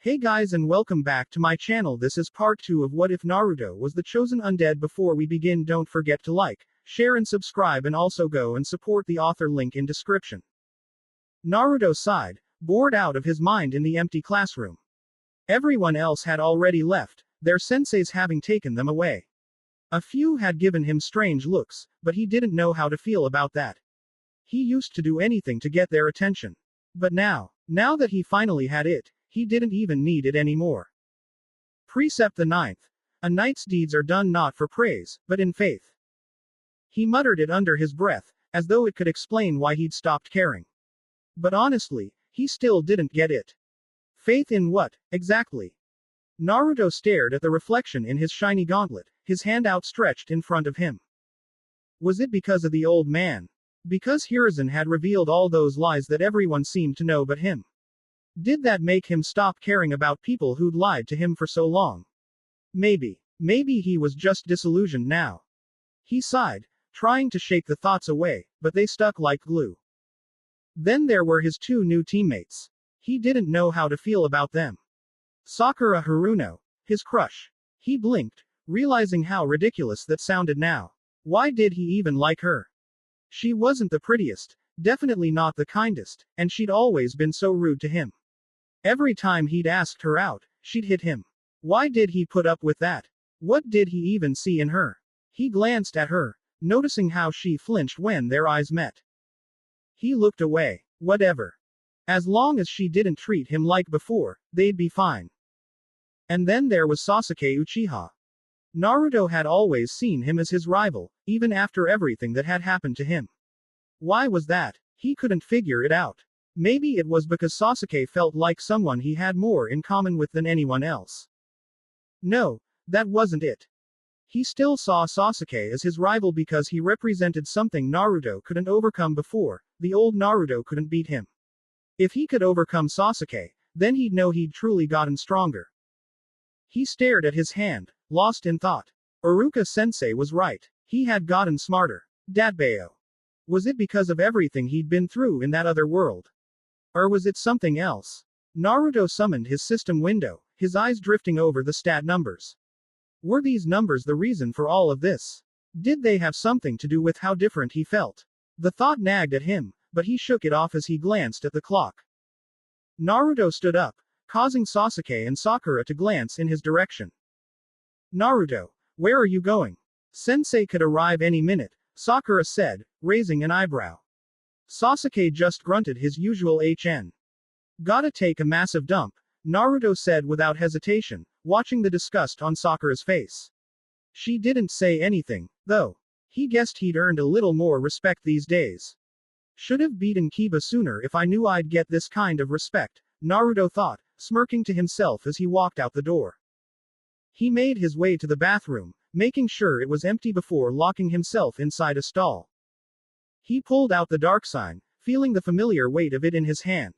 Hey guys and welcome back to my channel. This is part 2 of What If Naruto Was the Chosen Undead. Before we begin, don't forget to like, share and subscribe, and also go and support the author, link in description. Naruto sighed, bored out of his mind in the empty classroom. Everyone else had already left, their senseis having taken them away. A few had given him strange looks, but he didn't know how to feel about that. He used to do anything to get their attention. But now that he finally had it, he didn't even need it anymore. Precept the 9th. A knight's deeds are done not for praise, but in faith. He muttered it under his breath, as though it could explain why he'd stopped caring. But honestly, he still didn't get it. Faith in what, exactly? Naruto stared at the reflection in his shiny gauntlet, his hand outstretched in front of him. Was it because of the old man? Because Hiruzen had revealed all those lies that everyone seemed to know but him? Did that make him stop caring about people who'd lied to him for so long? Maybe he was just disillusioned now. He sighed, trying to shake the thoughts away, but they stuck like glue. Then there were his two new teammates. He didn't know how to feel about them. Sakura Haruno, his crush. He blinked, realizing how ridiculous that sounded now. Why did he even like her? She wasn't the prettiest, definitely not the kindest, and she'd always been so rude to him. Every time he'd asked her out, she'd hit him. Why did he put up with that? What did he even see in her? He glanced at her, noticing how she flinched when their eyes met. He looked away. Whatever. As long as she didn't treat him like before, they'd be fine. And then there was Sasuke Uchiha. Naruto had always seen him as his rival, even after everything that had happened to him. Why was that? He couldn't figure it out. Maybe it was because Sasuke felt like someone he had more in common with than anyone else. No, that wasn't it. He still saw Sasuke as his rival because he represented something Naruto couldn't overcome before. The old Naruto couldn't beat him. If he could overcome Sasuke, then he'd know he'd truly gotten stronger. He stared at his hand, lost in thought. Iruka-sensei was right. He had gotten smarter. Datbeo. Was it because of everything he'd been through in that other world? Or was it something else? Naruto summoned his system window, his eyes drifting over the stat numbers. Were these numbers the reason for all of this? Did they have something to do with how different he felt? The thought nagged at him, but he shook it off as he glanced at the clock. Naruto stood up, causing Sasuke and Sakura to glance in his direction. Naruto, where are you going? Sensei could arrive any minute, Sakura said, raising an eyebrow. Sasuke just grunted his usual HN. Gotta take a massive dump, Naruto said without hesitation, watching the disgust on Sakura's face. She didn't say anything, though. He guessed he'd earned a little more respect these days. Should have beaten Kiba sooner if I knew I'd get this kind of respect, Naruto thought, smirking to himself as he walked out the door. He made his way to the bathroom, making sure it was empty before locking himself inside a stall. He pulled out the dark sign, feeling the familiar weight of it in his hand.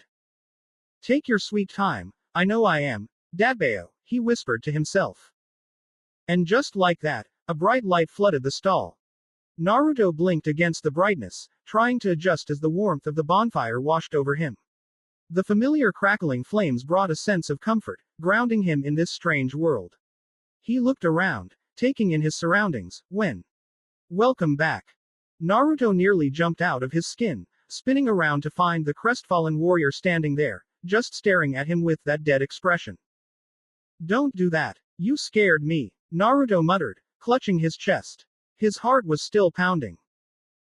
Take your sweet time, I know I am, Datbeo, he whispered to himself. And just like that, a bright light flooded the stall. Naruto blinked against the brightness, trying to adjust as the warmth of the bonfire washed over him. The familiar crackling flames brought a sense of comfort, grounding him in this strange world. He looked around, taking in his surroundings, when... Welcome back. Naruto nearly jumped out of his skin, spinning around to find the crestfallen warrior standing there, just staring at him with that dead expression. Don't do that. You scared me, Naruto muttered, clutching his chest. His heart was still pounding.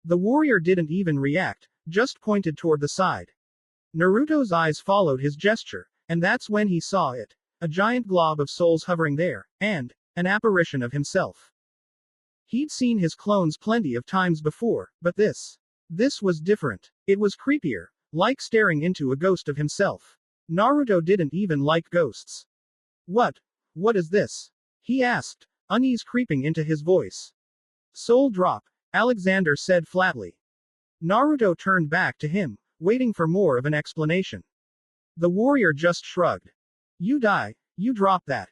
The warrior didn't even react, just pointed toward the side. Naruto's eyes followed his gesture, and that's when he saw it. A giant glob of souls hovering there, and an apparition of himself. He'd seen his clones plenty of times before, but this was different. It was creepier, like staring into a ghost of himself. Naruto didn't even like ghosts. What is this? He asked, unease creeping into his voice. Soul drop, Alexander said flatly. Naruto turned back to him, waiting for more of an explanation. The warrior just shrugged. You die, you drop that.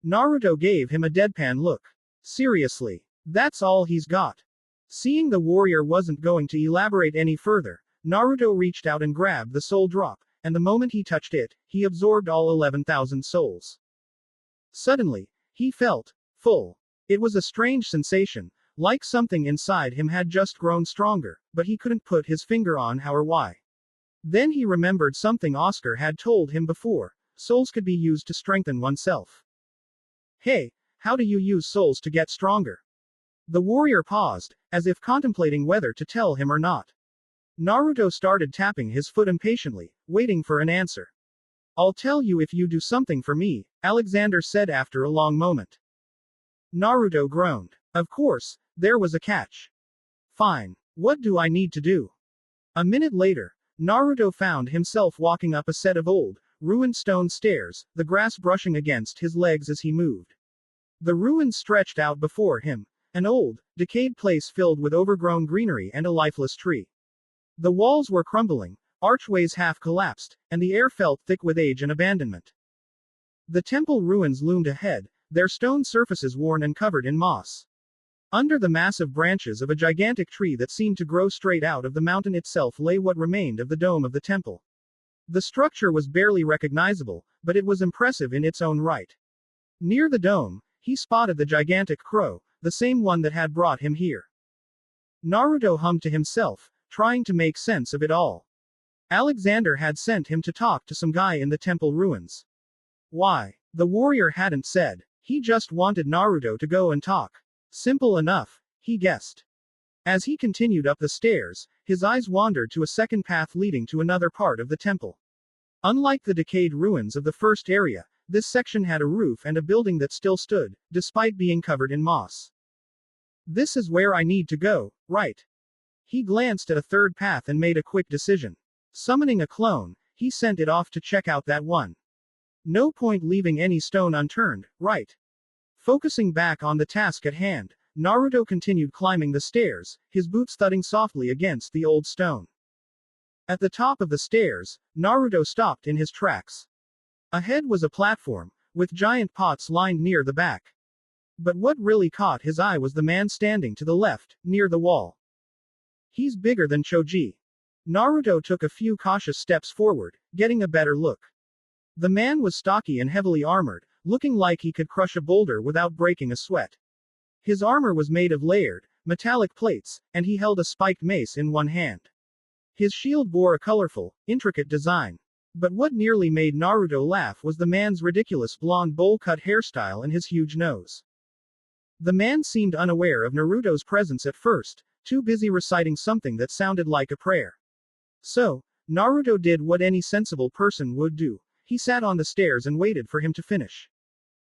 Naruto gave him a deadpan look. Seriously. That's all he's got. Seeing the warrior wasn't going to elaborate any further, Naruto reached out and grabbed the soul drop, and the moment he touched it, he absorbed all 11,000 souls. Suddenly, he felt full. It was a strange sensation, like something inside him had just grown stronger, but he couldn't put his finger on how or why. Then he remembered something Oscar had told him before: souls could be used to strengthen oneself. Hey, how do you use souls to get stronger? The warrior paused, as if contemplating whether to tell him or not. Naruto started tapping his foot impatiently, waiting for an answer. I'll tell you if you do something for me, Alexander said after a long moment. Naruto groaned. Of course, there was a catch. Fine. What do I need to do? A minute later, Naruto found himself walking up a set of old, ruined stone stairs, the grass brushing against his legs as he moved. The ruins stretched out before him, an old, decayed place filled with overgrown greenery and a lifeless tree. The walls were crumbling, archways half collapsed, and the air felt thick with age and abandonment. The temple ruins loomed ahead, their stone surfaces worn and covered in moss. Under the massive branches of a gigantic tree that seemed to grow straight out of the mountain itself lay what remained of the dome of the temple. The structure was barely recognizable, but it was impressive in its own right. Near the dome, he spotted the gigantic crow, the same one that had brought him here. Naruto hummed to himself, trying to make sense of it all. Alexander had sent him to talk to some guy in the temple ruins. Why? The warrior hadn't said. He just wanted Naruto to go and talk. Simple enough, he guessed. As he continued up the stairs, his eyes wandered to a second path leading to another part of the temple. Unlike the decayed ruins of the first area, this section had a roof and a building that still stood, despite being covered in moss. This is where I need to go, right? He glanced at a third path and made a quick decision. Summoning a clone, he sent it off to check out that one. No point leaving any stone unturned, right? Focusing back on the task at hand, Naruto continued climbing the stairs, his boots thudding softly against the old stone. At the top of the stairs, Naruto stopped in his tracks. Ahead was a platform, with giant pots lined near the back. But what really caught his eye was the man standing to the left, near the wall. He's bigger than Choji. Naruto took a few cautious steps forward, getting a better look. The man was stocky and heavily armored, looking like he could crush a boulder without breaking a sweat. His armor was made of layered, metallic plates, and he held a spiked mace in one hand. His shield bore a colorful, intricate design. But what nearly made Naruto laugh was the man's ridiculous blonde bowl-cut hairstyle and his huge nose. The man seemed unaware of Naruto's presence at first, too busy reciting something that sounded like a prayer. So, Naruto did what any sensible person would do. He sat on the stairs and waited for him to finish.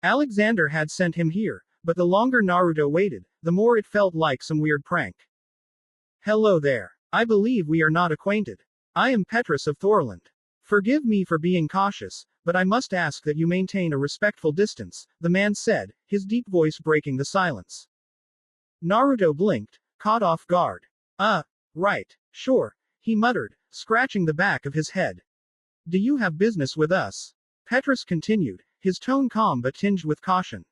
Alexander had sent him here, but the longer Naruto waited, the more it felt like some weird prank. Hello there. I believe we are not acquainted. I am Petrus of Thorland. Forgive me for being cautious, but I must ask that you maintain a respectful distance, the man said, his deep voice breaking the silence. Naruto blinked, caught off guard. Right. Sure, he muttered, scratching the back of his head. Do you have business with us? Petrus continued, his tone calm but tinged with caution.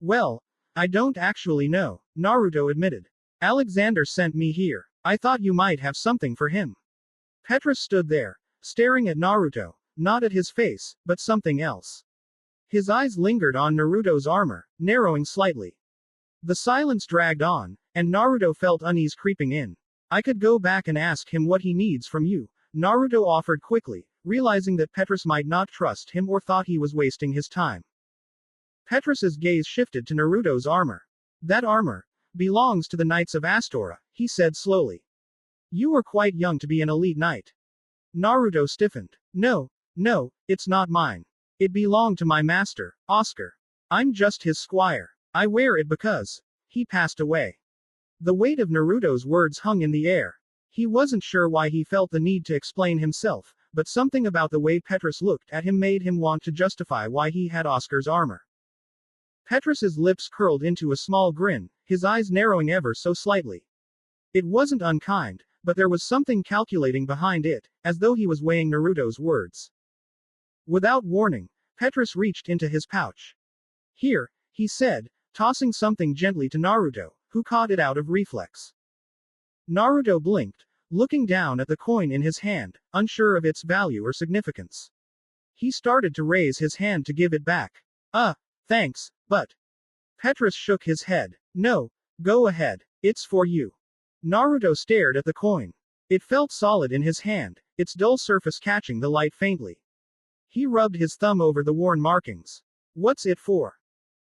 Well, I don't actually know, Naruto admitted. Alexander sent me here. I thought you might have something for him. Petrus stood there, staring at Naruto, not at his face, but something else. His eyes lingered on Naruto's armor, narrowing slightly. The silence dragged on, and Naruto felt unease creeping in. I could go back and ask him what he needs from you, Naruto offered quickly, realizing that Petrus might not trust him or thought he was wasting his time. Petrus's gaze shifted to Naruto's armor. That armor belongs to the Knights of Astora, he said slowly. You were quite young to be an elite knight. Naruto stiffened. No, it's not mine. It belonged to my master, Oscar. I'm just his squire. I wear it because he passed away. The weight of Naruto's words hung in the air. He wasn't sure why he felt the need to explain himself, but something about the way Petrus looked at him made him want to justify why he had Oscar's armor. Petrus's lips curled into a small grin, his eyes narrowing ever so slightly. It wasn't unkind, but there was something calculating behind it, as though he was weighing Naruto's words. Without warning, Petrus reached into his pouch. Here, he said, tossing something gently to Naruto, who caught it out of reflex. Naruto blinked, looking down at the coin in his hand, unsure of its value or significance. He started to raise his hand to give it back. Thanks, but. Petrus shook his head. No, go ahead, it's for you. Naruto stared at the coin. It felt solid in his hand, its dull surface catching the light faintly. He rubbed his thumb over the worn markings. What's it for?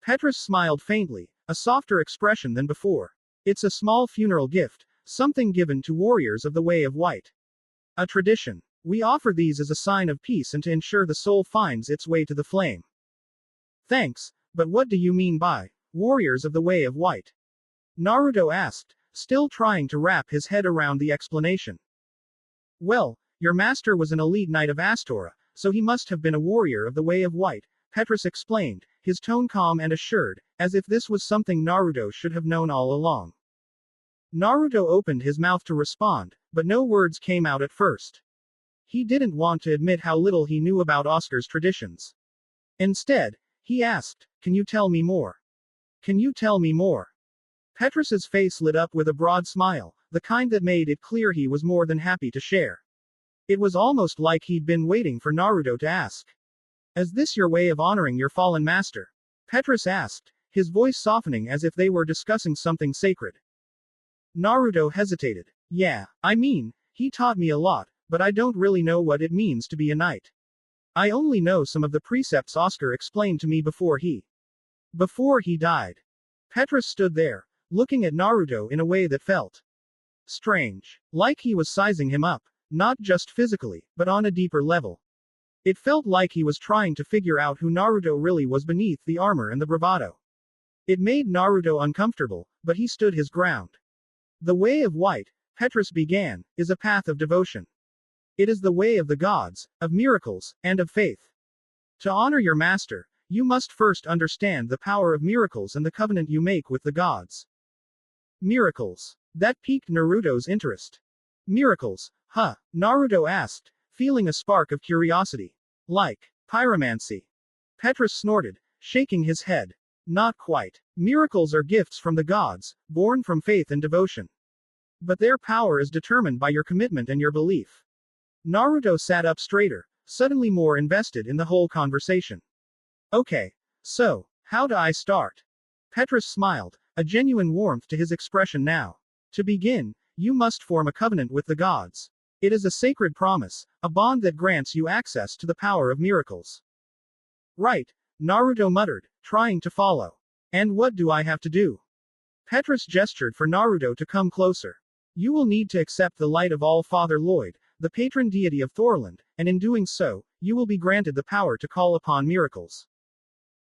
Petrus smiled faintly, a softer expression than before. It's a small funeral gift, something given to warriors of the Way of White. A tradition. We offer these as a sign of peace and to ensure the soul finds its way to the flame. Thanks, but what do you mean by warriors of the Way of White? Naruto asked, still trying to wrap his head around the explanation. Well, your master was an elite knight of Astora, so he must have been a warrior of the Way of White, Petrus explained, his tone calm and assured, as if this was something Naruto should have known all along. Naruto opened his mouth to respond, but no words came out at first. He didn't want to admit how little he knew about Oscar's traditions. Instead, he asked, can you tell me more? Can you tell me more? Petrus's face lit up with a broad smile, the kind that made it clear he was more than happy to share. It was almost like he'd been waiting for Naruto to ask. Is this your way of honoring your fallen master? Petrus asked, his voice softening as if they were discussing something sacred. Naruto hesitated. Yeah, I mean, he taught me a lot, but I don't really know what it means to be a knight. I only know some of the precepts Oscar explained to me before he died. Petrus stood there, looking at Naruto in a way that felt strange. Like he was sizing him up, not just physically, but on a deeper level. It felt like he was trying to figure out who Naruto really was beneath the armor and the bravado. It made Naruto uncomfortable, but he stood his ground. The Way of White, Petrus began, is a path of devotion. It is the way of the gods, of miracles, and of faith. To honor your master, you must first understand the power of miracles and the covenant you make with the gods. Miracles. That piqued Naruto's interest. Miracles, huh? Naruto asked, feeling a spark of curiosity. Like pyromancy. Petrus snorted, shaking his head. Not quite. Miracles are gifts from the gods, born from faith and devotion. But their power is determined by your commitment and your belief. Naruto sat up straighter, suddenly more invested in the whole conversation. Okay. So, how do I start? Petrus smiled, a genuine warmth to his expression now. To begin, you must form a covenant with the gods. It is a sacred promise, a bond that grants you access to the power of miracles. Right, Naruto muttered, trying to follow. And what do I have to do? Petrus gestured for Naruto to come closer. You will need to accept the light of All-Father Lloyd, the patron deity of Thorland, and in doing so, you will be granted the power to call upon miracles.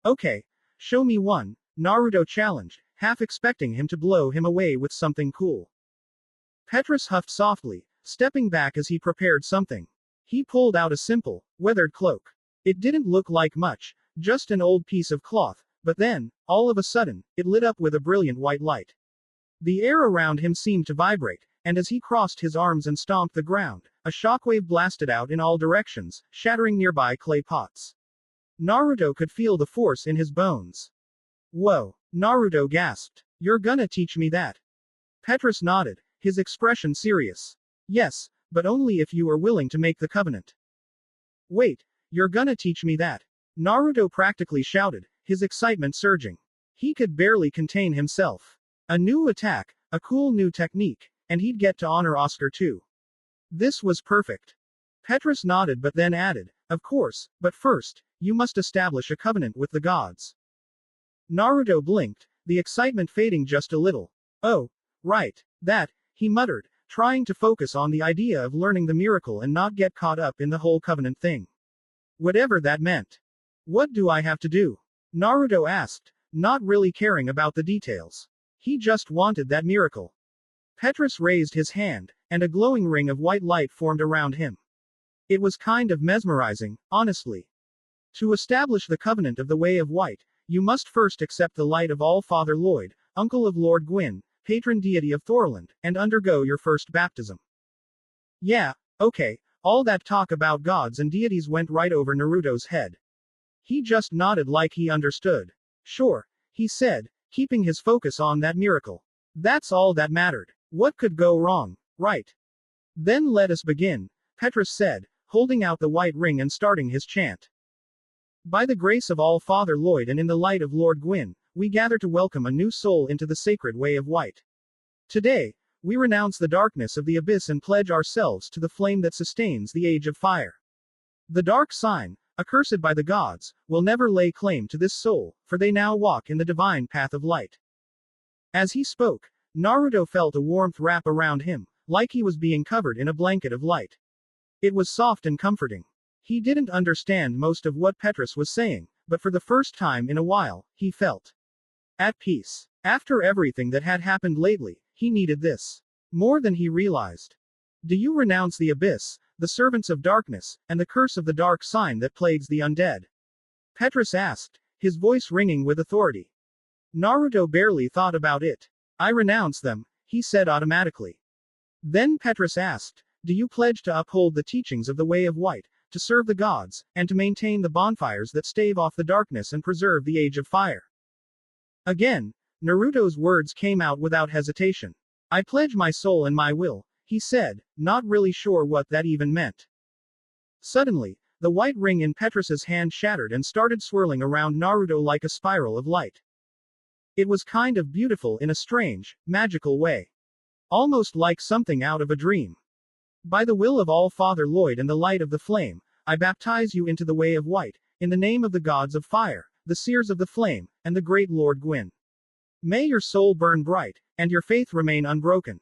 Okay, show me one, Naruto challenged, half expecting him to blow him away with something cool. Petrus huffed softly, stepping back as he prepared something. He pulled out a simple, weathered cloak. It didn't look like much, just an old piece of cloth, but then, all of a sudden, it lit up with a brilliant white light. The air around him seemed to vibrate, and as he crossed his arms and stomped the ground, a shockwave blasted out in all directions, shattering nearby clay pots. Naruto could feel the force in his bones. Whoa, Naruto gasped. You're gonna teach me that? Petrus nodded, his expression serious. Yes, but only if you are willing to make the covenant. Wait, you're gonna teach me that? Naruto practically shouted, his excitement surging. He could barely contain himself. A new attack, a cool new technique, and he'd get to honor Oscar too. This was perfect. Petrus nodded but then added, of course, but first, you must establish a covenant with the gods. Naruto blinked, the excitement fading just a little. Oh, right, that, he muttered, trying to focus on the idea of learning the miracle and not get caught up in the whole covenant thing. Whatever that meant. What do I have to do? Naruto asked, not really caring about the details. He just wanted that miracle. Petrus raised his hand, and a glowing ring of white light formed around him. It was kind of mesmerizing, honestly. To establish the covenant of the Way of White, you must first accept the light of All-Father Lloyd, uncle of Lord Gwyn, patron deity of Thorland, and undergo your first baptism. Yeah, okay, all that talk about gods and deities went right over Naruto's head. He just nodded like he understood. Sure, he said, keeping his focus on that miracle. That's all that mattered. What could go wrong, right? Then let us begin, Petrus said, holding out the white ring and starting his chant. By the grace of All Father Lloyd and in the light of Lord Gwyn, we gather to welcome a new soul into the sacred way of white. Today, we renounce the darkness of the abyss and pledge ourselves to the flame that sustains the age of fire. The dark sign, accursed by the gods, will never lay claim to this soul, for they now walk in the divine path of light. As he spoke, Naruto felt a warmth wrap around him, like he was being covered in a blanket of light. It was soft and comforting. He didn't understand most of what Petrus was saying, but for the first time in a while, he felt at peace. After everything that had happened lately, he needed this more than he realized. Do you renounce the abyss, the servants of darkness, and the curse of the dark sign that plagues the undead? Petrus asked, his voice ringing with authority. Naruto barely thought about it. I renounce them, he said automatically. Then Petrus asked, do you pledge to uphold the teachings of the way of white, to serve the gods, and to maintain the bonfires that stave off the darkness and preserve the age of fire? Again, Naruto's words came out without hesitation. I pledge my soul and my will, he said, not really sure what that even meant. Suddenly, the white ring in Petrus's hand shattered and started swirling around Naruto like a spiral of light. It was kind of beautiful in a strange, magical way. Almost like something out of a dream. By the will of All Father Lloyd and the light of the flame, I baptize you into the way of white, in the name of the gods of fire, the seers of the flame, and the great Lord Gwyn. May your soul burn bright, and your faith remain unbroken.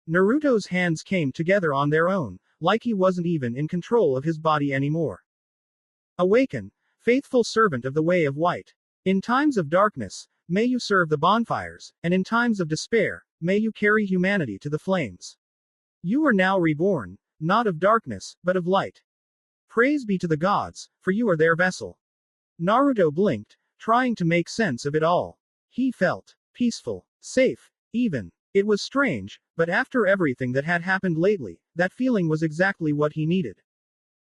Naruto's hands came together on their own, like he wasn't even in control of his body anymore. Awaken, faithful servant of the way of white. In times of darkness, may you serve the bonfires, and in times of despair, may you carry humanity to the flames. You are now reborn, not of darkness, but of light. Praise be to the gods, for you are their vessel. Naruto blinked, trying to make sense of it all. He felt peaceful, safe, even. It was strange, but after everything that had happened lately, that feeling was exactly what he needed.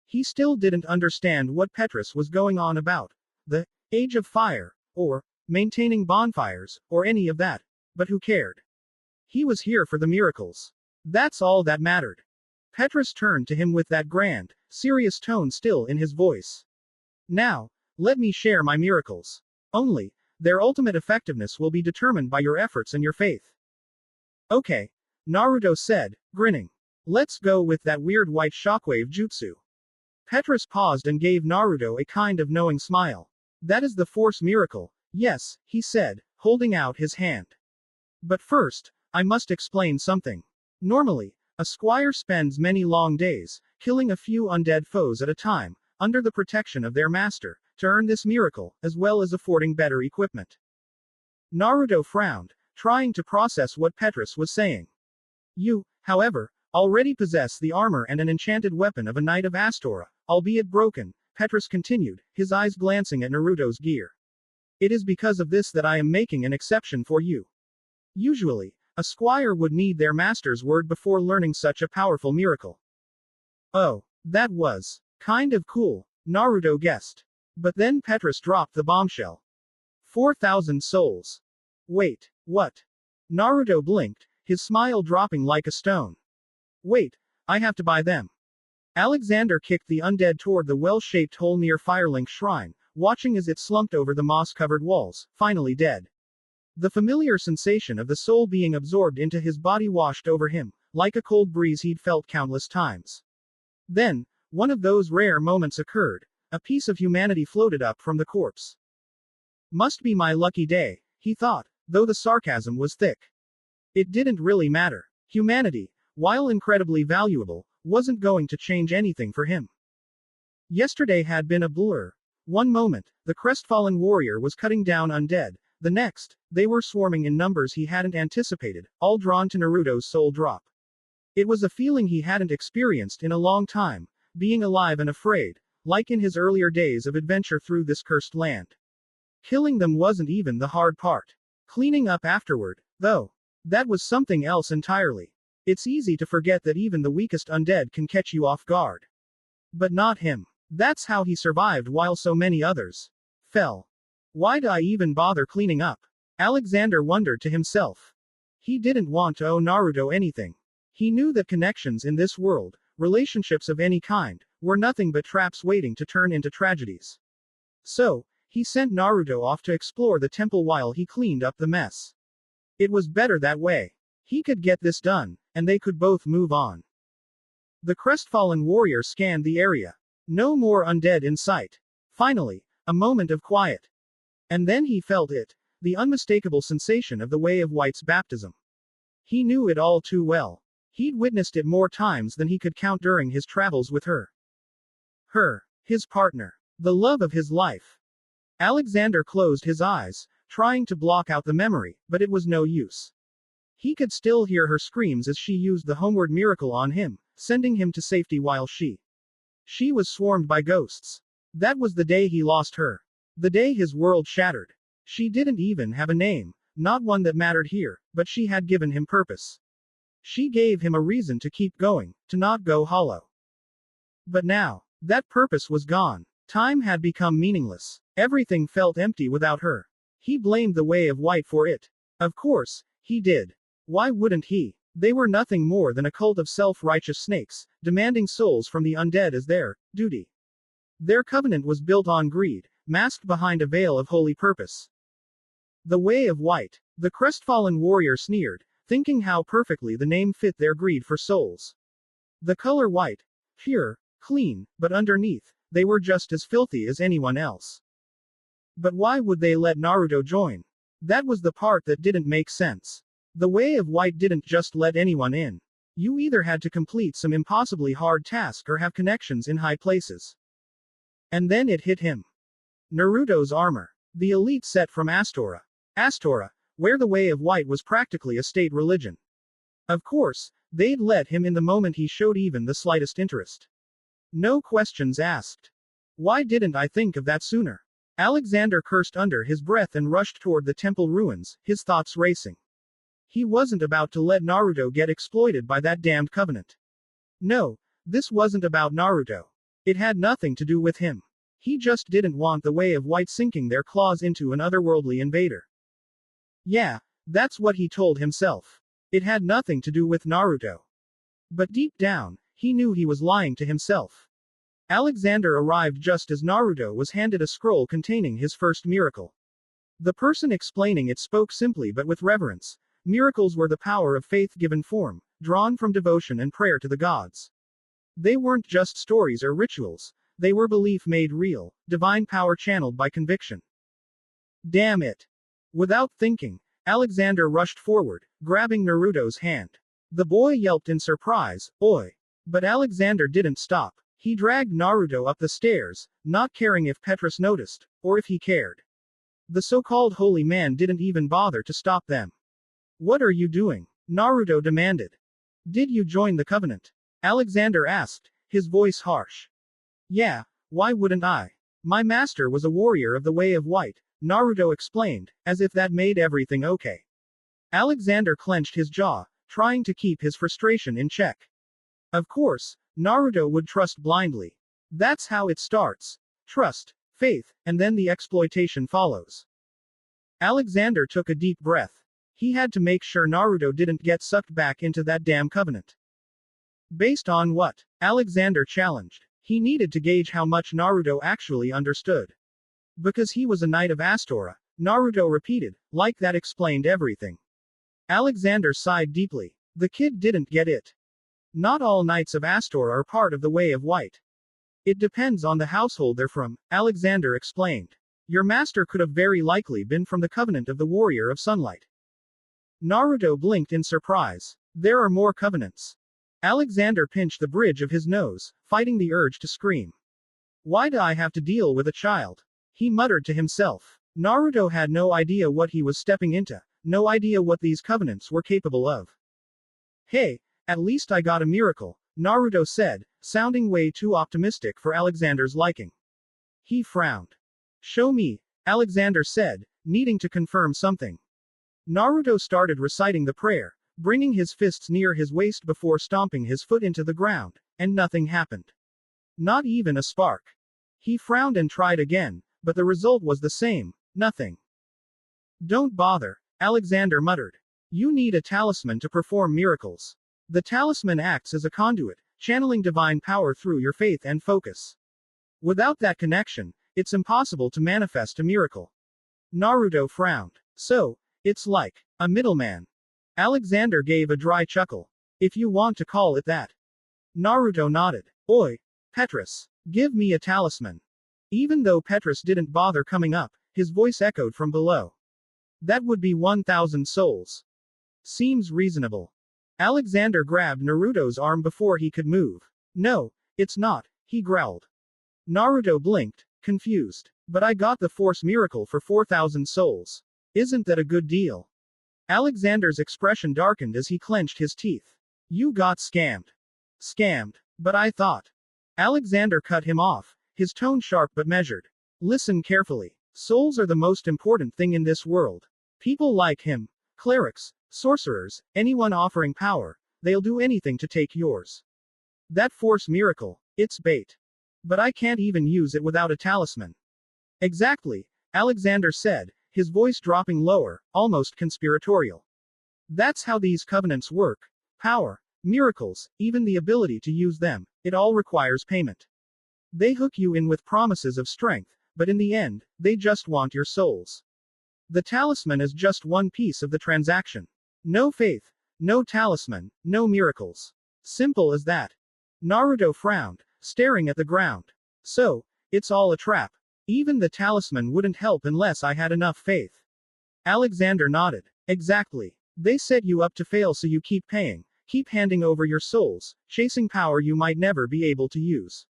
He still didn't understand what Petrus was going on about. The age of fire, or maintaining bonfires, or any of that. But who cared? He was here for the miracles. That's all that mattered. Petrus turned to him with that grand, serious tone still in his voice. Now, let me share my miracles. Only, their ultimate effectiveness will be determined by your efforts and your faith. Okay, Naruto said, grinning. Let's go with that weird white shockwave jutsu. Petrus paused and gave Naruto a kind of knowing smile. That is the force miracle. Yes, he said, holding out his hand. But first, I must explain something. Normally, a squire spends many long days, killing a few undead foes at a time, under the protection of their master, to earn this miracle, as well as affording better equipment. Naruto frowned, trying to process what Petrus was saying. You, however, already possess the armor and an enchanted weapon of a knight of Astora, albeit broken, Petrus continued, his eyes glancing at Naruto's gear. It is because of this that I am making an exception for you. Usually, a squire would need their master's word before learning such a powerful miracle. Oh, that was kind of cool, Naruto guessed. But then Petrus dropped the bombshell. 4,000 souls. Wait, what? Naruto blinked, his smile dropping like a stone. Wait, I have to buy them. Alexander kicked the undead toward the well-shaped hole near Firelink Shrine, watching as it slumped over the moss-covered walls, finally dead. The familiar sensation of the soul being absorbed into his body washed over him, like a cold breeze he'd felt countless times. Then, one of those rare moments occurred. A piece of humanity floated up from the corpse. Must be my lucky day, he thought, though the sarcasm was thick. It didn't really matter. Humanity, while incredibly valuable, wasn't going to change anything for him. Yesterday had been a blur. One moment, the crestfallen warrior was cutting down undead. The next, they were swarming in numbers he hadn't anticipated, all drawn to Naruto's soul drop. It was a feeling he hadn't experienced in a long time, being alive and afraid, like in his earlier days of adventure through this cursed land. Killing them wasn't even the hard part. Cleaning up afterward, though, that was something else entirely. It's easy to forget that even the weakest undead can catch you off guard. But not him. That's how he survived while so many others fell. Why'd I even bother cleaning up? Alexander wondered to himself. He didn't want to owe Naruto anything. He knew that connections in this world, relationships of any kind, were nothing but traps waiting to turn into tragedies. So, he sent Naruto off to explore the temple while he cleaned up the mess. It was better that way. He could get this done, and they could both move on. The crestfallen warrior scanned the area. No more undead in sight. Finally, a moment of quiet. And then he felt it, the unmistakable sensation of the Way of White's baptism. He knew it all too well. He'd witnessed it more times than he could count during his travels with her. Her, his partner, the love of his life. Alexander closed his eyes, trying to block out the memory, but it was no use. He could still hear her screams as she used the homeward miracle on him, sending him to safety while she was swarmed by ghosts. That was the day he lost her. The day his world shattered. She didn't even have a name, not one that mattered here, but she had given him purpose. She gave him a reason to keep going, to not go hollow. But now, that purpose was gone. Time had become meaningless. Everything felt empty without her. He blamed the Way of White for it. Of course, he did. Why wouldn't he? They were nothing more than a cult of self-righteous snakes, demanding souls from the undead as their duty. Their covenant was built on greed, masked behind a veil of holy purpose. The Way of White. The crestfallen warrior sneered, thinking how perfectly the name fit their greed for souls. The color white. Pure, clean, but underneath, they were just as filthy as anyone else. But why would they let Naruto join? That was the part that didn't make sense. The Way of White didn't just let anyone in. You either had to complete some impossibly hard task or have connections in high places. And then it hit him. Naruto's armor. The elite set from Astora. Astora, where the Way of White was practically a state religion. Of course, they'd let him in the moment he showed even the slightest interest. No questions asked. Why didn't I think of that sooner? Alexander cursed under his breath and rushed toward the temple ruins, his thoughts racing. He wasn't about to let Naruto get exploited by that damned covenant. No, this wasn't about Naruto. It had nothing to do with him. He just didn't want the Way of White sinking their claws into an otherworldly invader. Yeah, that's what he told himself. It had nothing to do with Naruto. But deep down, he knew he was lying to himself. Alexander arrived just as Naruto was handed a scroll containing his first miracle. The person explaining it spoke simply but with reverence. Miracles were the power of faith given form, drawn from devotion and prayer to the gods. They weren't just stories or rituals, they were belief made real, divine power channeled by conviction. Damn it! Without thinking, Alexander rushed forward, grabbing Naruto's hand. The boy yelped in surprise, "Oi!" But Alexander didn't stop. He dragged Naruto up the stairs, not caring if Petrus noticed, or if he cared. The so-called holy man didn't even bother to stop them. What are you doing? Naruto demanded. Did you join the covenant? Alexander asked, his voice harsh. Yeah, why wouldn't I? My master was a warrior of the Way of White, Naruto explained, as if that made everything okay. Alexander clenched his jaw, trying to keep his frustration in check. Of course, Naruto would trust blindly. That's how it starts. Trust, faith, and then the exploitation follows. Alexander took a deep breath. He had to make sure Naruto didn't get sucked back into that damn covenant. Based on what? Alexander challenged. He needed to gauge how much Naruto actually understood. Because he was a knight of Astora, Naruto repeated, like that explained everything. Alexander sighed deeply. The kid didn't get it. Not all knights of Astora are part of the Way of White. It depends on the household they're from, Alexander explained. Your master could have very likely been from the covenant of the Warrior of Sunlight. Naruto blinked in surprise. There are more covenants. Alexander pinched the bridge of his nose, fighting the urge to scream. Why do I have to deal with a child? He muttered to himself. Naruto had no idea what he was stepping into, no idea what these covenants were capable of. Hey, at least I got a miracle, Naruto said, sounding way too optimistic for Alexander's liking. He frowned. Show me, Alexander said, needing to confirm something. Naruto started reciting the prayer, bringing his fists near his waist before stomping his foot into the ground, and nothing happened. Not even a spark. He frowned and tried again, but the result was the same, nothing. Don't bother, Alexander muttered. You need a talisman to perform miracles. The talisman acts as a conduit, channeling divine power through your faith and focus. Without that connection, it's impossible to manifest a miracle. Naruto frowned. So, it's like a middleman. Alexander gave a dry chuckle. If you want to call it that. Naruto nodded. Oi, Petrus, give me a talisman. Even though Petrus didn't bother coming up, his voice echoed from below. That would be 1,000 souls. Seems reasonable. Alexander grabbed Naruto's arm before he could move. No, it's not, he growled. Naruto blinked, confused. But I got the force miracle for 4,000 souls. Isn't that a good deal? Alexander's expression darkened as he clenched his teeth. You got scammed. Scammed. But I thought. Alexander cut him off, his tone sharp but measured. Listen carefully. Souls are the most important thing in this world. People like him, clerics, sorcerers, anyone offering power, they'll do anything to take yours. That force miracle, it's bait. But I can't even use it without a talisman. Exactly, Alexander said, his voice dropping lower, almost conspiratorial. That's how these covenants work. Power, miracles, even the ability to use them, it all requires payment. They hook you in with promises of strength, but in the end, they just want your souls. The talisman is just one piece of the transaction. No faith, no talisman, no miracles. Simple as that. Naruto frowned, staring at the ground. So, it's all a trap. Even the talisman wouldn't help unless I had enough faith. Alexander nodded. Exactly. They set you up to fail so you keep paying, keep handing over your souls, chasing power you might never be able to use.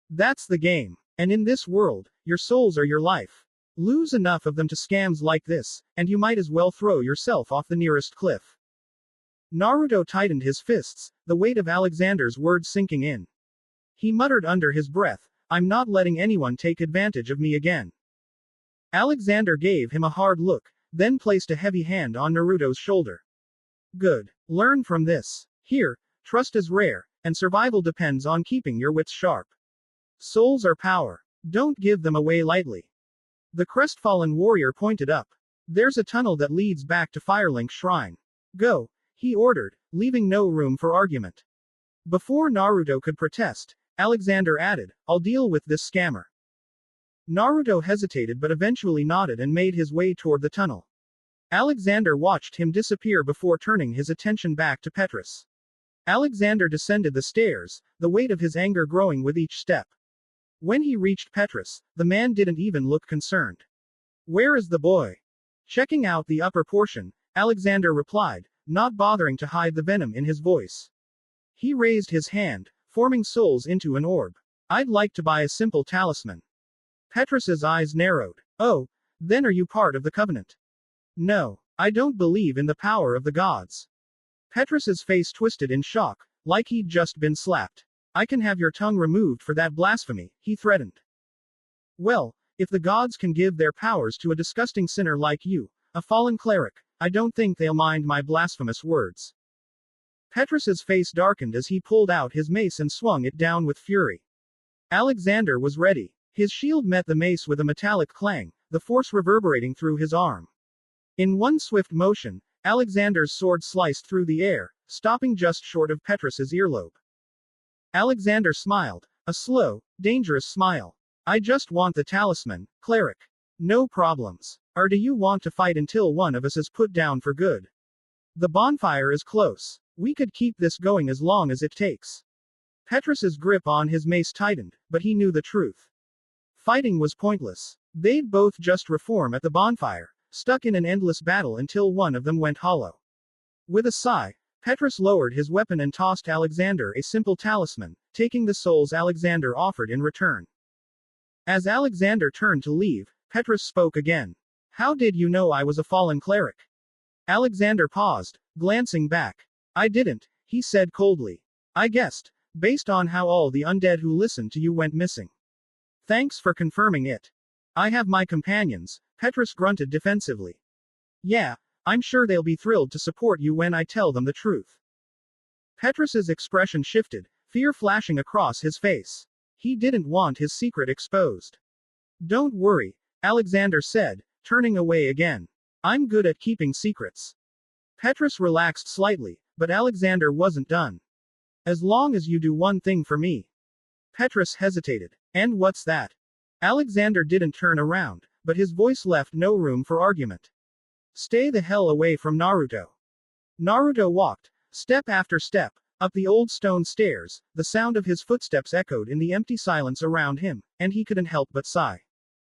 That's the game. And in this world, your souls are your life. Lose enough of them to scams like this, and you might as well throw yourself off the nearest cliff. Naruto tightened his fists, the weight of Alexander's words sinking in. He muttered under his breath, I'm not letting anyone take advantage of me again. Alexander gave him a hard look, then placed a heavy hand on Naruto's shoulder. Good. Learn from this. Here, trust is rare, and survival depends on keeping your wits sharp. Souls are power. Don't give them away lightly. The crestfallen warrior pointed up. There's a tunnel that leads back to Firelink Shrine. Go, he ordered, leaving no room for argument. Before Naruto could protest, Alexander added, I'll deal with this scammer. Naruto hesitated but eventually nodded and made his way toward the tunnel. Alexander watched him disappear before turning his attention back to Petrus. Alexander descended the stairs, the weight of his anger growing with each step. When he reached Petrus, the man didn't even look concerned. Where is the boy? Checking out the upper portion, Alexander replied, not bothering to hide the venom in his voice. He raised his hand, forming souls into an orb. I'd like to buy a simple talisman. Petrus's eyes narrowed. Oh, then are you part of the covenant? No, I don't believe in the power of the gods. Petrus's face twisted in shock, like he'd just been slapped. I can have your tongue removed for that blasphemy, he threatened. Well, if the gods can give their powers to a disgusting sinner like you, a fallen cleric, I don't think they'll mind my blasphemous words. Petrus's face darkened as he pulled out his mace and swung it down with fury. Alexander was ready. His shield met the mace with a metallic clang, the force reverberating through his arm. In one swift motion, Alexander's sword sliced through the air, stopping just short of Petrus's earlobe. Alexander smiled, a slow, dangerous smile. I just want the talisman, cleric. No problems. Or do you want to fight until one of us is put down for good? The bonfire is close. We could keep this going as long as it takes. Petrus's grip on his mace tightened, but he knew the truth. Fighting was pointless. They'd both just reform at the bonfire, stuck in an endless battle until one of them went hollow. With a sigh, Petrus lowered his weapon and tossed Alexander a simple talisman, taking the souls Alexander offered in return. As Alexander turned to leave, Petrus spoke again. How did you know I was a fallen cleric? Alexander paused, glancing back. I didn't, he said coldly. I guessed, based on how all the undead who listened to you went missing. Thanks for confirming it. I have my companions, Petrus grunted defensively. Yeah, I'm sure they'll be thrilled to support you when I tell them the truth. Petrus's expression shifted, fear flashing across his face. He didn't want his secret exposed. Don't worry, Alexander said, turning away again. I'm good at keeping secrets. Petrus relaxed slightly, But Alexander wasn't done. As long as you do one thing for me. Petrus hesitated. And what's that? Alexander didn't turn around, but his voice left no room for argument. Stay the hell away from Naruto. Naruto walked, step after step, up the old stone stairs. The sound of his footsteps echoed in the empty silence around him, and he couldn't help but sigh.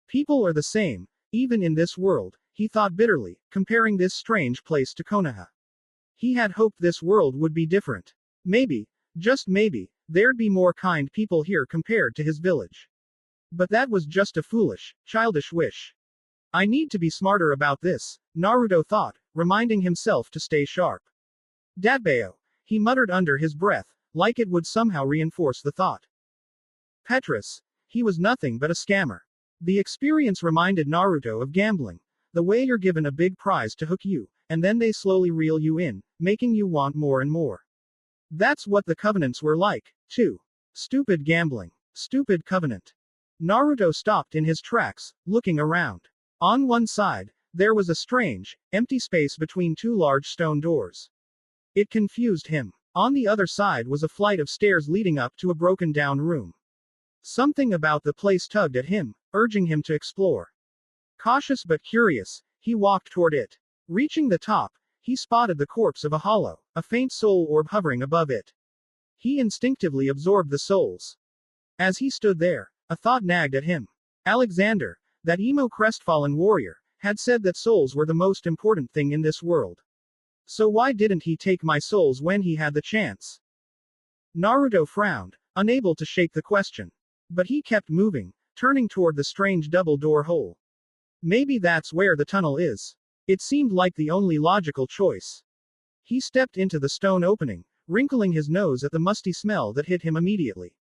People are the same, even in this world, he thought bitterly, comparing this strange place to Konoha. He had hoped this world would be different. Maybe, just maybe, there'd be more kind people here compared to his village. But that was just a foolish, childish wish. I need to be smarter about this, Naruto thought, reminding himself to stay sharp. Datbeo, he muttered under his breath, like it would somehow reinforce the thought. Petrus, he was nothing but a scammer. The experience reminded Naruto of gambling. The way you're given a big prize to hook you, and then they slowly reel you in, making you want more and more. That's what the covenants were like, too. Stupid gambling. Stupid covenant. Naruto stopped in his tracks, looking around. On one side, there was a strange, empty space between two large stone doors. It confused him. On the other side was a flight of stairs leading up to a broken down room. Something about the place tugged at him, urging him to explore. Cautious but curious, he walked toward it. Reaching the top, he spotted the corpse of a hollow, a faint soul orb hovering above it. He instinctively absorbed the souls. As he stood there, a thought nagged at him. Alexander, that emo crestfallen warrior, had said that souls were the most important thing in this world. So why didn't he take my souls when he had the chance? Naruto frowned, unable to shake the question. But he kept moving, turning toward the strange double-door hole. Maybe that's where the tunnel is. It seemed like the only logical choice. He stepped into the stone opening, wrinkling his nose at the musty smell that hit him immediately.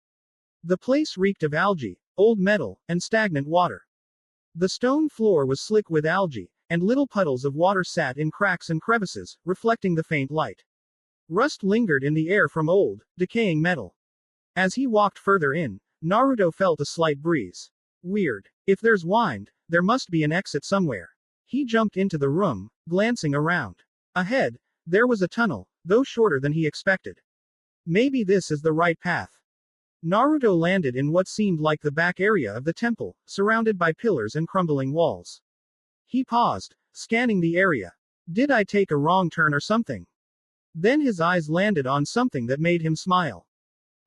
The place reeked of algae, old metal, and stagnant water. The stone floor was slick with algae, and little puddles of water sat in cracks and crevices, reflecting the faint light. Rust lingered in the air from old, decaying metal. As he walked further in, Naruto felt a slight breeze. Weird. If there's wind, there must be an exit somewhere. He jumped into the room, glancing around. Ahead, there was a tunnel, though shorter than he expected. Maybe this is the right path. Naruto landed in what seemed like the back area of the temple, surrounded by pillars and crumbling walls. He paused, scanning the area. Did I take a wrong turn or something? Then his eyes landed on something that made him smile.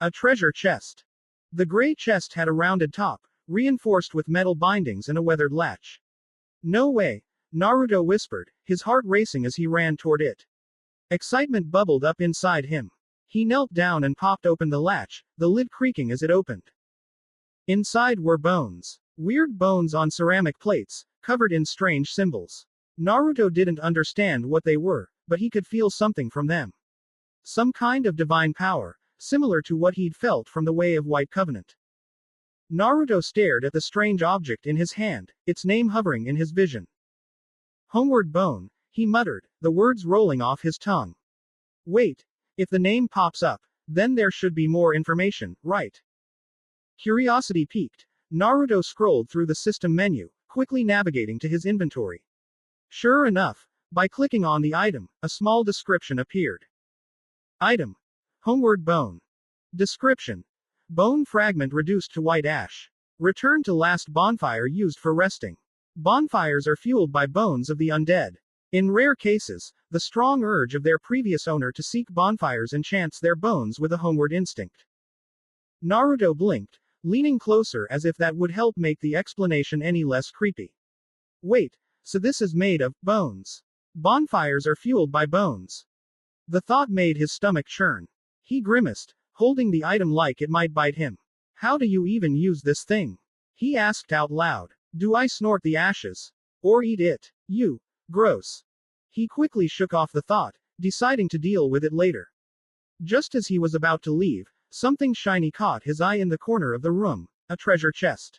A treasure chest. The gray chest had a rounded top, reinforced with metal bindings and a weathered latch. No way, Naruto whispered, his heart racing as he ran toward it. Excitement bubbled up inside him. He knelt down and popped open the latch, the lid creaking as it opened. Inside were bones. Weird bones on ceramic plates, covered in strange symbols. Naruto didn't understand what they were, but he could feel something from them. Some kind of divine power, similar to what he'd felt from the Way of White Covenant. Naruto stared at the strange object in his hand, its name hovering in his vision. Homeward Bone, he muttered, the words rolling off his tongue. Wait. If the name pops up, then there should be more information, right? Curiosity piqued. Naruto scrolled through the system menu, quickly navigating to his inventory. Sure enough, by clicking on the item, a small description appeared. Item. Homeward Bone. Description. Bone fragment reduced to white ash. Return to last bonfire used for resting. Bonfires are fueled by bones of the undead. In rare cases, the strong urge of their previous owner to seek bonfires enchants their bones with a homeward instinct. Naruto blinked, leaning closer as if that would help make the explanation any less creepy. Wait, so this is made of bones. Bonfires are fueled by bones. The thought made his stomach churn. He grimaced, holding the item like it might bite him. How do you even use this thing? He asked out loud. Do I snort the ashes? Or eat it? You. Gross. He quickly shook off the thought, deciding to deal with it later. Just as he was about to leave, something shiny caught his eye in the corner of the room, a treasure chest.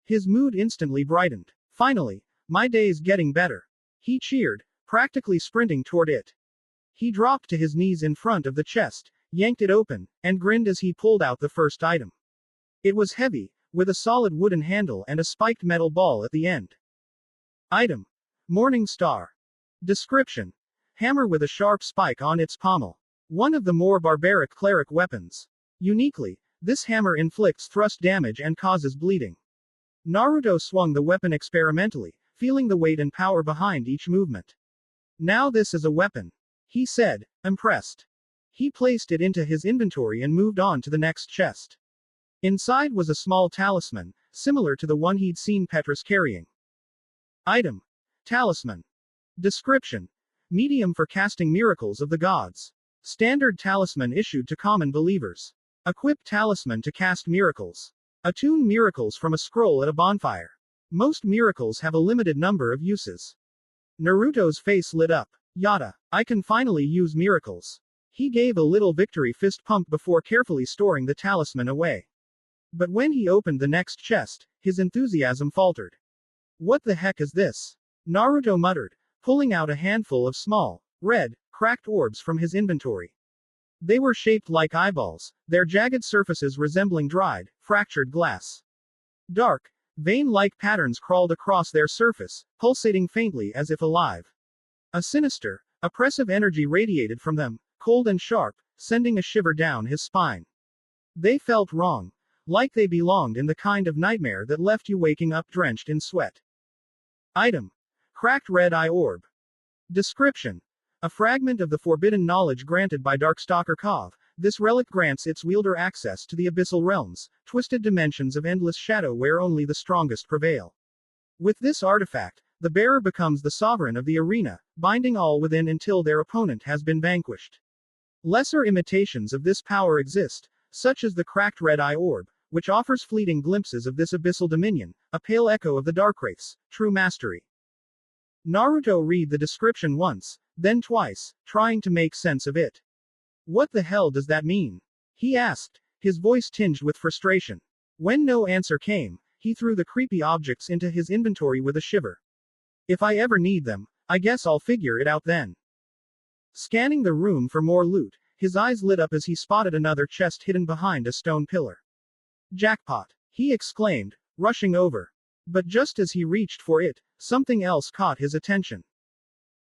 His mood instantly brightened. Finally, my day's getting better. He cheered, practically sprinting toward it. He dropped to his knees in front of the chest, yanked it open, and grinned as he pulled out the first item. It was heavy, with a solid wooden handle and a spiked metal ball at the end. Item. Morning Star. Description. Hammer with a sharp spike on its pommel. One of the more barbaric cleric weapons. Uniquely, this hammer inflicts thrust damage and causes bleeding. Naruto swung the weapon experimentally, feeling the weight and power behind each movement. Now this is a weapon, he said, impressed. He placed it into his inventory and moved on to the next chest. Inside was a small talisman, similar to the one he'd seen Petrus carrying. Item. Talisman. Description. Medium for casting miracles of the gods. Standard talisman issued to common believers. Equip talisman to cast miracles. Attune miracles from a scroll at a bonfire. Most miracles have a limited number of uses. Naruto's face lit up. Yada. I can finally use miracles. He gave a little victory fist pump before carefully storing the talisman away. But when he opened the next chest, his enthusiasm faltered. What the heck is this? Naruto muttered, pulling out a handful of small, red, cracked orbs from his inventory. They were shaped like eyeballs, their jagged surfaces resembling dried, fractured glass. Dark, vein-like patterns crawled across their surface, pulsating faintly as if alive. A sinister, oppressive energy radiated from them, cold and sharp, sending a shiver down his spine. They felt wrong, like they belonged in the kind of nightmare that left you waking up drenched in sweat. Item. Cracked red eye orb. Description. A fragment of the forbidden knowledge granted by Darkstalker Kov, this relic grants its wielder access to the abyssal realms, twisted dimensions of endless shadow where only the strongest prevail. With this artifact, the bearer becomes the sovereign of the arena, binding all within until their opponent has been vanquished. Lesser imitations of this power exist, such as the cracked red eye orb, which offers fleeting glimpses of this abyssal dominion, a pale echo of the Darkwraith's true mastery. Naruto read the description once, then twice, trying to make sense of it. What the hell does that mean? He asked, his voice tinged with frustration. When no answer came, he threw the creepy objects into his inventory with a shiver. If I ever need them, I guess I'll figure it out then. Scanning the room for more loot, his eyes lit up as he spotted another chest hidden behind a stone pillar. Jackpot! He exclaimed, rushing over. But just as he reached for it, something else caught his attention.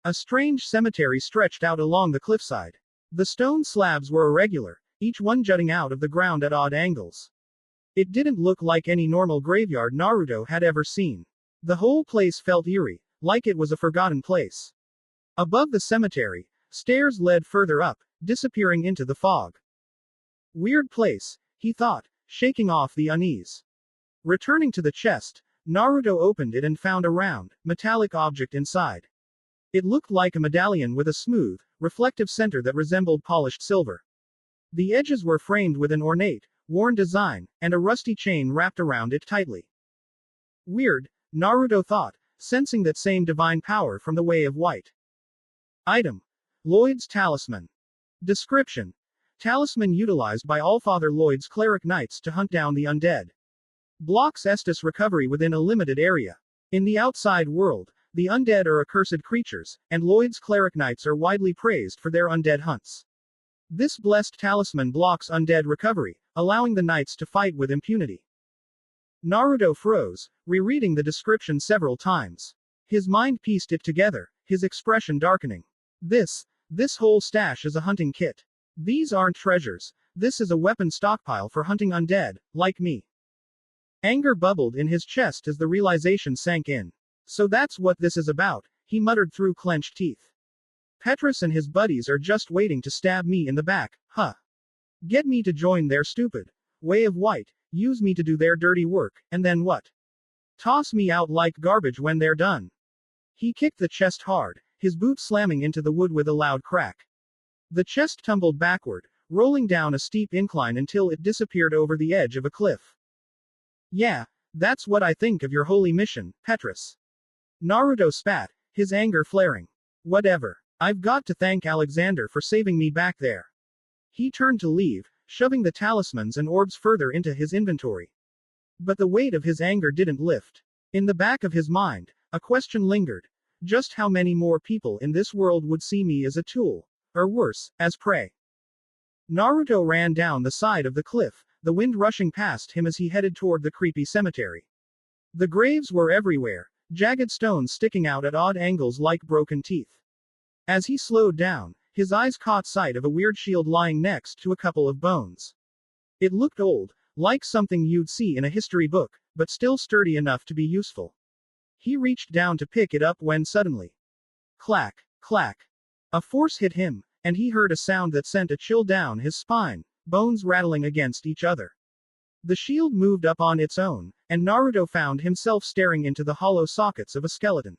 A strange cemetery stretched out along the cliffside. The stone slabs were irregular, each one jutting out of the ground at odd angles. It didn't look like any normal graveyard Naruto had ever seen. The whole place felt eerie, like it was a forgotten place. Above the cemetery, stairs led further up, disappearing into the fog. Weird place, he thought, shaking off the unease. Returning to the chest, Naruto opened it and found a round, metallic object inside. It looked like a medallion with a smooth, reflective center that resembled polished silver. The edges were framed with an ornate, worn design, and a rusty chain wrapped around it tightly. Weird, Naruto thought, sensing that same divine power from the Way of White. Item. Lloyd's Talisman. Description. Talisman utilized by Allfather Lloyd's cleric knights to hunt down the undead. Blocks Estus recovery within a limited area. In the outside world, the undead are accursed creatures, and Lloyd's cleric knights are widely praised for their undead hunts. This blessed talisman blocks undead recovery, allowing the knights to fight with impunity. Naruto froze, rereading the description several times. His mind pieced it together, his expression darkening. This whole stash is a hunting kit. These aren't treasures, this is a weapon stockpile for hunting undead, like me. Anger bubbled in his chest as the realization sank in. So that's what this is about, he muttered through clenched teeth. Petrus and his buddies are just waiting to stab me in the back, huh? Get me to join their stupid Way of White, use me to do their dirty work, and then what? Toss me out like garbage when they're done. He kicked the chest hard, his boot slamming into the wood with a loud crack. The chest tumbled backward, rolling down a steep incline until it disappeared over the edge of a cliff. Yeah, that's what I think of your holy mission, Petrus. Naruto spat, his anger flaring. Whatever. I've got to thank Alexander for saving me back there. He turned to leave, shoving the talismans and orbs further into his inventory. But the weight of his anger didn't lift. In the back of his mind, a question lingered. Just how many more people in this world would see me as a tool? Or worse, as prey? Naruto ran down the side of the cliff, the wind rushing past him as he headed toward the creepy cemetery. The graves were everywhere, jagged stones sticking out at odd angles like broken teeth. As he slowed down, his eyes caught sight of a weird shield lying next to a couple of bones. It looked old, like something you'd see in a history book, but still sturdy enough to be useful. He reached down to pick it up when suddenly, clack, clack. A force hit him, and he heard a sound that sent a chill down his spine, bones rattling against each other. The shield moved up on its own, and Naruto found himself staring into the hollow sockets of a skeleton.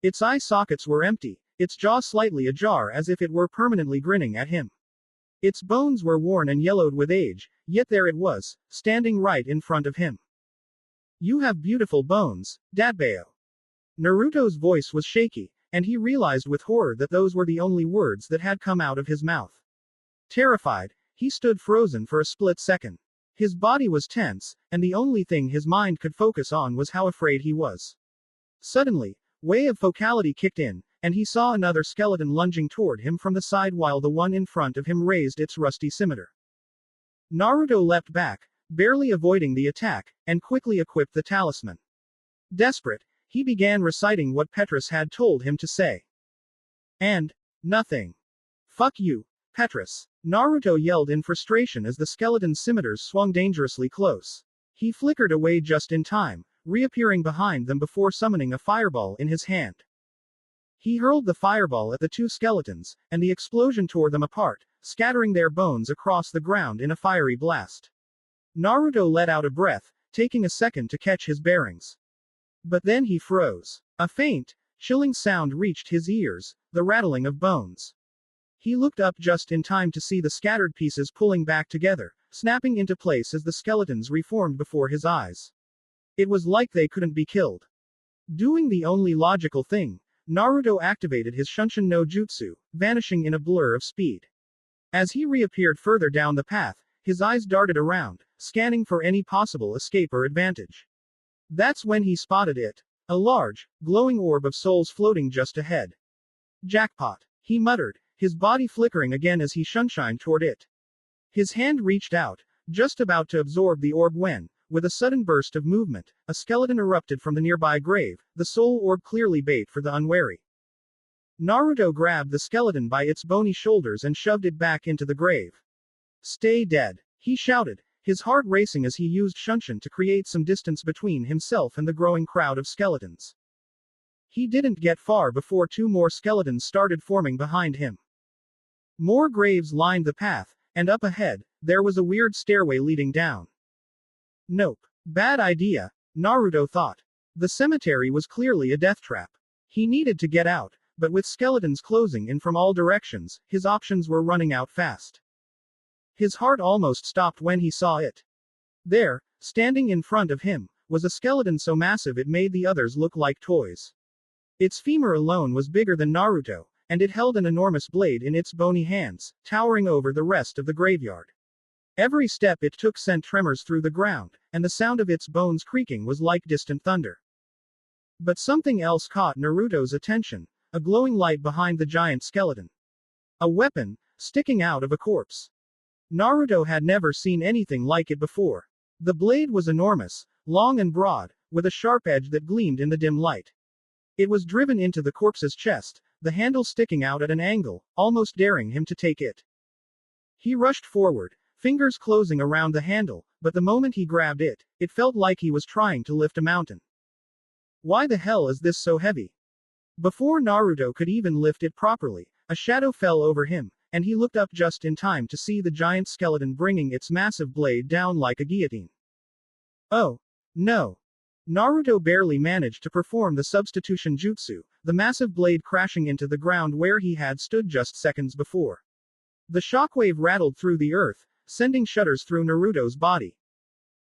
Its eye sockets were empty, its jaw slightly ajar as if it were permanently grinning at him. Its bones were worn and yellowed with age, yet there it was, standing right in front of him. You have beautiful bones, Dadbao. Naruto's voice was shaky, and he realized with horror that those were the only words that had come out of his mouth. Terrified, he stood frozen for a split second. His body was tense, and the only thing his mind could focus on was how afraid he was. Suddenly, way of focality kicked in, and he saw another skeleton lunging toward him from the side while the one in front of him raised its rusty scimitar. Naruto leapt back, barely avoiding the attack, and quickly equipped the talisman. Desperate, he began reciting what Petrus had told him to say. And nothing. Fuck you, Petrus. Naruto yelled in frustration as the skeleton's scimitars swung dangerously close. He flickered away just in time, reappearing behind them before summoning a fireball in his hand. He hurled the fireball at the two skeletons, and the explosion tore them apart, scattering their bones across the ground in a fiery blast. Naruto let out a breath, taking a second to catch his bearings. But then he froze. A faint, chilling sound reached his ears, the rattling of bones. He looked up just in time to see the scattered pieces pulling back together, snapping into place as the skeletons reformed before his eyes. It was like they couldn't be killed. Doing the only logical thing, Naruto activated his Shunshin no Jutsu, vanishing in a blur of speed. As he reappeared further down the path, his eyes darted around, scanning for any possible escape or advantage. That's when he spotted it. A large, glowing orb of souls floating just ahead. Jackpot, he muttered, his body flickering again as he shunshined toward it. His hand reached out, just about to absorb the orb when, with a sudden burst of movement, a skeleton erupted from the nearby grave, the soul orb clearly bait for the unwary. Naruto grabbed the skeleton by its bony shoulders and shoved it back into the grave. Stay dead, he shouted, his heart racing as he used Shunshin to create some distance between himself and the growing crowd of skeletons. He didn't get far before two more skeletons started forming behind him. More graves lined the path, and up ahead, there was a weird stairway leading down. Nope. Bad idea, Naruto thought. The cemetery was clearly a death trap. He needed to get out, but with skeletons closing in from all directions, his options were running out fast. His heart almost stopped when he saw it. There, standing in front of him, was a skeleton so massive it made the others look like toys. Its femur alone was bigger than Naruto, and it held an enormous blade in its bony hands, towering over the rest of the graveyard. Every step it took sent tremors through the ground, and the sound of its bones creaking was like distant thunder. But something else caught Naruto's attention, a glowing light behind the giant skeleton. A weapon, sticking out of a corpse. Naruto had never seen anything like it before. The blade was enormous, long and broad, with a sharp edge that gleamed in the dim light. It was driven into the corpse's chest, the handle sticking out at an angle, almost daring him to take it. He rushed forward, fingers closing around the handle, but the moment he grabbed it, it felt like he was trying to lift a mountain. Why the hell is this so heavy? Before Naruto could even lift it properly, a shadow fell over him, and he looked up just in time to see the giant skeleton bringing its massive blade down like a guillotine. Oh, no. Naruto barely managed to perform the substitution jutsu, the massive blade crashing into the ground where he had stood just seconds before. The shockwave rattled through the earth, sending shudders through Naruto's body.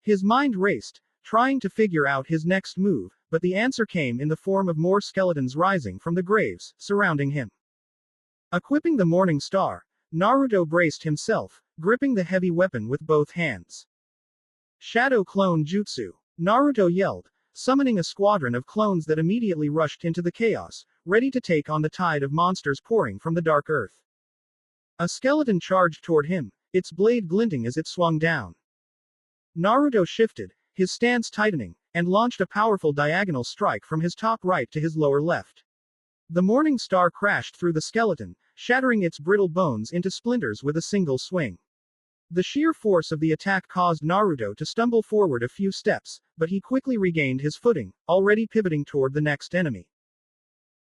His mind raced, trying to figure out his next move, but the answer came in the form of more skeletons rising from the graves, surrounding him. Equipping the morning star, Naruto braced himself, gripping the heavy weapon with both hands. Shadow Clone Jutsu. Naruto yelled, summoning a squadron of clones that immediately rushed into the chaos, ready to take on the tide of monsters pouring from the dark earth. A skeleton charged toward him, its blade glinting as it swung down. Naruto shifted, his stance tightening, and launched a powerful diagonal strike from his top right to his lower left. The morning star crashed through the skeleton, shattering its brittle bones into splinters with a single swing. The sheer force of the attack caused Naruto to stumble forward a few steps, but he quickly regained his footing, already pivoting toward the next enemy.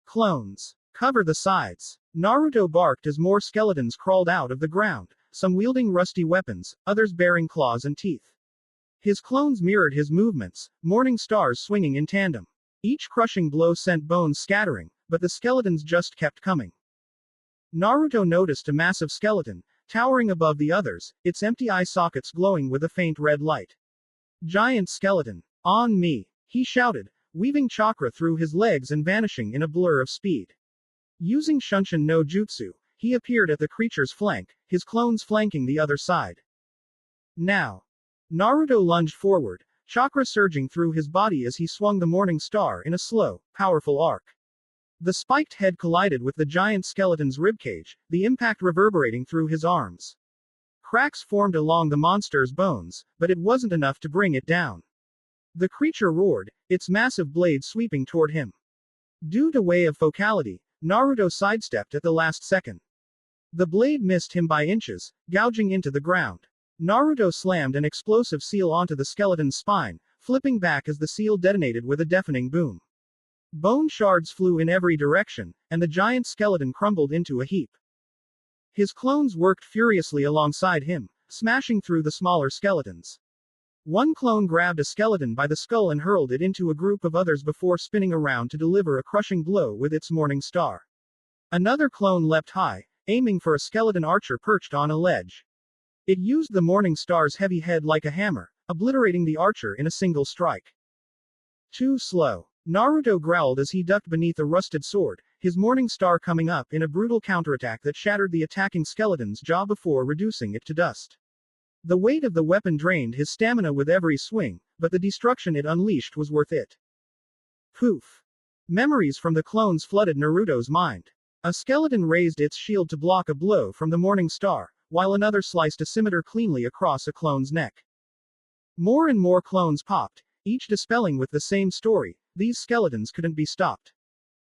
Clones. Cover the sides. Naruto barked as more skeletons crawled out of the ground, some wielding rusty weapons, others bearing claws and teeth. His clones mirrored his movements, morning stars swinging in tandem. Each crushing blow sent bones scattering, but the skeletons just kept coming. Naruto noticed a massive skeleton, towering above the others, its empty eye sockets glowing with a faint red light. Giant skeleton. On me! He shouted, weaving chakra through his legs and vanishing in a blur of speed. Using Shunshin no Jutsu, he appeared at the creature's flank, his clones flanking the other side. Now. Naruto lunged forward, chakra surging through his body as he swung the morning star in a slow, powerful arc. The spiked head collided with the giant skeleton's ribcage, the impact reverberating through his arms. Cracks formed along the monster's bones, but it wasn't enough to bring it down. The creature roared, its massive blade sweeping toward him. Due to way of focality, Naruto sidestepped at the last second. The blade missed him by inches, gouging into the ground. Naruto slammed an explosive seal onto the skeleton's spine, flipping back as the seal detonated with a deafening boom. Bone shards flew in every direction, and the giant skeleton crumbled into a heap. His clones worked furiously alongside him, smashing through the smaller skeletons. One clone grabbed a skeleton by the skull and hurled it into a group of others before spinning around to deliver a crushing blow with its morning star. Another clone leapt high, aiming for a skeleton archer perched on a ledge. It used the morning star's heavy head like a hammer, obliterating the archer in a single strike. Too slow. Naruto growled as he ducked beneath a rusted sword, his morning star coming up in a brutal counterattack that shattered the attacking skeleton's jaw before reducing it to dust. The weight of the weapon drained his stamina with every swing, but the destruction it unleashed was worth it. Poof. Memories from the clones flooded Naruto's mind. A skeleton raised its shield to block a blow from the morning star, while another sliced a scimitar cleanly across a clone's neck. More and more clones popped, each dispelling with the same story: these skeletons couldn't be stopped.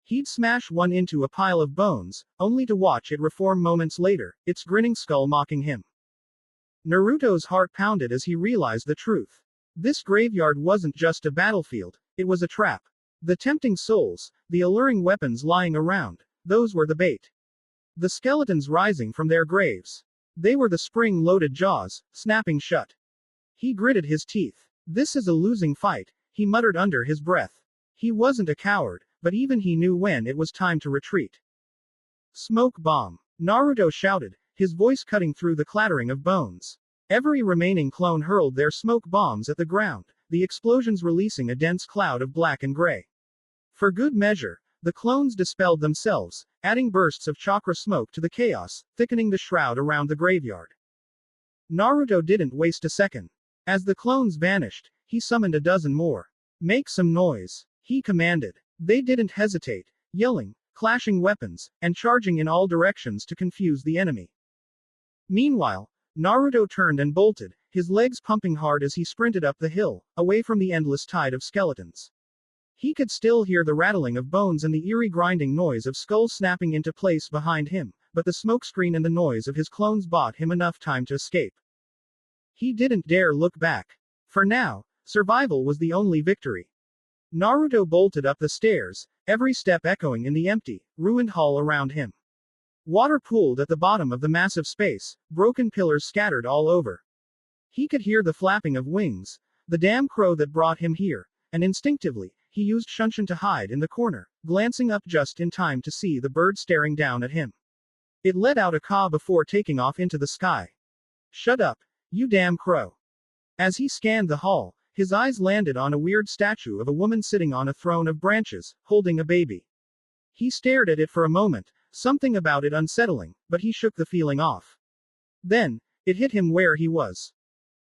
He'd smash one into a pile of bones, only to watch it reform moments later, its grinning skull mocking him. Naruto's heart pounded as he realized the truth. This graveyard wasn't just a battlefield, it was a trap. The tempting souls, the alluring weapons lying around, those were the bait. The skeletons rising from their graves. They were the spring-loaded jaws, snapping shut. He gritted his teeth. This is a losing fight, he muttered under his breath. He wasn't a coward, but even he knew when it was time to retreat. Smoke bomb. Naruto shouted, his voice cutting through the clattering of bones. Every remaining clone hurled their smoke bombs at the ground, the explosions releasing a dense cloud of black and gray. For good measure, the clones dispelled themselves, adding bursts of chakra smoke to the chaos, thickening the shroud around the graveyard. Naruto didn't waste a second. As the clones vanished, he summoned a dozen more. Make some noise, he commanded. They didn't hesitate, yelling, clashing weapons, and charging in all directions to confuse the enemy. Meanwhile, Naruto turned and bolted, his legs pumping hard as he sprinted up the hill, away from the endless tide of skeletons. He could still hear the rattling of bones and the eerie grinding noise of skulls snapping into place behind him, but the smokescreen and the noise of his clones bought him enough time to escape. He didn't dare look back. For now, survival was the only victory. Naruto bolted up the stairs, every step echoing in the empty, ruined hall around him. Water pooled at the bottom of the massive space, broken pillars scattered all over. He could hear the flapping of wings, the damn crow that brought him here, and instinctively, he used Shunshin to hide in the corner, glancing up just in time to see the bird staring down at him. It let out a caw before taking off into the sky. Shut up, you damn crow. As he scanned the hall, his eyes landed on a weird statue of a woman sitting on a throne of branches, holding a baby. He stared at it for a moment, something about it unsettling, but he shook the feeling off. Then, it hit him where he was.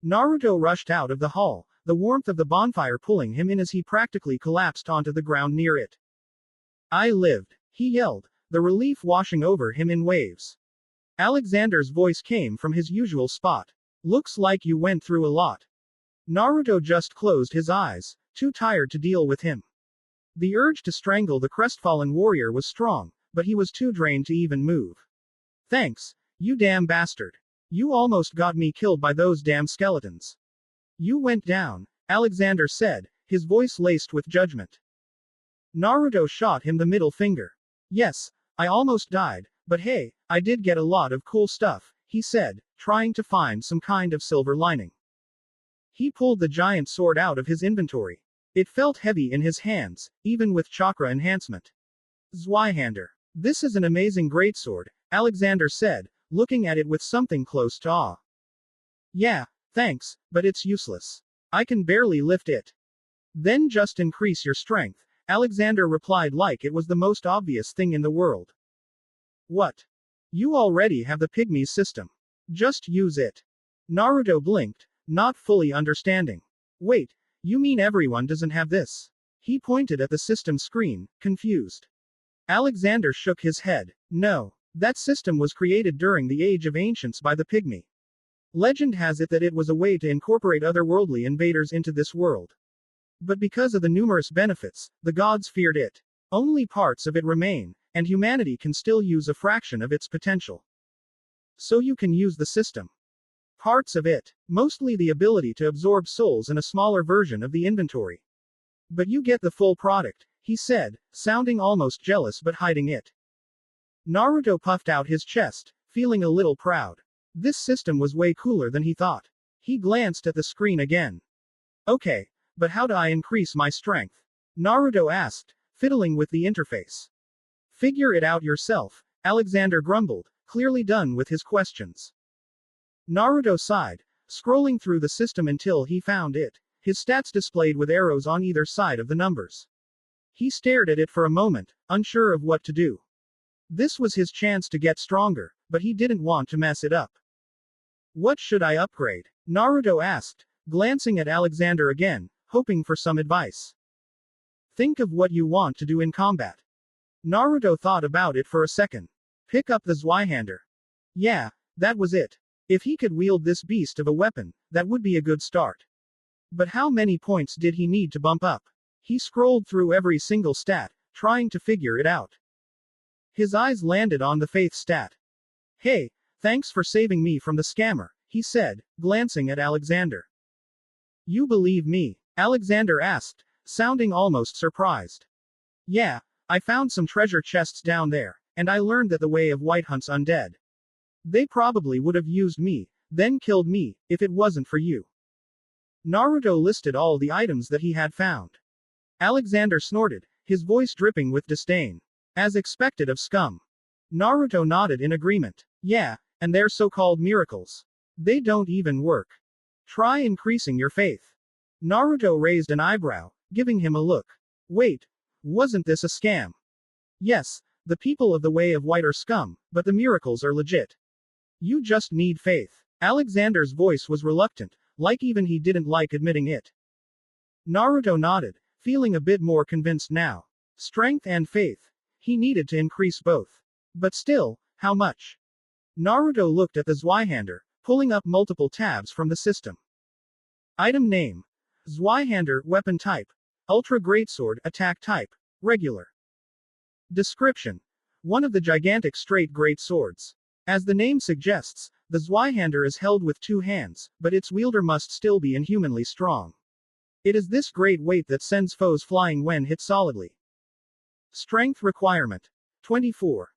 Naruto rushed out of the hall, the warmth of the bonfire pulling him in as he practically collapsed onto the ground near it. I lived, he yelled, the relief washing over him in waves. Alexander's voice came from his usual spot. Looks like you went through a lot. Naruto just closed his eyes, too tired to deal with him. The urge to strangle the crestfallen warrior was strong, but he was too drained to even move. Thanks, you damn bastard. You almost got me killed by those damn skeletons. You went down, Alexander said, his voice laced with judgment. Naruto shot him the middle finger. Yes, I almost died, but hey, I did get a lot of cool stuff, he said, trying to find some kind of silver lining. He pulled the giant sword out of his inventory. It felt heavy in his hands, even with chakra enhancement. Zweihander. This is an amazing greatsword, Alexander said, looking at it with something close to awe. Yeah, thanks, but it's useless. I can barely lift it. Then just increase your strength, Alexander replied like it was the most obvious thing in the world. What? You already have the pygmies system. Just use it. Naruto blinked, not fully understanding. Wait, you mean everyone doesn't have this? He pointed at the system screen, confused. Alexander shook his head. No, that system was created during the Age of Ancients by the pygmy. Legend has it that it was a way to incorporate otherworldly invaders into this world. But because of the numerous benefits, the gods feared it. Only parts of it remain, and humanity can still use a fraction of its potential. So you can use the system. Parts of it, mostly the ability to absorb souls and a smaller version of the inventory. But you get the full product, he said, sounding almost jealous but hiding it. Naruto puffed out his chest, feeling a little proud. This system was way cooler than he thought. He glanced at the screen again. Okay, but how do I increase my strength? Naruto asked, fiddling with the interface. Figure it out yourself, Alexander grumbled, clearly done with his questions. Naruto sighed, scrolling through the system until he found it, his stats displayed with arrows on either side of the numbers. He stared at it for a moment, unsure of what to do. This was his chance to get stronger, but he didn't want to mess it up. What should I upgrade? Naruto asked, glancing at Alexander again, hoping for some advice. Think of what you want to do in combat. Naruto thought about it for a second. Pick up the Zweihander. Yeah, that was it. If he could wield this beast of a weapon, that would be a good start. But how many points did he need to bump up? He scrolled through every single stat, trying to figure it out. His eyes landed on the faith stat. Hey, thanks for saving me from the scammer, he said, glancing at Alexander. You believe me? Alexander asked, sounding almost surprised. Yeah, I found some treasure chests down there, and I learned that the way of white hunts undead. They probably would have used me, then killed me, if it wasn't for you. Naruto listed all the items that he had found. Alexander snorted, his voice dripping with disdain. As expected of scum. Naruto nodded in agreement. Yeah, and they're so-called miracles. They don't even work. Try increasing your faith. Naruto raised an eyebrow, giving him a look. Wait, wasn't this a scam? Yes, the people of the Way of White are scum, but the miracles are legit. You just need faith. Alexander's voice was reluctant, like even he didn't like admitting it. Naruto nodded, feeling a bit more convinced now. Strength and faith. He needed to increase both. But still, how much? Naruto looked at the Zweihander, pulling up multiple tabs from the system. Item name. Zweihander, weapon type. Ultra Greatsword, attack type. Regular. Description. One of the gigantic straight great swords. As the name suggests, the Zweihander is held with two hands, but its wielder must still be inhumanly strong. It is this great weight that sends foes flying when hit solidly. Strength requirement. 24.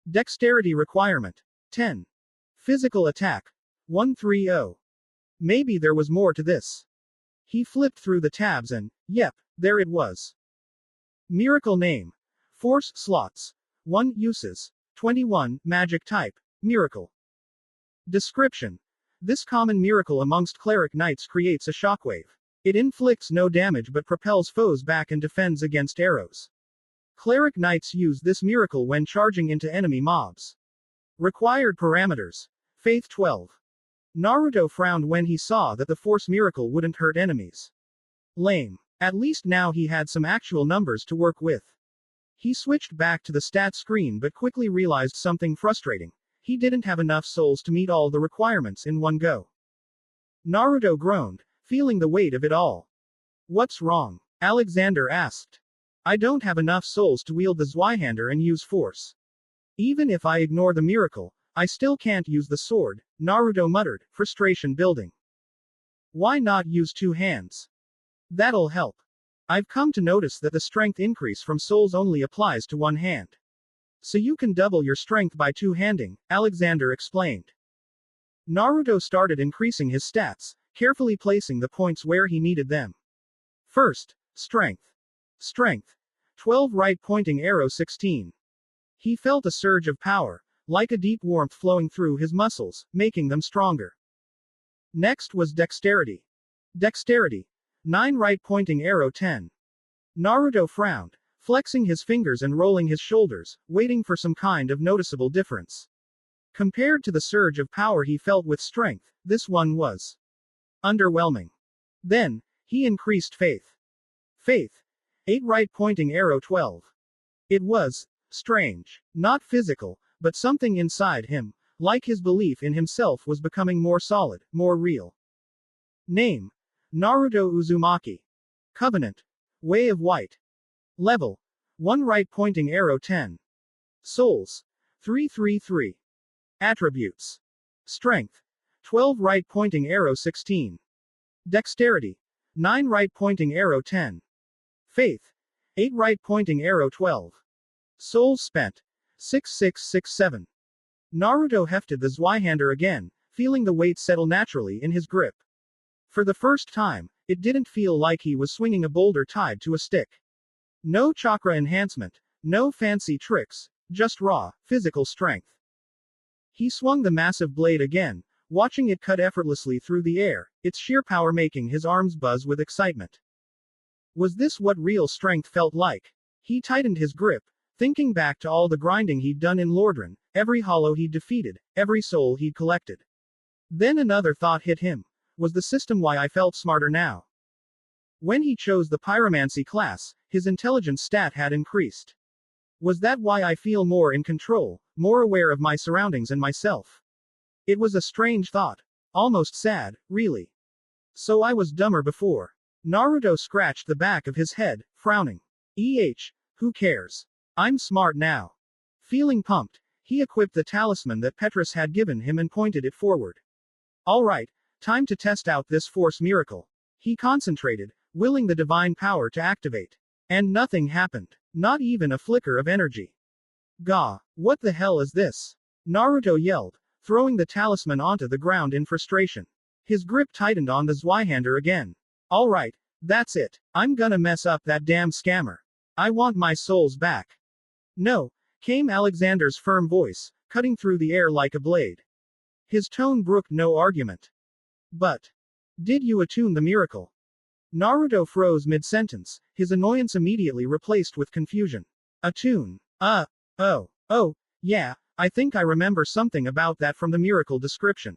Dexterity requirement. 10. Physical attack. 130. Maybe there was more to this. He flipped through the tabs and, yep, there it was. Miracle name. Force slots. 1 uses. 21, magic type. Miracle. Description. This common miracle amongst cleric knights creates a shockwave. It inflicts no damage but propels foes back and defends against arrows. Cleric knights use this miracle when charging into enemy mobs. Required parameters. Faith 12. Naruto frowned when he saw that the force miracle wouldn't hurt enemies. Lame. At least now he had some actual numbers to work with. He switched back to the stat screen but quickly realized something frustrating. He didn't have enough souls to meet all the requirements in one go. Naruto groaned, feeling the weight of it all. What's wrong? Alexander asked. I don't have enough souls to wield the Zweihander and use force. Even if I ignore the miracle, I still can't use the sword, Naruto muttered, frustration building. Why not use two hands? That'll help. I've come to notice that the strength increase from souls only applies to one hand. So you can double your strength by two-handing, Alexander explained. Naruto started increasing his stats, carefully placing the points where he needed them. First, strength. Strength. 12 right pointing arrow 16. He felt a surge of power, like a deep warmth flowing through his muscles, making them stronger. Next was dexterity. Dexterity. 9 right pointing arrow 10. Naruto frowned, flexing his fingers and rolling his shoulders, waiting for some kind of noticeable difference. Compared to the surge of power he felt with strength, this one was underwhelming. Then, he increased faith. Faith. 8 right pointing arrow 12. It was strange. Not physical, but something inside him, like his belief in himself was becoming more solid, more real. Name. Naruto Uzumaki. Covenant. Way of White. Level. 1 right pointing arrow 10. Souls. 333. Attributes. Strength. 12 right pointing arrow 16. Dexterity. 9 right pointing arrow 10. Faith. 8 right pointing arrow 12. Souls spent. 6667. Naruto hefted the Zweihander again, feeling the weight settle naturally in his grip. For the first time, it didn't feel like he was swinging a boulder tied to a stick. No chakra enhancement, no fancy tricks, just raw, physical strength. He swung the massive blade again, watching it cut effortlessly through the air, its sheer power making his arms buzz with excitement. Was this what real strength felt like? He tightened his grip, thinking back to all the grinding he'd done in Lordran, every hollow he'd defeated, every soul he'd collected. Then another thought hit him. Was the system why I felt smarter now? When he chose the pyromancy class, his intelligence stat had increased. Was that why I feel more in control, more aware of my surroundings and myself? It was a strange thought. Almost sad, really. So I was dumber before. Naruto scratched the back of his head, frowning. Who cares? I'm smart now. Feeling pumped, he equipped the talisman that Petrus had given him and pointed it forward. Alright, time to test out this force miracle. He concentrated, willing the divine power to activate. And nothing happened. Not even a flicker of energy. Gah, what the hell is this? Naruto yelled, throwing the talisman onto the ground in frustration. His grip tightened on the Zweihander again. Alright, that's it. I'm gonna mess up that damn scammer. I want my souls back. No, came Alexander's firm voice, cutting through the air like a blade. His tone brooked no argument. But, did you attune the miracle? Naruto froze mid-sentence, his annoyance immediately replaced with confusion. Attune. Yeah, I think I remember something about that from the miracle description.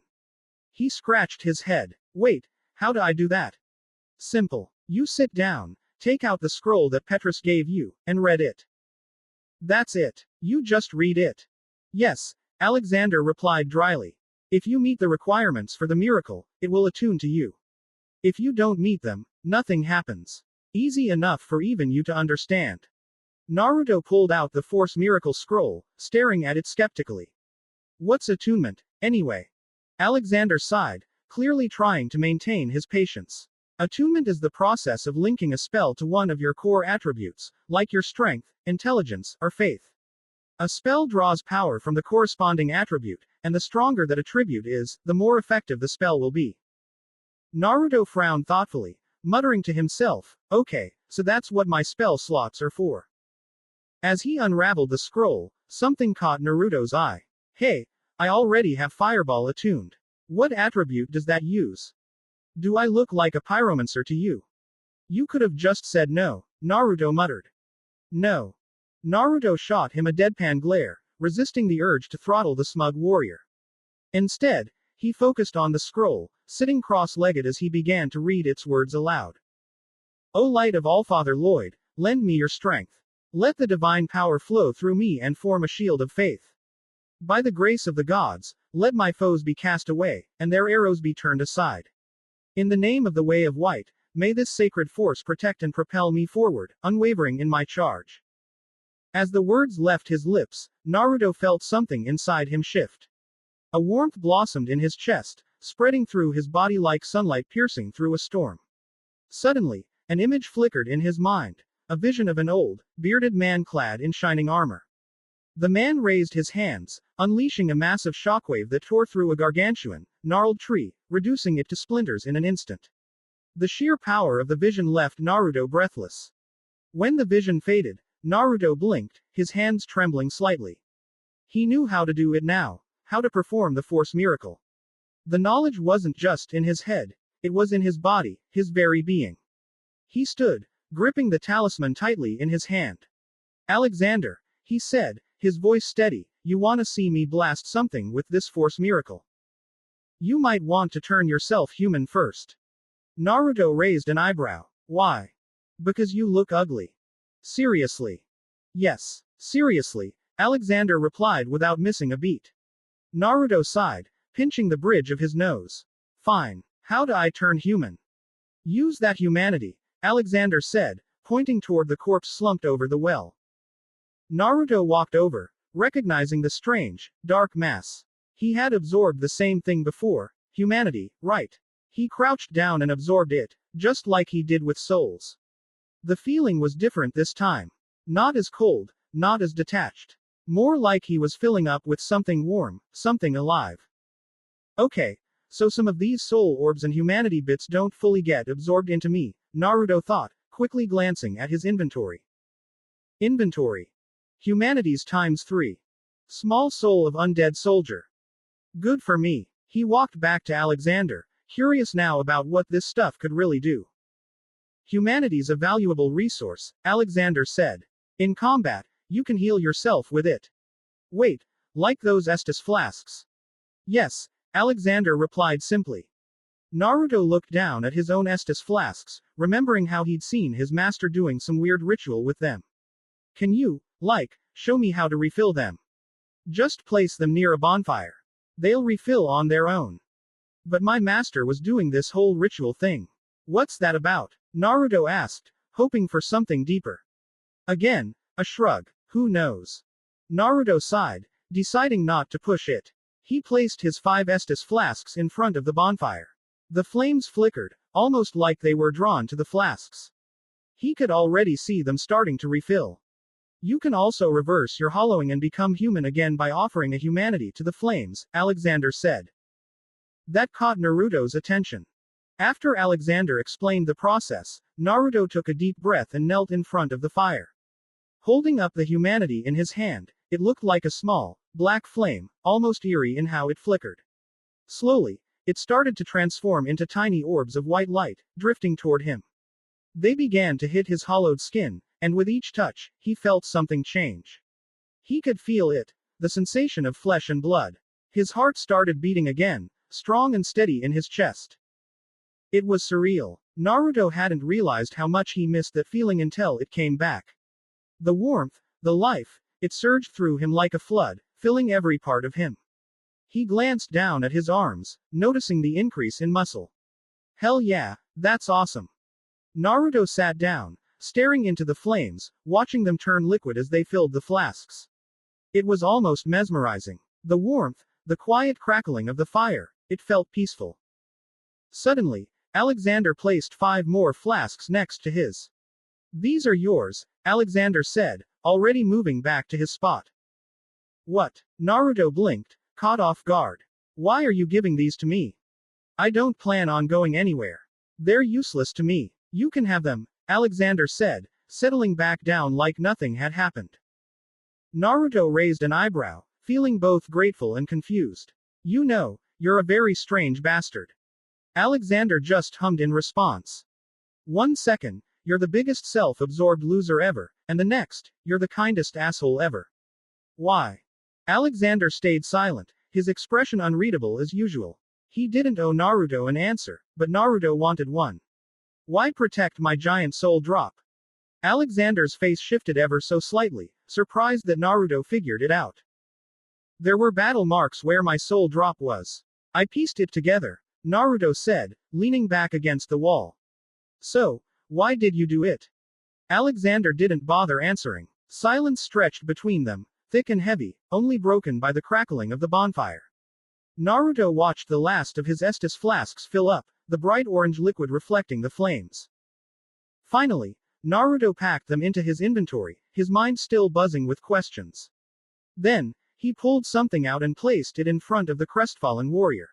He scratched his head. Wait, how do I do that? Simple. You sit down, take out the scroll that Petrus gave you, and read it. That's it. You just read it. Yes, Alexander replied dryly. If you meet the requirements for the miracle, it will attune to you. If you don't meet them, nothing happens. Easy enough for even you to understand. Naruto pulled out the Force Miracle scroll, staring at it skeptically. What's attunement, anyway? Alexander sighed, clearly trying to maintain his patience. Attunement is the process of linking a spell to one of your core attributes, like your strength, intelligence, or faith. A spell draws power from the corresponding attribute, and the stronger that attribute is, the more effective the spell will be. Naruto frowned thoughtfully, muttering to himself, okay, so that's what my spell slots are for. As he unraveled the scroll, something caught Naruto's eye. Hey, I already have Fireball attuned. What attribute does that use? Do I look like a pyromancer to you? You could have just said no, Naruto muttered. No. Naruto shot him a deadpan glare, resisting the urge to throttle the smug warrior. Instead, he focused on the scroll, sitting cross-legged as he began to read its words aloud. O light of Allfather Lloyd, lend me your strength. Let the divine power flow through me and form a shield of faith. By the grace of the gods, let my foes be cast away, and their arrows be turned aside. In the name of the Way of White, may this sacred force protect and propel me forward, unwavering in my charge. As the words left his lips, Naruto felt something inside him shift. A warmth blossomed in his chest, spreading through his body like sunlight piercing through a storm. Suddenly, an image flickered in his mind, a vision of an old, bearded man clad in shining armor. The man raised his hands, unleashing a massive shockwave that tore through a gargantuan, gnarled tree, reducing it to splinters in an instant. The sheer power of the vision left Naruto breathless. When the vision faded, Naruto blinked, his hands trembling slightly. He knew how to do it now, how to perform the force miracle. The knowledge wasn't just in his head, it was in his body, his very being. He stood, gripping the talisman tightly in his hand. Alexander, he said, his voice steady, you wanna see me blast something with this force miracle? You might want to turn yourself human first. Naruto raised an eyebrow. Why? Because you look ugly. Seriously? Yes, seriously, Alexander replied without missing a beat. Naruto sighed, pinching the bridge of his nose. Fine. How do I turn human? Use that humanity, Alexander said, pointing toward the corpse slumped over the well. Naruto walked over, recognizing the strange, dark mass. He had absorbed the same thing before, humanity, right? He crouched down and absorbed it, just like he did with souls. The feeling was different this time. Not as cold, not as detached. More like he was filling up with something warm, something alive. Okay, so some of these soul orbs and humanity bits don't fully get absorbed into me, Naruto thought, quickly glancing at his inventory. Inventory. Humanities times 3. Small soul of undead soldier. Good for me. He walked back to Alexander, curious now about what this stuff could really do. Humanity's a valuable resource, Alexander said. In combat, you can heal yourself with it. Wait, like those Estus flasks? Yes, Alexander replied simply. Naruto looked down at his own Estus flasks, remembering how he'd seen his master doing some weird ritual with them. Can you, show me how to refill them? Just place them near a bonfire. They'll refill on their own. But my master was doing this whole ritual thing. What's that about? Naruto asked, hoping for something deeper. Again, a shrug. Who knows? Naruto sighed, deciding not to push it. He placed his 5 Estus flasks in front of the bonfire. The flames flickered, almost like they were drawn to the flasks. He could already see them starting to refill. You can also reverse your hollowing and become human again by offering a humanity to the flames, Alexander said. That caught Naruto's attention. After Alexander explained the process, Naruto took a deep breath and knelt in front of the fire. Holding up the humanity in his hand, it looked like a small, black flame, almost eerie in how it flickered. Slowly, it started to transform into tiny orbs of white light, drifting toward him. They began to hit his hollowed skin, and with each touch, he felt something change. He could feel it, the sensation of flesh and blood. His heart started beating again, strong and steady in his chest. It was surreal. Naruto hadn't realized how much he missed that feeling until it came back. The warmth, the life, it surged through him like a flood, filling every part of him. He glanced down at his arms, noticing the increase in muscle. Hell yeah, that's awesome. Naruto sat down, staring into the flames, watching them turn liquid as they filled the flasks. It was almost mesmerizing. The warmth, the quiet crackling of the fire, it felt peaceful. Suddenly, Alexander placed 5 more flasks next to his. These are yours, Alexander said, already moving back to his spot. What? Naruto blinked, caught off guard. Why are you giving these to me? I don't plan on going anywhere. They're useless to me. You can have them, Alexander said, settling back down like nothing had happened. Naruto raised an eyebrow, feeling both grateful and confused. You know, you're a very strange bastard. Alexander just hummed in response. 1 second, you're the biggest self-absorbed loser ever, and the next, you're the kindest asshole ever. Why? Alexander stayed silent, his expression unreadable as usual. He didn't owe Naruto an answer, but Naruto wanted one. Why protect my giant soul drop? Alexander's face shifted ever so slightly, surprised that Naruto figured it out. There were battle marks where my soul drop was. I pieced it together, Naruto said, leaning back against the wall. So, why did you do it? Alexander didn't bother answering. Silence stretched between them, thick and heavy, only broken by the crackling of the bonfire. Naruto watched the last of his Estus flasks fill up, the bright orange liquid reflecting the flames. Finally, Naruto packed them into his inventory, his mind still buzzing with questions. Then, he pulled something out and placed it in front of the crestfallen warrior.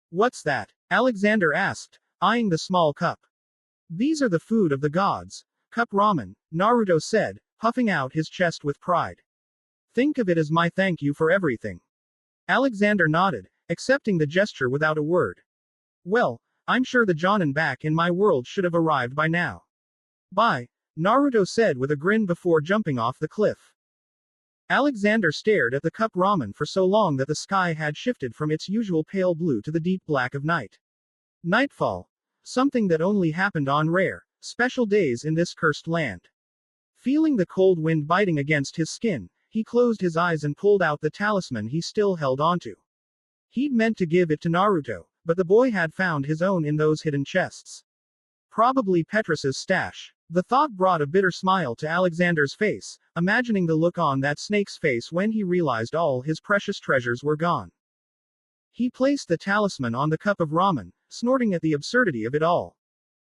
What's that? Alexander asked, eyeing the small cup. These are the food of the gods. Cup ramen, Naruto said, puffing out his chest with pride. Think of it as my thank you for everything. Alexander nodded, accepting the gesture without a word. Well, I'm sure the Jonin back in my world should have arrived by now. Bye, Naruto said with a grin before jumping off the cliff. Alexander stared at the cup ramen for so long that the sky had shifted from its usual pale blue to the deep black of night. Nightfall. Something that only happened on rare, special days in this cursed land. Feeling the cold wind biting against his skin, he closed his eyes and pulled out the talisman he still held onto. He'd meant to give it to Naruto, but the boy had found his own in those hidden chests. Probably Petrus's stash. The thought brought a bitter smile to Alexander's face, imagining the look on that snake's face when he realized all his precious treasures were gone. He placed the talisman on the cup of ramen, snorting at the absurdity of it all.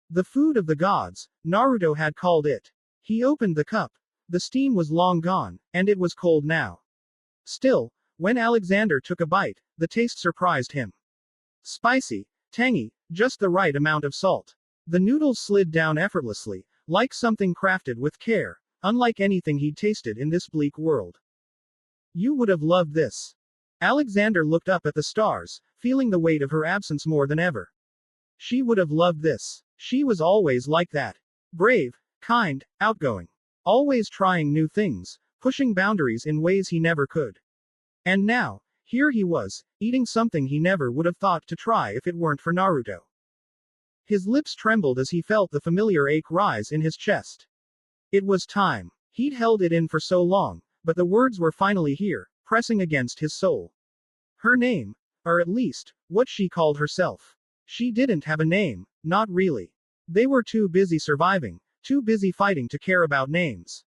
The food of the gods, Naruto had called it. He opened the cup. The steam was long gone, and it was cold now. Still, when Alexander took a bite, the taste surprised him. Spicy, tangy, just the right amount of salt. The noodles slid down effortlessly, like something crafted with care, unlike anything he'd tasted in this bleak world. You would have loved this. Alexander looked up at the stars, feeling the weight of her absence more than ever. She would have loved this. She was always like that. Brave, kind, outgoing. Always trying new things, pushing boundaries in ways he never could. And now, here he was, eating something he never would have thought to try if it weren't for Naruto. His lips trembled as he felt the familiar ache rise in his chest. It was time. He'd held it in for so long, but the words were finally here, pressing against his soul. Her name, or at least, what she called herself. She didn't have a name, not really. They were too busy surviving, too busy fighting to care about names.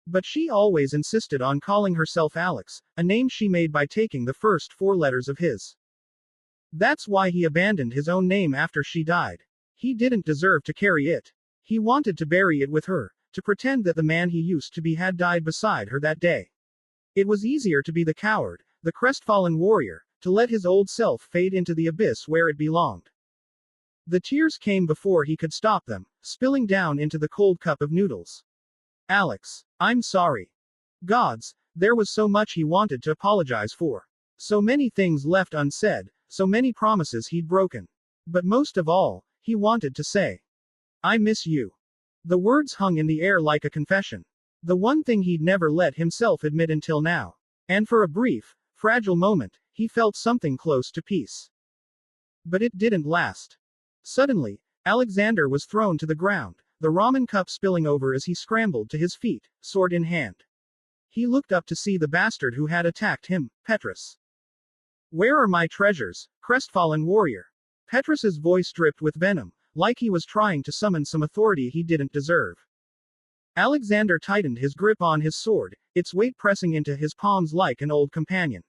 But she always insisted on calling herself Alex, a name she made by taking the first 4 letters of his. That's why he abandoned his own name after she died. He didn't deserve to carry it. He wanted to bury it with her, to pretend that the man he used to be had died beside her that day. It was easier to be the coward, the crestfallen warrior, to let his old self fade into the abyss where it belonged. The tears came before he could stop them, spilling down into the cold cup of noodles. Alex, I'm sorry. Gods, there was so much he wanted to apologize for. So many things left unsaid, so many promises he'd broken. But most of all, he wanted to say, I miss you. The words hung in the air like a confession. The one thing he'd never let himself admit until now. And for a brief, fragile moment, he felt something close to peace. But it didn't last. Suddenly, Alexander was thrown to the ground, the ramen cup spilling over as he scrambled to his feet, sword in hand. He looked up to see the bastard who had attacked him, Petrus. Where are my treasures, crestfallen warrior? Petrus's voice dripped with venom, like he was trying to summon some authority he didn't deserve. Alexander tightened his grip on his sword, its weight pressing into his palms like an old companion.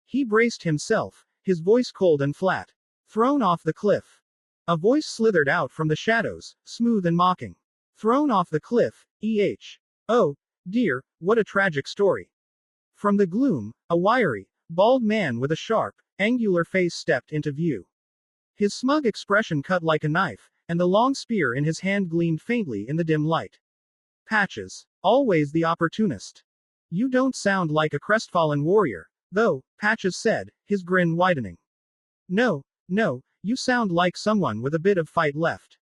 He braced himself, his voice cold and flat. Thrown off the cliff. A voice slithered out from the shadows, smooth and mocking. Thrown off the cliff, Oh, dear, what a tragic story. From the gloom, a wiry, bald man with a sharp, angular face stepped into view. His smug expression cut like a knife, and the long spear in his hand gleamed faintly in the dim light. Patches. Always the opportunist. You don't sound like a crestfallen warrior, though, Patches said, his grin widening. No, you sound like someone with a bit of fight left.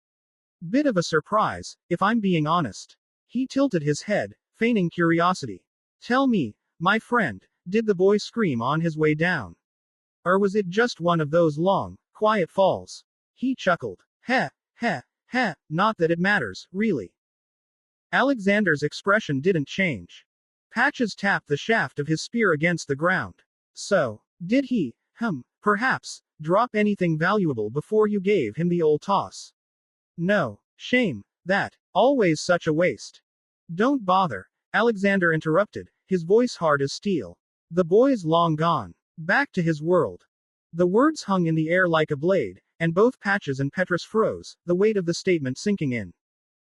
Bit of a surprise, if I'm being honest. He tilted his head, feigning curiosity. Tell me, my friend, did the boy scream on his way down? Or was it just one of those long, quiet falls? He chuckled. Heh, not that it matters, really. Alexander's expression didn't change. Patches tapped the shaft of his spear against the ground. So, did he, perhaps, drop anything valuable before you gave him the old toss? No. Shame. That. Always such a waste. Don't bother, Alexander interrupted, his voice hard as steel. The boy's long gone. Back to his world. The words hung in the air like a blade, and both Patches and Petrus froze, the weight of the statement sinking in.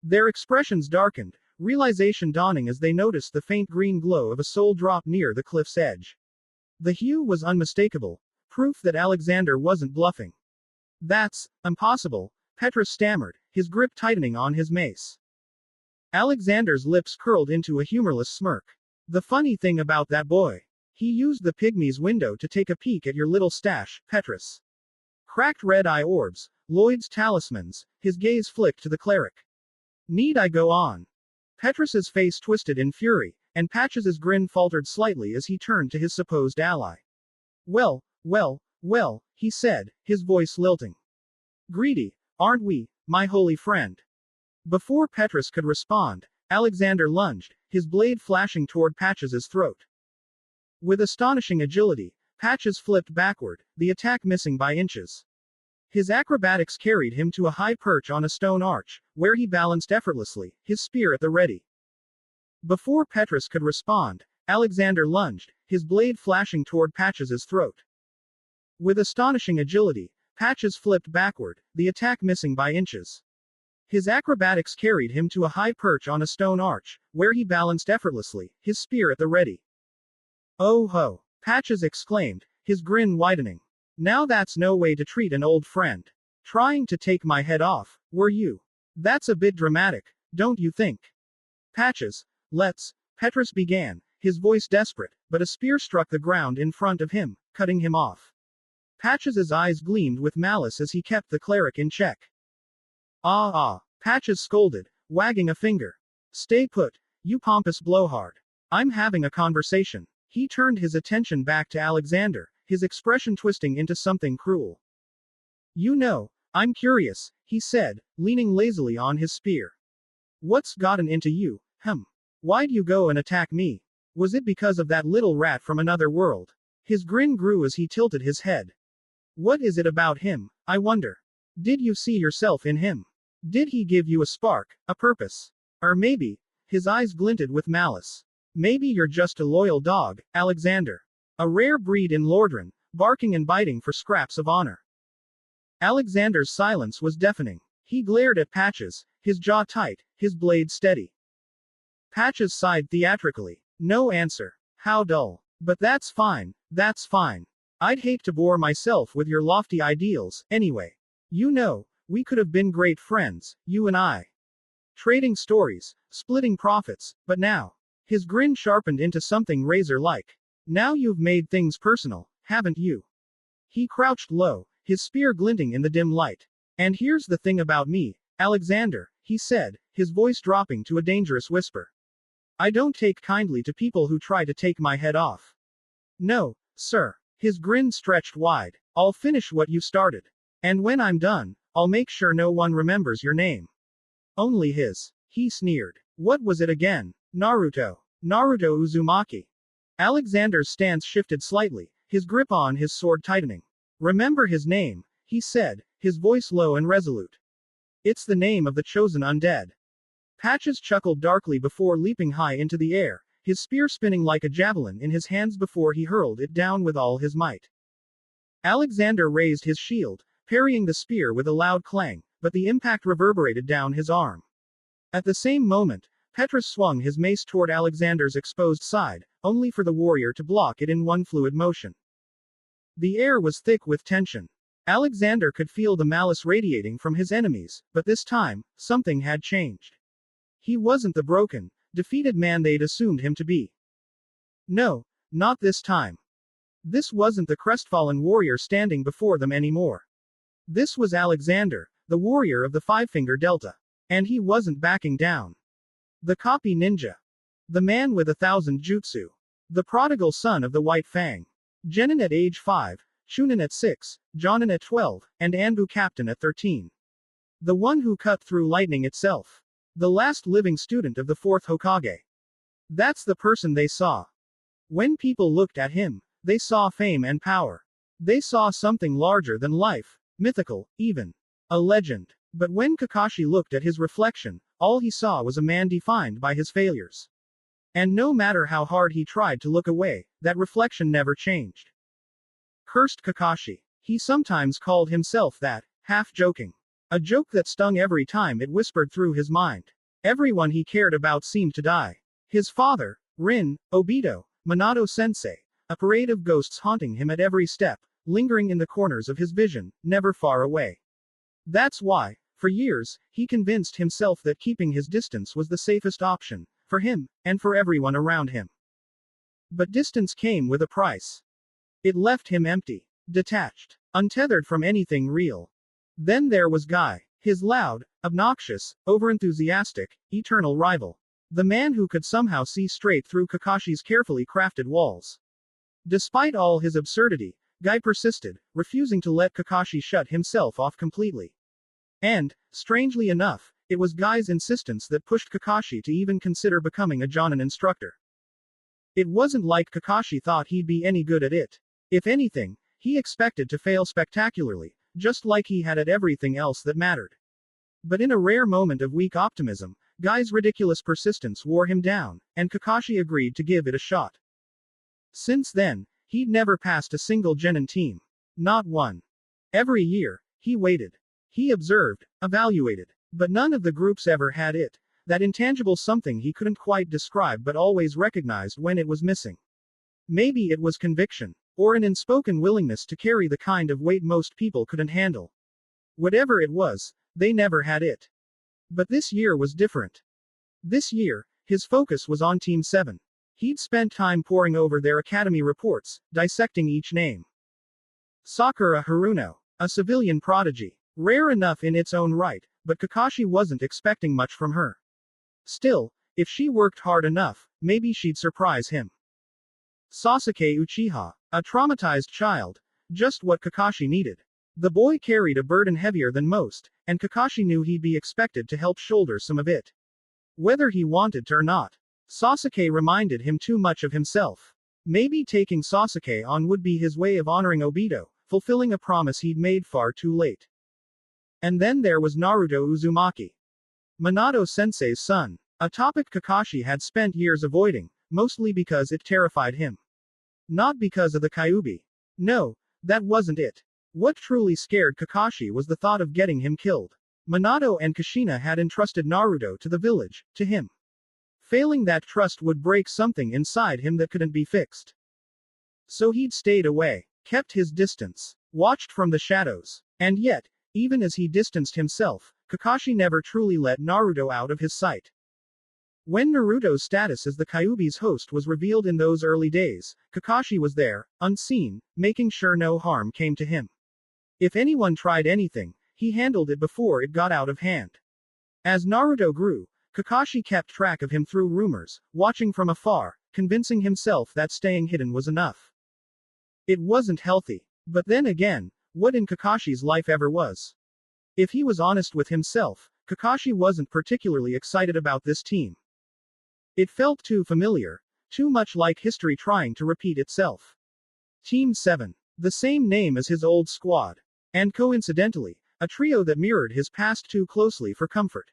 Their expressions darkened, realization dawning as they noticed the faint green glow of a soul drop near the cliff's edge. The hue was unmistakable, proof that Alexander wasn't bluffing. That's impossible, Petrus stammered, his grip tightening on his mace. Alexander's lips curled into a humorless smirk. The funny thing about that boy. He used the pygmy's window to take a peek at your little stash, Petrus. Cracked red-eye orbs, Lloyd's talismans, his gaze flicked to the cleric. Need I go on? Petrus's face twisted in fury, and Patches's grin faltered slightly as he turned to his supposed ally. Well, he said, his voice lilting. Greedy, aren't we, my holy friend? Before Petrus could respond, Alexander lunged, his blade flashing toward Patches's throat. With astonishing agility, Patches flipped backward, the attack missing by inches. His acrobatics carried him to a high perch on a stone arch, where he balanced effortlessly, his spear at the ready. Before Petrus could respond, Alexander lunged, his blade flashing toward Patches's throat. With astonishing agility, Patches flipped backward, the attack missing by inches. His acrobatics carried him to a high perch on a stone arch, where he balanced effortlessly, his spear at the ready. Oh ho! Patches exclaimed, his grin widening. Now that's no way to treat an old friend. Trying to take my head off, were you? That's a bit dramatic, don't you think? Patches, Petrus began, his voice desperate, but a spear struck the ground in front of him, cutting him off. Patches's eyes gleamed with malice as he kept the cleric in check. Patches scolded, wagging a finger. Stay put, you pompous blowhard. I'm having a conversation. He turned his attention back to Alexander, his expression twisting into something cruel. You know, I'm curious, he said, leaning lazily on his spear. What's gotten into you, Why'd you go and attack me? Was it because of that little rat from another world? His grin grew as he tilted his head. What is it about him, I wonder? Did you see yourself in him? Did he give you a spark, a purpose? Or maybe, his eyes glinted with malice. Maybe you're just a loyal dog, Alexander. A rare breed in Lordran, barking and biting for scraps of honor. Alexander's silence was deafening. He glared at Patches, his jaw tight, his blade steady. Patches sighed theatrically. No answer. How dull. But that's fine, that's fine. I'd hate to bore myself with your lofty ideals, anyway. You know, we could have been great friends, you and I. Trading stories, splitting profits, but now. His grin sharpened into something razor-like. Now you've made things personal, haven't you? He crouched low, his spear glinting in the dim light. And here's the thing about me, Alexander, he said, his voice dropping to a dangerous whisper. I don't take kindly to people who try to take my head off. No, sir. His grin stretched wide. I'll finish what you started. And when I'm done, I'll make sure no one remembers your name. Only his. He sneered. What was it again? Naruto. Naruto Uzumaki. Alexander's stance shifted slightly, his grip on his sword tightening. Remember his name, he said, his voice low and resolute. It's the name of the Chosen Undead. Patches chuckled darkly before leaping high into the air, his spear spinning like a javelin in his hands before he hurled it down with all his might. Alexander raised his shield, parrying the spear with a loud clang, but the impact reverberated down his arm. At the same moment, Petrus swung his mace toward Alexander's exposed side, only for the warrior to block it in one fluid motion. The air was thick with tension. Alexander could feel the malice radiating from his enemies, but this time, something had changed. He wasn't the broken, defeated man they'd assumed him to be. No, not this time. This wasn't the crestfallen warrior standing before them anymore. This was Alexander, the warrior of the Five-Finger Delta. And he wasn't backing down. The copy ninja. The man with 1,000 jutsu. The prodigal son of the White Fang. Genin at age 5, Chunin at 6, Jonin at 12, and Anbu Captain at 13. The one who cut through lightning itself. The last living student of the 4th Hokage. That's the person they saw. When people looked at him, they saw fame and power. They saw something larger than life, mythical, even. A legend. But when Kakashi looked at his reflection, all he saw was a man defined by his failures. And no matter how hard he tried to look away, that reflection never changed. Cursed Kakashi. He sometimes called himself that, half joking. A joke that stung every time it whispered through his mind. Everyone he cared about seemed to die. His father, Rin, Obito, Minato sensei, a parade of ghosts haunting him at every step, lingering in the corners of his vision, never far away. That's why, for years, he convinced himself that keeping his distance was the safest option, for him, and for everyone around him. But distance came with a price. It left him empty, detached, untethered from anything real. Then there was Guy, his loud, obnoxious, overenthusiastic, eternal rival. The man who could somehow see straight through Kakashi's carefully crafted walls. Despite all his absurdity, Guy persisted, refusing to let Kakashi shut himself off completely. And, strangely enough, it was Guy's insistence that pushed Kakashi to even consider becoming a Jonin instructor. It wasn't like Kakashi thought he'd be any good at it. If anything, he expected to fail spectacularly, just like he had at everything else that mattered. But in a rare moment of weak optimism, Guy's ridiculous persistence wore him down, and Kakashi agreed to give it a shot. Since then, he'd never passed a single Genin team. Not one. Every year, he waited. He observed, evaluated. But none of the groups ever had it. That intangible something he couldn't quite describe but always recognized when it was missing. Maybe it was conviction. Or an unspoken willingness to carry the kind of weight most people couldn't handle. Whatever it was, they never had it. But this year was different. This year, his focus was on Team 7. He'd spent time poring over their academy reports, dissecting each name. Sakura Haruno, a civilian prodigy. Rare enough in its own right, but Kakashi wasn't expecting much from her. Still, if she worked hard enough, maybe she'd surprise him. Sasuke Uchiha, a traumatized child. Just what Kakashi needed. The boy carried a burden heavier than most, and Kakashi knew he'd be expected to help shoulder some of it. Whether he wanted to or not. Sasuke reminded him too much of himself. Maybe taking Sasuke on would be his way of honoring Obito, fulfilling a promise he'd made far too late. And then there was Naruto Uzumaki. Minato sensei's son. A topic Kakashi had spent years avoiding, mostly because it terrified him. Not because of the Kyuubi. No, that wasn't it. What truly scared Kakashi was the thought of getting him killed. Minato and Kushina had entrusted Naruto to the village, to him. Failing that trust would break something inside him that couldn't be fixed. So he'd stayed away, kept his distance, watched from the shadows. And yet, even as he distanced himself, Kakashi never truly let Naruto out of his sight. When Naruto's status as the Kyuubi's host was revealed in those early days, Kakashi was there, unseen, making sure no harm came to him. If anyone tried anything, he handled it before it got out of hand. As Naruto grew, Kakashi kept track of him through rumors, watching from afar, convincing himself that staying hidden was enough. It wasn't healthy. But then again, what in Kakashi's life ever was? If he was honest with himself, Kakashi wasn't particularly excited about this team. It felt too familiar, too much like history trying to repeat itself. Team 7. The same name as his old squad. And coincidentally, a trio that mirrored his past too closely for comfort.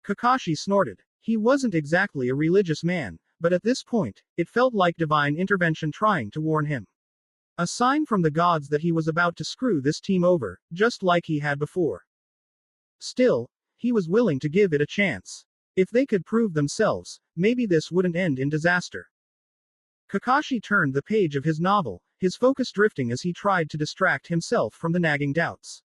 Kakashi snorted. He wasn't exactly a religious man, but at this point, it felt like divine intervention trying to warn him. A sign from the gods that he was about to screw this team over, just like he had before. Still, he was willing to give it a chance. If they could prove themselves, maybe this wouldn't end in disaster. Kakashi turned the page of his novel, his focus drifting as he tried to distract himself from the nagging doubts.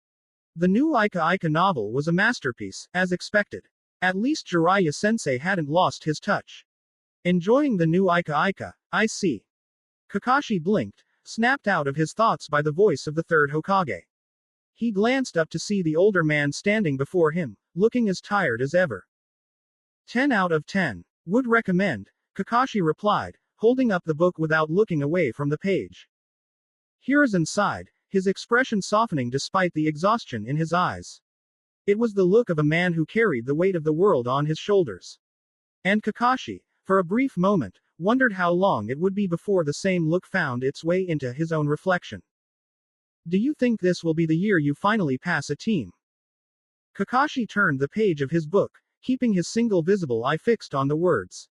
The new Ika Ika novel was a masterpiece, as expected. At least Jiraiya sensei hadn't lost his touch. Enjoying the new Ika Ika, I see. Kakashi blinked, snapped out of his thoughts by the voice of the third Hokage. He glanced up to see the older man standing before him, looking as tired as ever. 10 out of 10. Would recommend, Kakashi replied, holding up the book without looking away from the page. Hiruzen sighed, his expression softening despite the exhaustion in his eyes. It was the look of a man who carried the weight of the world on his shoulders. And Kakashi, for a brief moment, wondered how long it would be before the same look found its way into his own reflection. Do you think this will be the year you finally pass a team? Kakashi turned the page of his book, keeping his single visible eye fixed on the words.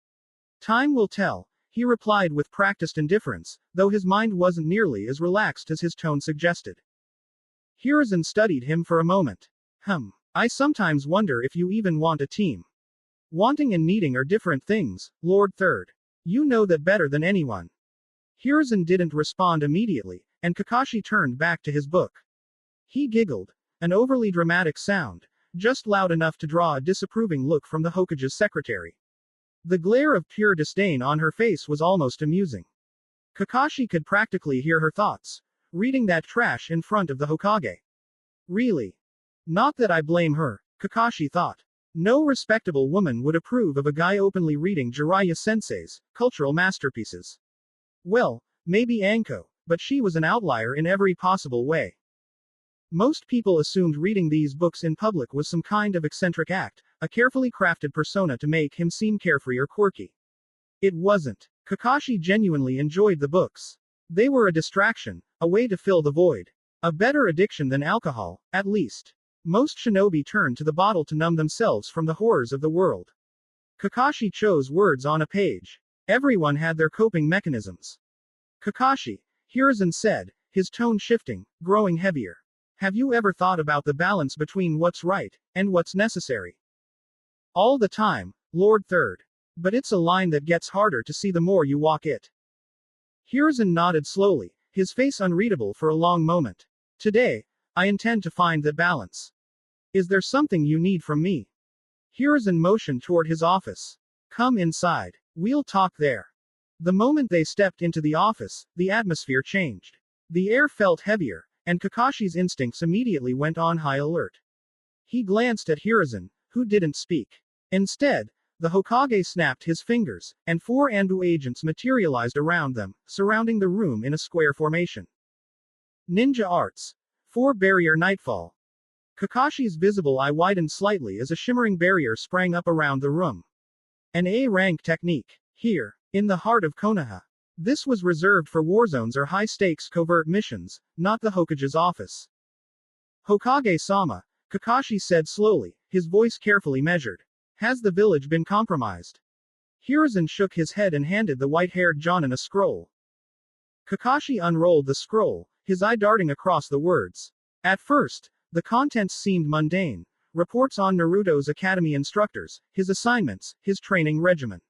Time will tell, he replied with practiced indifference, though his mind wasn't nearly as relaxed as his tone suggested. Hiruzen studied him for a moment. I sometimes wonder if you even want a team. Wanting and needing are different things, Lord Third. You know that better than anyone. Hiruzen didn't respond immediately, and Kakashi turned back to his book. He giggled. An overly dramatic sound, just loud enough to draw a disapproving look from the Hokage's secretary. The glare of pure disdain on her face was almost amusing. Kakashi could practically hear her thoughts. Reading that trash in front of the Hokage. Really? Not that I blame her, Kakashi thought. No respectable woman would approve of a guy openly reading Jiraiya Sensei's cultural masterpieces. Well, maybe Anko, but she was an outlier in every possible way. Most people assumed reading these books in public was some kind of eccentric act, a carefully crafted persona to make him seem carefree or quirky. It wasn't. Kakashi genuinely enjoyed the books. They were a distraction, a way to fill the void. A better addiction than alcohol, at least. Most shinobi turned to the bottle to numb themselves from the horrors of the world. Kakashi chose words on a page. Everyone had their coping mechanisms. Kakashi, Hiruzen said, his tone shifting, growing heavier. Have you ever thought about the balance between what's right and what's necessary? All the time, Lord Third. But it's a line that gets harder to see the more you walk it. Hiruzen nodded slowly, his face unreadable for a long moment. Today, I intend to find that balance. Is there something you need from me? Hiruzen motioned toward his office. Come inside. We'll talk there. The moment they stepped into the office, the atmosphere changed. The air felt heavier, and Kakashi's instincts immediately went on high alert. He glanced at Hiruzen, who didn't speak. Instead, the Hokage snapped his fingers, and 4 Anbu agents materialized around them, surrounding the room in a square formation. Ninja Arts. 4 Barrier Nightfall. Kakashi's visible eye widened slightly as a shimmering barrier sprang up around the room. An A-rank technique. Here, in the heart of Konoha. This was reserved for war zones or high-stakes covert missions, not the Hokage's office. Hokage-sama, Kakashi said slowly, his voice carefully measured. Has the village been compromised? Hiruzen shook his head and handed the white-haired Jonin a scroll. Kakashi unrolled the scroll, his eye darting across the words. At first, the contents seemed mundane. Reports on Naruto's academy instructors, his assignments, his training regimen.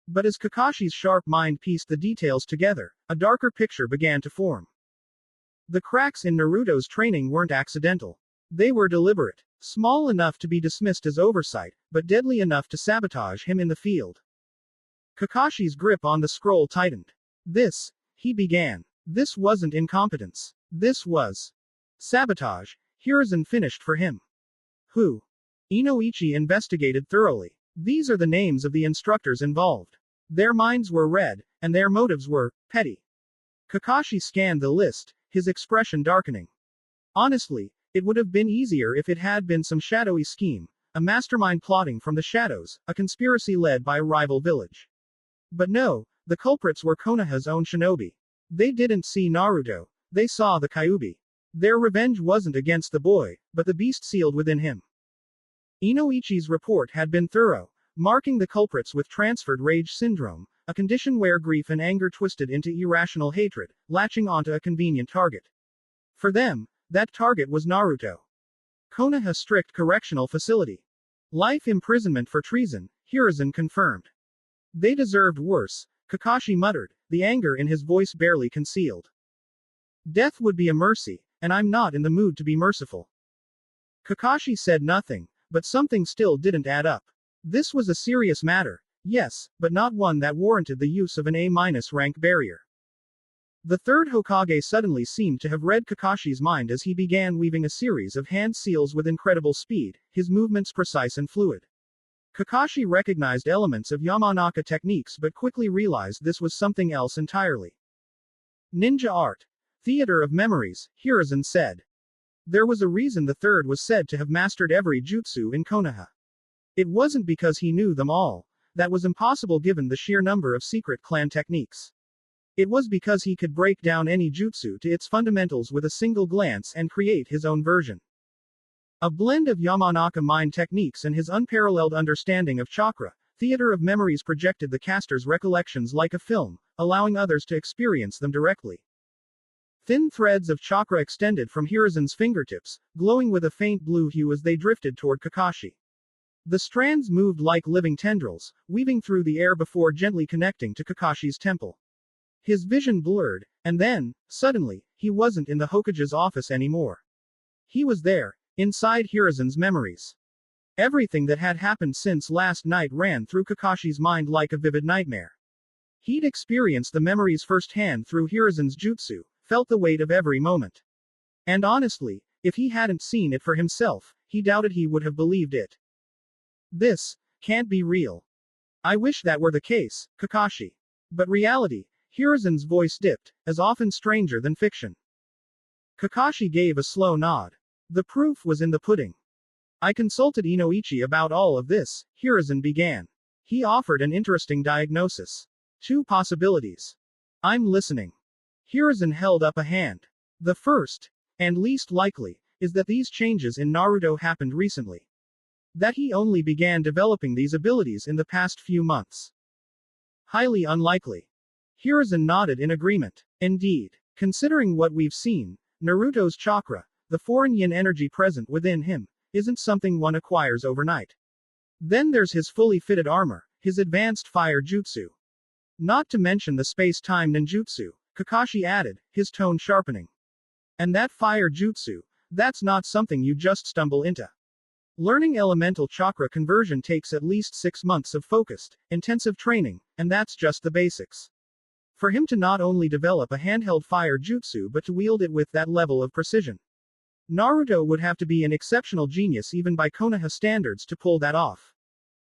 But as Kakashi's sharp mind pieced the details together, a darker picture began to form. The cracks in Naruto's training weren't accidental. They were deliberate. Small enough to be dismissed as oversight, but deadly enough to sabotage him in the field. Kakashi's grip on the scroll tightened. This, he began. This wasn't incompetence. This was sabotage. Hiruzen finished for him. Who? Inoichi investigated thoroughly. These are the names of the instructors involved. Their minds were red, and their motives were petty. Kakashi scanned the list, his expression darkening. Honestly, it would have been easier if it had been some shadowy scheme, a mastermind plotting from the shadows, a conspiracy led by a rival village. But no, the culprits were Konoha's own shinobi. They didn't see Naruto, they saw the Kyuubi. Their revenge wasn't against the boy, but the beast sealed within him. Inoichi's report had been thorough, marking the culprits with transferred rage syndrome, a condition where grief and anger twisted into irrational hatred, latching onto a convenient target. For them, that target was Naruto. Konoha strict correctional facility. Life imprisonment for treason, Hiruzen confirmed. They deserved worse, Kakashi muttered, the anger in his voice barely concealed. Death would be a mercy, and I'm not in the mood to be merciful. Kakashi said nothing, but something still didn't add up. This was a serious matter, yes, but not one that warranted the use of an A-rank barrier. The third Hokage suddenly seemed to have read Kakashi's mind as he began weaving a series of hand seals with incredible speed, his movements precise and fluid. Kakashi recognized elements of Yamanaka techniques but quickly realized this was something else entirely. Ninja art. Theater of memories, Hiruzen said. There was a reason the third was said to have mastered every jutsu in Konoha. It wasn't because he knew them all. That was impossible given the sheer number of secret clan techniques. It was because he could break down any jutsu to its fundamentals with a single glance and create his own version. A blend of Yamanaka mind techniques and his unparalleled understanding of chakra, theater of memories projected the caster's recollections like a film, allowing others to experience them directly. Thin threads of chakra extended from Hiruzen's fingertips, glowing with a faint blue hue as they drifted toward Kakashi. The strands moved like living tendrils, weaving through the air before gently connecting to Kakashi's temple. His vision blurred, and then, suddenly, he wasn't in the Hokage's office anymore. He was there, inside Hiruzen's memories. Everything that had happened since last night ran through Kakashi's mind like a vivid nightmare. He'd experienced the memories firsthand through Hiruzen's jutsu, felt the weight of every moment. And honestly, if he hadn't seen it for himself, he doubted he would have believed it. This can't be real. I wish that were the case, Kakashi. But reality, Hiruzen's voice dipped, as often stranger than fiction. Kakashi gave a slow nod. The proof was in the pudding. I consulted Inoichi about all of this, Hiruzen began. He offered an interesting diagnosis. 2 possibilities. I'm listening. Hiruzen held up a hand. The first, and least likely, is that these changes in Naruto happened recently. That he only began developing these abilities in the past few months. Highly unlikely. Hiruzen nodded in agreement. Indeed, considering what we've seen, Naruto's chakra, the foreign yin energy present within him, isn't something one acquires overnight. Then there's his fully fitted armor, his advanced fire jutsu. Not to mention the space-time ninjutsu, Kakashi added, his tone sharpening. And that fire jutsu, that's not something you just stumble into. Learning elemental chakra conversion takes at least 6 months of focused, intensive training, and that's just the basics. For him to not only develop a handheld fire jutsu but to wield it with that level of precision. Naruto would have to be an exceptional genius even by Konoha standards to pull that off.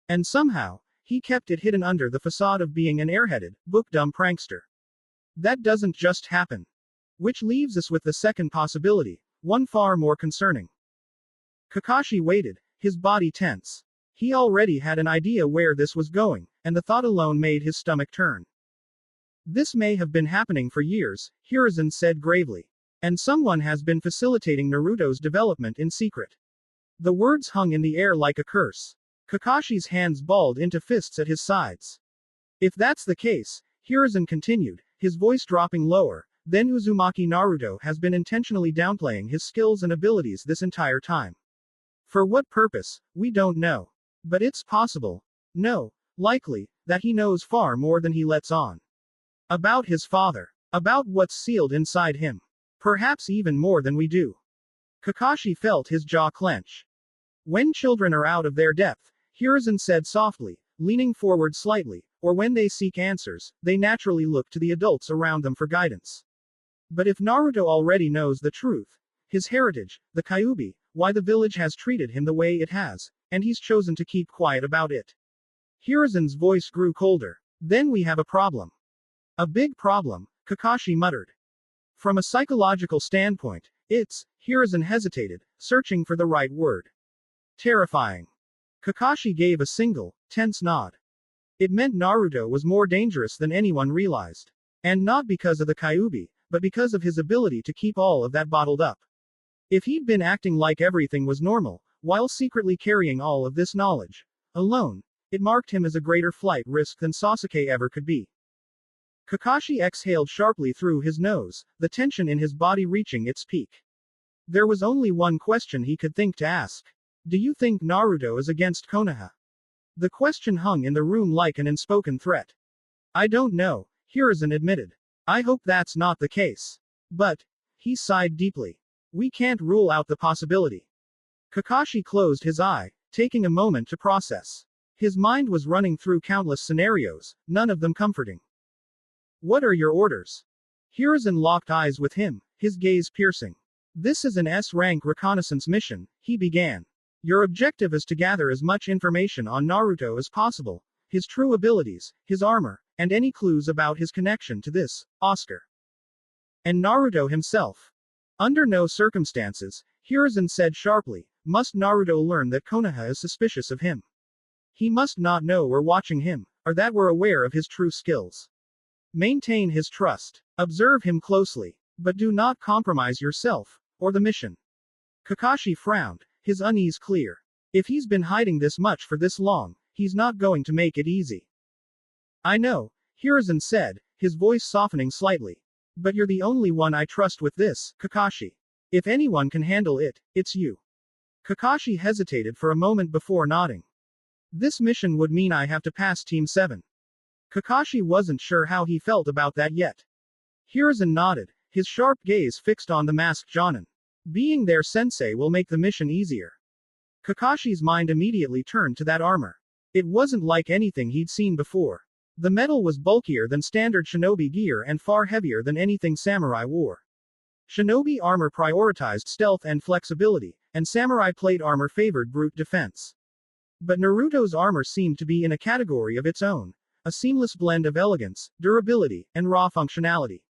And somehow, he kept it hidden under the facade of being an airheaded, book-dumb prankster. That doesn't just happen. Which leaves us with the second possibility, one far more concerning. Kakashi waited, his body tense. He already had an idea where this was going, and the thought alone made his stomach turn. This may have been happening for years, Hiruzen said gravely. And someone has been facilitating Naruto's development in secret. The words hung in the air like a curse. Kakashi's hands balled into fists at his sides. If that's the case, Hiruzen continued, his voice dropping lower, then Uzumaki Naruto has been intentionally downplaying his skills and abilities this entire time. For what purpose, we don't know. But it's possible, no, likely, that he knows far more than he lets on. About his father. About what's sealed inside him. Perhaps even more than we do. Kakashi felt his jaw clench. When children are out of their depth, Hiruzen said softly, leaning forward slightly, or when they seek answers, they naturally look to the adults around them for guidance. But if Naruto already knows the truth, his heritage, the Kyuubi, why the village has treated him the way it has, and he's chosen to keep quiet about it. Hiruzen's voice grew colder. Then we have a problem. A big problem, Kakashi muttered. From a psychological standpoint, it's, Hiruzen hesitated, searching for the right word. Terrifying. Kakashi gave a single, tense nod. It meant Naruto was more dangerous than anyone realized. And not because of the Kyuubi, but because of his ability to keep all of that bottled up. If he'd been acting like everything was normal, while secretly carrying all of this knowledge, alone, it marked him as a greater flight risk than Sasuke ever could be. Kakashi exhaled sharply through his nose, the tension in his body reaching its peak. There was only one question he could think to ask. Do you think Naruto is against Konoha? The question hung in the room like an unspoken threat. I don't know, Hiruzen admitted. I hope that's not the case. But, he sighed deeply. We can't rule out the possibility. Kakashi closed his eye, taking a moment to process. His mind was running through countless scenarios, none of them comforting. What are your orders? Hiruzen locked eyes with him, his gaze piercing. This is an S-rank reconnaissance mission, he began. Your objective is to gather as much information on Naruto as possible, his true abilities, his armor, and any clues about his connection to this, Oscar. And Naruto himself. Under no circumstances, Hiruzen said sharply, must Naruto learn that Konoha is suspicious of him. He must not know we're watching him, or that we're aware of his true skills. Maintain his trust. Observe him closely. But do not compromise yourself, or the mission. Kakashi frowned, his unease clear. If he's been hiding this much for this long, he's not going to make it easy. I know, Hiruzen said, his voice softening slightly. But you're the only one I trust with this, Kakashi. If anyone can handle it, it's you. Kakashi hesitated for a moment before nodding. This mission would mean I have to pass Team 7. Kakashi wasn't sure how he felt about that yet. Hiruzen nodded, his sharp gaze fixed on the masked Jonin. Being their sensei will make the mission easier. Kakashi's mind immediately turned to that armor. It wasn't like anything he'd seen before. The metal was bulkier than standard shinobi gear and far heavier than anything samurai wore. Shinobi armor prioritized stealth and flexibility, and samurai plate armor favored brute defense. But Naruto's armor seemed to be in a category of its own, a seamless blend of elegance, durability, and raw functionality.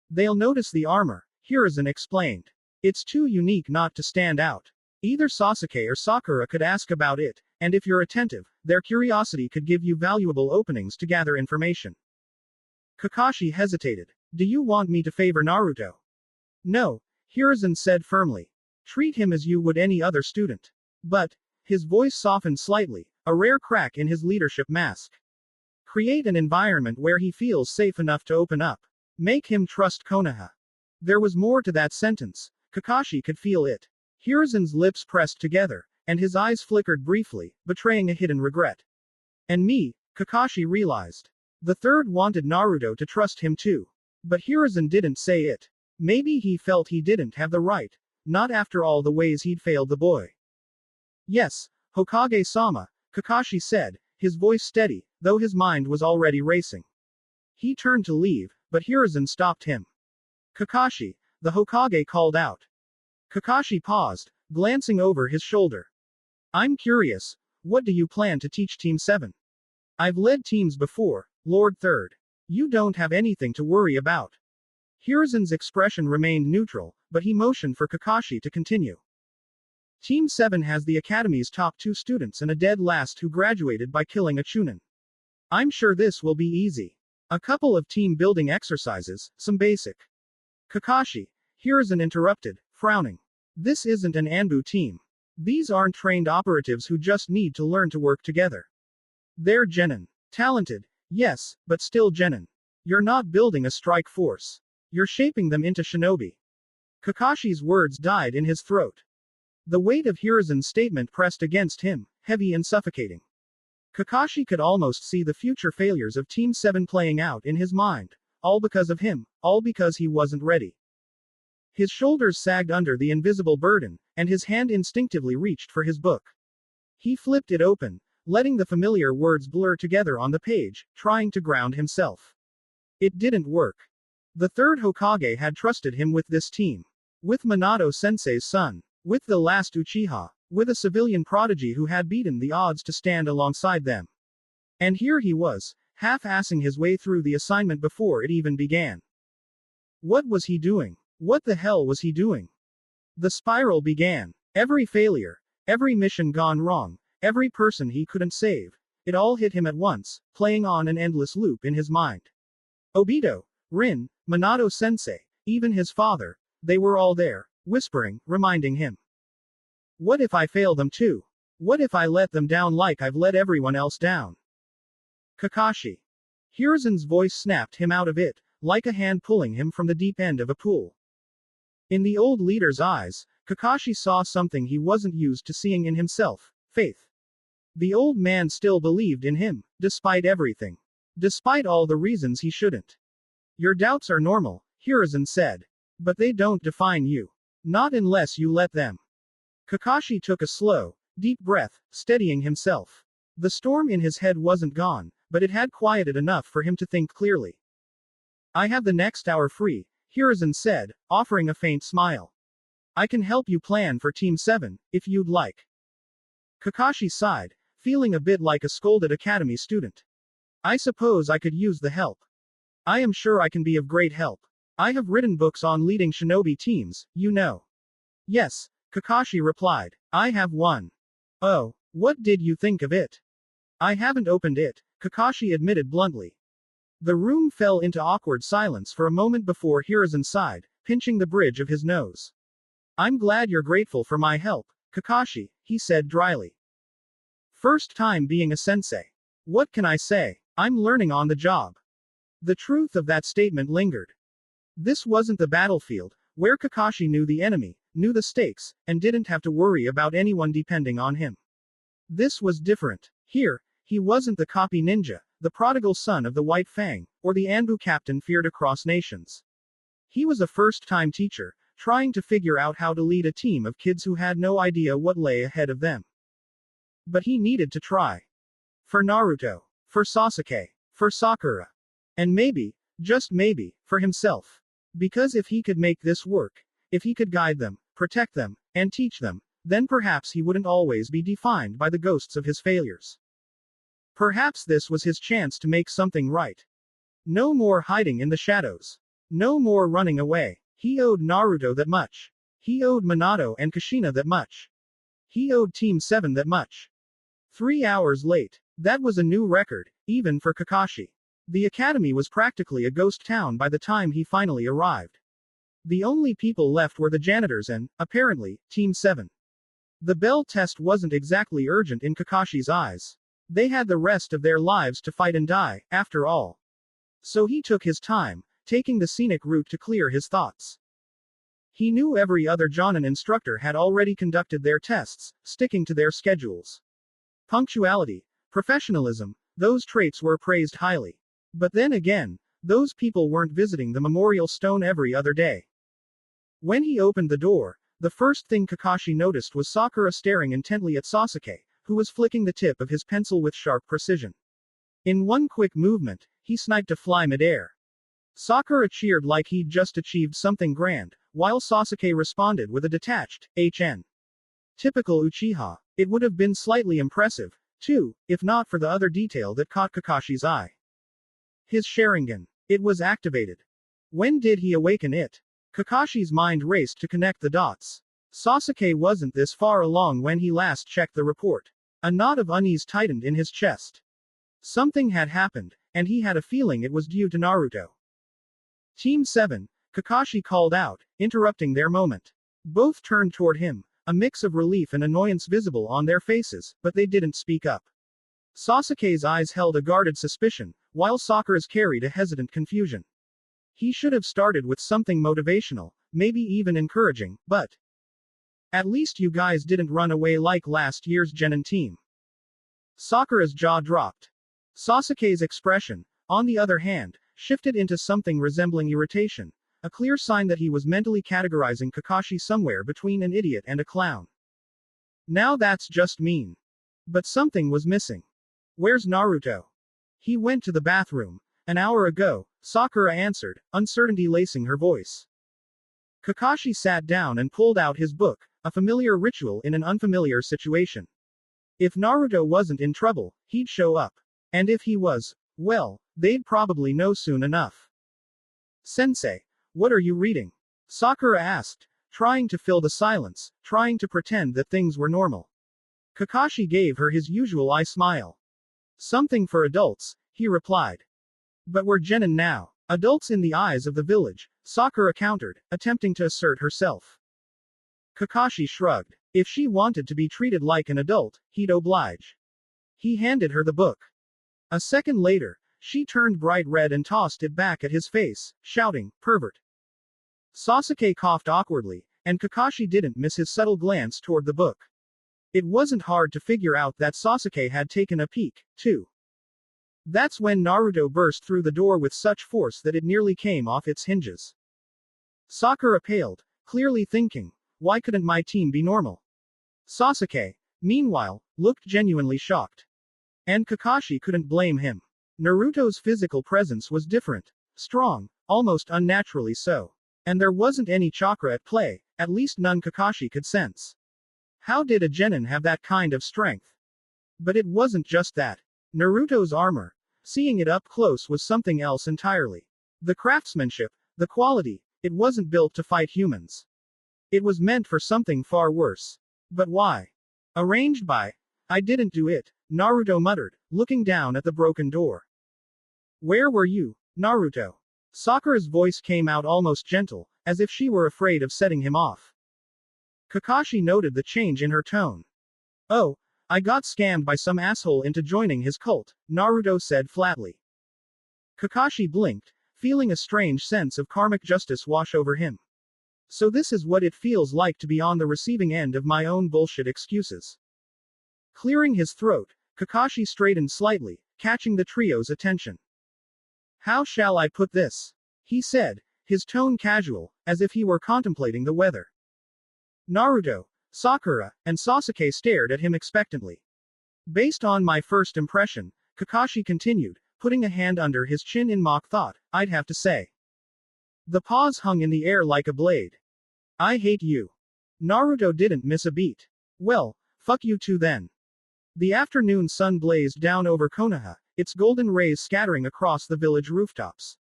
They'll notice the armor, Hiruzen explained. It's too unique not to stand out. Either Sasuke or Sakura could ask about it, and if you're attentive, their curiosity could give you valuable openings to gather information. Kakashi hesitated. Do you want me to favor Naruto? No, Hiruzen said firmly. Treat him as you would any other student. But, his voice softened slightly, a rare crack in his leadership mask. Create an environment where he feels safe enough to open up. Make him trust Konoha. There was more to that sentence. Kakashi could feel it. Hiruzen's lips pressed together, and his eyes flickered briefly, betraying a hidden regret. And me, Kakashi realized. The third wanted Naruto to trust him too. But Hiruzen didn't say it. Maybe he felt he didn't have the right. Not after all the ways he'd failed the boy. Yes, Hokage-sama, Kakashi said, his voice steady, though his mind was already racing. He turned to leave, but Hiruzen stopped him. Kakashi, the Hokage called out. Kakashi paused, glancing over his shoulder. I'm curious, what do you plan to teach Team 7? I've led teams before, Lord Third. You don't have anything to worry about. Hiruzen's expression remained neutral, but he motioned for Kakashi to continue. Team 7 has the Academy's top 2 students and a dead last who graduated by killing a Chunin. I'm sure this will be easy. A couple of team building exercises, some basic. Kakashi, Hiruzen interrupted, frowning. This isn't an Anbu team. These aren't trained operatives who just need to learn to work together. They're genin. Talented, yes, but still genin. You're not building a strike force. You're shaping them into shinobi. Kakashi's words died in his throat. The weight of Hiruzen's statement pressed against him, heavy and suffocating. Kakashi could almost see the future failures of Team 7 playing out in his mind. All because of him, all because he wasn't ready. His shoulders sagged under the invisible burden, and his hand instinctively reached for his book. He flipped it open, letting the familiar words blur together on the page, trying to ground himself. It didn't work. The third Hokage had trusted him with this team. With Minato-sensei's son. With the last Uchiha. With a civilian prodigy who had beaten the odds to stand alongside them. And here he was, half-assing his way through the assignment before it even began. What was he doing? What the hell was he doing? The spiral began. Every failure, every mission gone wrong, every person he couldn't save. It all hit him at once, playing on an endless loop in his mind. Obito, Rin, Minato-sensei, even his father, they were all there, whispering, reminding him. What if I fail them too? What if I let them down like I've let everyone else down? Kakashi. Hiruzen's voice snapped him out of it, like a hand pulling him from the deep end of a pool. In the old leader's eyes, Kakashi saw something he wasn't used to seeing in himself, faith. The old man still believed in him, despite everything. Despite all the reasons he shouldn't. Your doubts are normal, Hiruzen said. But they don't define you. Not unless you let them. Kakashi took a slow, deep breath, steadying himself. The storm in his head wasn't gone, but it had quieted enough for him to think clearly. I have the next hour free, Hiruzen said, offering a faint smile. I can help you plan for Team 7, if you'd like. Kakashi sighed, feeling a bit like a scolded academy student. I suppose I could use the help. I am sure I can be of great help. I have written books on leading shinobi teams, you know. Yes, Kakashi replied. I have one. Oh, what did you think of it? I haven't opened it, Kakashi admitted bluntly. The room fell into awkward silence for a moment before Hiruzen sighed, pinching the bridge of his nose. I'm glad you're grateful for my help, Kakashi, he said dryly. First time being a sensei. What can I say? I'm learning on the job. The truth of that statement lingered. This wasn't the battlefield, where Kakashi knew the enemy, knew the stakes, and didn't have to worry about anyone depending on him. This was different. Here, he wasn't the copy ninja, the prodigal son of the White Fang, or the Anbu captain feared across nations. He was a first-time teacher, trying to figure out how to lead a team of kids who had no idea what lay ahead of them. But he needed to try. For Naruto. For Sasuke. For Sakura. And maybe, just maybe, for himself. Because if he could make this work, if he could guide them, protect them, and teach them, then perhaps he wouldn't always be defined by the ghosts of his failures. Perhaps this was his chance to make something right. No more hiding in the shadows. No more running away. He owed Naruto that much. He owed Minato and Kushina that much. He owed Team 7 that much. 3 hours late. That was a new record, even for Kakashi. The academy was practically a ghost town by the time he finally arrived. The only people left were the janitors and, apparently, Team 7. The bell test wasn't exactly urgent in Kakashi's eyes. They had the rest of their lives to fight and die, after all. So he took his time, taking the scenic route to clear his thoughts. He knew every other Jonin instructor had already conducted their tests, sticking to their schedules. Punctuality, professionalism, those traits were praised highly. But then again, those people weren't visiting the memorial stone every other day. When he opened the door, the first thing Kakashi noticed was Sakura staring intently at Sasuke, who was flicking the tip of his pencil with sharp precision. In one quick movement, he sniped a fly midair. Sakura cheered like he'd just achieved something grand, while Sasuke responded with a detached, HN. Typical Uchiha. It would have been slightly impressive, too, if not for the other detail that caught Kakashi's eye. His Sharingan. It was activated. When did he awaken it? Kakashi's mind raced to connect the dots. Sasuke wasn't this far along when he last checked the report. A knot of unease tightened in his chest. Something had happened, and he had a feeling it was due to Naruto. Team 7, Kakashi called out, interrupting their moment. Both turned toward him, a mix of relief and annoyance visible on their faces, but they didn't speak up. Sasuke's eyes held a guarded suspicion, while Sakura's carried a hesitant confusion. He should have started with something motivational, maybe even encouraging, but at least you guys didn't run away like last year's Genin team. Sakura's jaw dropped. Sasuke's expression, on the other hand, shifted into something resembling irritation, a clear sign that he was mentally categorizing Kakashi somewhere between an idiot and a clown. Now that's just mean. But something was missing. Where's Naruto? He went to the bathroom. An hour ago, Sakura answered, uncertainty lacing her voice. Kakashi sat down and pulled out his book, a familiar ritual in an unfamiliar situation. If Naruto wasn't in trouble, he'd show up. And if he was, well, they'd probably know soon enough. Sensei, what are you reading? Sakura asked, trying to fill the silence, trying to pretend that things were normal. Kakashi gave her his usual eye smile. Something for adults, he replied. But we're genin now. Adults in the eyes of the village, Sakura countered, attempting to assert herself. Kakashi shrugged. If she wanted to be treated like an adult, he'd oblige. He handed her the book. A second later, she turned bright red and tossed it back at his face, shouting, pervert. Sasuke coughed awkwardly, and Kakashi didn't miss his subtle glance toward the book. It wasn't hard to figure out that Sasuke had taken a peek, too. That's when Naruto burst through the door with such force that it nearly came off its hinges. Sakura paled, clearly thinking, why couldn't my team be normal? Sasuke, meanwhile, looked genuinely shocked. And Kakashi couldn't blame him. Naruto's physical presence was different, strong, almost unnaturally so. And there wasn't any chakra at play, at least none Kakashi could sense. How did a genin have that kind of strength? But it wasn't just that. Naruto's armor, seeing it up close was something else entirely. The craftsmanship, the quality, it wasn't built to fight humans. It was meant for something far worse. But why? Arranged by. I didn't do it, Naruto muttered, looking down at the broken door. Where were you, Naruto? Sakura's voice came out almost gentle, as if she were afraid of setting him off. Kakashi noted the change in her tone. Oh, I got scammed by some asshole into joining his cult, Naruto said flatly. Kakashi blinked, feeling a strange sense of karmic justice wash over him. So this is what it feels like to be on the receiving end of my own bullshit excuses. Clearing his throat, Kakashi straightened slightly, catching the trio's attention. How shall I put this? He said, his tone casual, as if he were contemplating the weather. Naruto, Sakura, and Sasuke stared at him expectantly. Based on my first impression, Kakashi continued, putting a hand under his chin in mock thought, I'd have to say. The pause hung in the air like a blade. I hate you. Naruto didn't miss a beat. Well, fuck you too then. The afternoon sun blazed down over Konoha, its golden rays scattering across the village rooftops.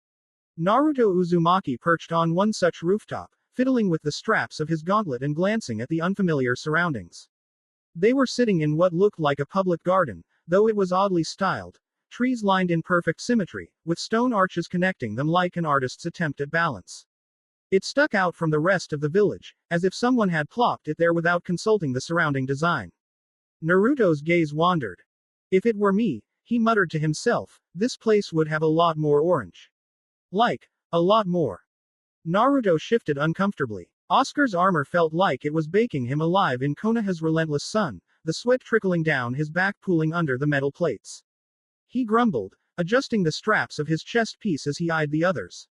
Naruto Uzumaki perched on one such rooftop, fiddling with the straps of his gauntlet and glancing at the unfamiliar surroundings. They were sitting in what looked like a public garden, though it was oddly styled. Trees lined in perfect symmetry, with stone arches connecting them like an artist's attempt at balance. It stuck out from the rest of the village, as if someone had plopped it there without consulting the surrounding design. Naruto's gaze wandered. If it were me, he muttered to himself, this place would have a lot more orange. Like, a lot more. Naruto shifted uncomfortably. Oscar's armor felt like it was baking him alive in Konoha's relentless sun, the sweat trickling down his back pooling under the metal plates. He grumbled, adjusting the straps of his chest piece as he eyed the others.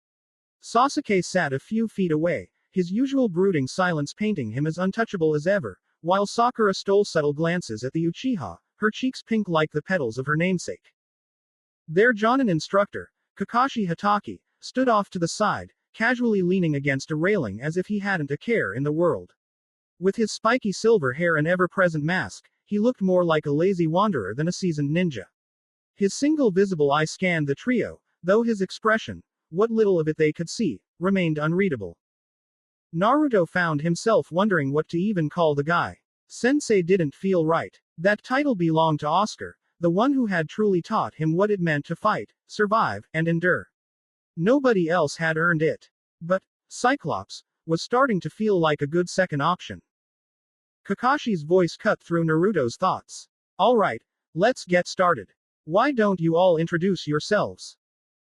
Sasuke sat a few feet away, his usual brooding silence painting him as untouchable as ever, while Sakura stole subtle glances at the Uchiha, her cheeks pink like the petals of her namesake. Their Jonin instructor, Kakashi Hatake, stood off to the side, casually leaning against a railing as if he hadn't a care in the world. With his spiky silver hair and ever-present mask, he looked more like a lazy wanderer than a seasoned ninja. His single visible eye scanned the trio, though his expression, what little of it they could see, remained unreadable. Naruto found himself wondering what to even call the guy. Sensei didn't feel right. That title belonged to Oscar, the one who had truly taught him what it meant to fight, survive, and endure. Nobody else had earned it. But, Cyclops, was starting to feel like a good second option. Kakashi's voice cut through Naruto's thoughts. Alright, let's get started. Why don't you all introduce yourselves?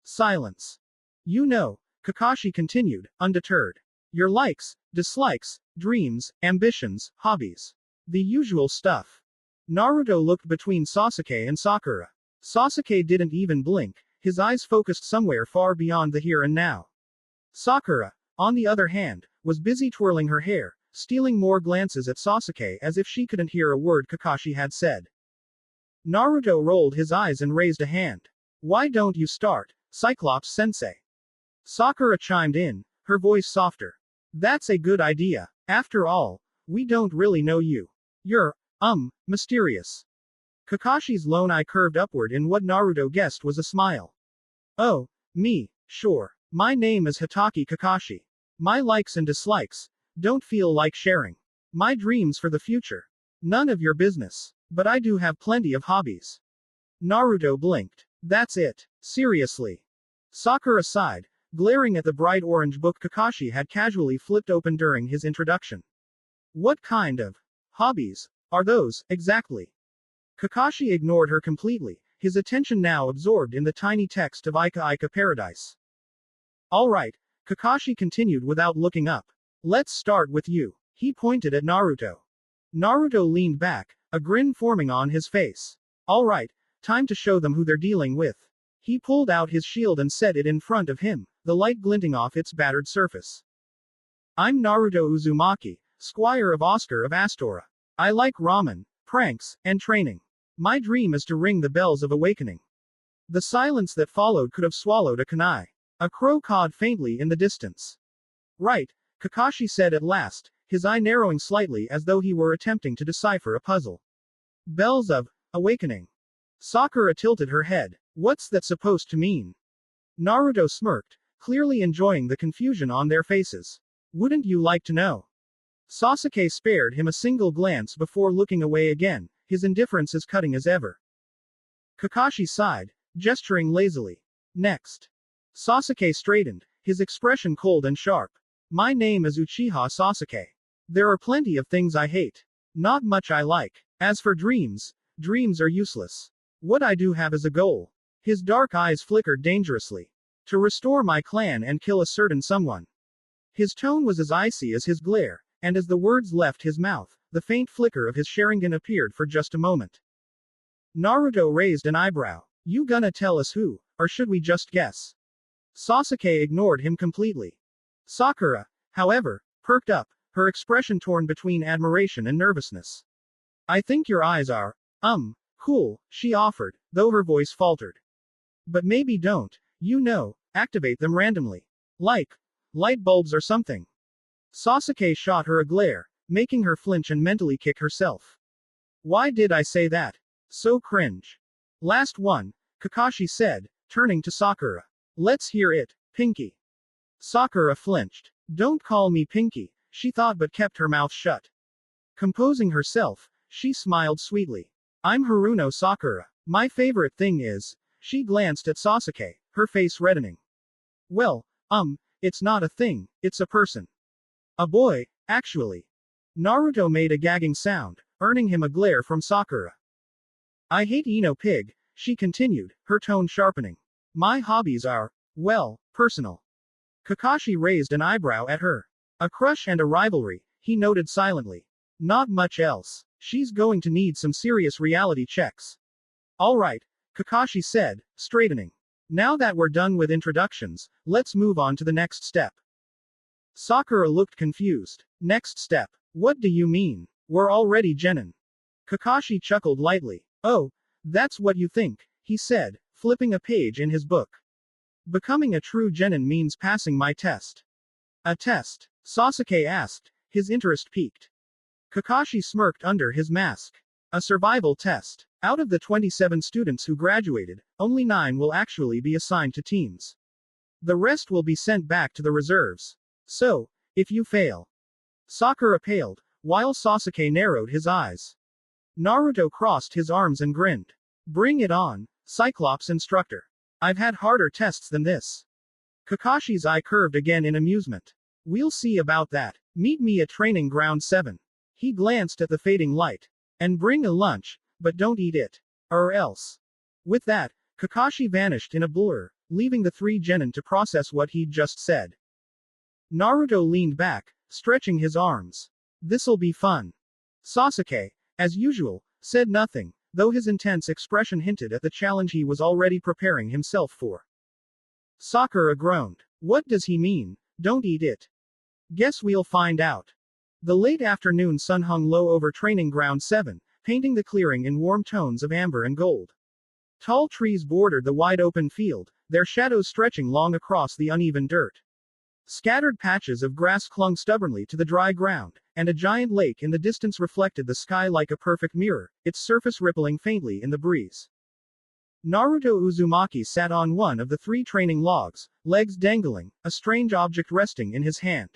Silence. You know, Kakashi continued, undeterred. Your likes, dislikes, dreams, ambitions, hobbies. The usual stuff. Naruto looked between Sasuke and Sakura. Sasuke didn't even blink, his eyes focused somewhere far beyond the here and now. Sakura, on the other hand, was busy twirling her hair, stealing more glances at Sasuke as if she couldn't hear a word Kakashi had said. Naruto rolled his eyes and raised a hand. Why don't you start, Cyclops sensei? Sakura chimed in, her voice softer. That's a good idea. After all, we don't really know you. You're, mysterious. Kakashi's lone eye curved upward in what Naruto guessed was a smile. Oh, me, sure. My name is Hatake Kakashi. My likes and dislikes, don't feel like sharing. My dreams for the future, none of your business. But I do have plenty of hobbies. Naruto blinked. That's it. Seriously. Sakura sighed, glaring at the bright orange book Kakashi had casually flipped open during his introduction. What kind of hobbies are those, exactly? Kakashi ignored her completely, his attention now absorbed in the tiny text of Ika Ika Paradise. Alright, Kakashi continued without looking up. Let's start with you. He pointed at Naruto. Naruto leaned back, a grin forming on his face. Alright, time to show them who they're dealing with. He pulled out his shield and set it in front of him, the light glinting off its battered surface. I'm Naruto Uzumaki, squire of Oscar of Astora. I like ramen, pranks, and training. My dream is to ring the bells of awakening. The silence that followed could have swallowed a kunai. A crow cawed faintly in the distance. Right, Kakashi said at last, his eye narrowing slightly as though he were attempting to decipher a puzzle. Bells of awakening. Sakura tilted her head. What's that supposed to mean? Naruto smirked, clearly enjoying the confusion on their faces. Wouldn't you like to know? Sasuke spared him a single glance before looking away again, his indifference as cutting as ever. Kakashi sighed, gesturing lazily. Next. Sasuke straightened, his expression cold and sharp. My name is Uchiha Sasuke. There are plenty of things I hate. Not much I like. As for dreams, dreams are useless. What I do have is a goal. His dark eyes flickered dangerously. To restore my clan and kill a certain someone. His tone was as icy as his glare, and as the words left his mouth, the faint flicker of his Sharingan appeared for just a moment. Naruto raised an eyebrow. You gonna tell us who, or should we just guess? Sasuke ignored him completely. Sakura, however, perked up, her expression torn between admiration and nervousness. I think your eyes are, cool, she offered, though her voice faltered. But maybe don't, activate them randomly. Like light bulbs or something. Sasuke shot her a glare, making her flinch and mentally kick herself. Why did I say that? So cringe. Last one, Kakashi said, turning to Sakura. Let's hear it, Pinky. Sakura flinched. Don't call me Pinky, she thought but kept her mouth shut. Composing herself, she smiled sweetly. I'm Haruno Sakura. My favorite thing is, she glanced at Sasuke, her face reddening. Well, it's not a thing, it's a person. A boy, actually. Naruto made a gagging sound, earning him a glare from Sakura. I hate Ino Pig, she continued, her tone sharpening. My hobbies are, well, personal. Kakashi raised an eyebrow at her. A crush and a rivalry, he noted silently. Not much else. She's going to need some serious reality checks. Alright, Kakashi said, straightening. Now that we're done with introductions, let's move on to the next step. Sakura looked confused. Next step. What do you mean? We're already genin. Kakashi chuckled lightly. Oh, that's what you think, he said, flipping a page in his book. Becoming a true genin means passing my test. A test? Sasuke asked, his interest piqued. Kakashi smirked under his mask. A survival test. Out of the 27 students who graduated, only 9 will actually be assigned to teams. The rest will be sent back to the reserves. So, if you fail. Sakura paled, while Sasuke narrowed his eyes. Naruto crossed his arms and grinned. Bring it on, Cyclops instructor. I've had harder tests than this. Kakashi's eye curved again in amusement. We'll see about that. Meet me at training ground 7. He glanced at the fading light. And bring a lunch, but don't eat it. Or else. With that, Kakashi vanished in a blur, leaving the 3 genin to process what he'd just said. Naruto leaned back, stretching his arms. This'll be fun. Sasuke, as usual, said nothing, though his intense expression hinted at the challenge he was already preparing himself for. Sakura groaned. What does he mean, don't eat it? Guess we'll find out. The late afternoon sun hung low over training ground 7, painting the clearing in warm tones of amber and gold. Tall trees bordered the wide open field, their shadows stretching long across the uneven dirt. Scattered patches of grass clung stubbornly to the dry ground, and a giant lake in the distance reflected the sky like a perfect mirror, its surface rippling faintly in the breeze. Naruto Uzumaki sat on one of the 3 training logs, legs dangling, a strange object resting in his hand.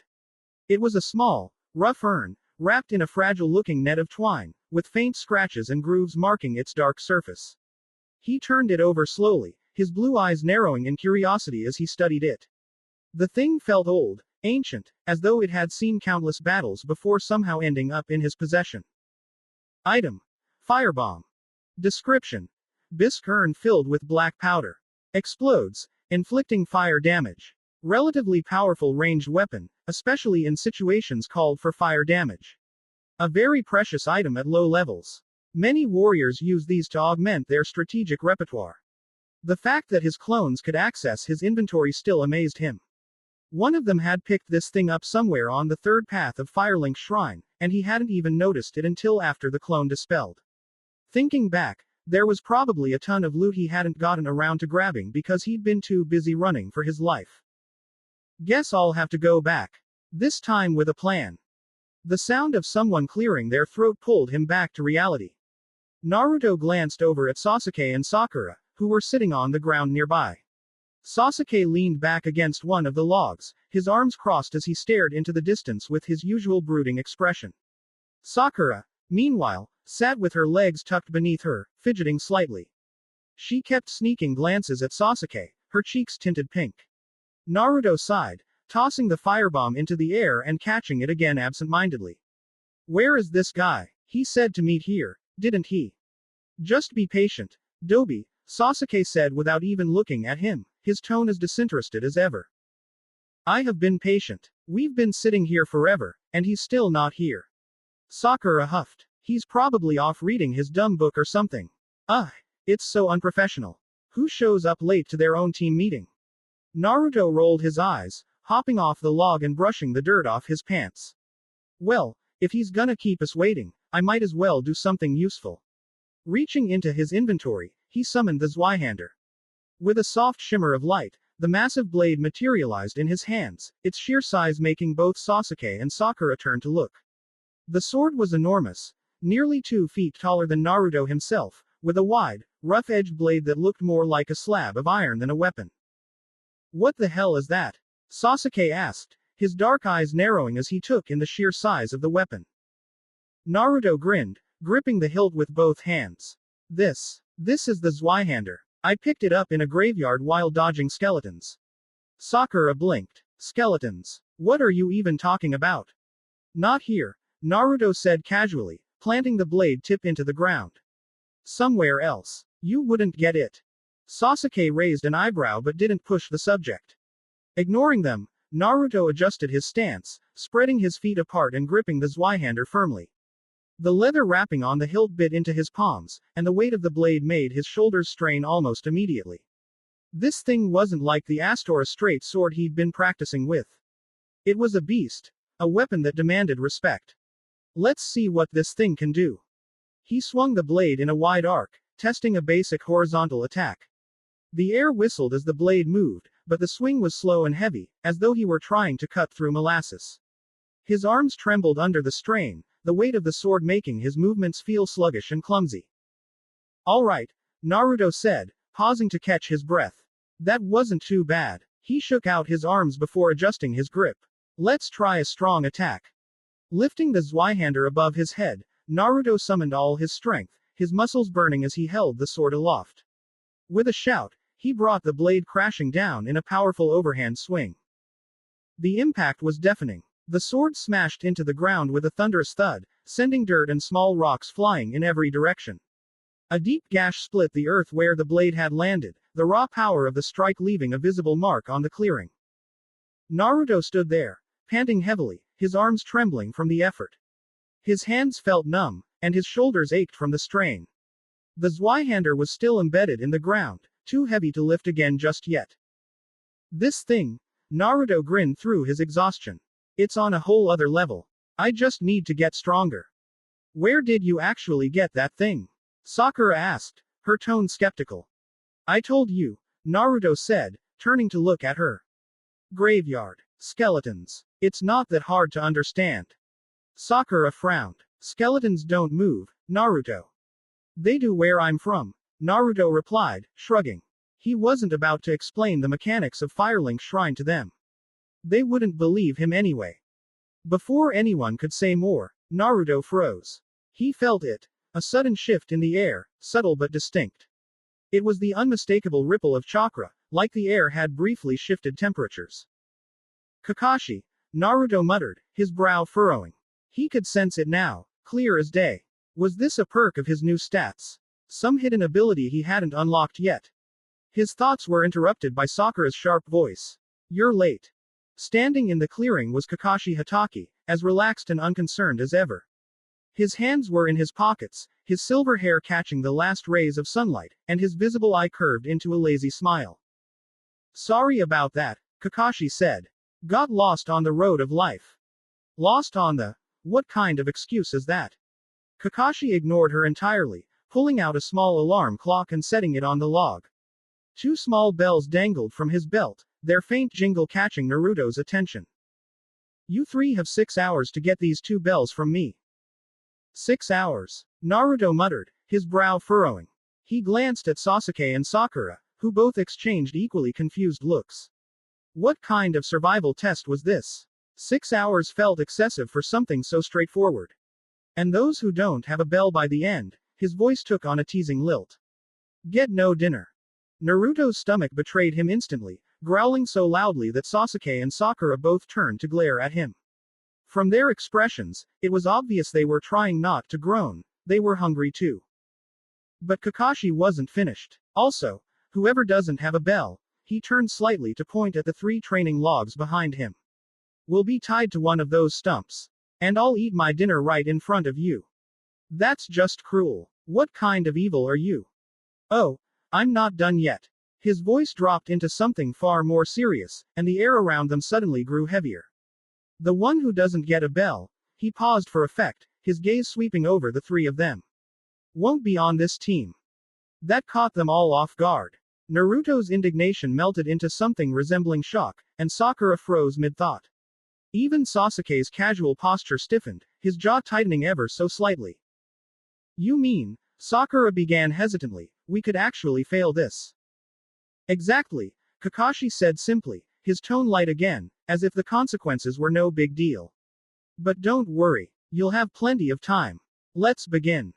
It was a small, rough urn, wrapped in a fragile-looking net of twine, with faint scratches and grooves marking its dark surface. He turned it over slowly, his blue eyes narrowing in curiosity as he studied it. The thing felt old, ancient, as though it had seen countless battles before somehow ending up in his possession. Item. Firebomb. Description. Bisque urn filled with black powder. Explodes, inflicting fire damage. Relatively powerful ranged weapon, especially in situations called for fire damage. A very precious item at low levels. Many warriors use these to augment their strategic repertoire. The fact that his clones could access his inventory still amazed him. One of them had picked this thing up somewhere on the 3rd path of Firelink Shrine, and he hadn't even noticed it until after the clone dispelled. Thinking back, there was probably a ton of loot he hadn't gotten around to grabbing because he'd been too busy running for his life. Guess I'll have to go back. This time with a plan. The sound of someone clearing their throat pulled him back to reality. Naruto glanced over at Sasuke and Sakura, who were sitting on the ground nearby. Sasuke leaned back against one of the logs, his arms crossed as he stared into the distance with his usual brooding expression. Sakura, meanwhile, sat with her legs tucked beneath her, fidgeting slightly. She kept sneaking glances at Sasuke, her cheeks tinted pink. Naruto sighed, tossing the firebomb into the air and catching it again absent-mindedly. Where is this guy? He said to meet here, didn't he? Just be patient, Dobi, Sasuke said without even looking at him, his tone as disinterested as ever. I have been patient. We've been sitting here forever, and he's still not here. Sakura huffed. He's probably off reading his dumb book or something. Ugh, it's so unprofessional. Who shows up late to their own team meeting? Naruto rolled his eyes, hopping off the log and brushing the dirt off his pants. Well, if he's gonna keep us waiting, I might as well do something useful. Reaching into his inventory, he summoned the Zweihander. With a soft shimmer of light, the massive blade materialized in his hands, its sheer size making both Sasuke and Sakura turn to look. The sword was enormous, nearly 2 feet taller than Naruto himself, with a wide, rough-edged blade that looked more like a slab of iron than a weapon. What the hell is that? Sasuke asked, his dark eyes narrowing as he took in the sheer size of the weapon. Naruto grinned, gripping the hilt with both hands. This is the Zweihander. I picked it up in a graveyard while dodging skeletons. Sakura blinked. Skeletons. What are you even talking about? Not here, Naruto said casually, planting the blade tip into the ground. Somewhere else. You wouldn't get it. Sasuke raised an eyebrow but didn't push the subject. Ignoring them, Naruto adjusted his stance, spreading his feet apart and gripping the Zweihander firmly. The leather wrapping on the hilt bit into his palms, and the weight of the blade made his shoulders strain almost immediately. This thing wasn't like the Astora straight sword he'd been practicing with. It was a beast. A weapon that demanded respect. Let's see what this thing can do. He swung the blade in a wide arc, testing a basic horizontal attack. The air whistled as the blade moved, but the swing was slow and heavy, as though he were trying to cut through molasses. His arms trembled under the strain, the weight of the sword making his movements feel sluggish and clumsy. All right, Naruto said, pausing to catch his breath. That wasn't too bad. He shook out his arms before adjusting his grip. Let's try a strong attack. Lifting the Zweihander above his head, Naruto summoned all his strength, his muscles burning as he held the sword aloft. With a shout, he brought the blade crashing down in a powerful overhand swing. The impact was deafening. The sword smashed into the ground with a thunderous thud, sending dirt and small rocks flying in every direction. A deep gash split the earth where the blade had landed, the raw power of the strike leaving a visible mark on the clearing. Naruto stood there, panting heavily, his arms trembling from the effort. His hands felt numb, and his shoulders ached from the strain. The Zweihander was still embedded in the ground, too heavy to lift again just yet. This thing, Naruto grinned through his exhaustion. It's on a whole other level. I just need to get stronger. Where did you actually get that thing? Sakura asked, her tone skeptical. I told you, Naruto said, turning to look at her. Graveyard. Skeletons. It's not that hard to understand. Sakura frowned. Skeletons don't move, Naruto. They do where I'm from, Naruto replied, shrugging. He wasn't about to explain the mechanics of Firelink Shrine to them. They wouldn't believe him anyway. Before anyone could say more, Naruto froze. He felt it. A sudden shift in the air, subtle but distinct. It was the unmistakable ripple of chakra, like the air had briefly shifted temperatures. Kakashi, Naruto muttered, his brow furrowing. He could sense it now, clear as day. Was this a perk of his new stats? Some hidden ability he hadn't unlocked yet? His thoughts were interrupted by Sakura's sharp voice. You're late. Standing in the clearing was Kakashi Hatake, as relaxed and unconcerned as ever. His hands were in his pockets, his silver hair catching the last rays of sunlight, and his visible eye curved into a lazy smile. Sorry about that, Kakashi said. Got lost on the road of life. Lost on the... What kind of excuse is that? Kakashi ignored her entirely, pulling out a small alarm clock and setting it on the log. 2 small bells dangled from his belt, their faint jingle catching Naruto's attention. You 3 have 6 hours to get these 2 bells from me. 6 hours. Naruto muttered, his brow furrowing. He glanced at Sasuke and Sakura, who both exchanged equally confused looks. What kind of survival test was this? 6 hours felt excessive for something so straightforward. And those who don't have a bell by the end, his voice took on a teasing lilt. Get no dinner. Naruto's stomach betrayed him instantly, growling so loudly that Sasuke and Sakura both turned to glare at him. From their expressions, it was obvious they were trying not to groan, They were hungry too. But Kakashi wasn't finished. Also, whoever doesn't have a bell, he turned slightly to point at the 3 training logs behind him. Will be tied to one of those stumps. And I'll eat my dinner right in front of you. That's just cruel. What kind of evil are you? Oh, I'm not done yet. His voice dropped into something far more serious, and the air around them suddenly grew heavier. The one who doesn't get a bell. He paused for effect, his gaze sweeping over the 3 of them. Won't be on this team. That caught them all off guard. Naruto's indignation melted into something resembling shock, and Sakura froze mid-thought. Even Sasuke's casual posture stiffened, his jaw tightening ever so slightly. You mean, Sakura began hesitantly, we could actually fail this. Exactly, Kakashi said simply, his tone light again, as if the consequences were no big deal. But don't worry, you'll have plenty of time. Let's begin.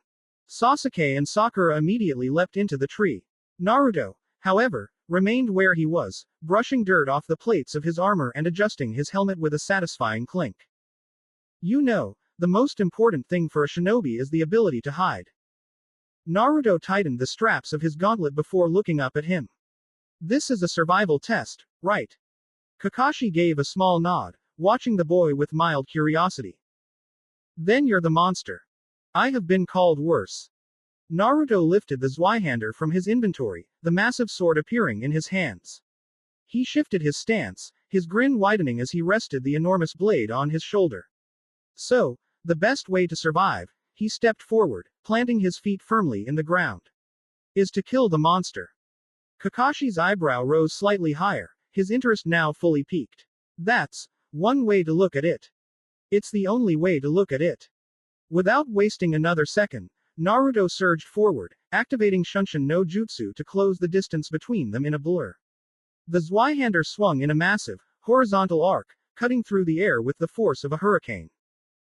Sasuke and Sakura immediately leapt into the tree. Naruto, however, remained where he was, brushing dirt off the plates of his armor and adjusting his helmet with a satisfying clink. You know, the most important thing for a shinobi is the ability to hide. Naruto tightened the straps of his gauntlet before looking up at him. This is a survival test, right? Kakashi gave a small nod, watching the boy with mild curiosity. Then you're the monster. I have been called worse. Naruto lifted the Zweihander from his inventory, the massive sword appearing in his hands. He shifted his stance, his grin widening as he rested the enormous blade on his shoulder. So, the best way to survive, he stepped forward, planting his feet firmly in the ground, is to kill the monster. Kakashi's eyebrow rose slightly higher, his interest now fully peaked. That's one way to look at it. It's the only way to look at it. Without wasting another second, Naruto surged forward, activating Shunshin no Jutsu to close the distance between them in a blur. The Zweihander swung in a massive, horizontal arc, cutting through the air with the force of a hurricane.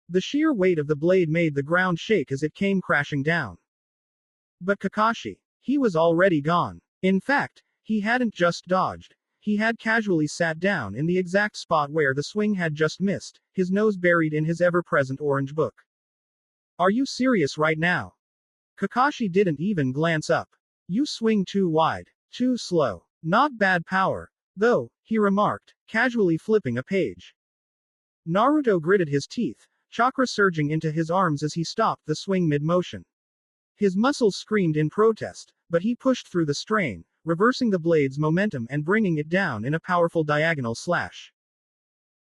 The sheer weight of the blade made the ground shake as it came crashing down. But Kakashi, he was already gone. In fact, he hadn't just dodged. He had casually sat down in the exact spot where the swing had just missed, his nose buried in his ever-present orange book. Are you serious right now? Kakashi didn't even glance up. You swing too wide, too slow. Not bad power, though, he remarked, casually flipping a page. Naruto gritted his teeth, chakra surging into his arms as he stopped the swing mid-motion. His muscles screamed in protest, but he pushed through the strain, reversing the blade's momentum and bringing it down in a powerful diagonal slash.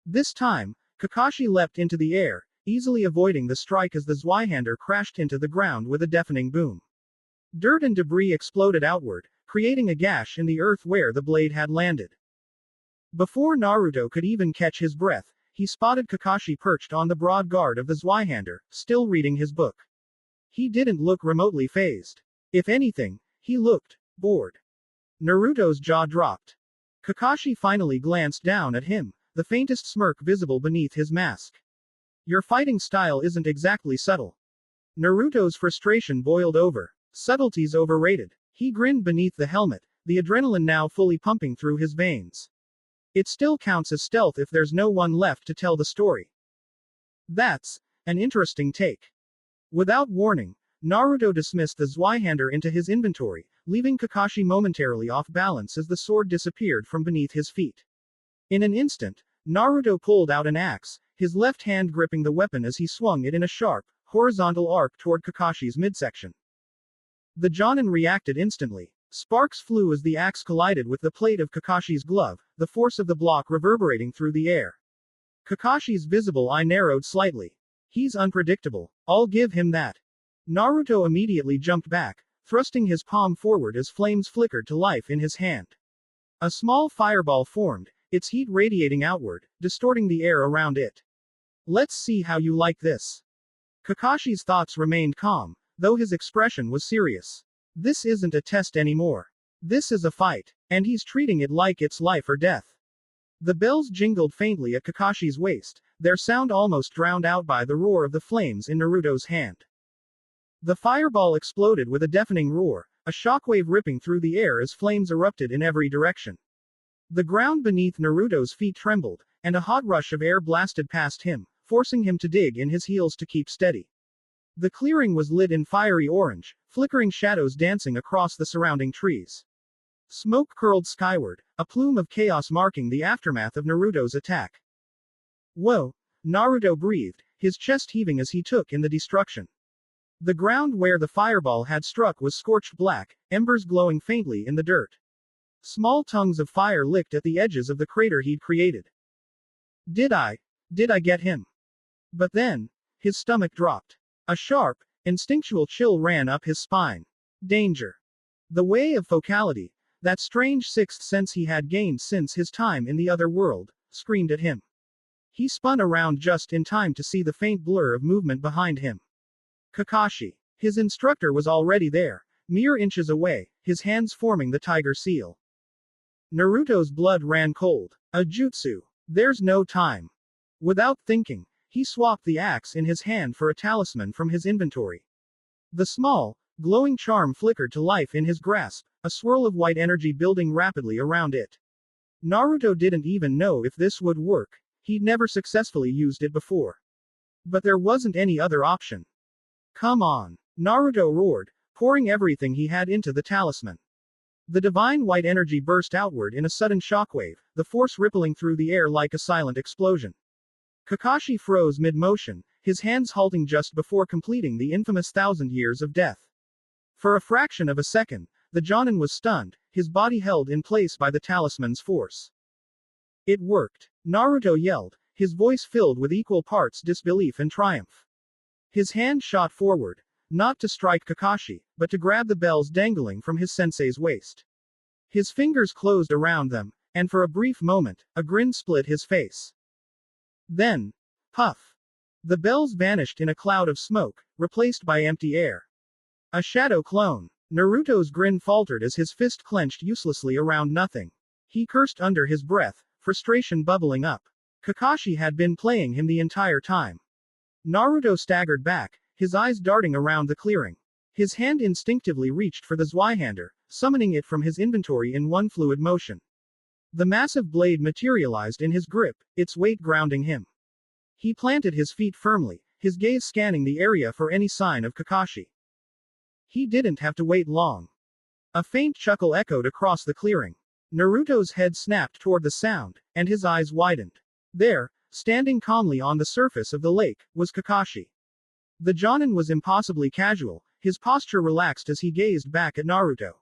This time, Kakashi leapt into the air, easily avoiding the strike as the Zweihander crashed into the ground with a deafening boom. Dirt and debris exploded outward, creating a gash in the earth where the blade had landed. Before Naruto could even catch his breath, he spotted Kakashi perched on the broad guard of the Zweihander, still reading his book. He didn't look remotely fazed. If anything, he looked bored. Naruto's jaw dropped. Kakashi finally glanced down at him, the faintest smirk visible beneath his mask. Your fighting style isn't exactly subtle. Naruto's frustration boiled over. Subtlety's overrated. He grinned beneath the helmet, the adrenaline now fully pumping through his veins. It still counts as stealth if there's no one left to tell the story. That's an interesting take. Without warning, Naruto dismissed the Zweihander into his inventory, leaving Kakashi momentarily off balance as the sword disappeared from beneath his feet. In an instant, Naruto pulled out an axe, his left hand gripping the weapon as he swung it in a sharp, horizontal arc toward Kakashi's midsection. The Jonin reacted instantly. Sparks flew as the axe collided with the plate of Kakashi's glove, the force of the block reverberating through the air. Kakashi's visible eye narrowed slightly. He's unpredictable. I'll give him that. Naruto immediately jumped back, thrusting his palm forward as flames flickered to life in his hand. A small fireball formed, its heat radiating outward, distorting the air around it. Let's see how you like this. Kakashi's thoughts remained calm, though his expression was serious. This isn't a test anymore. This is a fight, and he's treating it like it's life or death. The bells jingled faintly at Kakashi's waist, their sound almost drowned out by the roar of the flames in Naruto's hand. The fireball exploded with a deafening roar, a shockwave ripping through the air as flames erupted in every direction. The ground beneath Naruto's feet trembled, and a hot rush of air blasted past him, forcing him to dig in his heels to keep steady. The clearing was lit in fiery orange, flickering shadows dancing across the surrounding trees. Smoke curled skyward, a plume of chaos marking the aftermath of Naruto's attack. Whoa! Naruto breathed, his chest heaving as he took in the destruction. The ground where the fireball had struck was scorched black, embers glowing faintly in the dirt. Small tongues of fire licked at the edges of the crater he'd created. Did I get him? But then, his stomach dropped. A sharp, instinctual chill ran up his spine. Danger. The way of focality, that strange sixth sense he had gained since his time in the other world, screamed at him. He spun around just in time to see the faint blur of movement behind him. Kakashi. His instructor was already there, mere inches away, his hands forming the tiger seal. Naruto's blood ran cold. A jutsu. There's no time. Without thinking, he swapped the axe in his hand for a talisman from his inventory. The small, glowing charm flickered to life in his grasp, a swirl of white energy building rapidly around it. Naruto didn't even know if this would work, he'd never successfully used it before. But there wasn't any other option. Come on! Naruto roared, pouring everything he had into the talisman. The divine white energy burst outward in a sudden shockwave, the force rippling through the air like a silent explosion. Kakashi froze mid-motion, his hands halting just before completing the infamous 1,000 years of death. For a fraction of a second, the Jonin was stunned, his body held in place by the talisman's force. It worked. Naruto yelled, his voice filled with equal parts disbelief and triumph. His hand shot forward, not to strike Kakashi, but to grab the bells dangling from his sensei's waist. His fingers closed around them, and for a brief moment, a grin split his face. Then, puff! The bells vanished in a cloud of smoke, replaced by empty air. A shadow clone. Naruto's grin faltered as his fist clenched uselessly around nothing. He cursed under his breath, frustration bubbling up. Kakashi had been playing him the entire time. Naruto staggered back, his eyes darting around the clearing. His hand instinctively reached for the Zweihander, summoning it from his inventory in one fluid motion. The massive blade materialized in his grip, its weight grounding him. He planted his feet firmly, his gaze scanning the area for any sign of Kakashi. He didn't have to wait long. A faint chuckle echoed across the clearing. Naruto's head snapped toward the sound, and his eyes widened. There, standing calmly on the surface of the lake, was Kakashi. The Jonin was impossibly casual, his posture relaxed as he gazed back at Naruto.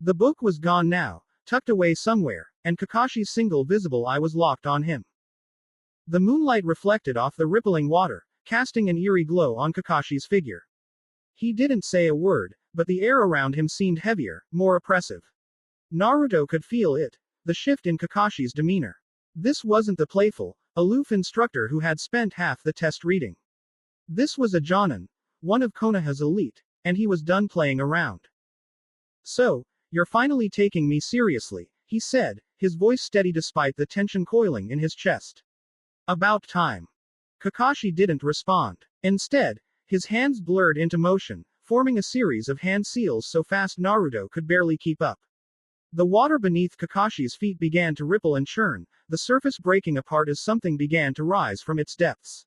The book was gone now, tucked away somewhere, and Kakashi's single visible eye was locked on him. The moonlight reflected off the rippling water, casting an eerie glow on Kakashi's figure. He didn't say a word, but the air around him seemed heavier, more oppressive. Naruto could feel it, the shift in Kakashi's demeanor. This wasn't the playful, aloof instructor who had spent half the test reading. This was a Jonin, one of Konoha's elite, and he was done playing around. So, you're finally taking me seriously, he said, his voice steady despite the tension coiling in his chest. About time. Kakashi didn't respond. Instead, his hands blurred into motion, forming a series of hand seals so fast Naruto could barely keep up. The water beneath Kakashi's feet began to ripple and churn, the surface breaking apart as something began to rise from its depths.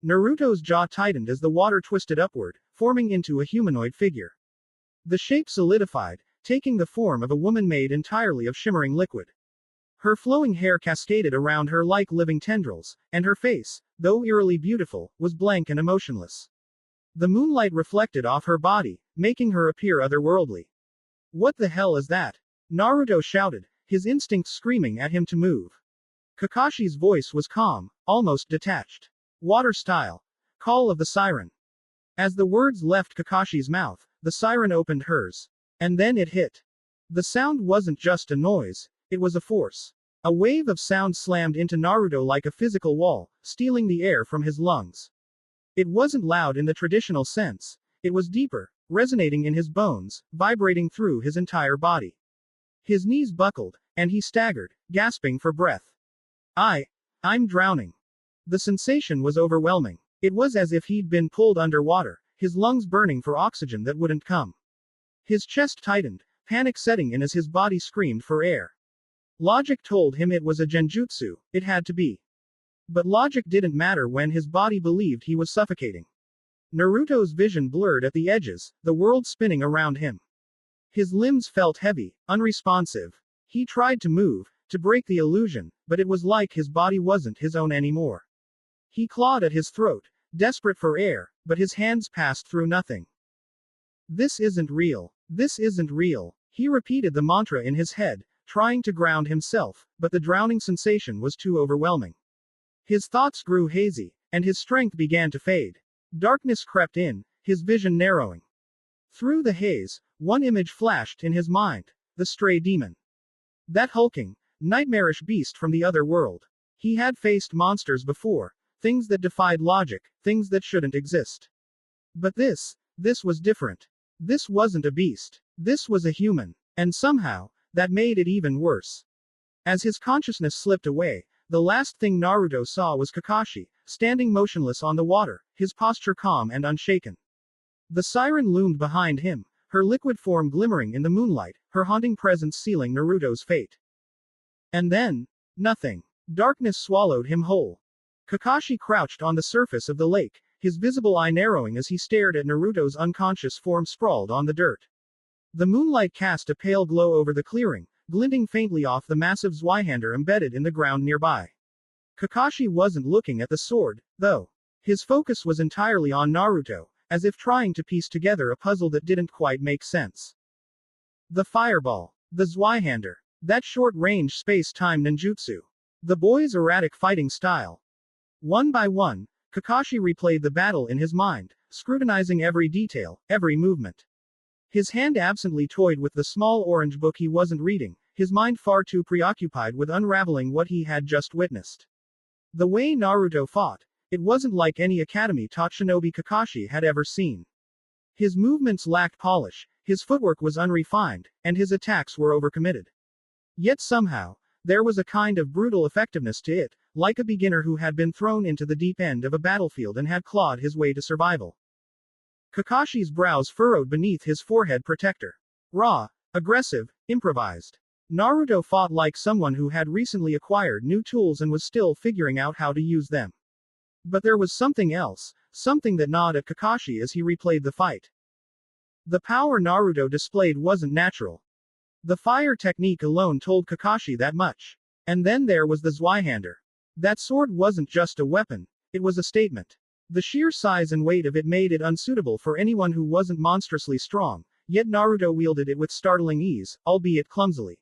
Naruto's jaw tightened as the water twisted upward, forming into a humanoid figure. The shape solidified, taking the form of a woman made entirely of shimmering liquid. Her flowing hair cascaded around her like living tendrils, and her face, though eerily beautiful, was blank and emotionless. The moonlight reflected off her body, making her appear otherworldly. What the hell is that? Naruto shouted, his instincts screaming at him to move. Kakashi's voice was calm, almost detached. Water style. Call of the siren. As the words left Kakashi's mouth, the siren opened hers. And then it hit. The sound wasn't just a noise, it was a force. A wave of sound slammed into Naruto like a physical wall, stealing the air from his lungs. It wasn't loud in the traditional sense, it was deeper, resonating in his bones, vibrating through his entire body. His knees buckled, and he staggered, gasping for breath. I'm drowning. The sensation was overwhelming. It was as if he'd been pulled underwater, his lungs burning for oxygen that wouldn't come. His chest tightened, panic setting in as his body screamed for air. Logic told him it was a genjutsu, it had to be. But logic didn't matter when his body believed he was suffocating. Naruto's vision blurred at the edges, the world spinning around him. His limbs felt heavy, unresponsive. He tried to move, to break the illusion, but it was like his body wasn't his own anymore. He clawed at his throat, desperate for air, but his hands passed through nothing. This isn't real. This isn't real. He repeated the mantra in his head, trying to ground himself, but the drowning sensation was too overwhelming. His thoughts grew hazy, and his strength began to fade. Darkness crept in, his vision narrowing. Through the haze, one image flashed in his mind, the stray demon. That hulking, nightmarish beast from the other world. He had faced monsters before, things that defied logic, things that shouldn't exist. But this was different. This wasn't a beast. This was a human. And somehow, that made it even worse. As his consciousness slipped away, the last thing Naruto saw was Kakashi, standing motionless on the water, his posture calm and unshaken. The siren loomed behind him, her liquid form glimmering in the moonlight, her haunting presence sealing Naruto's fate. And then, nothing. Darkness swallowed him whole. Kakashi crouched on the surface of the lake, his visible eye narrowing as he stared at Naruto's unconscious form sprawled on the dirt. The moonlight cast a pale glow over the clearing, glinting faintly off the massive Zweihander embedded in the ground nearby. Kakashi wasn't looking at the sword, though. His focus was entirely on Naruto, as if trying to piece together a puzzle that didn't quite make sense. The fireball. The Zweihander. That short-range space-time ninjutsu. The boy's erratic fighting style. One by one, Kakashi replayed the battle in his mind, scrutinizing every detail, every movement. His hand absently toyed with the small orange book he wasn't reading, his mind far too preoccupied with unraveling what he had just witnessed. The way Naruto fought, it wasn't like any academy-taught shinobi Kakashi had ever seen. His movements lacked polish, his footwork was unrefined, and his attacks were overcommitted. Yet somehow, there was a kind of brutal effectiveness to it, like a beginner who had been thrown into the deep end of a battlefield and had clawed his way to survival. Kakashi's brows furrowed beneath his forehead protector. Raw, aggressive, improvised. Naruto fought like someone who had recently acquired new tools and was still figuring out how to use them. But there was something else, something that gnawed at Kakashi as he replayed the fight. The power Naruto displayed wasn't natural. The fire technique alone told Kakashi that much. And then there was the Zweihander. That sword wasn't just a weapon, it was a statement. The sheer size and weight of it made it unsuitable for anyone who wasn't monstrously strong, yet Naruto wielded it with startling ease, albeit clumsily.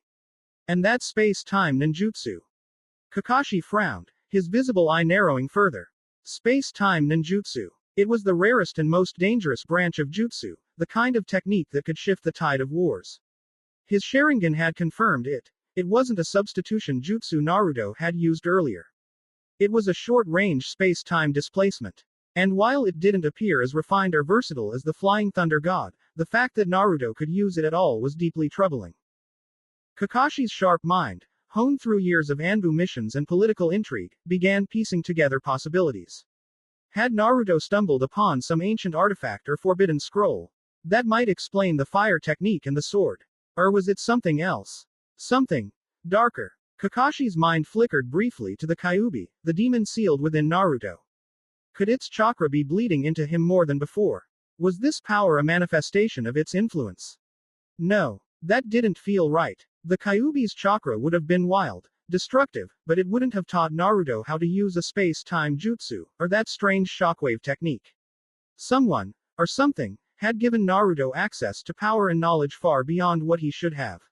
And that space-time ninjutsu. Kakashi frowned, his visible eye narrowing further. Space-time ninjutsu. It was the rarest and most dangerous branch of jutsu, the kind of technique that could shift the tide of wars. His Sharingan had confirmed it. It wasn't a substitution jutsu Naruto had used earlier. It was a short-range space-time displacement. And while it didn't appear as refined or versatile as the Flying Thunder God, the fact that Naruto could use it at all was deeply troubling. Kakashi's sharp mind, honed through years of Anbu missions and political intrigue, began piecing together possibilities. Had Naruto stumbled upon some ancient artifact or forbidden scroll, that might explain the fire technique and the sword. Or was it something else? Something darker. Kakashi's mind flickered briefly to the Kyuubi, the demon sealed within Naruto. Could its chakra be bleeding into him more than before? Was this power a manifestation of its influence? No. That didn't feel right. The Kyuubi's chakra would have been wild, destructive, but it wouldn't have taught Naruto how to use a space-time jutsu, or that strange shockwave technique. Someone, or something, had given Naruto access to power and knowledge far beyond what he should have.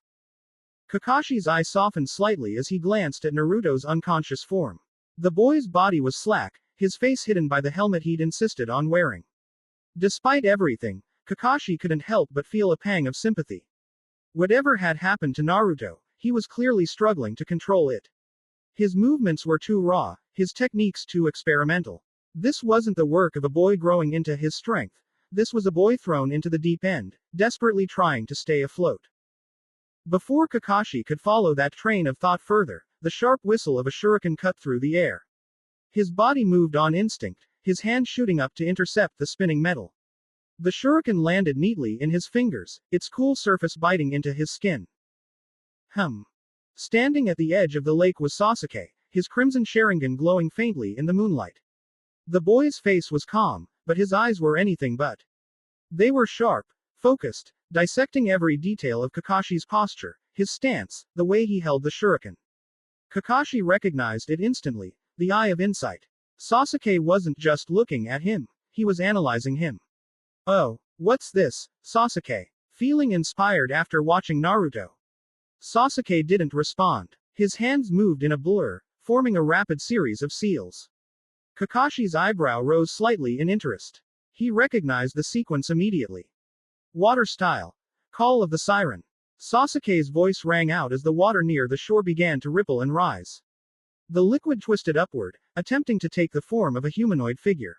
Kakashi's eye softened slightly as he glanced at Naruto's unconscious form. The boy's body was slack, his face hidden by the helmet he'd insisted on wearing. Despite everything, Kakashi couldn't help but feel a pang of sympathy. Whatever had happened to Naruto, he was clearly struggling to control it. His movements were too raw, his techniques too experimental. This wasn't the work of a boy growing into his strength. This was a boy thrown into the deep end, desperately trying to stay afloat. Before Kakashi could follow that train of thought further, the sharp whistle of a shuriken cut through the air. His body moved on instinct, his hand shooting up to intercept the spinning metal. The shuriken landed neatly in his fingers, its cool surface biting into his skin. Standing at the edge of the lake was Sasuke, his crimson Sharingan glowing faintly in the moonlight. The boy's face was calm, but his eyes were anything but. They were sharp, focused, dissecting every detail of Kakashi's posture, his stance, the way he held the shuriken. Kakashi recognized it instantly, the eye of insight. Sasuke wasn't just looking at him, he was analyzing him. Oh, what's this, Sasuke? Feeling inspired after watching Naruto. Sasuke didn't respond. His hands moved in a blur, forming a rapid series of seals. Kakashi's eyebrow rose slightly in interest. He recognized the sequence immediately. Water style. Call of the siren. Sasuke's voice rang out as the water near the shore began to ripple and rise. The liquid twisted upward, attempting to take the form of a humanoid figure.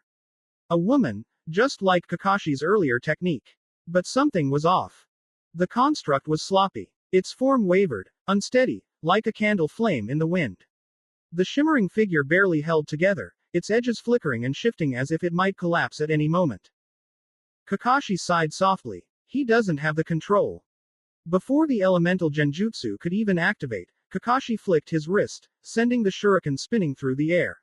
A woman, just like Kakashi's earlier technique. But something was off. The construct was sloppy. Its form wavered, unsteady, like a candle flame in the wind. The shimmering figure barely held together, its edges flickering and shifting as if it might collapse at any moment. Kakashi sighed softly. He doesn't have the control. Before the elemental genjutsu could even activate, Kakashi flicked his wrist, sending the shuriken spinning through the air.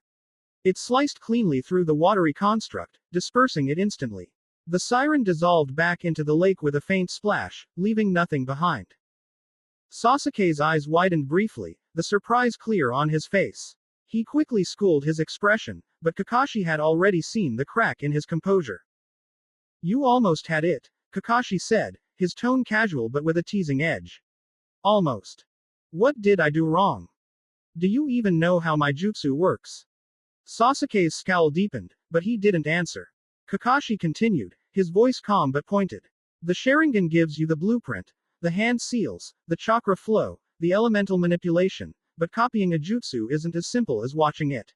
It sliced cleanly through the watery construct, dispersing it instantly. The siren dissolved back into the lake with a faint splash, leaving nothing behind. Sasuke's eyes widened briefly, the surprise clear on his face. He quickly schooled his expression, but Kakashi had already seen the crack in his composure. You almost had it, Kakashi said, his tone casual but with a teasing edge. Almost. What did I do wrong? Do you even know how my jutsu works? Sasuke's scowl deepened, but he didn't answer. Kakashi continued, his voice calm but pointed. The Sharingan gives you the blueprint, the hand seals, the chakra flow, the elemental manipulation, but copying a jutsu isn't as simple as watching it.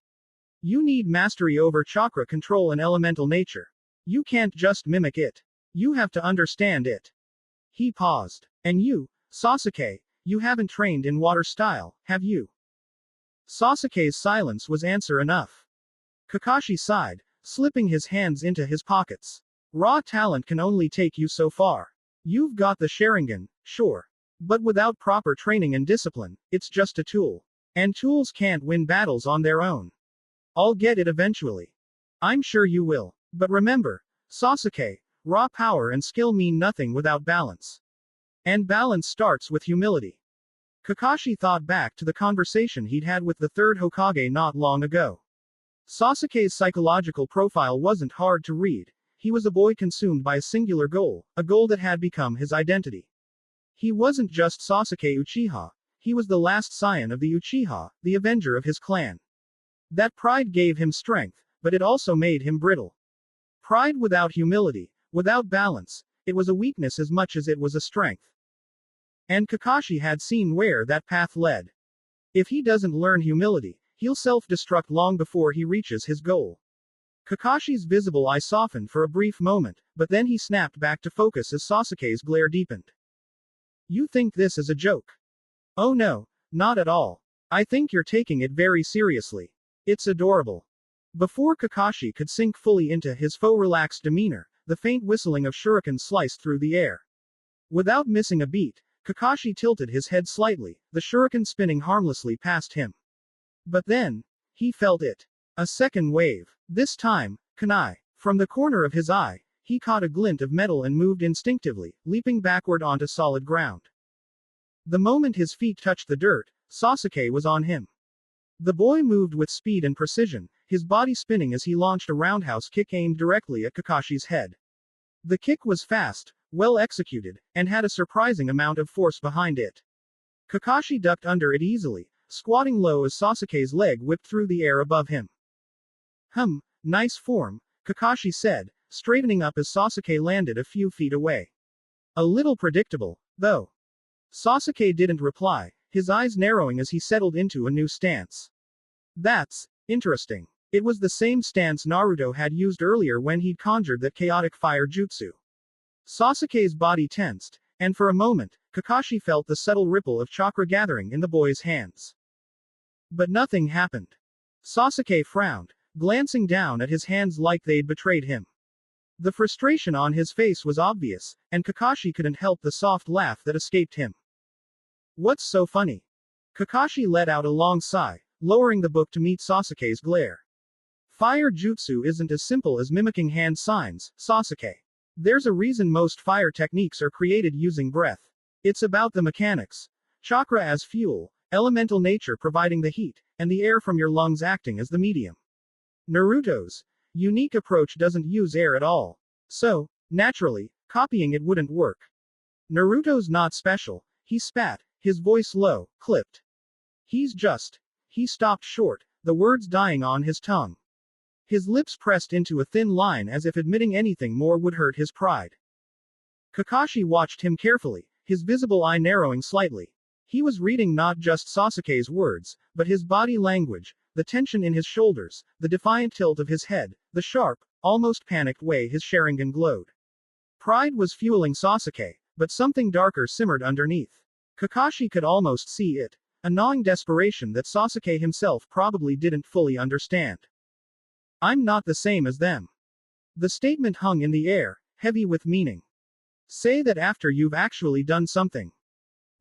You need mastery over chakra control and elemental nature. You can't just mimic it. You have to understand it. He paused. And you, Sasuke, you haven't trained in water style, have you? Sasuke's silence was answer enough. Kakashi sighed, slipping his hands into his pockets. Raw talent can only take you so far. You've got the Sharingan, sure. But without proper training and discipline, it's just a tool. And tools can't win battles on their own. I'll get it eventually. I'm sure you will. But remember, Sasuke, raw power and skill mean nothing without balance. And balance starts with humility. Kakashi thought back to the conversation he'd had with the third Hokage not long ago. Sasuke's psychological profile wasn't hard to read. He was a boy consumed by a singular goal, a goal that had become his identity. He wasn't just Sasuke Uchiha, he was the last scion of the Uchiha, the avenger of his clan. That pride gave him strength, but it also made him brittle. Pride without humility, without balance, it was a weakness as much as it was a strength. And Kakashi had seen where that path led. If he doesn't learn humility, he'll self-destruct long before he reaches his goal. Kakashi's visible eye softened for a brief moment, but then he snapped back to focus as Sasuke's glare deepened. You think this is a joke? Oh no, not at all. I think you're taking it very seriously. It's adorable. Before Kakashi could sink fully into his faux relaxed demeanor, the faint whistling of shurikens sliced through the air. Without missing a beat, Kakashi tilted his head slightly, the shuriken spinning harmlessly past him. But then, he felt it. A second wave. This time, kunai. From the corner of his eye, he caught a glint of metal and moved instinctively, leaping backward onto solid ground. The moment his feet touched the dirt, Sasuke was on him. The boy moved with speed and precision, his body spinning as he launched a roundhouse kick aimed directly at Kakashi's head. The kick was fast, well executed, and had a surprising amount of force behind it. Kakashi ducked under it easily, squatting low as Sasuke's leg whipped through the air above him. Nice form, Kakashi said, straightening up as Sasuke landed a few feet away. A little predictable, though. Sasuke didn't reply, his eyes narrowing as he settled into a new stance. That's interesting. It was the same stance Naruto had used earlier when he'd conjured that chaotic fire jutsu. Sasuke's body tensed, and for a moment, Kakashi felt the subtle ripple of chakra gathering in the boy's hands. But nothing happened. Sasuke frowned, glancing down at his hands like they'd betrayed him. The frustration on his face was obvious, and Kakashi couldn't help the soft laugh that escaped him. What's so funny? Kakashi let out a long sigh, lowering the book to meet Sasuke's glare. Fire jutsu isn't as simple as mimicking hand signs, Sasuke. There's a reason most fire techniques are created using breath. It's about the mechanics. Chakra as fuel, elemental nature providing the heat, and the air from your lungs acting as the medium. Naruto's unique approach doesn't use air at all. So, naturally, copying it wouldn't work. Naruto's not special. He spat, his voice low, clipped. He's just. He stopped short, the words dying on his tongue. His lips pressed into a thin line as if admitting anything more would hurt his pride. Kakashi watched him carefully, his visible eye narrowing slightly. He was reading not just Sasuke's words, but his body language, the tension in his shoulders, the defiant tilt of his head, the sharp, almost panicked way his Sharingan glowed. Pride was fueling Sasuke, but something darker simmered underneath. Kakashi could almost see it. A gnawing desperation that Sasuke himself probably didn't fully understand. I'm not the same as them. The statement hung in the air, heavy with meaning. Say that after you've actually done something.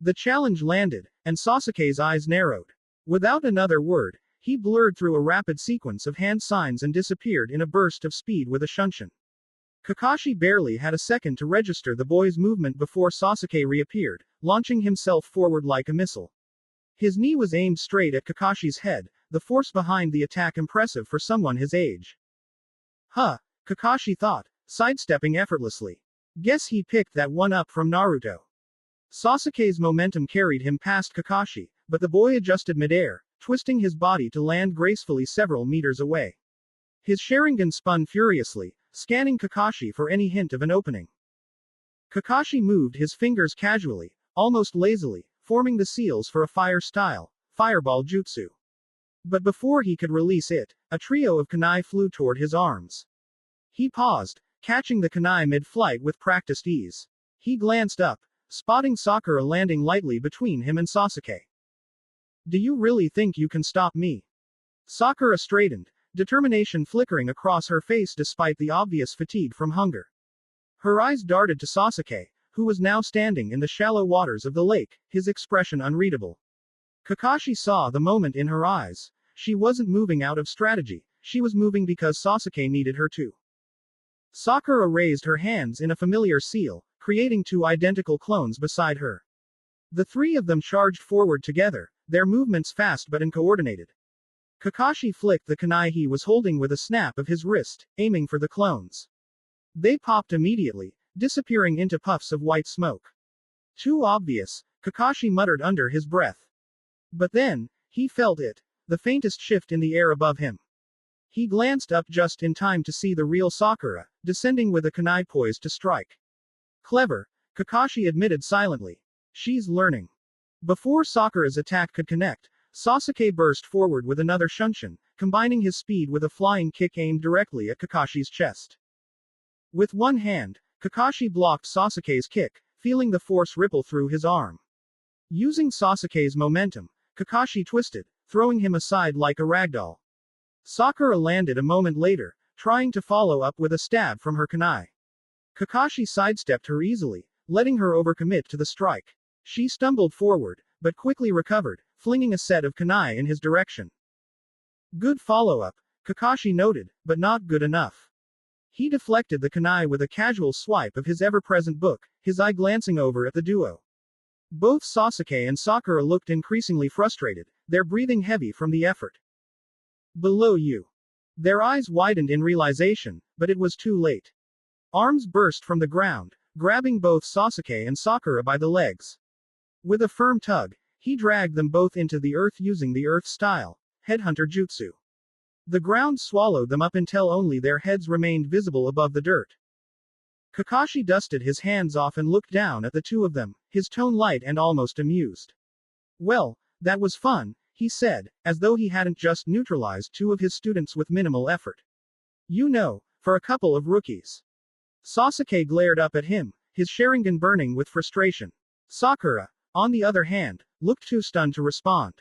The challenge landed, and Sasuke's eyes narrowed. Without another word, he blurred through a rapid sequence of hand signs and disappeared in a burst of speed with a shunshin. Kakashi barely had a second to register the boy's movement before Sasuke reappeared, launching himself forward like a missile. His knee was aimed straight at Kakashi's head, the force behind the attack impressive for someone his age. Huh, Kakashi thought, sidestepping effortlessly. Guess he picked that one up from Naruto. Sasuke's momentum carried him past Kakashi, but the boy adjusted midair, twisting his body to land gracefully several meters away. His Sharingan spun furiously, scanning Kakashi for any hint of an opening. Kakashi moved his fingers casually, almost lazily, forming the seals for a fire-style, fireball jutsu. But before he could release it, a trio of kunai flew toward his arms. He paused, catching the kunai mid-flight with practiced ease. He glanced up, spotting Sakura landing lightly between him and Sasuke. Do you really think you can stop me? Sakura straightened, determination flickering across her face despite the obvious fatigue from hunger. Her eyes darted to Sasuke, who was now standing in the shallow waters of the lake, his expression unreadable. Kakashi saw the moment in her eyes. She wasn't moving out of strategy, she was moving because Sasuke needed her to. Sakura raised her hands in a familiar seal, creating two identical clones beside her. The three of them charged forward together, their movements fast but uncoordinated. Kakashi flicked the kunai he was holding with a snap of his wrist, aiming for the clones. They popped immediately, disappearing into puffs of white smoke. Too obvious, Kakashi muttered under his breath. But then, he felt it, the faintest shift in the air above him. He glanced up just in time to see the real Sakura, descending with a kunai poised to strike. Clever, Kakashi admitted silently. She's learning. Before Sakura's attack could connect, Sasuke burst forward with another shunshin, combining his speed with a flying kick aimed directly at Kakashi's chest. With one hand, Kakashi blocked Sasuke's kick, feeling the force ripple through his arm. Using Sasuke's momentum, Kakashi twisted, throwing him aside like a ragdoll. Sakura landed a moment later, trying to follow up with a stab from her kunai. Kakashi sidestepped her easily, letting her overcommit to the strike. She stumbled forward, but quickly recovered, flinging a set of kunai in his direction. Good follow-up, Kakashi noted, but not good enough. He deflected the kunai with a casual swipe of his ever-present book, his eye glancing over at the duo. Both Sasuke and Sakura looked increasingly frustrated, their breathing heavy from the effort. Below you. Their eyes widened in realization, but it was too late. Arms burst from the ground, grabbing both Sasuke and Sakura by the legs. With a firm tug, he dragged them both into the earth using the earth-style headhunter jutsu. The ground swallowed them up until only their heads remained visible above the dirt. Kakashi dusted his hands off and looked down at the two of them, his tone light and almost amused. Well, that was fun, he said, as though he hadn't just neutralized two of his students with minimal effort. You know, for a couple of rookies. Sasuke glared up at him, his Sharingan burning with frustration. Sakura, on the other hand, looked too stunned to respond.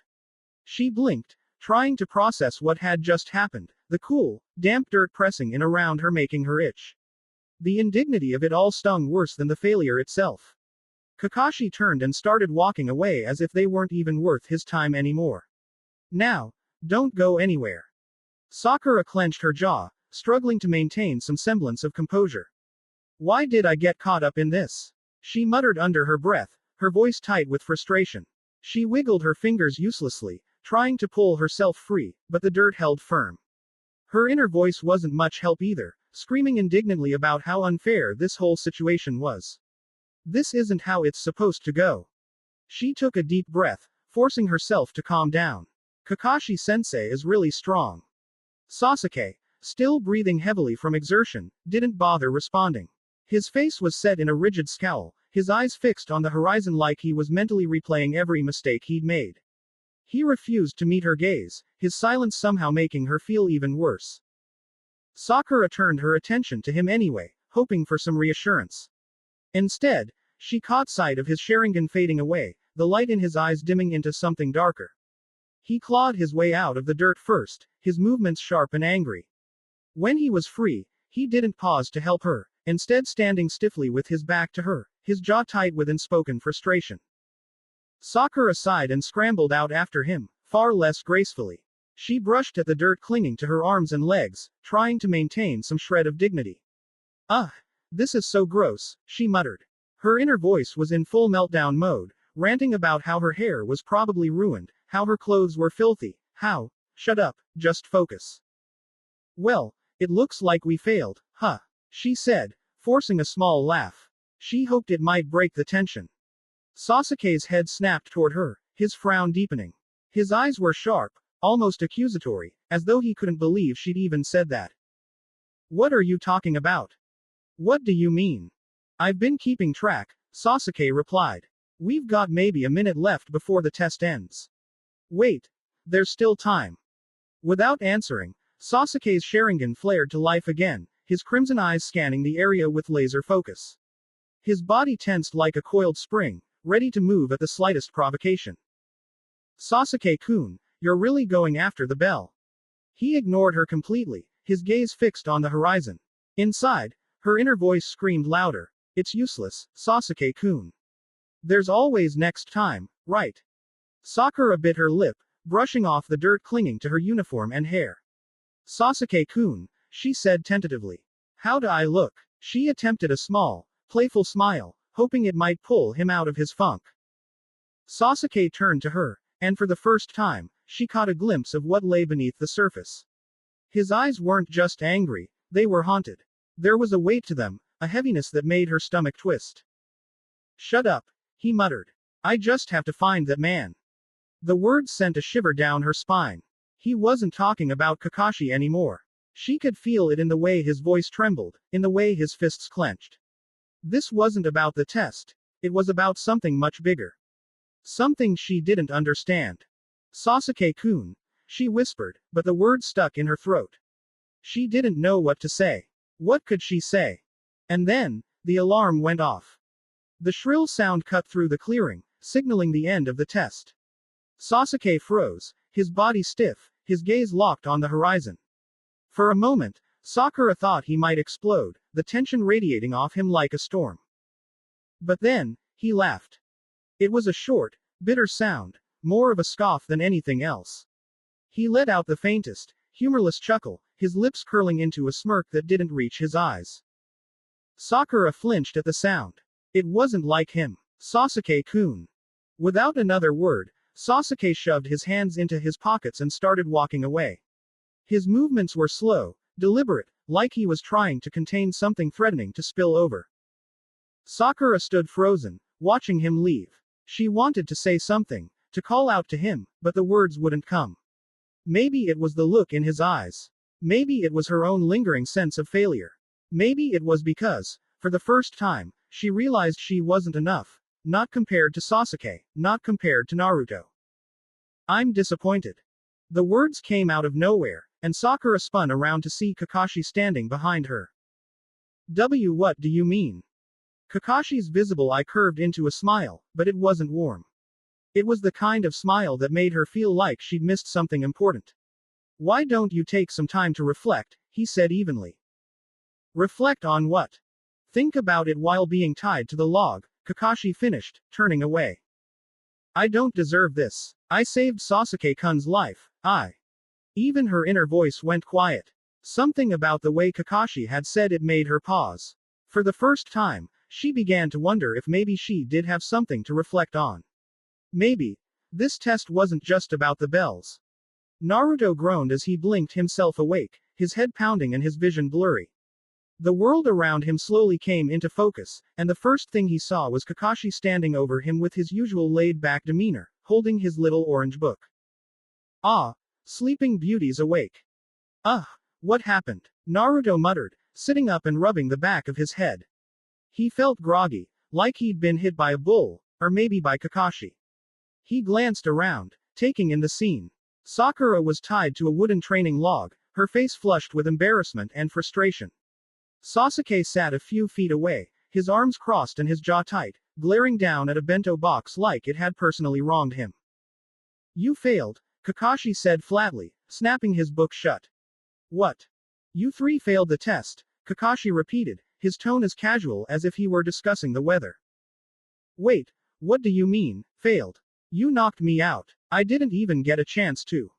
She blinked, trying to process what had just happened, the cool, damp dirt pressing in around her making her itch. The indignity of it all stung worse than the failure itself. Kakashi turned and started walking away as if they weren't even worth his time anymore. Now, don't go anywhere. Sakura clenched her jaw, struggling to maintain some semblance of composure. Why did I get caught up in this? She muttered under her breath, her voice tight with frustration. She wiggled her fingers uselessly, trying to pull herself free, but the dirt held firm. Her inner voice wasn't much help either, screaming indignantly about how unfair this whole situation was. This isn't how it's supposed to go. She took a deep breath, forcing herself to calm down. Kakashi-sensei is really strong. Sasuke, still breathing heavily from exertion, didn't bother responding. His face was set in a rigid scowl, his eyes fixed on the horizon like he was mentally replaying every mistake he'd made. He refused to meet her gaze, his silence somehow making her feel even worse. Sakura turned her attention to him anyway, hoping for some reassurance. Instead, she caught sight of his Sharingan fading away, the light in his eyes dimming into something darker. He clawed his way out of the dirt first, his movements sharp and angry. When he was free, he didn't pause to help her, instead standing stiffly with his back to her, his jaw tight with unspoken frustration. Sakura sighed and scrambled out after him, far less gracefully. She brushed at the dirt clinging to her arms and legs, trying to maintain some shred of dignity. Ugh, this is so gross, she muttered. Her inner voice was in full meltdown mode, ranting about how her hair was probably ruined, how her clothes were filthy, how, shut up, just focus. Well, it looks like we failed, huh? She said, forcing a small laugh. She hoped it might break the tension. Sasuke's head snapped toward her, his frown deepening. His eyes were sharp, almost accusatory, as though he couldn't believe she'd even said that. What are you talking about? What do you mean? I've been keeping track, Sasuke replied. We've got maybe a minute left before the test ends. Wait. There's still time. Without answering, Sasuke's Sharingan flared to life again, his crimson eyes scanning the area with laser focus. His body tensed like a coiled spring, ready to move at the slightest provocation. Sasuke-kun, you're really going after the bell. He ignored her completely, his gaze fixed on the horizon. Inside, her inner voice screamed louder. It's useless, Sasuke-kun. There's always next time, right? Sakura bit her lip, brushing off the dirt clinging to her uniform and hair. Sasuke-kun, she said tentatively. How do I look? She attempted a small, playful smile, hoping it might pull him out of his funk. Sasuke turned to her, and for the first time, she caught a glimpse of what lay beneath the surface. His eyes weren't just angry, they were haunted. There was a weight to them, a heaviness that made her stomach twist. Shut up, he muttered. I just have to find that man. The words sent a shiver down her spine. He wasn't talking about Kakashi anymore. She could feel it in the way his voice trembled, in the way his fists clenched. This wasn't about the test. It was about something much bigger. Something she didn't understand. Sasuke-kun, she whispered, but the words stuck in her throat. She didn't know what to say. What could she say? And then, the alarm went off. The shrill sound cut through the clearing, signaling the end of the test. Sasuke froze, his body stiff, his gaze locked on the horizon. For a moment, Sakura thought he might explode, the tension radiating off him like a storm. But then, he laughed. It was a short, bitter sound, more of a scoff than anything else. He let out the faintest, humorless chuckle, his lips curling into a smirk that didn't reach his eyes. Sakura flinched at the sound. It wasn't like him. Sasuke-kun. Without another word, Sasuke shoved his hands into his pockets and started walking away. His movements were slow, deliberate, like he was trying to contain something threatening to spill over. Sakura stood frozen, watching him leave. She wanted to say something, to call out to him, but the words wouldn't come. Maybe it was the look in his eyes. Maybe it was her own lingering sense of failure. Maybe it was because, for the first time, she realized she wasn't enough. Not compared to Sasuke, not compared to Naruto. I'm disappointed. The words came out of nowhere, and Sakura spun around to see Kakashi standing behind her. What do you mean? Kakashi's visible eye curved into a smile, but it wasn't warm. It was the kind of smile that made her feel like she'd missed something important. Why don't you take some time to reflect, he said evenly. Reflect on what? Think about it while being tied to the log, Kakashi finished, turning away. I don't deserve this. I saved Sasuke-kun's life. Even her inner voice went quiet. Something about the way Kakashi had said it made her pause. For the first time, she began to wonder if maybe she did have something to reflect on. Maybe this test wasn't just about the bells. Naruto groaned as he blinked himself awake, his head pounding and his vision blurry. The world around him slowly came into focus, and the first thing he saw was Kakashi standing over him with his usual laid-back demeanor, holding his little orange book. Ah, Sleeping Beauty's awake. Ugh, what happened? Naruto muttered, sitting up and rubbing the back of his head. He felt groggy, like he'd been hit by a bull, or maybe by Kakashi. He glanced around, taking in the scene. Sakura was tied to a wooden training log, her face flushed with embarrassment and frustration. Sasuke sat a few feet away, his arms crossed and his jaw tight, glaring down at a bento box like it had personally wronged him. You failed, Kakashi said flatly, snapping his book shut. What? You three failed the test, Kakashi repeated, his tone as casual as if he were discussing the weather. Wait, what do you mean, failed? You knocked me out. I didn't even get a chance to.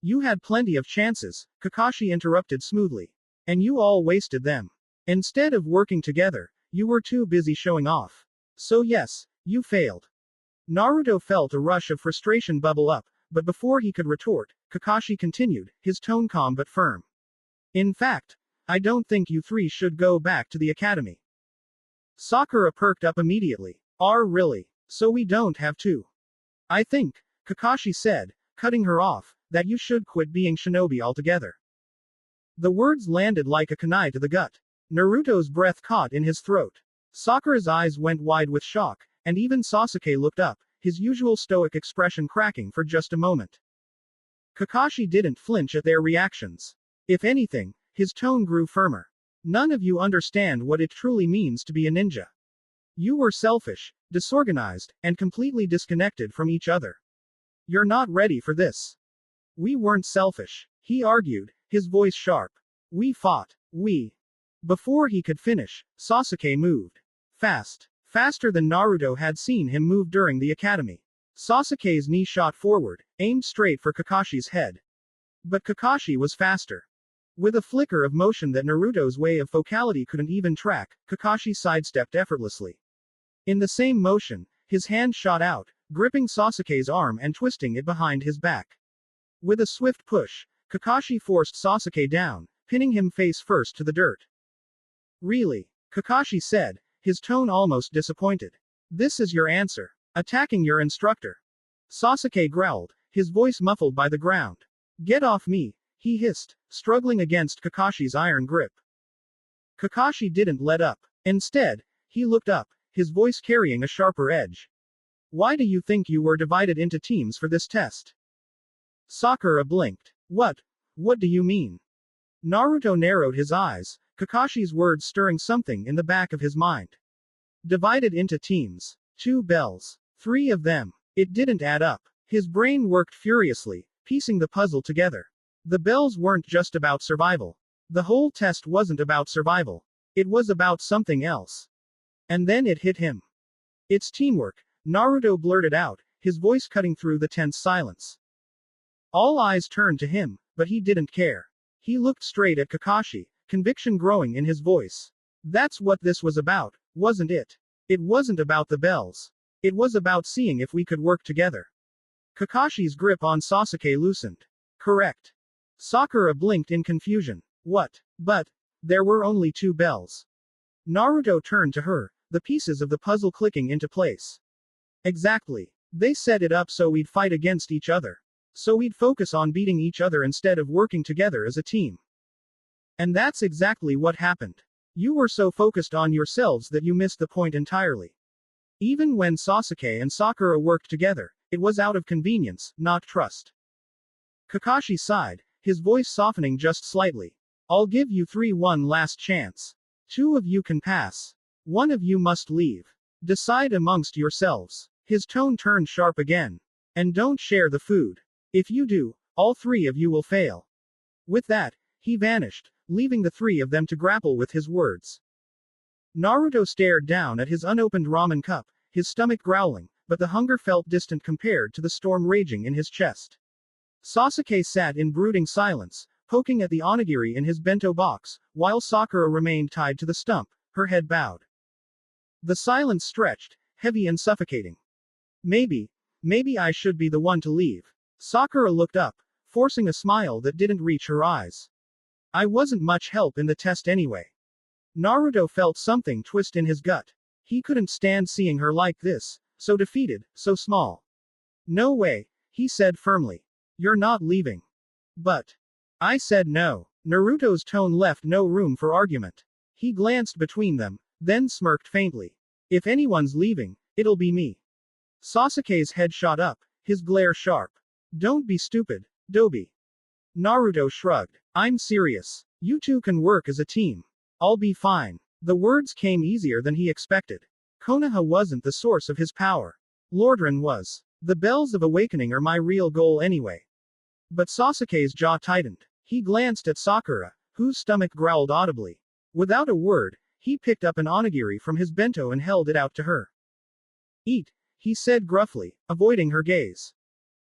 You had plenty of chances, Kakashi interrupted smoothly. And you all wasted them. Instead of working together, you were too busy showing off. So yes, you failed. Naruto felt a rush of frustration bubble up, but before he could retort, Kakashi continued, his tone calm but firm. In fact, I don't think you three should go back to the academy. Sakura perked up immediately. Really? So we don't have to? I think, Kakashi said, cutting her off, that you should quit being shinobi altogether. The words landed like a kunai to the gut. Naruto's breath caught in his throat. Sakura's eyes went wide with shock, and even Sasuke looked up, his usual stoic expression cracking for just a moment. Kakashi didn't flinch at their reactions. If anything, his tone grew firmer. None of you understand what it truly means to be a ninja. You were selfish, disorganized, and completely disconnected from each other. You're not ready for this. We weren't selfish, he argued, his voice sharp. We fought. Before he could finish, Sasuke moved. Fast. Faster than Naruto had seen him move during the academy. Sasuke's knee shot forward, aimed straight for Kakashi's head. But Kakashi was faster. With a flicker of motion that Naruto's way of focality couldn't even track, Kakashi sidestepped effortlessly. In the same motion, his hand shot out, gripping Sasuke's arm and twisting it behind his back. With a swift push, Kakashi forced Sasuke down, pinning him face first to the dirt. Really? Kakashi said, his tone almost disappointed. This is your answer? Attacking your instructor? Sasuke growled, his voice muffled by the ground. Get off me, he hissed, struggling against Kakashi's iron grip. Kakashi didn't let up. Instead, he looked up, his voice carrying a sharper edge. Why do you think you were divided into teams for this test? Sakura blinked. What do you mean? Naruto narrowed his eyes, Kakashi's words stirring something in the back of his mind. Divided into teams. 2 bells. 3 of them. It didn't add up. His brain worked furiously, piecing the puzzle together. The bells weren't just about survival. The whole test wasn't about survival. It was about something else. And then it hit him. It's teamwork, Naruto blurted out, his voice cutting through the tense silence. All eyes turned to him, but he didn't care. He looked straight at Kakashi, conviction growing in his voice. That's what this was about, wasn't it? It wasn't about the bells. It was about seeing if we could work together. Kakashi's grip on Sasuke loosened. Correct. Sakura blinked in confusion. What? But there were only 2 bells. Naruto turned to her, the pieces of the puzzle clicking into place. Exactly. They set it up so we'd fight against each other. So we'd focus on beating each other instead of working together as a team. And that's exactly what happened. You were so focused on yourselves that you missed the point entirely. Even when Sasuke and Sakura worked together, it was out of convenience, not trust. Kakashi sighed, his voice softening just slightly. I'll give you 3 one last chance. 2 of you can pass. 1 of you must leave. Decide amongst yourselves. His tone turned sharp again. And don't share the food. If you do, all 3 of you will fail. With that, he vanished, leaving the 3 of them to grapple with his words. Naruto stared down at his unopened ramen cup, his stomach growling, but the hunger felt distant compared to the storm raging in his chest. Sasuke sat in brooding silence, poking at the onigiri in his bento box, while Sakura remained tied to the stump, her head bowed. The silence stretched, heavy and suffocating. Maybe I should be the one to leave. Sakura looked up, forcing a smile that didn't reach her eyes. I wasn't much help in the test anyway. Naruto felt something twist in his gut. He couldn't stand seeing her like this, so defeated, so small. No way, he said firmly. You're not leaving. But I said no. Naruto's tone left no room for argument. He glanced between them, then smirked faintly. If anyone's leaving, it'll be me. Sasuke's head shot up, his glare sharp. Don't be stupid, Dobi. Naruto shrugged. I'm serious. You two can work as a team. I'll be fine. The words came easier than he expected. Konoha wasn't the source of his power. Lordran was. The bells of awakening are my real goal anyway. But Sasuke's jaw tightened. He glanced at Sakura, whose stomach growled audibly. Without a word, he picked up an onigiri from his bento and held it out to her. Eat, he said gruffly, avoiding her gaze.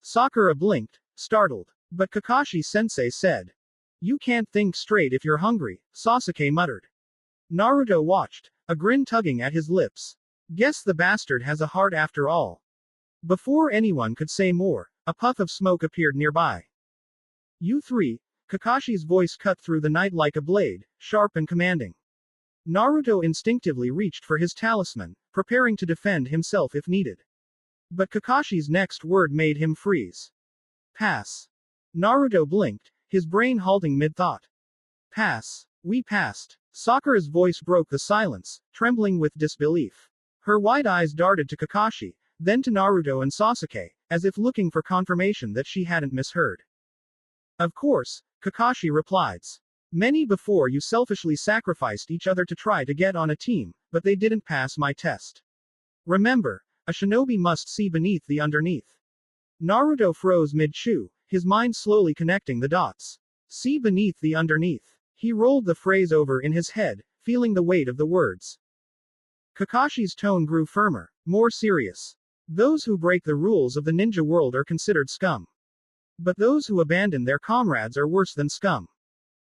Sakura blinked, startled. But Kakashi-sensei said. You can't think straight if you're hungry, Sasuke muttered. Naruto watched, a grin tugging at his lips. Guess the bastard has a heart after all. Before anyone could say more, a puff of smoke appeared nearby. You three, Kakashi's voice cut through the night like a blade, sharp and commanding. Naruto instinctively reached for his talisman, preparing to defend himself if needed. But Kakashi's next word made him freeze. Pass. Naruto blinked, his brain halting mid-thought. Pass. We passed. Sakura's voice broke the silence, trembling with disbelief. Her wide eyes darted to Kakashi, then to Naruto and Sasuke, as if looking for confirmation that she hadn't misheard. Of course, Kakashi replies. Many before you selfishly sacrificed each other to try to get on a team, but they didn't pass my test. Remember, a shinobi must see beneath the underneath. Naruto froze mid-chew, his mind slowly connecting the dots. See beneath the underneath. He rolled the phrase over in his head, feeling the weight of the words. Kakashi's tone grew firmer, more serious. Those who break the rules of the ninja world are considered scum. But those who abandon their comrades are worse than scum.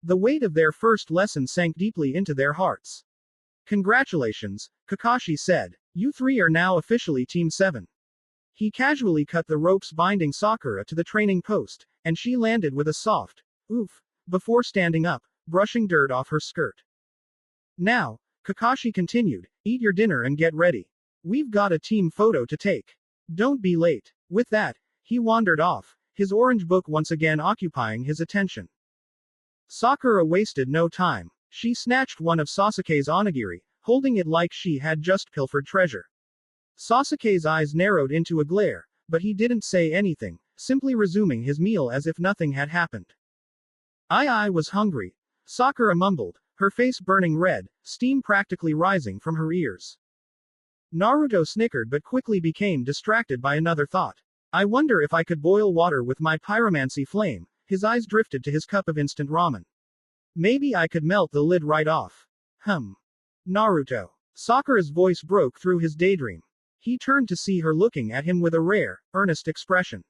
The weight of their first lesson sank deeply into their hearts. Congratulations, Kakashi said. You three are now officially Team 7. He casually cut the ropes binding Sakura to the training post, and she landed with a soft, oof, before standing up, brushing dirt off her skirt. Now, Kakashi continued, eat your dinner and get ready. We've got a team photo to take. Don't be late. With that, he wandered off, his orange book once again occupying his attention. Sakura wasted no time. She snatched one of Sasuke's onigiri, holding it like she had just pilfered treasure. Sasuke's eyes narrowed into a glare, but he didn't say anything, simply resuming his meal as if nothing had happened. I was hungry, Sakura mumbled, her face burning red, steam practically rising from her ears. Naruto snickered but quickly became distracted by another thought. I wonder if I could boil water with my pyromancy flame. His eyes drifted to his cup of instant ramen. Maybe I could melt the lid right off. Naruto. Sakura's voice broke through his daydream. He turned to see her looking at him with a rare, earnest expression.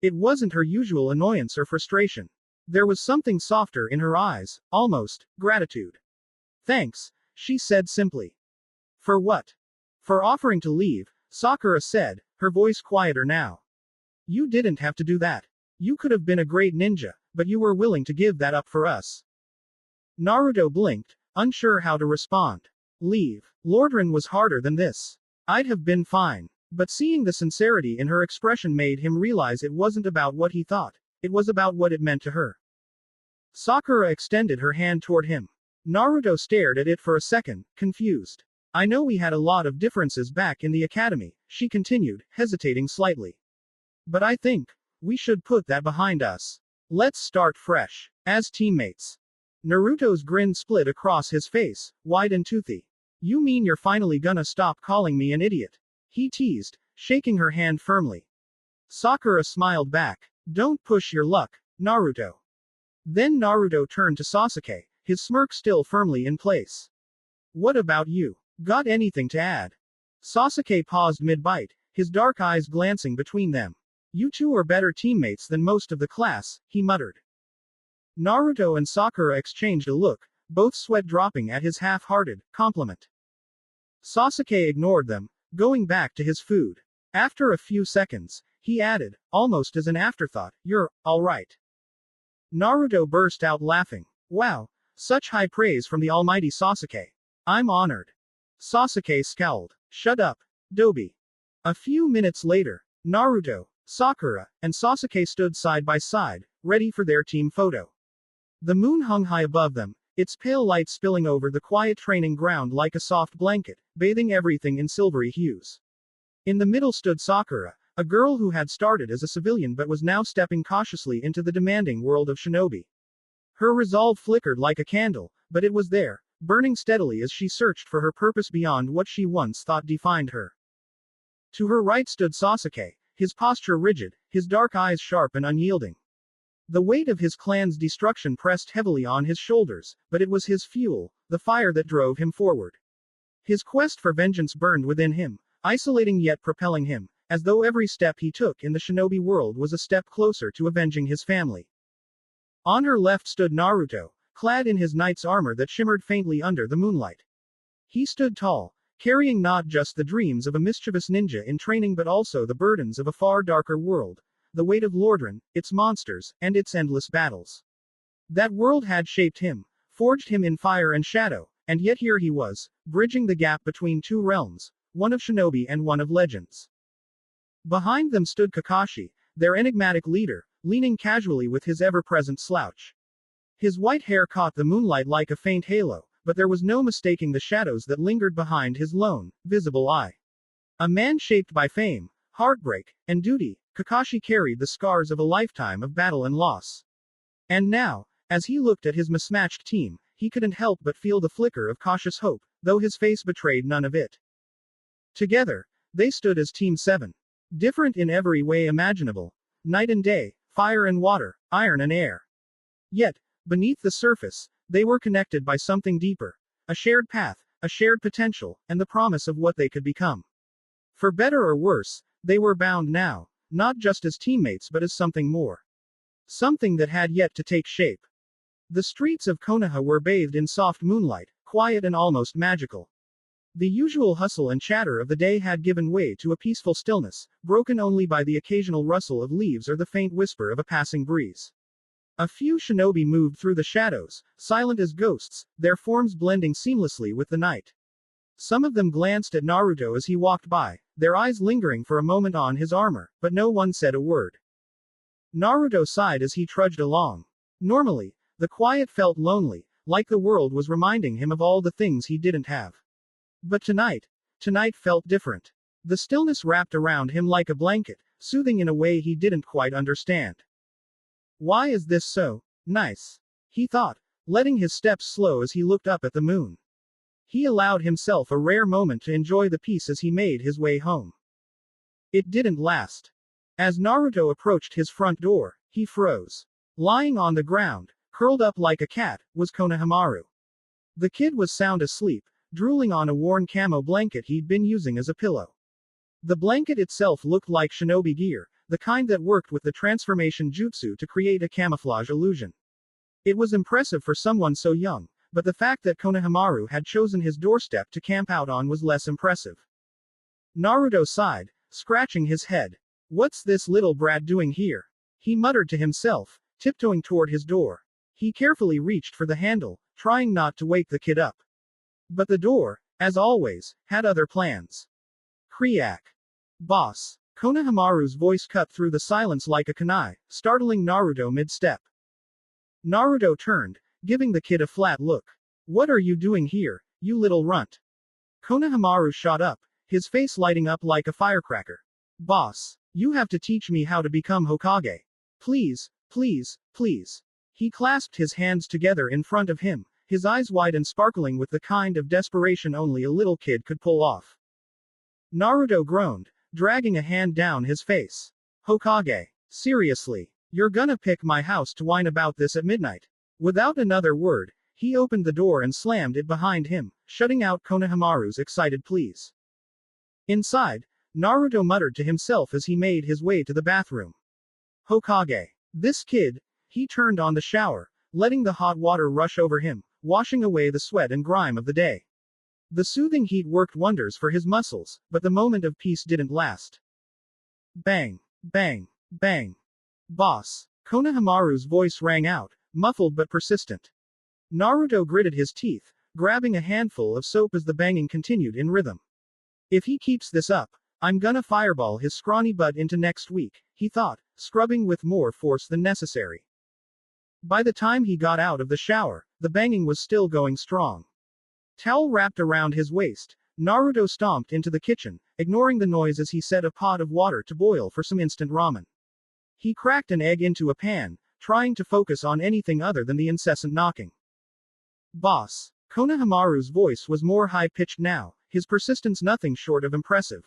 It wasn't her usual annoyance or frustration. There was something softer in her eyes, almost gratitude. Thanks, she said simply. For what? For offering to leave, Sakura said, her voice quieter now. You didn't have to do that. You could have been a great ninja, but you were willing to give that up for us. Naruto blinked, unsure how to respond. Leave. Lordran was harder than this. I'd have been fine. But seeing the sincerity in her expression made him realize it wasn't about what he thought, it was about what it meant to her. Sakura extended her hand toward him. Naruto stared at it for a second, confused. I know we had a lot of differences back in the academy, she continued, hesitating slightly. But I think we should put that behind us. Let's start fresh, as teammates. Naruto's grin split across his face, wide and toothy. You mean you're finally gonna stop calling me an idiot? He teased, shaking her hand firmly. Sakura smiled back. Don't push your luck, Naruto. Then Naruto turned to Sasuke, his smirk still firmly in place. What about you? Got anything to add? Sasuke paused mid-bite, his dark eyes glancing between them. You two are better teammates than most of the class, he muttered. Naruto and Sakura exchanged a look, both sweat dropping at his half-hearted compliment. Sasuke ignored them, going back to his food. After a few seconds, he added, almost as an afterthought, "You're all right." Naruto burst out laughing. Wow, such high praise from the almighty Sasuke. I'm honored. Sasuke scowled. Shut up, Dobi. A few minutes later, Naruto, Sakura, and Sasuke stood side by side, ready for their team photo. The moon hung high above them, its pale light spilling over the quiet training ground like a soft blanket, bathing everything in silvery hues. In the middle stood Sakura, a girl who had started as a civilian but was now stepping cautiously into the demanding world of shinobi. Her resolve flickered like a candle, but it was there, burning steadily as she searched for her purpose beyond what she once thought defined her. To her right stood Sasuke, his posture rigid, his dark eyes sharp and unyielding. The weight of his clan's destruction pressed heavily on his shoulders, but it was his fuel, the fire that drove him forward. His quest for vengeance burned within him, isolating yet propelling him, as though every step he took in the shinobi world was a step closer to avenging his family. On her left stood Naruto, clad in his knight's armor that shimmered faintly under the moonlight. He stood tall, carrying not just the dreams of a mischievous ninja in training but also the burdens of a far darker world, the weight of Lordran, its monsters, and its endless battles. That world had shaped him, forged him in fire and shadow, and yet here he was, bridging the gap between two realms, one of shinobi and one of legends. Behind them stood Kakashi, their enigmatic leader, leaning casually with his ever-present slouch. His white hair caught the moonlight like a faint halo, but there was no mistaking the shadows that lingered behind his lone, visible eye. A man shaped by fame, heartbreak, and duty, Kakashi carried the scars of a lifetime of battle and loss. And now, as he looked at his mismatched team, he couldn't help but feel the flicker of cautious hope, though his face betrayed none of it. Together, they stood as Team 7. Different in every way imaginable. Night and day, fire and water, iron and air. Yet, beneath the surface, they were connected by something deeper. A shared path, a shared potential, and the promise of what they could become. For better or worse, they were bound now, not just as teammates but as something more. Something that had yet to take shape. The streets of Konoha were bathed in soft moonlight, quiet and almost magical. The usual hustle and chatter of the day had given way to a peaceful stillness, broken only by the occasional rustle of leaves or the faint whisper of a passing breeze. A few shinobi moved through the shadows, silent as ghosts, their forms blending seamlessly with the night. Some of them glanced at Naruto as he walked by, their eyes lingering for a moment on his armor, but no one said a word. Naruto sighed as he trudged along. Normally, the quiet felt lonely, like the world was reminding him of all the things he didn't have. But tonight felt different. The stillness wrapped around him like a blanket, soothing in a way he didn't quite understand. Why is this so nice? He thought, letting his steps slow as he looked up at the moon. He allowed himself a rare moment to enjoy the peace as he made his way home. It didn't last. As Naruto approached his front door, he froze. Lying on the ground, curled up like a cat, was Konohamaru. The kid was sound asleep, drooling on a worn camo blanket he'd been using as a pillow. The blanket itself looked like shinobi gear, the kind that worked with the transformation jutsu to create a camouflage illusion. It was impressive for someone so young, but the fact that Konohamaru had chosen his doorstep to camp out on was less impressive. Naruto sighed, scratching his head. What's this little brat doing here? He muttered to himself, tiptoeing toward his door. He carefully reached for the handle, trying not to wake the kid up. But the door, as always, had other plans. Kriak. Boss. Konohamaru's voice cut through the silence like a kunai, startling Naruto mid-step. Naruto turned, giving the kid a flat look. What are you doing here, you little runt? Konohamaru shot up, his face lighting up like a firecracker. Boss, you have to teach me how to become Hokage. Please, please, please. He clasped his hands together in front of him, his eyes wide and sparkling with the kind of desperation only a little kid could pull off. Naruto groaned, dragging a hand down his face. Hokage. Seriously. You're gonna pick my house to whine about this at midnight. Without another word, he opened the door and slammed it behind him, shutting out Konohamaru's excited pleas. Inside, Naruto muttered to himself as he made his way to the bathroom. Hokage. This kid. He turned on the shower, letting the hot water rush over him, washing away the sweat and grime of the day. The soothing heat worked wonders for his muscles, but the moment of peace didn't last. Bang, bang, bang. Boss. Konohamaru's voice rang out, muffled but persistent. Naruto gritted his teeth, grabbing a handful of soap as the banging continued in rhythm. If he keeps this up, I'm gonna fireball his scrawny butt into next week, he thought, scrubbing with more force than necessary. By the time he got out of the shower, the banging was still going strong. Towel wrapped around his waist, Naruto stomped into the kitchen, ignoring the noise as he set a pot of water to boil for some instant ramen. He cracked an egg into a pan, trying to focus on anything other than the incessant knocking. Boss. Konohamaru's voice was more high-pitched now, his persistence nothing short of impressive.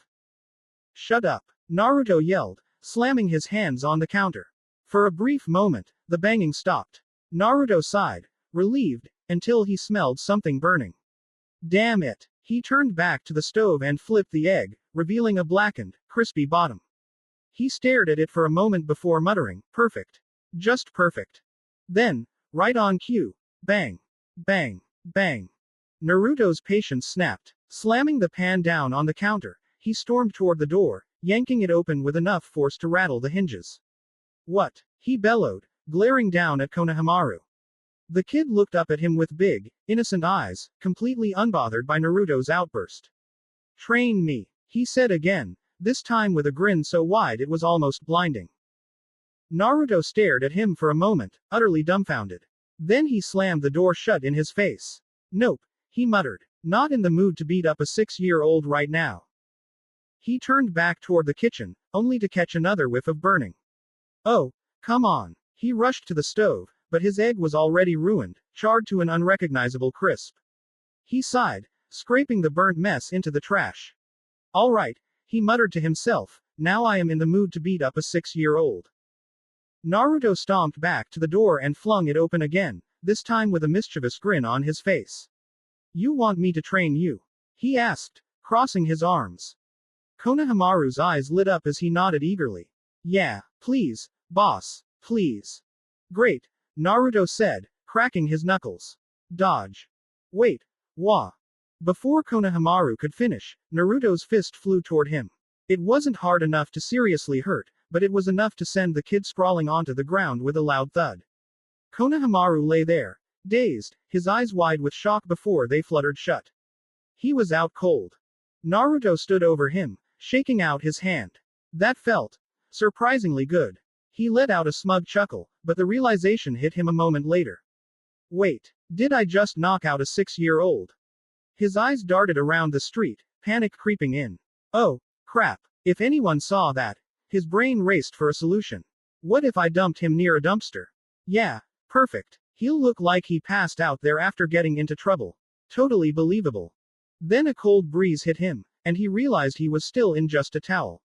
Shut up. Naruto yelled, slamming his hands on the counter. For a brief moment, the banging stopped. Naruto sighed, relieved, until he smelled something burning. Damn it. He turned back to the stove and flipped the egg, revealing a blackened, crispy bottom. He stared at it for a moment before muttering, perfect. Just perfect. Then, right on cue, bang, bang, bang. Naruto's patience snapped. Slamming the pan down on the counter, he stormed toward the door, yanking it open with enough force to rattle the hinges. What? He bellowed, glaring down at Konohamaru. The kid looked up at him with big, innocent eyes, completely unbothered by Naruto's outburst. Train me, he said again, this time with a grin so wide it was almost blinding. Naruto stared at him for a moment, utterly dumbfounded. Then he slammed the door shut in his face. Nope, he muttered. Not in the mood to beat up a 6-year-old right now. He turned back toward the kitchen, only to catch another whiff of burning. Oh, come on. He rushed to the stove, but his egg was already ruined, charred to an unrecognizable crisp. He sighed, scraping the burnt mess into the trash. All right, he muttered to himself, now I am in the mood to beat up a 6-year-old. Naruto stomped back to the door and flung it open again, this time with a mischievous grin on his face. You want me to train you? He asked, crossing his arms. Konohamaru's eyes lit up as he nodded eagerly. Yeah, please, boss, please. Great, Naruto said, cracking his knuckles. Dodge. Wait, wah. Before Konohamaru could finish, Naruto's fist flew toward him. It wasn't hard enough to seriously hurt, but it was enough to send the kid sprawling onto the ground with a loud thud. Konohamaru lay there, dazed, his eyes wide with shock before they fluttered shut. He was out cold. Naruto stood over him, shaking out his hand. That felt surprisingly good. He let out a smug chuckle, but the realization hit him a moment later. Wait, did I just knock out a 6-year-old? His eyes darted around the street, panic creeping in. Oh, crap. If anyone saw that, his brain raced for a solution. What if I dumped him near a dumpster? Yeah, perfect. He'll look like he passed out there after getting into trouble. Totally believable. Then a cold breeze hit him, and he realized he was still in just a towel.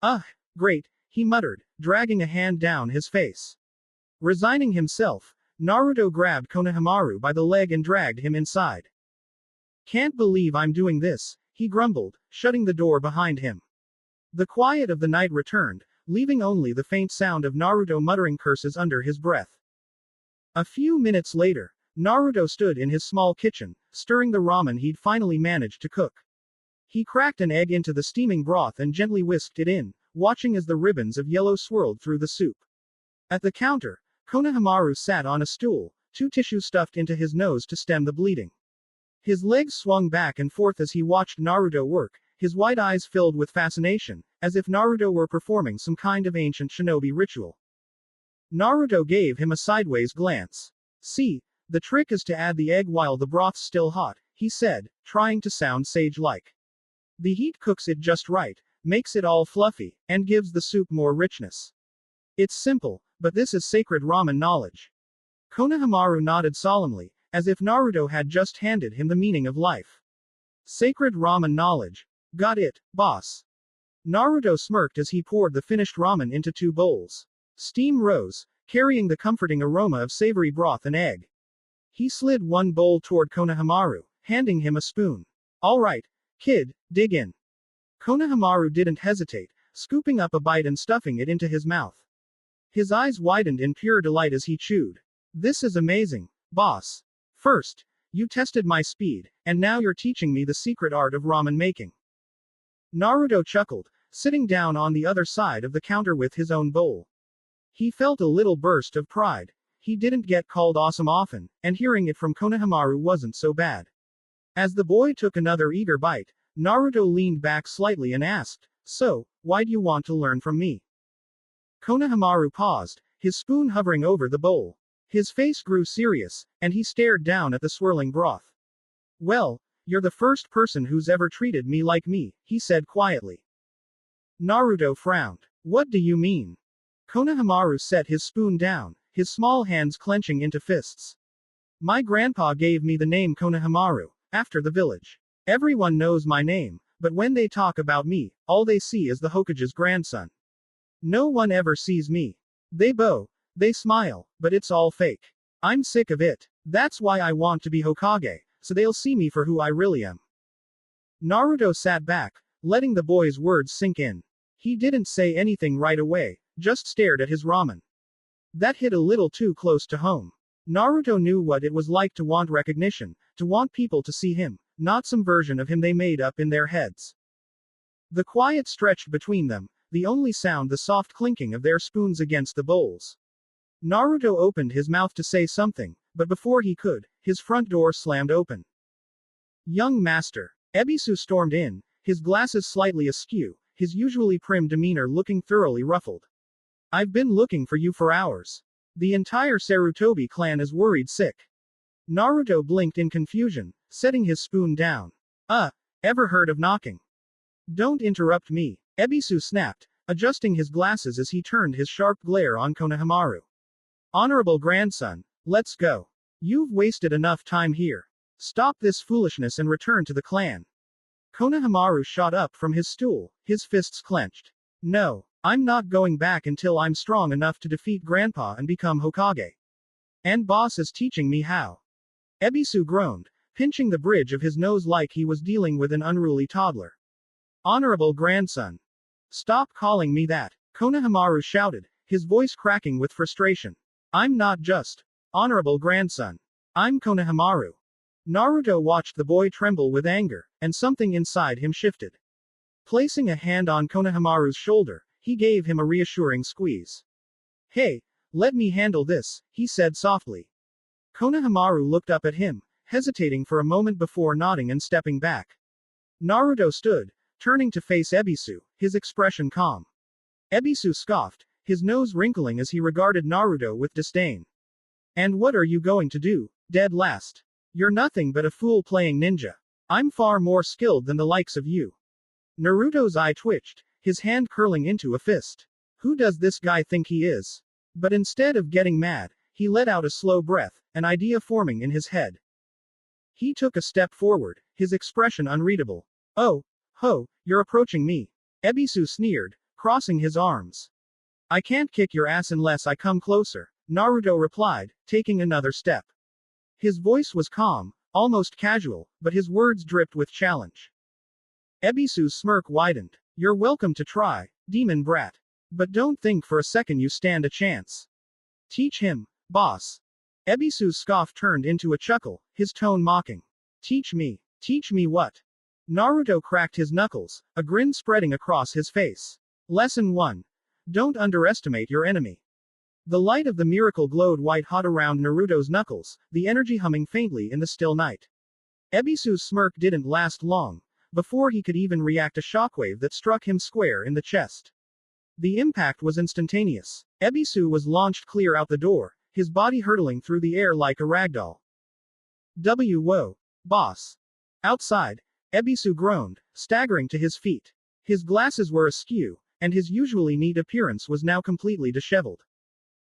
Ugh, great, he muttered, dragging a hand down his face. Resigning himself, Naruto grabbed Konohamaru by the leg and dragged him inside. Can't believe I'm doing this, he grumbled, shutting the door behind him. The quiet of the night returned, leaving only the faint sound of Naruto muttering curses under his breath. A few minutes later, Naruto stood in his small kitchen, stirring the ramen he'd finally managed to cook. He cracked an egg into the steaming broth and gently whisked it in, watching as the ribbons of yellow swirled through the soup. At the counter, Konohamaru sat on a stool, two tissues stuffed into his nose to stem the bleeding. His legs swung back and forth as he watched Naruto work, his white eyes filled with fascination, as if Naruto were performing some kind of ancient shinobi ritual. Naruto gave him a sideways glance. See, the trick is to add the egg while the broth's still hot, he said, trying to sound sage-like. The heat cooks it just right, makes it all fluffy, and gives the soup more richness. It's simple, but this is sacred ramen knowledge. Konohamaru nodded solemnly, as if Naruto had just handed him the meaning of life. Sacred ramen knowledge. Got it, boss. Naruto smirked as he poured the finished ramen into 2 bowls. Steam rose, carrying the comforting aroma of savory broth and egg. He slid 1 bowl toward Konohamaru, handing him a spoon. All right, kid, dig in. Konohamaru didn't hesitate, scooping up a bite and stuffing it into his mouth. His eyes widened in pure delight as he chewed. This is amazing, boss. First, you tested my speed, and now you're teaching me the secret art of ramen making. Naruto chuckled, sitting down on the other side of the counter with his own bowl. He felt a little burst of pride. He didn't get called awesome often, and hearing it from Konohamaru wasn't so bad. As the boy took another eager bite, Naruto leaned back slightly and asked, "So, why do you want to learn from me?" Konohamaru paused, his spoon hovering over the bowl. His face grew serious, and he stared down at the swirling broth. "Well, you're the first person who's ever treated me like me," he said quietly. Naruto frowned. "What do you mean?" Konohamaru set his spoon down, his small hands clenching into fists. "My grandpa gave me the name Konohamaru, after the village. Everyone knows my name, but when they talk about me, all they see is the Hokage's grandson. No one ever sees me. They bow, they smile, but it's all fake. I'm sick of it. That's why I want to be Hokage, so they'll see me for who I really am." Naruto sat back, letting the boy's words sink in. He didn't say anything right away, just stared at his ramen. That hit a little too close to home. Naruto knew what it was like to want recognition, to want people to see him, not some version of him they made up in their heads. The quiet stretched between them, the only sound the soft clinking of their spoons against the bowls. Naruto opened his mouth to say something, but before he could, his front door slammed open. "Young master." Ebisu stormed in, his glasses slightly askew, his usually prim demeanor looking thoroughly ruffled. "I've been looking for you for hours. The entire Sarutobi clan is worried sick." Naruto blinked in confusion, setting his spoon down. Ever heard of knocking?" "Don't interrupt me," Ebisu snapped, adjusting his glasses as he turned his sharp glare on Konohamaru. "Honorable grandson, let's go. You've wasted enough time here. Stop this foolishness and return to the clan." Konohamaru shot up from his stool, his fists clenched. "No, I'm not going back until I'm strong enough to defeat Grandpa and become Hokage. And boss is teaching me how." Ebisu groaned, pinching the bridge of his nose like he was dealing with an unruly toddler. "Honorable grandson. Stop calling me that," Konohamaru shouted, his voice cracking with frustration. "I'm not just honorable grandson. I'm Konohamaru." Naruto watched the boy tremble with anger, and something inside him shifted. Placing a hand on Konohamaru's shoulder, he gave him a reassuring squeeze. "Hey, let me handle this," he said softly. Konohamaru looked up at him, hesitating for a moment before nodding and stepping back. Naruto stood, turning to face Ebisu, his expression calm. Ebisu scoffed, his nose wrinkling as he regarded Naruto with disdain. "And what are you going to do, dead last? You're nothing but a fool playing ninja. I'm far more skilled than the likes of you." Naruto's eye twitched, his hand curling into a fist. Who does this guy think he is? But instead of getting mad, he let out a slow breath, an idea forming in his head. He took a step forward, his expression unreadable. "Oh, ho, you're approaching me." Ebisu sneered, crossing his arms. "I can't kick your ass unless I come closer," Naruto replied, taking another step. His voice was calm, almost casual, but his words dripped with challenge. Ebisu's smirk widened. "You're welcome to try, demon brat. But don't think for a second you stand a chance. Teach him, boss." Ebisu's scoff turned into a chuckle, his tone mocking. "Teach me? Teach me what?" Naruto cracked his knuckles, a grin spreading across his face. Lesson 1. Don't underestimate your enemy. The light of the miracle glowed white hot around Naruto's knuckles, the energy humming faintly in the still night. Ebisu's smirk didn't last long. Before he could even react, a shockwave that struck him square in the chest. The impact was instantaneous. Ebisu was launched clear out the door, his body hurtling through the air like a ragdoll. Whoa, boss. Outside, Ebisu groaned, staggering to his feet. His glasses were askew, and his usually neat appearance was now completely disheveled.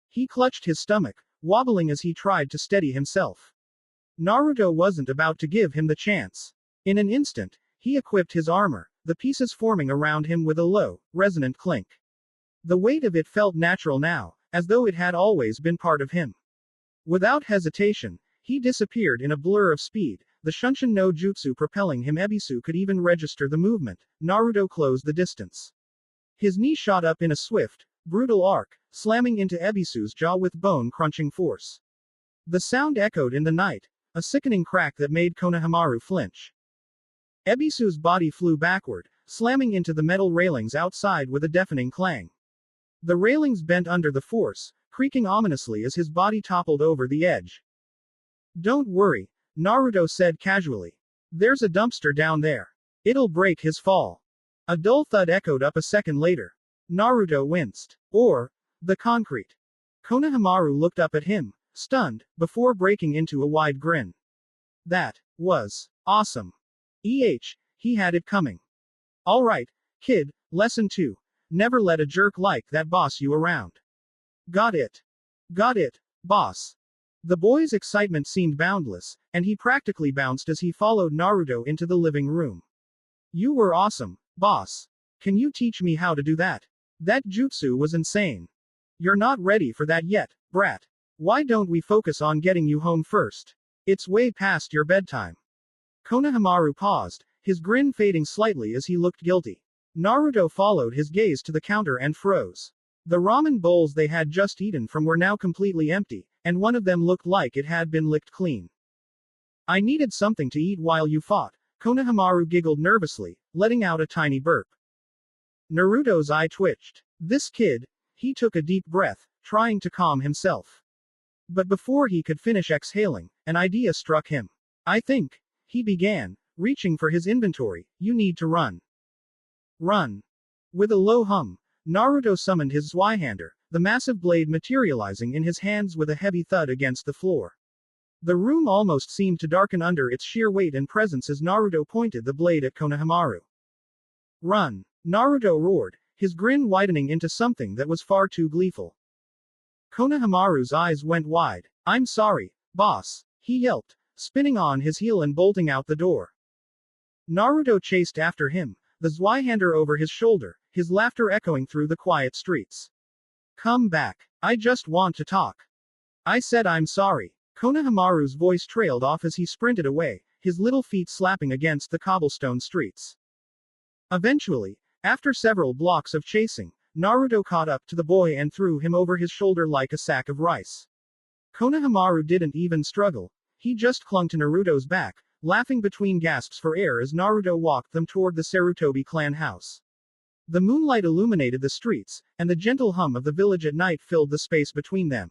He clutched his stomach, wobbling as he tried to steady himself. Naruto wasn't about to give him the chance. In an instant, he equipped his armor, the pieces forming around him with a low, resonant clink. The weight of it felt natural now, as though it had always been part of him. Without hesitation, he disappeared in a blur of speed, the Shunshin no Jutsu propelling him. Ebisu could even register the movement. Naruto closed the distance. His knee shot up in a swift, brutal arc, slamming into Ebisu's jaw with bone-crunching force. The sound echoed in the night, a sickening crack that made Konohamaru flinch. Ebisu's body flew backward, slamming into the metal railings outside with a deafening clang. The railings bent under the force, creaking ominously as his body toppled over the edge. "Don't worry," Naruto said casually. "There's a dumpster down there. It'll break his fall." A dull thud echoed up a second later. Naruto winced. "Or the concrete." Konohamaru looked up at him, stunned, before breaking into a wide grin. "That was awesome. He had it coming." "Alright, kid, lesson 2. Never let a jerk like that boss you around." "Got it. Got it, boss." The boy's excitement seemed boundless, and he practically bounced as he followed Naruto into the living room. "You were awesome, boss. Can you teach me how to do that? That jutsu was insane." "You're not ready for that yet, brat. Why don't we focus on getting you home first? It's way past your bedtime." Konohamaru paused, his grin fading slightly as he looked guilty. Naruto followed his gaze to the counter and froze. The ramen bowls they had just eaten from were now completely empty, and one of them looked like it had been licked clean. "I needed something to eat while you fought," Konohamaru giggled nervously, letting out a tiny burp. Naruto's eye twitched. This kid. He took a deep breath, trying to calm himself. But before he could finish exhaling, an idea struck him. "I think," he began, reaching for his inventory, "you need to run." "Run." With a low hum, Naruto summoned his Zweihander, the massive blade materializing in his hands with a heavy thud against the floor. The room almost seemed to darken under its sheer weight and presence as Naruto pointed the blade at Konohamaru. "Run." Naruto roared, his grin widening into something that was far too gleeful. Konohamaru's eyes went wide. "I'm sorry, boss," he yelped, spinning on his heel and bolting out the door. Naruto chased after him, the Zweihander over his shoulder, his laughter echoing through the quiet streets. "Come back. I just want to talk." "I said I'm sorry." Konohamaru's voice trailed off as he sprinted away, his little feet slapping against the cobblestone streets. Eventually, after several blocks of chasing, Naruto caught up to the boy and threw him over his shoulder like a sack of rice. Konohamaru didn't even struggle. He just clung to Naruto's back, laughing between gasps for air as Naruto walked them toward the Sarutobi clan house. The moonlight illuminated the streets, and the gentle hum of the village at night filled the space between them.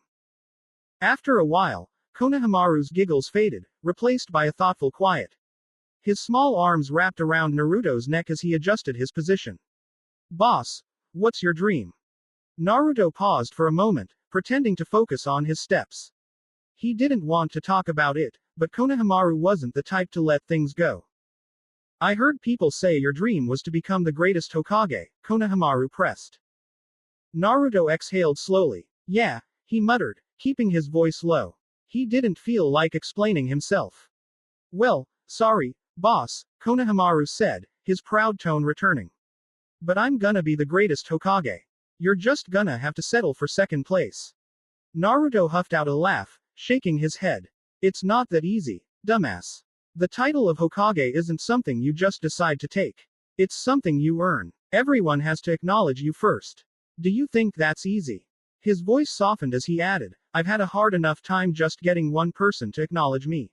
After a while, Konohamaru's giggles faded, replaced by a thoughtful quiet. His small arms wrapped around Naruto's neck as he adjusted his position. "Boss, what's your dream?" Naruto paused for a moment, pretending to focus on his steps. He didn't want to talk about it, but Konohamaru wasn't the type to let things go. "I heard people say your dream was to become the greatest Hokage," Konohamaru pressed. Naruto exhaled slowly. "Yeah," he muttered, keeping his voice low. He didn't feel like explaining himself. "Well, sorry, boss," Konohamaru said, his proud tone returning. "But I'm gonna be the greatest Hokage. You're just gonna have to settle for second place." Naruto huffed out a laugh, shaking his head. "It's not that easy, dumbass. The title of Hokage isn't something you just decide to take. It's something you earn. Everyone has to acknowledge you first. Do you think that's easy?" His voice softened as he added, "I've had a hard enough time just getting one person to acknowledge me.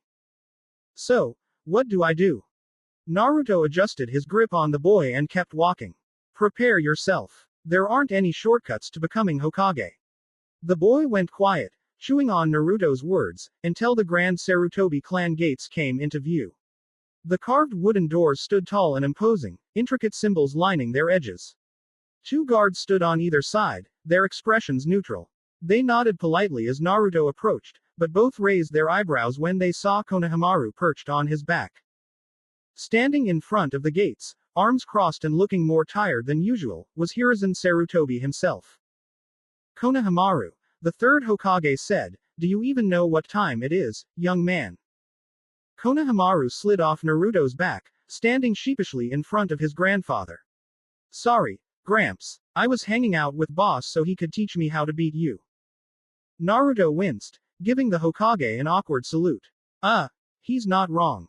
So, what do I do?" Naruto adjusted his grip on the boy and kept walking. "Prepare yourself. There aren't any shortcuts to becoming Hokage." The boy went quiet, chewing on Naruto's words, until the Grand Sarutobi clan gates came into view. The carved wooden doors stood tall and imposing, intricate symbols lining their edges. 2 guards stood on either side, their expressions neutral. They nodded politely as Naruto approached, but both raised their eyebrows when they saw Konohamaru perched on his back. Standing in front of the gates, arms crossed and looking more tired than usual, was Hiruzen Sarutobi himself. "Konohamaru," the third Hokage said, "do you even know what time it is, young man?" Konohamaru slid off Naruto's back, standing sheepishly in front of his grandfather. "Sorry, Gramps. I was hanging out with boss so he could teach me how to beat you." Naruto winced, giving the Hokage an awkward salute. He's not wrong.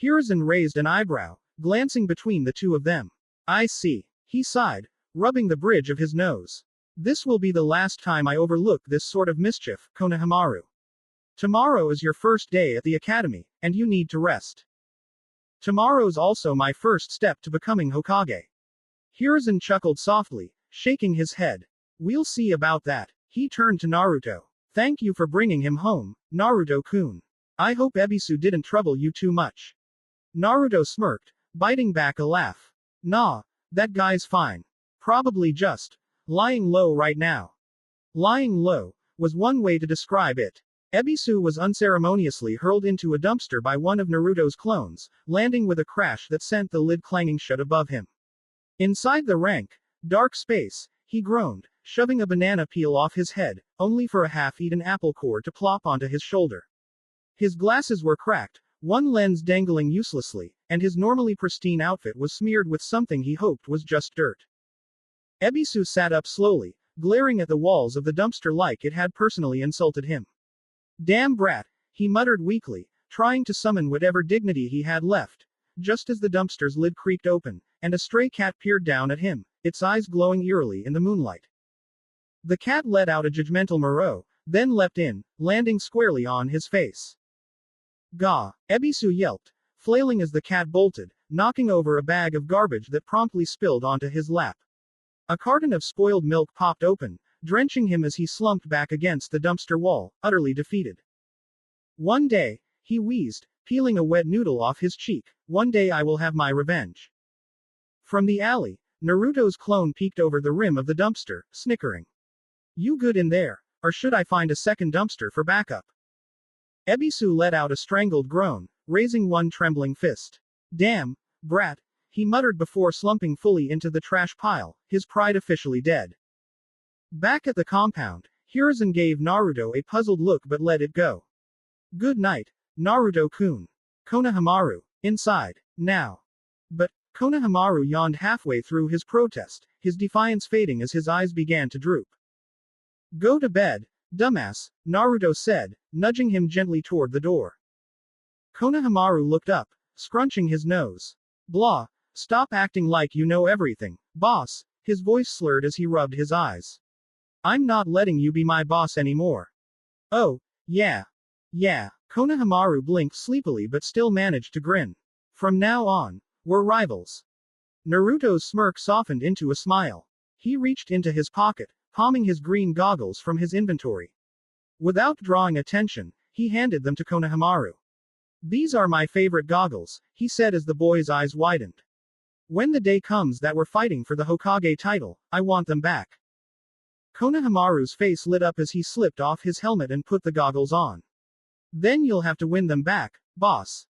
Hiruzen raised an eyebrow, glancing between the two of them. I see. He sighed, rubbing the bridge of his nose. This will be the last time I overlook this sort of mischief, Konohamaru. Tomorrow is your first day at the academy, and you need to rest. Tomorrow's also my first step to becoming Hokage. Hiruzen chuckled softly, shaking his head. We'll see about that. He turned to Naruto. Thank you for bringing him home, Naruto-kun. I hope Ebisu didn't trouble you too much. Naruto smirked, biting back a laugh. Nah, that guy's fine. Probably just lying low right now. Lying low was one way to describe it. Ebisu was unceremoniously hurled into a dumpster by one of Naruto's clones, landing with a crash that sent the lid clanging shut above him. Inside the rank, dark space, he groaned, shoving a banana peel off his head, only for a half-eaten apple core to plop onto his shoulder. His glasses were cracked, one lens dangling uselessly, and his normally pristine outfit was smeared with something he hoped was just dirt. Ebisu sat up slowly, glaring at the walls of the dumpster like it had personally insulted him. Damn brat, he muttered weakly, trying to summon whatever dignity he had left, just as the dumpster's lid creaked open, and a stray cat peered down at him, its eyes glowing eerily in the moonlight. The cat let out a judgmental merow, then leapt in, landing squarely on his face. Gah! Ebisu yelped, flailing as the cat bolted, knocking over a bag of garbage that promptly spilled onto his lap. A carton of spoiled milk popped open, drenching him as he slumped back against the dumpster wall, utterly defeated. One day, he wheezed, peeling a wet noodle off his cheek, one day I will have my revenge. From the alley, Naruto's clone peeked over the rim of the dumpster, snickering. You good in there, or should I find a second dumpster for backup? Ebisu let out a strangled groan, raising one trembling fist. Damn, brat, he muttered before slumping fully into the trash pile, his pride officially dead. Back at the compound, Hiruzen gave Naruto a puzzled look but let it go. Good night, Naruto-kun. Konohamaru, inside, now. But, Konohamaru yawned halfway through his protest, his defiance fading as his eyes began to droop. Go to bed, dumbass, Naruto said, nudging him gently toward the door. Konohamaru looked up, scrunching his nose. Blah, stop acting like you know everything, boss, his voice slurred as he rubbed his eyes. I'm not letting you be my boss anymore. Oh, yeah. Yeah, Konohamaru blinked sleepily but still managed to grin. From now on, we're rivals. Naruto's smirk softened into a smile. He reached into his pocket, palming his green goggles from his inventory. Without drawing attention, he handed them to Konohamaru. These are my favorite goggles, he said as the boy's eyes widened. When the day comes that we're fighting for the Hokage title, I want them back. Konohamaru's face lit up as he slipped off his helmet and put the goggles on. Then you'll have to win them back, boss.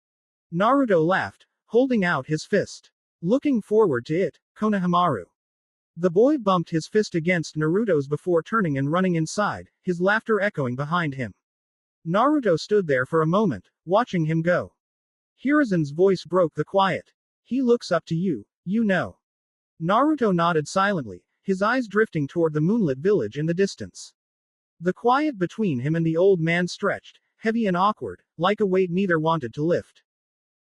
Naruto laughed, holding out his fist. Looking forward to it, Konohamaru. The boy bumped his fist against Naruto's before turning and running inside, his laughter echoing behind him. Naruto stood there for a moment, watching him go. Hiruzen's voice broke the quiet. He looks up to you, you know. Naruto nodded silently, his eyes drifting toward the moonlit village in the distance. The quiet between him and the old man stretched, heavy and awkward, like a weight neither wanted to lift.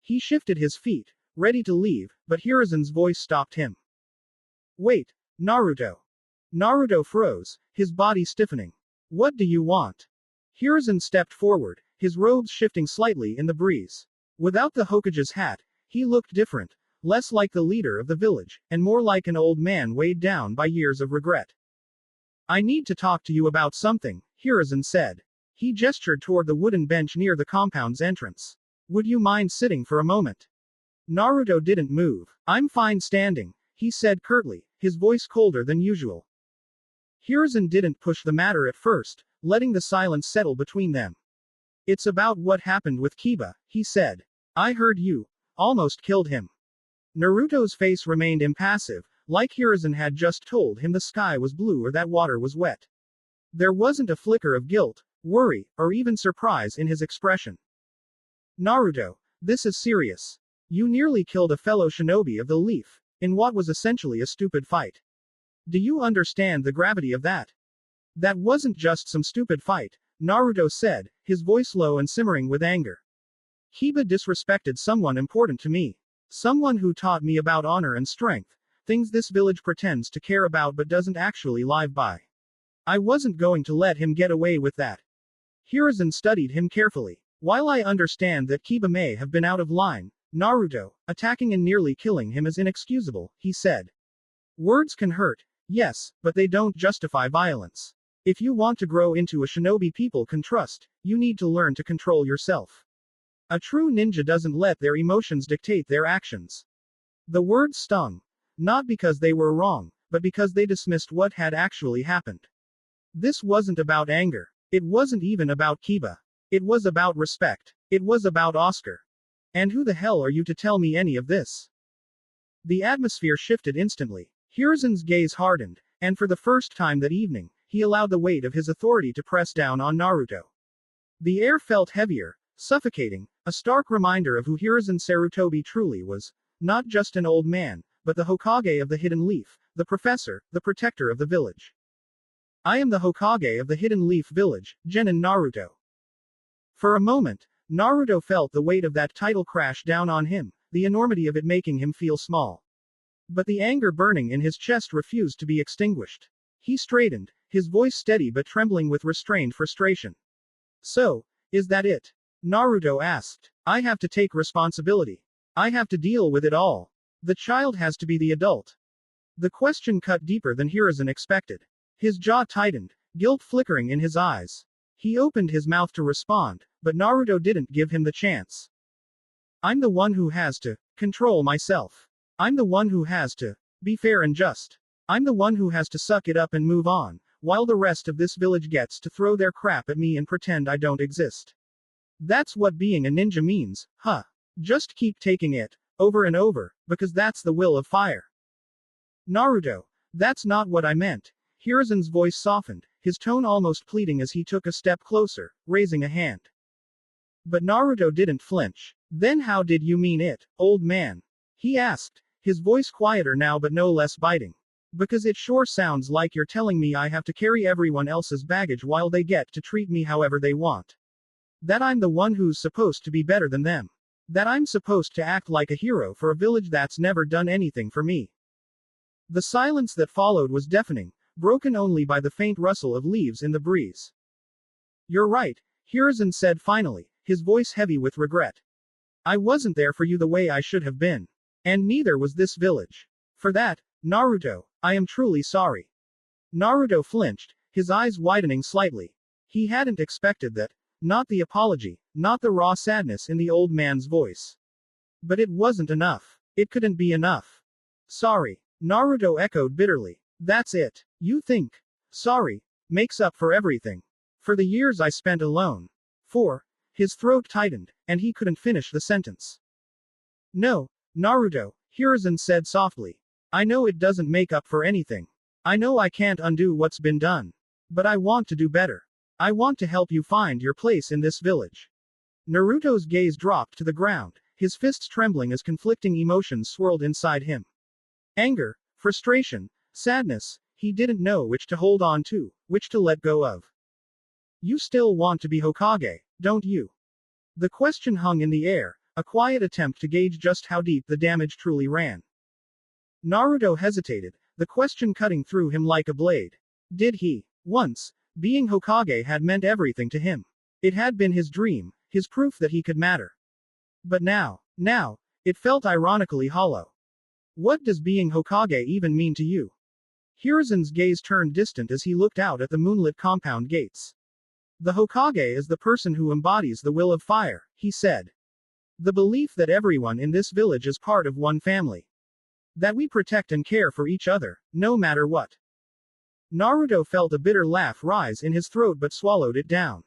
He shifted his feet, ready to leave, but Hiruzen's voice stopped him. Wait, Naruto. Naruto froze, his body stiffening. What do you want? Hiruzen stepped forward, his robes shifting slightly in the breeze. Without the Hokage's hat, he looked different, less like the leader of the village, and more like an old man weighed down by years of regret. I need to talk to you about something, Hiruzen said. He gestured toward the wooden bench near the compound's entrance. Would you mind sitting for a moment? Naruto didn't move. I'm fine standing, he said curtly, his voice colder than usual. Hiruzen didn't push the matter at first, letting the silence settle between them. It's about what happened with Kiba, he said. I heard you almost killed him. Naruto's face remained impassive, like Hiruzen had just told him the sky was blue or that water was wet. There wasn't a flicker of guilt, worry, or even surprise in his expression. Naruto, this is serious. You nearly killed a fellow shinobi of the Leaf, in what was essentially a stupid fight. Do you understand the gravity of that? That wasn't just some stupid fight, Naruto said, his voice low and simmering with anger. Kiba disrespected someone important to me. Someone who taught me about honor and strength. Things this village pretends to care about but doesn't actually live by. I wasn't going to let him get away with that. Hiruzen studied him carefully. While I understand that Kiba may have been out of line, Naruto, attacking and nearly killing him is inexcusable, he said. Words can hurt, yes, but they don't justify violence. If you want to grow into a shinobi people can trust, you need to learn to control yourself. A true ninja doesn't let their emotions dictate their actions. The words stung. Not because they were wrong, but because they dismissed what had actually happened. This wasn't about anger. It wasn't even about Kiba. It was about respect. It was about Oscar. And who the hell are you to tell me any of this? The atmosphere shifted instantly. Hiruzen's gaze hardened, and for the first time that evening, he allowed the weight of his authority to press down on Naruto. The air felt heavier, suffocating, a stark reminder of who Hiruzen Sarutobi truly was. Not just an old man, but the Hokage of the Hidden Leaf, the professor, the protector of the village. I am the Hokage of the Hidden Leaf Village, Genin Naruto. For a moment, Naruto felt the weight of that title crash down on him, the enormity of it making him feel small. But the anger burning in his chest refused to be extinguished. He straightened, his voice steady but trembling with restrained frustration. So, is that it? Naruto asked. I have to take responsibility. I have to deal with it all. The child has to be the adult. The question cut deeper than Hiruzen expected. His jaw tightened, guilt flickering in his eyes. He opened his mouth to respond, but Naruto didn't give him the chance. I'm the one who has to control myself. I'm the one who has to be fair and just. I'm the one who has to suck it up and move on, while the rest of this village gets to throw their crap at me and pretend I don't exist. That's what being a ninja means, huh? Just keep taking it, over and over, because that's the will of fire. Naruto, that's not what I meant. Hiruzen's voice softened, his tone almost pleading as he took a step closer, raising a hand. But Naruto didn't flinch. Then how did you mean it, old man? He asked, his voice quieter now but no less biting. Because it sure sounds like you're telling me I have to carry everyone else's baggage while they get to treat me however they want. That I'm the one who's supposed to be better than them. That I'm supposed to act like a hero for a village that's never done anything for me. The silence that followed was deafening, broken only by the faint rustle of leaves in the breeze. You're right, Hiruzen said finally, his voice heavy with regret. I wasn't there for you the way I should have been. And neither was this village. For that, Naruto, I am truly sorry. Naruto flinched, his eyes widening slightly. He hadn't expected that. Not the apology, not the raw sadness in the old man's voice. But it wasn't enough. It couldn't be enough. Sorry, Naruto echoed bitterly. That's it. You think sorry makes up for everything. For the years I spent alone. His throat tightened, and he couldn't finish the sentence. No, Naruto, Hiruzen said softly. I know it doesn't make up for anything. I know I can't undo what's been done. But I want to do better. I want to help you find your place in this village. Naruto's gaze dropped to the ground, his fists trembling as conflicting emotions swirled inside him. Anger, frustration, sadness, he didn't know which to hold on to, which to let go of. You still want to be Hokage, don't you? The question hung in the air, a quiet attempt to gauge just how deep the damage truly ran. Naruto hesitated, the question cutting through him like a blade. Did he? Once, being Hokage had meant everything to him. It had been his dream, his proof that he could matter. But now, it felt ironically hollow. What does being Hokage even mean to you? Hiruzen's gaze turned distant as he looked out at the moonlit compound gates. The Hokage is the person who embodies the will of fire, he said. The belief that everyone in this village is part of one family. That we protect and care for each other, no matter what. Naruto felt a bitter laugh rise in his throat but swallowed it down.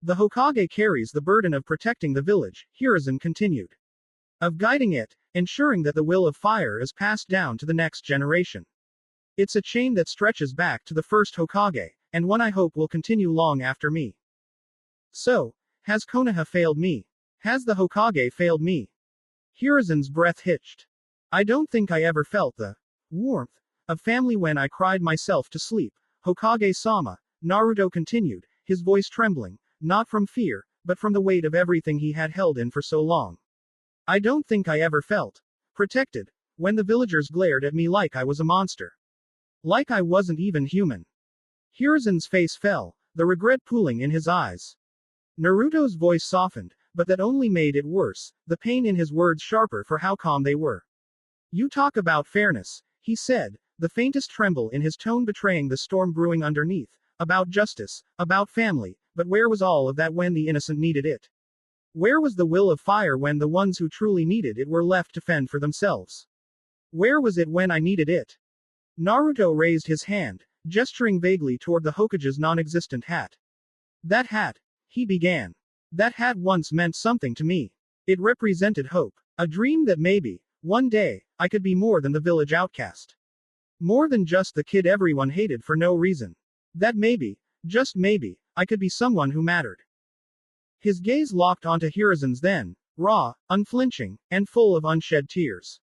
The Hokage carries the burden of protecting the village, Hiruzen continued. Of guiding it, ensuring that the will of fire is passed down to the next generation. It's a chain that stretches back to the first Hokage, and one I hope will continue long after me. So, has Konoha failed me? Has the Hokage failed me? Hiruzen's breath hitched. I don't think I ever felt the warmth of family when I cried myself to sleep, Hokage-sama, Naruto continued, his voice trembling, not from fear, but from the weight of everything he had held in for so long. I don't think I ever felt protected when the villagers glared at me like I was a monster. Like I wasn't even human. Hiruzen's face fell, the regret pooling in his eyes. Naruto's voice softened, but that only made it worse, the pain in his words sharper for how calm they were. You talk about fairness, he said, the faintest tremble in his tone betraying the storm brewing underneath. About justice, about family, but where was all of that when the innocent needed it? Where was the will of fire when the ones who truly needed it were left to fend for themselves? Where was it when I needed it? Naruto raised his hand, gesturing vaguely toward the Hokage's non-existent hat. That hat, he began. That hat once meant something to me. It represented hope. A dream that maybe, one day, I could be more than the village outcast. More than just the kid everyone hated for no reason. That maybe, just maybe, I could be someone who mattered. His gaze locked onto Hiruzen's then, raw, unflinching, and full of unshed tears.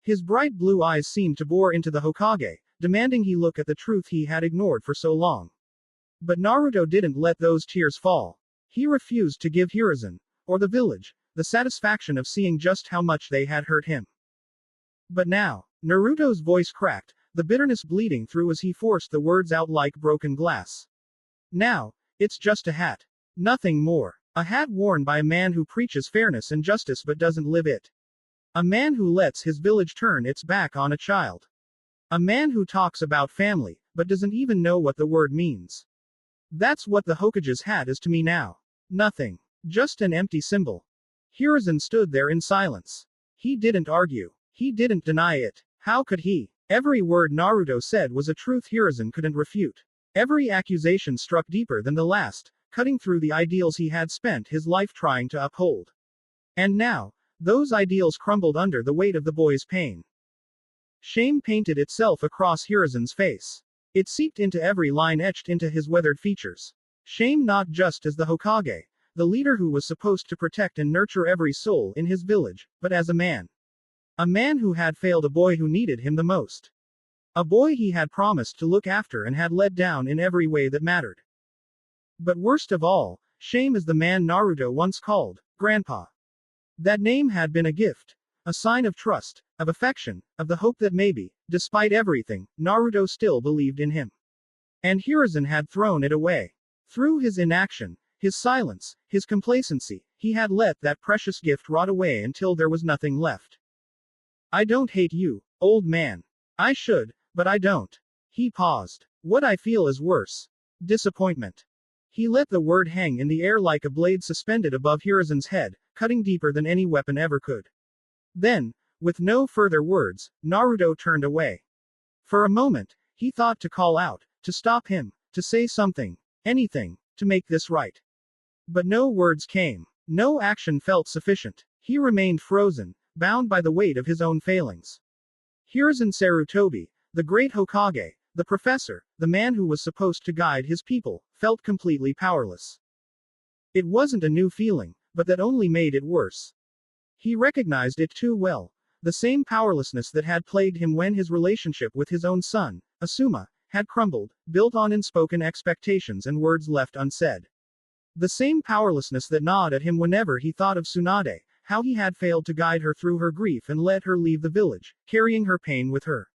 His bright blue eyes seemed to bore into the Hokage, demanding he look at the truth he had ignored for so long. But Naruto didn't let those tears fall. He refused to give Hiruzen, or the village, the satisfaction of seeing just how much they had hurt him. But now, Naruto's voice cracked, the bitterness bleeding through as he forced the words out like broken glass. Now, it's just a hat. Nothing more. A hat worn by a man who preaches fairness and justice but doesn't live it. A man who lets his village turn its back on a child. A man who talks about family, but doesn't even know what the word means. That's what the Hokage's hat is to me now. Nothing. Just an empty symbol. Hiruzen stood there in silence. He didn't argue. He didn't deny it. How could he? Every word Naruto said was a truth Hiruzen couldn't refute. Every accusation struck deeper than the last, cutting through the ideals he had spent his life trying to uphold. And now, those ideals crumbled under the weight of the boy's pain. Shame painted itself across Hiruzen's face. It seeped into every line etched into his weathered features. Shame not just as the Hokage, the leader who was supposed to protect and nurture every soul in his village, but as a man. A man who had failed a boy who needed him the most. A boy he had promised to look after and had let down in every way that mattered. But worst of all, shame is the man Naruto once called Grandpa. That name had been a gift, a sign of trust, of affection, of the hope that maybe, despite everything, Naruto still believed in him. And Hiruzen had thrown it away. Through his inaction, his silence, his complacency, he had let that precious gift rot away until there was nothing left. I don't hate you, old man. I should, but I don't. He paused. What I feel is worse. Disappointment. He let the word hang in the air like a blade suspended above Hiruzen's head, cutting deeper than any weapon ever could. Then, with no further words, Naruto turned away. For a moment, he thought to call out, to stop him, to say something, anything, to make this right. But no words came. No action felt sufficient. He remained frozen, bound by the weight of his own failings. Hiruzen Sarutobi, the great Hokage, the professor, the man who was supposed to guide his people, felt completely powerless. It wasn't a new feeling, but that only made it worse. He recognized it too well. The same powerlessness that had plagued him when his relationship with his own son, Asuma, had crumbled, built on unspoken expectations and words left unsaid. The same powerlessness that gnawed at him whenever he thought of Tsunade, how he had failed to guide her through her grief and let her leave the village, carrying her pain with her.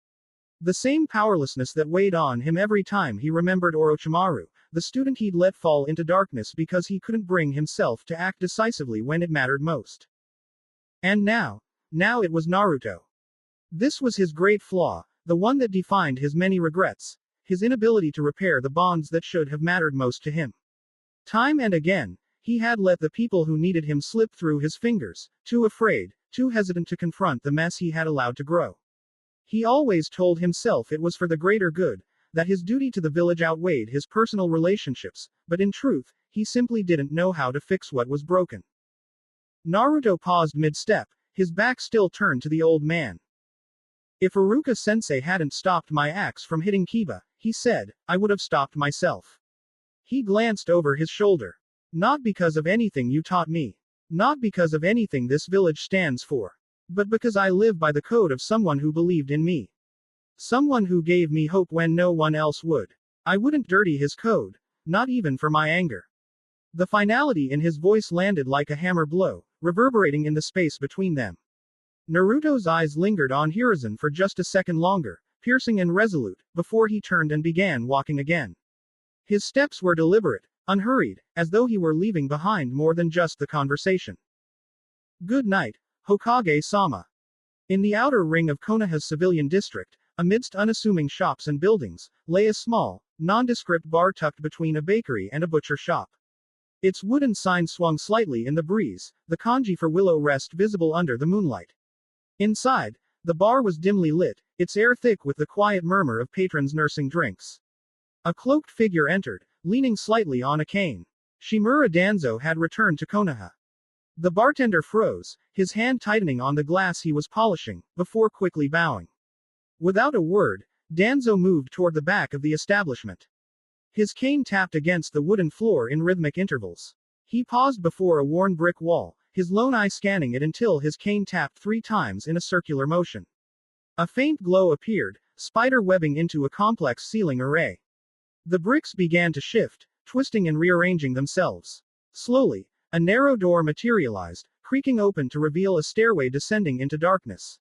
The same powerlessness that weighed on him every time he remembered Orochimaru, the student he'd let fall into darkness because he couldn't bring himself to act decisively when it mattered most. And now it was Naruto. This was his great flaw, the one that defined his many regrets, his inability to repair the bonds that should have mattered most to him. Time and again, he had let the people who needed him slip through his fingers, too afraid, too hesitant to confront the mess he had allowed to grow. He always told himself it was for the greater good, that his duty to the village outweighed his personal relationships, but in truth, he simply didn't know how to fix what was broken. Naruto paused mid-step, his back still turned to the old man. If Iruka-sensei hadn't stopped my axe from hitting Kiba, he said, I would have stopped myself. He glanced over his shoulder. Not because of anything you taught me. Not because of anything this village stands for. But because I live by the code of someone who believed in me. Someone who gave me hope when no one else would. I wouldn't dirty his code. Not even for my anger. The finality in his voice landed like a hammer blow, reverberating in the space between them. Naruto's eyes lingered on Hiruzen for just a second longer, piercing and resolute, before he turned and began walking again. His steps were deliberate, unhurried, as though he were leaving behind more than just the conversation. Good night, Hokage-sama. In the outer ring of Konoha's civilian district, amidst unassuming shops and buildings, lay a small, nondescript bar tucked between a bakery and a butcher shop. Its wooden sign swung slightly in the breeze, the kanji for Willow Rest visible under the moonlight. Inside, the bar was dimly lit, its air thick with the quiet murmur of patrons nursing drinks. A cloaked figure entered, leaning slightly on a cane. Shimura Danzo had returned to Konoha. The bartender froze, his hand tightening on the glass he was polishing, before quickly bowing. Without a word, Danzo moved toward the back of the establishment. His cane tapped against the wooden floor in rhythmic intervals. He paused before a worn brick wall, his lone eye scanning it until his cane tapped 3 times in a circular motion. A faint glow appeared, spider webbing into a complex ceiling array. The bricks began to shift, twisting and rearranging themselves. Slowly, a narrow door materialized, creaking open to reveal a stairway descending into darkness.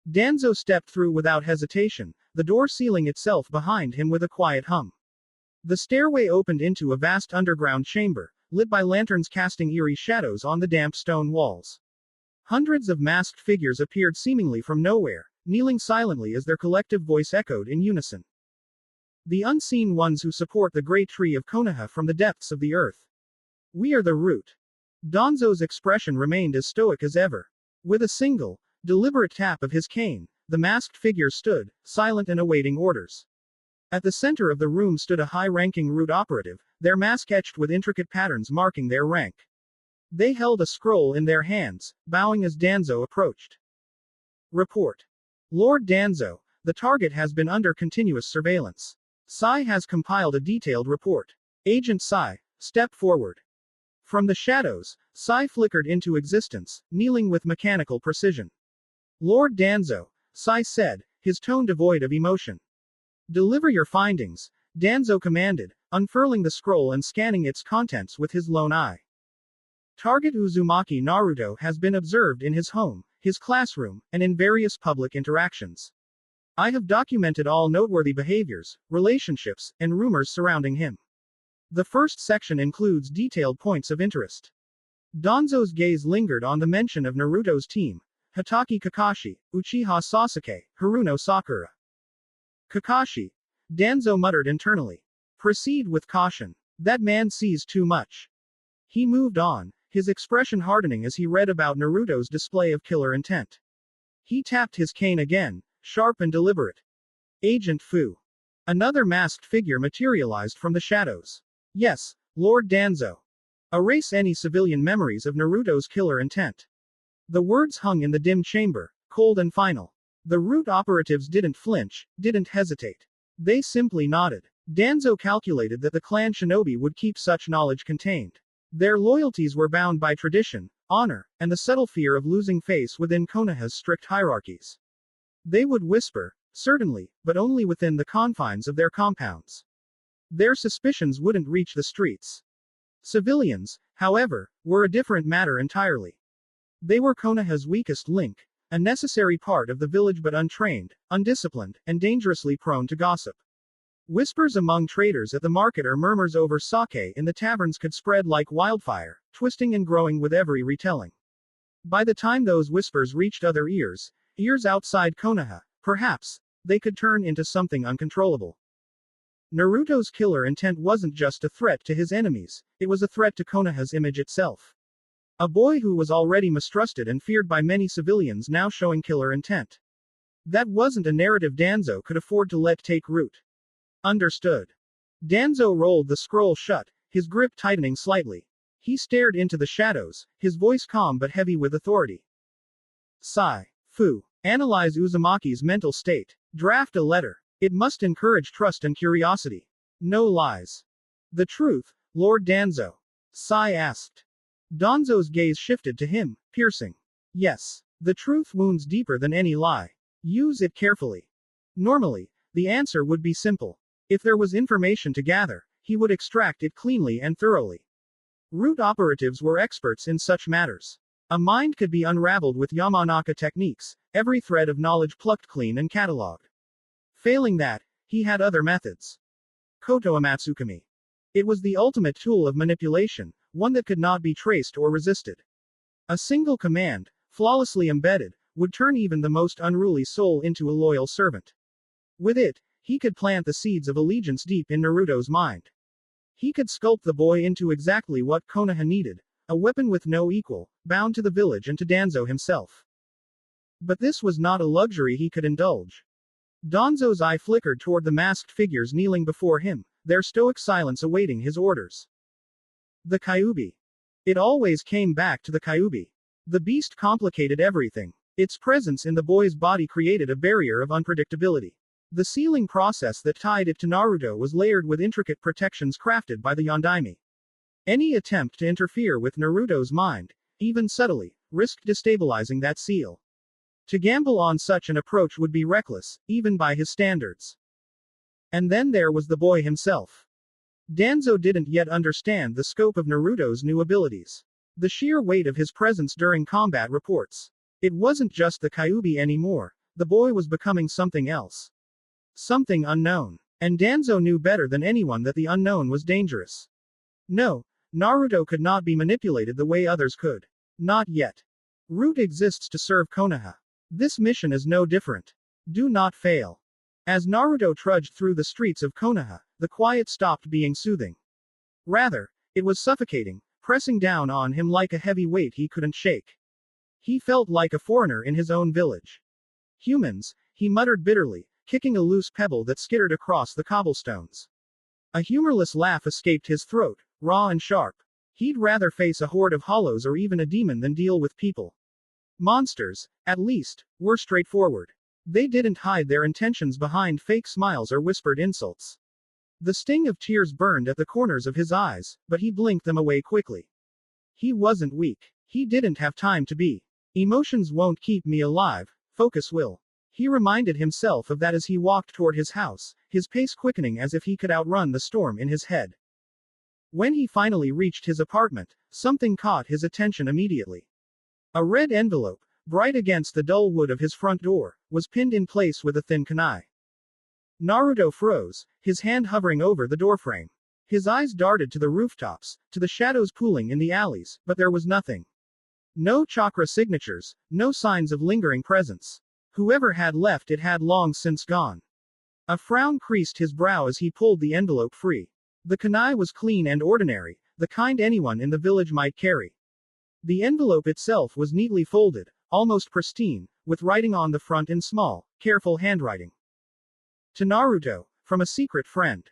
Danzo stepped through without hesitation, the door sealing itself behind him with a quiet hum. The stairway opened into a vast underground chamber, lit by lanterns casting eerie shadows on the damp stone walls. Hundreds of masked figures appeared seemingly from nowhere, kneeling silently as their collective voice echoed in unison. The unseen ones who support the great tree of Konoha from the depths of the earth. We are the root. Danzo's expression remained as stoic as ever. With a single, deliberate tap of his cane, the masked figures stood, silent and awaiting orders. At the center of the room stood a high-ranking root operative, their mask etched with intricate patterns marking their rank. They held a scroll in their hands, bowing as Danzo approached. Report. Lord Danzo, the target has been under continuous surveillance. Sai has compiled a detailed report. Agent Sai, step forward. From the shadows, Sai flickered into existence, kneeling with mechanical precision. Lord Danzo, Sai said, his tone devoid of emotion. Deliver your findings, Danzo commanded, unfurling the scroll and scanning its contents with his lone eye. Target Uzumaki Naruto has been observed in his home, his classroom, and in various public interactions. I have documented all noteworthy behaviors, relationships, and rumors surrounding him. The first section includes detailed points of interest. Danzo's gaze lingered on the mention of Naruto's team: Hatake Kakashi, Uchiha Sasuke, Haruno Sakura. Kakashi. Danzo muttered internally. Proceed with caution. That man sees too much. He moved on, his expression hardening as he read about Naruto's display of killer intent. He tapped his cane again, sharp and deliberate. Agent Fu. Another masked figure materialized from the shadows. Yes, Lord Danzo. Erase any civilian memories of Naruto's killer intent. The words hung in the dim chamber, cold and final. The root operatives didn't flinch, didn't hesitate. They simply nodded. Danzo calculated that the clan shinobi would keep such knowledge contained. Their loyalties were bound by tradition, honor, and the subtle fear of losing face within Konoha's strict hierarchies. They would whisper, certainly, but only within the confines of their compounds. Their suspicions wouldn't reach the streets. Civilians, however, were a different matter entirely. They were Konoha's weakest link, a necessary part of the village but untrained, undisciplined, and dangerously prone to gossip. Whispers among traders at the market or murmurs over sake in the taverns could spread like wildfire, twisting and growing with every retelling. By the time those whispers reached other ears, ears outside Konoha, perhaps, they could turn into something uncontrollable. Naruto's killer intent wasn't just a threat to his enemies, it was a threat to Konoha's image itself. A boy who was already mistrusted and feared by many civilians now showing killer intent. That wasn't a narrative Danzo could afford to let take root. Understood. Danzo rolled the scroll shut, his grip tightening slightly. He stared into the shadows, his voice calm but heavy with authority. Sai. Fu. Analyze Uzumaki's mental state. Draft a letter. It must encourage trust and curiosity. No lies. The truth, Lord Danzo? Sai asked. Danzo's gaze shifted to him, piercing. Yes. The truth wounds deeper than any lie. Use it carefully. Normally, the answer would be simple. If there was information to gather, he would extract it cleanly and thoroughly. Root operatives were experts in such matters. A mind could be unraveled with Yamanaka techniques, every thread of knowledge plucked clean and catalogued. Failing that, he had other methods. Koto Amatsukami. It was the ultimate tool of manipulation, one that could not be traced or resisted. A single command, flawlessly embedded, would turn even the most unruly soul into a loyal servant. With it, he could plant the seeds of allegiance deep in Naruto's mind. He could sculpt the boy into exactly what Konoha needed, a weapon with no equal, bound to the village and to Danzo himself. But this was not a luxury he could indulge. Danzo's eye flickered toward the masked figures kneeling before him, their stoic silence awaiting his orders. The Kyuubi. It always came back to the Kyuubi. The beast complicated everything. Its presence in the boy's body created a barrier of unpredictability. The sealing process that tied it to Naruto was layered with intricate protections crafted by the Yondaime. Any attempt to interfere with Naruto's mind, even subtly, risked destabilizing that seal. To gamble on such an approach would be reckless, even by his standards. And then there was the boy himself. Danzo didn't yet understand the scope of Naruto's new abilities. The sheer weight of his presence during combat reports. It wasn't just the Kyuubi anymore, the boy was becoming something else. Something unknown. And Danzo knew better than anyone that the unknown was dangerous. No, Naruto could not be manipulated the way others could. Not yet. Root exists to serve Konoha. This mission is no different. Do not fail. As Naruto trudged through the streets of Konoha, the quiet stopped being soothing. Rather, it was suffocating, pressing down on him like a heavy weight he couldn't shake. He felt like a foreigner in his own village. Humans, he muttered bitterly, kicking a loose pebble that skittered across the cobblestones. A humorless laugh escaped his throat, raw and sharp. He'd rather face a horde of hollows or even a demon than deal with people. Monsters, at least, were straightforward. They didn't hide their intentions behind fake smiles or whispered insults. The sting of tears burned at the corners of his eyes, but he blinked them away quickly. He wasn't weak. He didn't have time to be. Emotions won't keep me alive, focus will. He reminded himself of that as he walked toward his house, his pace quickening as if he could outrun the storm in his head. When he finally reached his apartment, something caught his attention immediately. A red envelope, bright against the dull wood of his front door, was pinned in place with a thin kunai. Naruto froze, his hand hovering over the doorframe. His eyes darted to the rooftops, to the shadows pooling in the alleys, but there was nothing. No chakra signatures, no signs of lingering presence. Whoever had left it had long since gone. A frown creased his brow as he pulled the envelope free. The kunai was clean and ordinary, the kind anyone in the village might carry. The envelope itself was neatly folded, almost pristine, with writing on the front in small, careful handwriting. To Naruto, from a secret friend.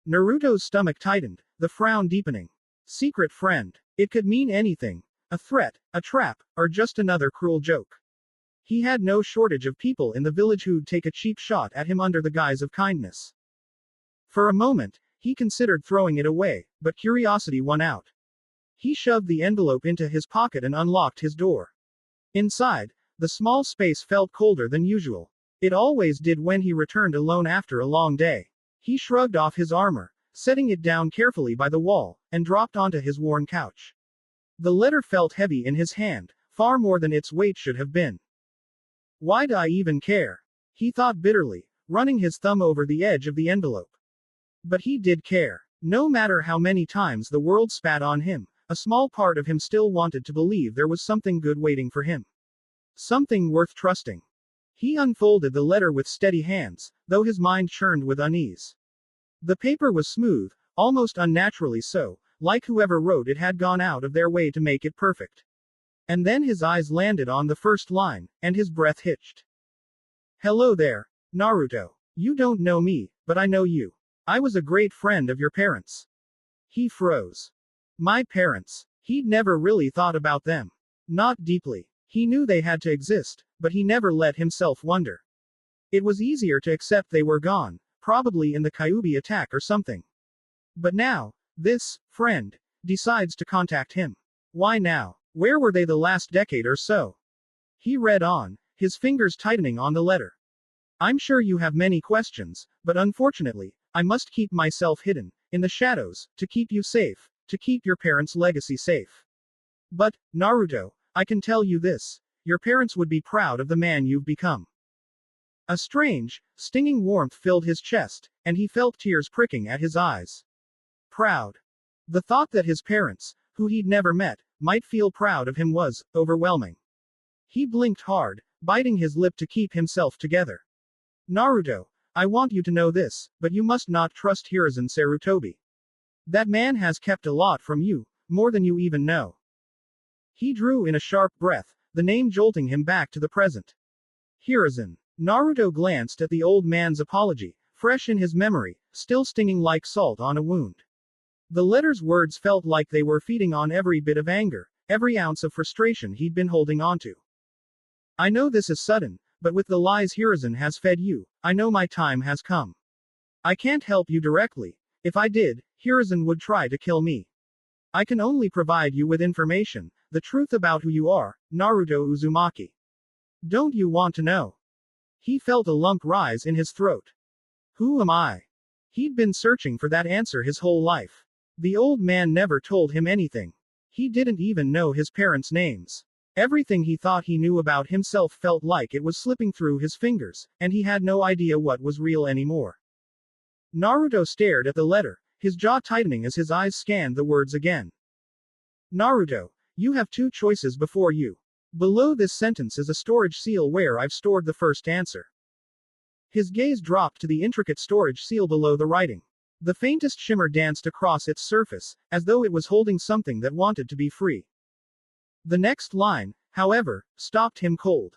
Naruto's stomach tightened, the frown deepening. Secret friend. It could mean anything. A threat, a trap, or just another cruel joke. He had no shortage of people in the village who'd take a cheap shot at him under the guise of kindness. For a moment, he considered throwing it away, but curiosity won out. He shoved the envelope into his pocket and unlocked his door. Inside, the small space felt colder than usual. It always did when he returned alone after a long day. He shrugged off his armor, setting it down carefully by the wall, and dropped onto his worn couch. The letter felt heavy in his hand, far more than its weight should have been. Why'd I even care? He thought bitterly, running his thumb over the edge of the envelope. But he did care. No matter how many times the world spat on him, a small part of him still wanted to believe there was something good waiting for him. Something worth trusting. He unfolded the letter with steady hands, though his mind churned with unease. The paper was smooth, almost unnaturally so, like whoever wrote it had gone out of their way to make it perfect. And then his eyes landed on the first line, and his breath hitched. Hello there, Naruto. You don't know me, but I know you. I was a great friend of your parents. He froze. My parents. He'd never really thought about them. Not deeply. He knew they had to exist, but he never let himself wonder. It was easier to accept they were gone, probably in the Kyuubi attack or something. But now, this friend decides to contact him. Why now? Where were they the last decade or so? He read on, his fingers tightening on the letter. I'm sure you have many questions, but unfortunately, I must keep myself hidden, in the shadows, to keep you safe, to keep your parents' legacy safe. But, Naruto, I can tell you this. Your parents would be proud of the man you've become. A strange, stinging warmth filled his chest, and he felt tears pricking at his eyes. Proud. The thought that his parents, who he'd never met, might feel proud of him was overwhelming. He blinked hard, biting his lip to keep himself together. Naruto, I want you to know this, but you must not trust Hiruzen Sarutobi. That man has kept a lot from you, more than you even know. He drew in a sharp breath, the name jolting him back to the present. Hiruzen. Naruto glanced at the old man's apology, fresh in his memory, still stinging like salt on a wound. The letter's words felt like they were feeding on every bit of anger, every ounce of frustration he'd been holding onto. I know this is sudden, but with the lies Hiruzen has fed you, I know my time has come. I can't help you directly. If I did, Hiruzen would try to kill me. I can only provide you with information, the truth about who you are, Naruto Uzumaki. Don't you want to know? He felt a lump rise in his throat. Who am I? He'd been searching for that answer his whole life. The old man never told him anything. He didn't even know his parents' names. Everything he thought he knew about himself felt like it was slipping through his fingers, and he had no idea what was real anymore. Naruto stared at the letter, his jaw tightening as his eyes scanned the words again. Naruto, you have two choices before you. Below this sentence is a storage seal where I've stored the first answer. His gaze dropped to the intricate storage seal below the writing. The faintest shimmer danced across its surface, as though it was holding something that wanted to be free. The next line, however, stopped him cold.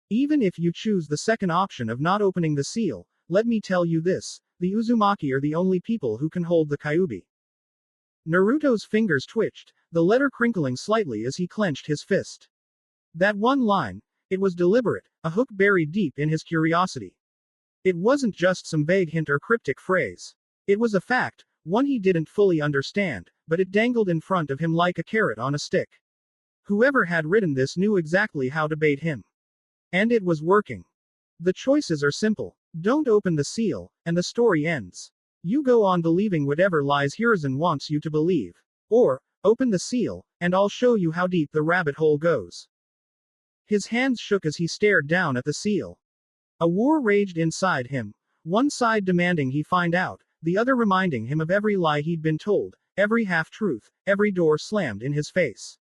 Even if you choose the second option of not opening the seal, let me tell you this, the Uzumaki are the only people who can hold the Kyuubi. Naruto's fingers twitched, the letter crinkling slightly as he clenched his fist. That one line, it was deliberate, a hook buried deep in his curiosity. It wasn't just some vague hint or cryptic phrase. It was a fact, one he didn't fully understand, but it dangled in front of him like a carrot on a stick. Whoever had written this knew exactly how to bait him. And it was working. The choices are simple. Don't open the seal, and the story ends. You go on believing whatever lies Hiruzen wants you to believe. Or, open the seal, and I'll show you how deep the rabbit hole goes. His hands shook as he stared down at the seal. A war raged inside him, one side demanding he find out, the other reminding him of every lie he'd been told, every half-truth, every door slammed in his face.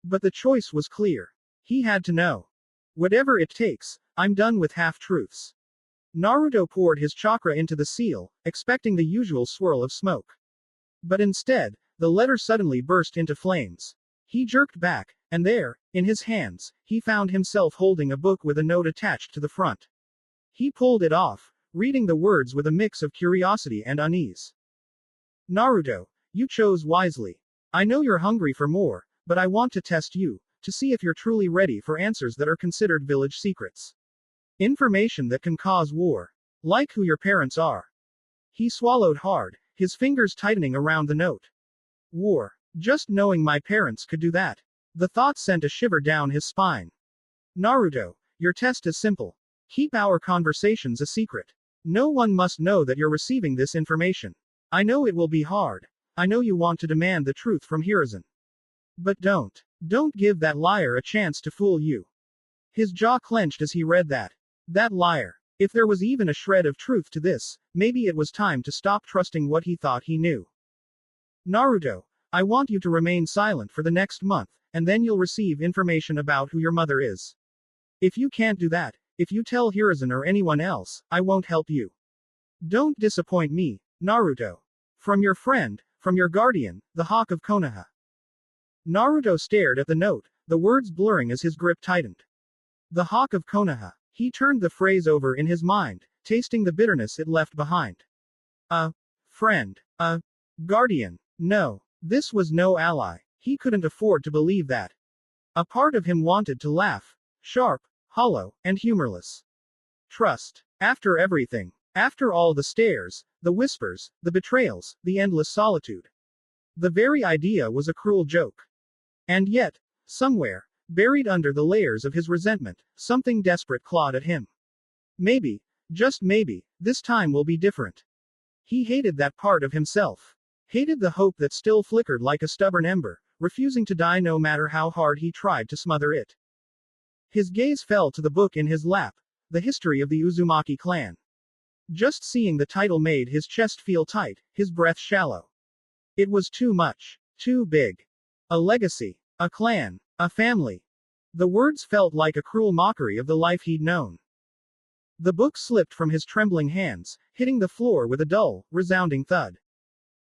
But the choice was clear. He had to know. Whatever it takes, I'm done with half-truths. Naruto poured his chakra into the seal, expecting the usual swirl of smoke. But instead, the letter suddenly burst into flames. He jerked back, and there, in his hands, he found himself holding a book with a note attached to the front. He pulled it off, reading the words with a mix of curiosity and unease. Naruto, you chose wisely. I know you're hungry for more, but I want to test you, to see if you're truly ready for answers that are considered village secrets. Information that can cause war. Like who your parents are. He swallowed hard, his fingers tightening around the note. War. Just knowing my parents could do that. The thought sent a shiver down his spine. Naruto, your test is simple. Keep our conversations a secret. No one must know that you're receiving this information. I know it will be hard. I know you want to demand the truth from Hiruzen. But don't. Don't give that liar a chance to fool you. His jaw clenched as he read that. That liar. If there was even a shred of truth to this, maybe it was time to stop trusting what he thought he knew. Naruto, I want you to remain silent for the next month, and then you'll receive information about who your mother is. If you can't do that, if you tell Hiruzen or anyone else, I won't help you. Don't disappoint me, Naruto. From your friend, from your guardian, the Hawk of Konoha. Naruto stared at the note, the words blurring as his grip tightened. The Hawk of Konoha. He turned the phrase over in his mind, tasting the bitterness it left behind. A friend. A guardian. No. This was no ally. He couldn't afford to believe that. A part of him wanted to laugh. Sharp, hollow, and humorless. Trust. After everything. After all the stares, the whispers, the betrayals, the endless solitude. The very idea was a cruel joke. And yet, somewhere, buried under the layers of his resentment, something desperate clawed at him. Maybe, just maybe, this time will be different. He hated that part of himself. Hated the hope that still flickered like a stubborn ember, refusing to die no matter how hard he tried to smother it. His gaze fell to the book in his lap, The History of the Uzumaki Clan. Just seeing the title made his chest feel tight, his breath shallow. It was too much. Too big. A legacy. A clan. A family. The words felt like a cruel mockery of the life he'd known. The book slipped from his trembling hands, hitting the floor with a dull, resounding thud.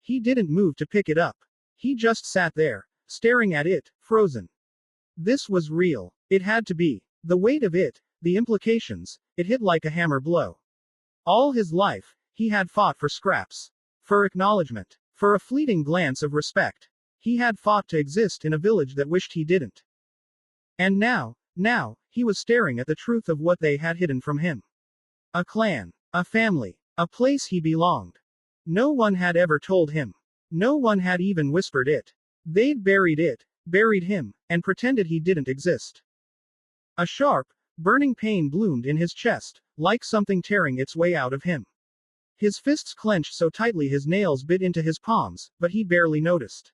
He didn't move to pick it up. He just sat there, staring at it, frozen. This was real. It had to be. The weight of it, the implications, it hit like a hammer blow. All his life, he had fought for scraps. For acknowledgement. For a fleeting glance of respect. He had fought to exist in a village that wished he didn't. And now, he was staring at the truth of what they had hidden from him. A clan. A family. A place he belonged. No one had ever told him. No one had even whispered it. They'd buried it, buried him, and pretended he didn't exist. A sharp, burning pain bloomed in his chest, like something tearing its way out of him. His fists clenched so tightly his nails bit into his palms, but he barely noticed.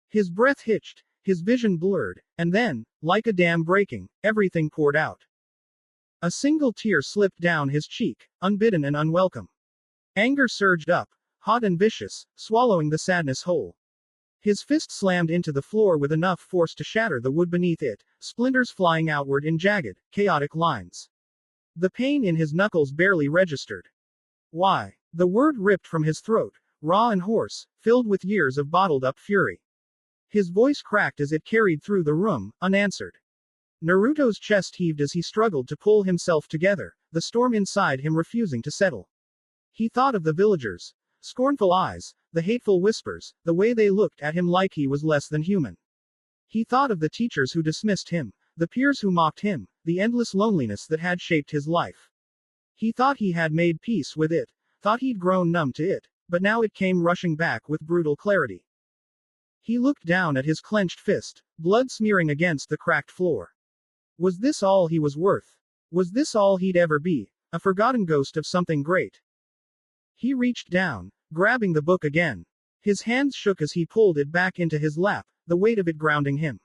His breath hitched, his vision blurred, and then, like a dam breaking, everything poured out. A single tear slipped down his cheek, unbidden and unwelcome. Anger surged up, hot and vicious, swallowing the sadness whole. His fist slammed into the floor with enough force to shatter the wood beneath it, splinters flying outward in jagged, chaotic lines. The pain in his knuckles barely registered. Why? The word ripped from his throat, raw and hoarse, filled with years of bottled-up fury. His voice cracked as it carried through the room, unanswered. Naruto's chest heaved as he struggled to pull himself together, the storm inside him refusing to settle. He thought of the villagers. Scornful eyes, the hateful whispers, the way they looked at him like he was less than human. He thought of the teachers who dismissed him, the peers who mocked him, the endless loneliness that had shaped his life. He thought he had made peace with it, thought he'd grown numb to it, but now it came rushing back with brutal clarity. He looked down at his clenched fist, blood smearing against the cracked floor. Was this all he was worth? Was this all he'd ever be? A forgotten ghost of something great? He reached down, grabbing the book again. His hands shook as he pulled it back into his lap, the weight of it grounding him.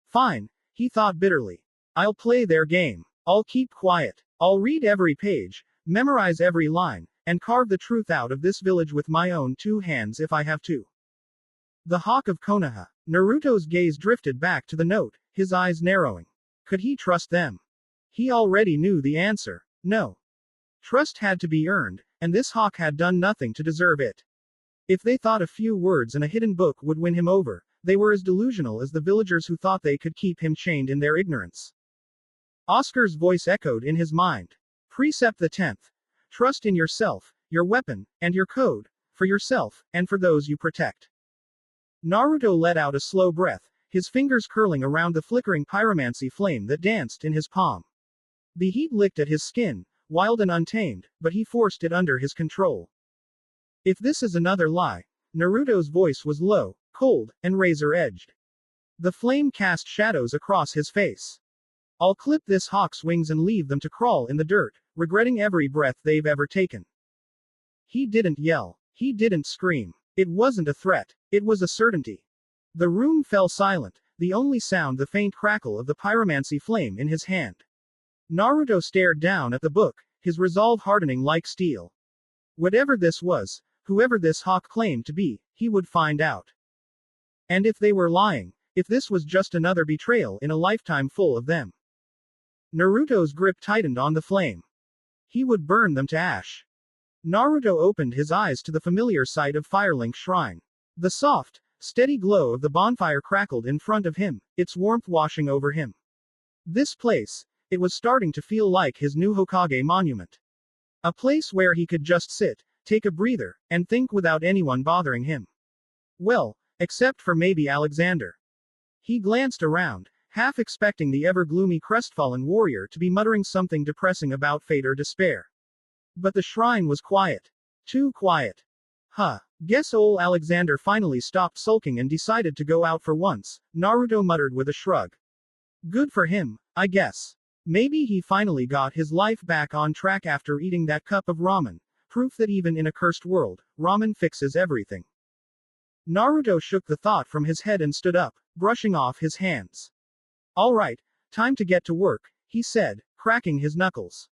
Fine, he thought bitterly. I'll play their game. I'll keep quiet. I'll read every page, memorize every line, and carve the truth out of this village with my own two hands if I have to. The Hawk of Konoha. Naruto's gaze drifted back to the note, his eyes narrowing. Could he trust them? He already knew the answer. No. Trust had to be earned, and this hawk had done nothing to deserve it. If they thought a few words and a hidden book would win him over, they were as delusional as the villagers who thought they could keep him chained in their ignorance. Oscar's voice echoed in his mind. Precept the 10th. Trust in yourself, your weapon, and your code, for yourself, and for those you protect. Naruto let out a slow breath, his fingers curling around the flickering pyromancy flame that danced in his palm. The heat licked at his skin, wild and untamed, but he forced it under his control. If this is another lie, Naruto's voice was low, cold, and razor-edged. The flame cast shadows across his face. I'll clip this hawk's wings and leave them to crawl in the dirt, regretting every breath they've ever taken. He didn't yell. He didn't scream. It wasn't a threat. It was a certainty. The room fell silent, the only sound the faint crackle of the pyromancy flame in his hand. Naruto stared down at the book, his resolve hardening like steel. Whatever this was, whoever this hawk claimed to be, he would find out. And if they were lying, if this was just another betrayal in a lifetime full of them. Naruto's grip tightened on the flame. He would burn them to ash. Naruto opened his eyes to the familiar sight of Firelink Shrine. The soft, steady glow of the bonfire crackled in front of him, its warmth washing over him. This place, it was starting to feel like his new Hokage monument. A place where he could just sit, take a breather, and think without anyone bothering him. Well, except for maybe Alexander. He glanced around, half expecting the ever-gloomy crestfallen warrior to be muttering something depressing about fate or despair. But the shrine was quiet. Too quiet. Guess ol' Alexander finally stopped sulking and decided to go out for once, Naruto muttered with a shrug. Good for him, I guess. Maybe he finally got his life back on track after eating that cup of ramen, proof that even in a cursed world, ramen fixes everything. Naruto shook the thought from his head and stood up, brushing off his hands. Alright, time to get to work, he said, cracking his knuckles.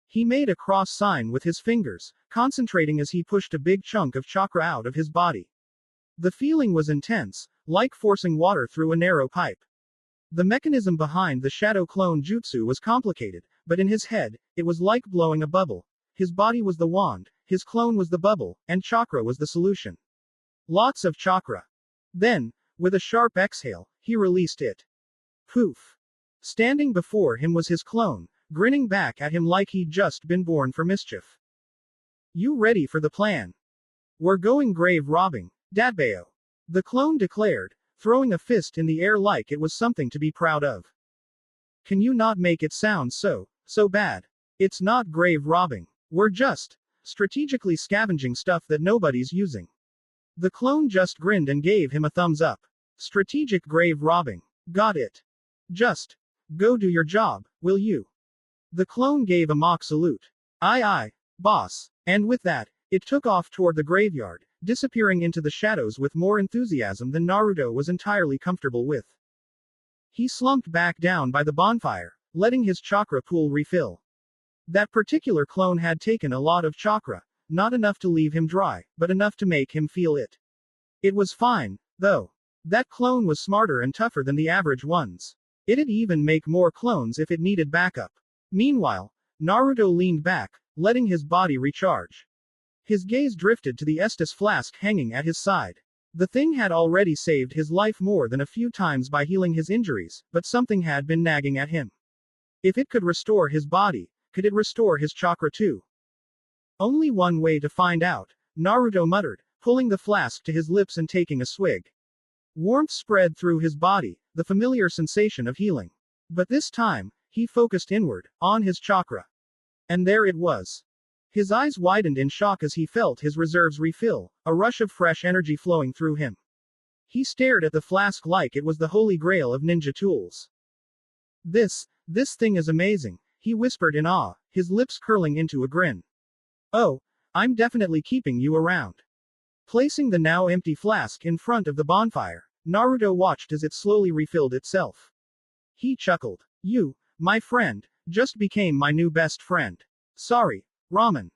He made a cross sign with his fingers, concentrating as he pushed a big chunk of chakra out of his body. The feeling was intense, like forcing water through a narrow pipe. The mechanism behind the shadow clone jutsu was complicated, but in his head, it was like blowing a bubble. His body was the wand, his clone was the bubble, and chakra was the solution. Lots of chakra. Then, with a sharp exhale, he released it. Poof. Standing before him was his clone, grinning back at him like he'd just been born for mischief. You ready for the plan? We're going grave robbing, Datbeo. The clone declared, throwing a fist in the air like it was something to be proud of. Can you not make it sound so bad? It's not grave robbing. We're just strategically scavenging stuff that nobody's using. The clone just grinned and gave him a thumbs up. Strategic grave robbing. Got it. Just go do your job, will you? The clone gave a mock salute. Aye, boss. And with that, it took off toward the graveyard, disappearing into the shadows with more enthusiasm than Naruto was entirely comfortable with. He slumped back down by the bonfire, letting his chakra pool refill. That particular clone had taken a lot of chakra, not enough to leave him dry, but enough to make him feel it. It was fine, though. That clone was smarter and tougher than the average ones. It'd even make more clones if it needed backup. Meanwhile, Naruto leaned back, letting his body recharge. His gaze drifted to the Estus flask hanging at his side. The thing had already saved his life more than a few times by healing his injuries, but something had been nagging at him. If it could restore his body, could it restore his chakra too? Only one way to find out, Naruto muttered, pulling the flask to his lips and taking a swig. Warmth spread through his body, the familiar sensation of healing. But this time, he focused inward, on his chakra. And there it was. His eyes widened in shock as he felt his reserves refill, a rush of fresh energy flowing through him. He stared at the flask like it was the holy grail of ninja tools. This thing is amazing, he whispered in awe, his lips curling into a grin. Oh, I'm definitely keeping you around. Placing the now empty flask in front of the bonfire, Naruto watched as it slowly refilled itself. He chuckled. You, my friend, just became my new best friend. Sorry, ramen.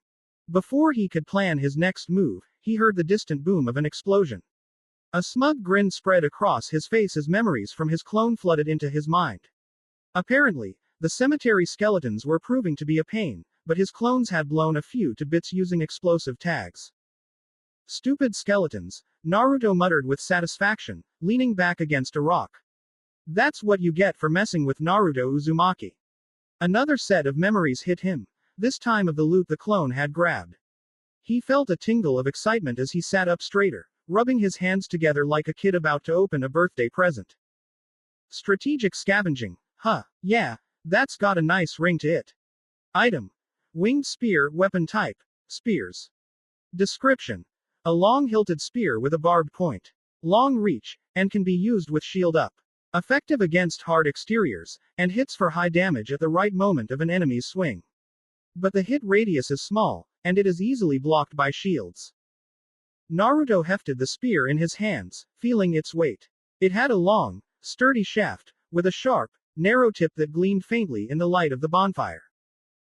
Before he could plan his next move, he heard the distant boom of an explosion. A smug grin spread across his face as memories from his clone flooded into his mind. Apparently, the cemetery skeletons were proving to be a pain, but his clones had blown a few to bits using explosive tags. Stupid skeletons, Naruto muttered with satisfaction, leaning back against a rock. That's what you get for messing with Naruto Uzumaki. Another set of memories hit him, this time of the loot the clone had grabbed. He felt a tingle of excitement as he sat up straighter, rubbing his hands together like a kid about to open a birthday present. Strategic scavenging, huh, yeah, that's got a nice ring to it. Item. Winged spear, weapon type. Spears. Description. A long-hilted spear with a barbed point. Long reach, and can be used with shield up. Effective against hard exteriors, and hits for high damage at the right moment of an enemy's swing. But the hit radius is small, and it is easily blocked by shields. Naruto hefted the spear in his hands, feeling its weight. It had a long, sturdy shaft, with a sharp, narrow tip that gleamed faintly in the light of the bonfire.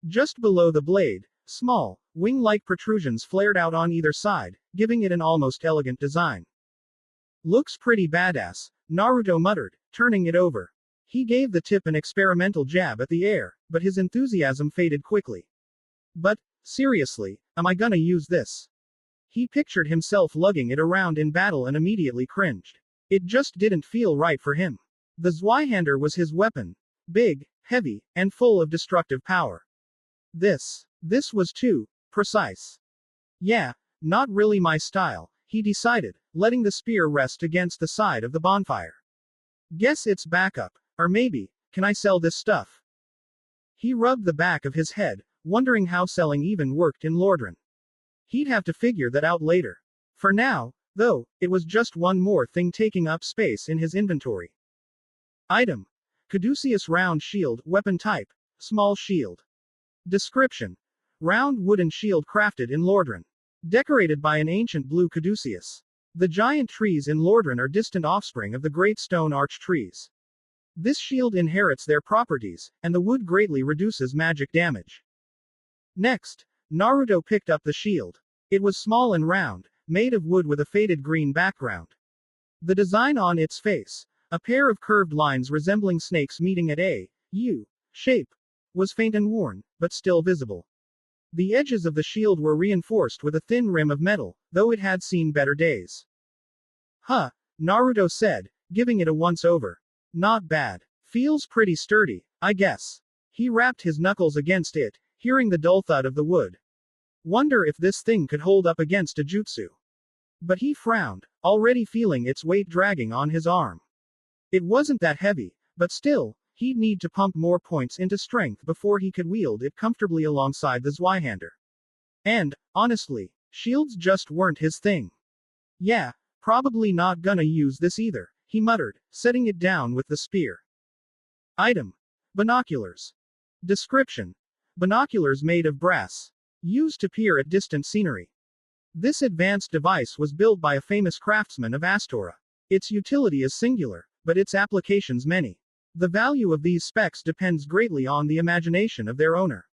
Just below the blade, small, wing-like protrusions flared out on either side, giving it an almost elegant design. Looks pretty badass, Naruto muttered, turning it over. He gave the tip an experimental jab at the air, but his enthusiasm faded quickly. But, seriously, am I gonna use this? He pictured himself lugging it around in battle and immediately cringed. It just didn't feel right for him. The Zweihander was his weapon. Big, heavy, and full of destructive power. This was too precise. Yeah, not really my style, he decided, letting the spear rest against the side of the bonfire. Guess it's backup, or maybe, can I sell this stuff? He rubbed the back of his head, wondering how selling even worked in Lordran. He'd have to figure that out later. For now, though, it was just one more thing taking up space in his inventory. Item. Caduceus round shield, weapon type, small shield. Description. Round wooden shield crafted in Lordran. Decorated by an ancient blue caduceus. The giant trees in Lordran are distant offspring of the great stone arch trees. This shield inherits their properties, and the wood greatly reduces magic damage. Next, Naruto picked up the shield. It was small and round, made of wood with a faded green background. The design on its face, a pair of curved lines resembling snakes meeting at a U shape, was faint and worn, but still visible. The edges of the shield were reinforced with a thin rim of metal, though it had seen better days. Huh, Naruto said, giving it a once-over. Not bad. Feels pretty sturdy, I guess. He rapped his knuckles against it, hearing the dull thud of the wood. Wonder if this thing could hold up against a jutsu. But he frowned, already feeling its weight dragging on his arm. It wasn't that heavy, but still, he'd need to pump more points into strength before he could wield it comfortably alongside the Zweihander. And, honestly, shields just weren't his thing. Yeah, probably not gonna use this either, he muttered, setting it down with the spear. Item: binoculars. Description: binoculars made of brass. Used to peer at distant scenery. This advanced device was built by a famous craftsman of Astora. Its utility is singular, but its applications many. The value of these specs depends greatly on the imagination of their owner.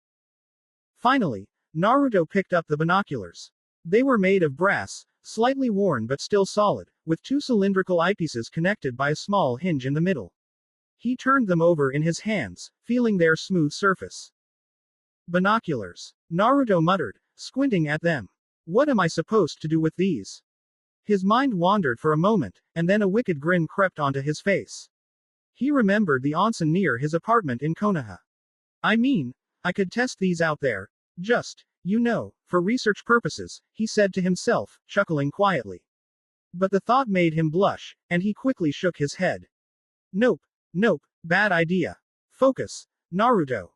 Finally, Naruto picked up the binoculars. They were made of brass, slightly worn but still solid, with two cylindrical eyepieces connected by a small hinge in the middle. He turned them over in his hands, feeling their smooth surface. Binoculars. Naruto muttered, squinting at them. What am I supposed to do with these? His mind wandered for a moment, and then a wicked grin crept onto his face. He remembered the onsen near his apartment in Konoha. I mean, I could test these out there. Just, for research purposes, he said to himself, chuckling quietly. But the thought made him blush, and he quickly shook his head. Nope, bad idea. Focus, Naruto.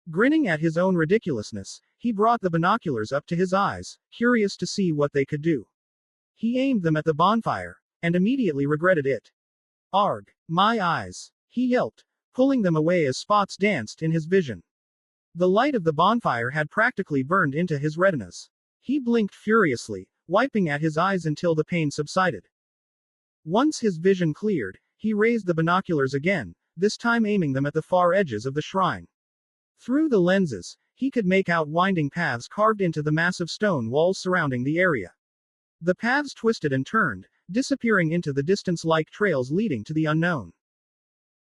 Grinning at his own ridiculousness, he brought the binoculars up to his eyes, curious to see what they could do. He aimed them at the bonfire, and immediately regretted it. Arg, my eyes, he yelped, pulling them away as spots danced in his vision. The light of the bonfire had practically burned into his retinas. He blinked furiously, wiping at his eyes until the pain subsided. Once his vision cleared, he raised the binoculars again, this time aiming them at the far edges of the shrine. Through the lenses, he could make out winding paths carved into the massive stone walls surrounding the area. The paths twisted and turned, disappearing into the distance like trails leading to the unknown.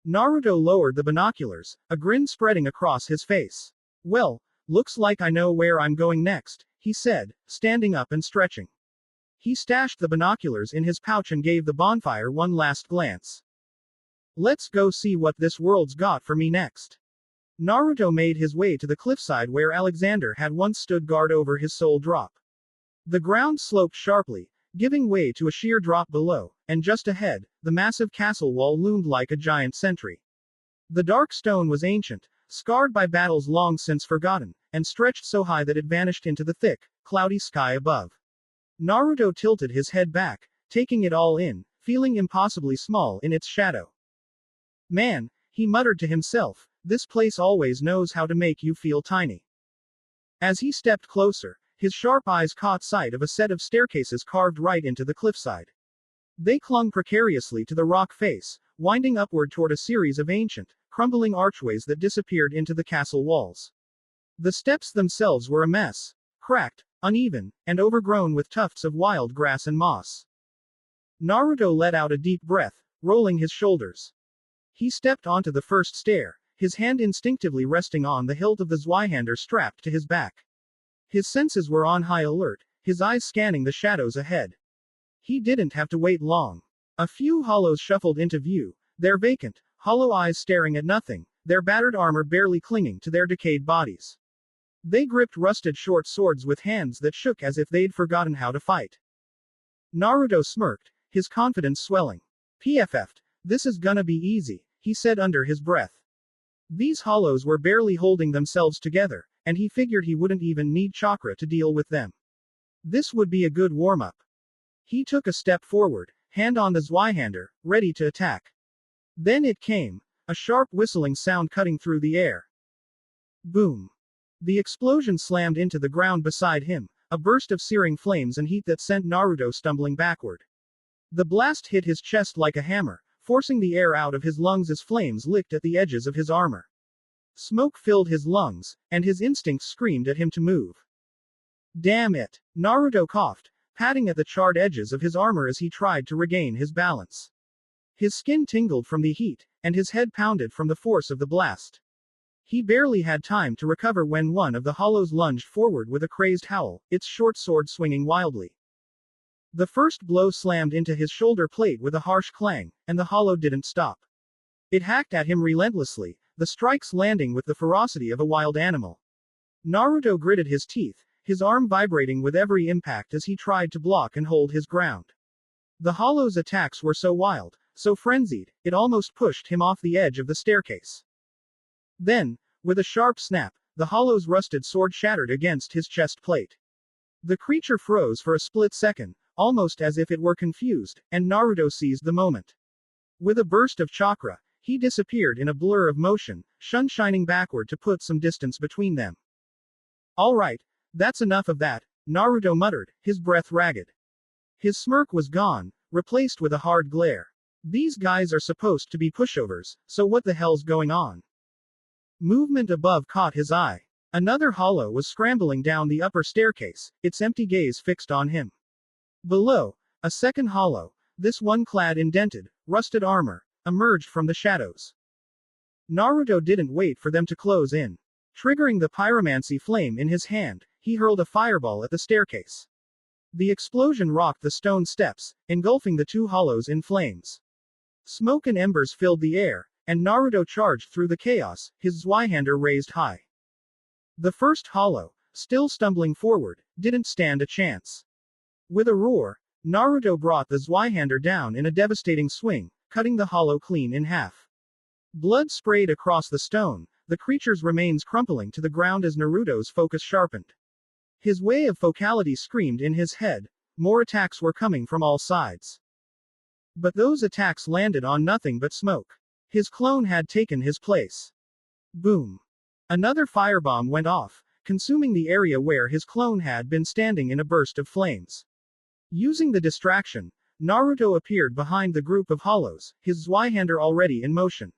Naruto lowered the binoculars, a grin spreading across his face. Well, looks like I know where I'm going next, he said, standing up and stretching. He stashed the binoculars in his pouch and gave the bonfire one last glance. Let's go see what this world's got for me next. Naruto made his way to the cliffside where Alexander had once stood guard over his soul drop. The ground sloped sharply, giving way to a sheer drop below, and just ahead, the massive castle wall loomed like a giant sentry. The dark stone was ancient, scarred by battles long since forgotten, and stretched so high that it vanished into the thick, cloudy sky above. Naruto tilted his head back, taking it all in, feeling impossibly small in its shadow. Man, he muttered to himself, this place always knows how to make you feel tiny. As he stepped closer, his sharp eyes caught sight of a set of staircases carved right into the cliffside. They clung precariously to the rock face, winding upward toward a series of ancient, crumbling archways that disappeared into the castle walls. The steps themselves were a mess, cracked, uneven, and overgrown with tufts of wild grass and moss. Naruto let out a deep breath, rolling his shoulders. He stepped onto the first stair, his hand instinctively resting on the hilt of the Zweihander strapped to his back. His senses were on high alert, his eyes scanning the shadows ahead. He didn't have to wait long. A few hollows shuffled into view, their vacant, hollow eyes staring at nothing, their battered armor barely clinging to their decayed bodies. They gripped rusted short swords with hands that shook as if they'd forgotten how to fight. Naruto smirked, his confidence swelling. PFF'd, this is gonna be easy, he said under his breath. These hollows were barely holding themselves together, and he figured he wouldn't even need chakra to deal with them. This would be a good warm-up. He took a step forward, hand on the Zweihander, ready to attack. Then it came, a sharp whistling sound cutting through the air. Boom. The explosion slammed into the ground beside him, a burst of searing flames and heat that sent Naruto stumbling backward. The blast hit his chest like a hammer, forcing the air out of his lungs as flames licked at the edges of his armor. Smoke filled his lungs, and his instincts screamed at him to move. Damn it! Naruto coughed, patting at the charred edges of his armor as he tried to regain his balance. His skin tingled from the heat, and his head pounded from the force of the blast. He barely had time to recover when one of the hollows lunged forward with a crazed howl, its short sword swinging wildly. The first blow slammed into his shoulder plate with a harsh clang, and the hollow didn't stop. It hacked at him relentlessly, the strikes landing with the ferocity of a wild animal. Naruto gritted his teeth, his arm vibrating with every impact as he tried to block and hold his ground. The hollow's attacks were so wild, so frenzied, it almost pushed him off the edge of the staircase. Then, with a sharp snap, the hollow's rusted sword shattered against his chest plate. The creature froze for a split second, almost as if it were confused, and Naruto seized the moment. With a burst of chakra, he disappeared in a blur of motion, Shun shining backward to put some distance between them. Alright, that's enough of that, Naruto muttered, his breath ragged. His smirk was gone, replaced with a hard glare. These guys are supposed to be pushovers, so what the hell's going on? Movement above caught his eye. Another hollow was scrambling down the upper staircase, its empty gaze fixed on him. Below, a second hollow, this one clad in dented, rusted armor, emerged from the shadows. Naruto didn't wait for them to close in. Triggering the pyromancy flame in his hand, he hurled a fireball at the staircase. The explosion rocked the stone steps, engulfing the two hollows in flames. Smoke and embers filled the air, and Naruto charged through the chaos, his Zweihander raised high. The first hollow, still stumbling forward, didn't stand a chance. With a roar, Naruto brought the Zweihander down in a devastating swing, cutting the hollow clean in half. Blood sprayed across the stone, the creature's remains crumpling to the ground as Naruto's focus sharpened. His way of focality screamed in his head, more attacks were coming from all sides. But those attacks landed on nothing but smoke. His clone had taken his place. Boom. Another firebomb went off, consuming the area where his clone had been standing in a burst of flames. Using the distraction, Naruto appeared behind the group of hollows, his Zweihander already in motion.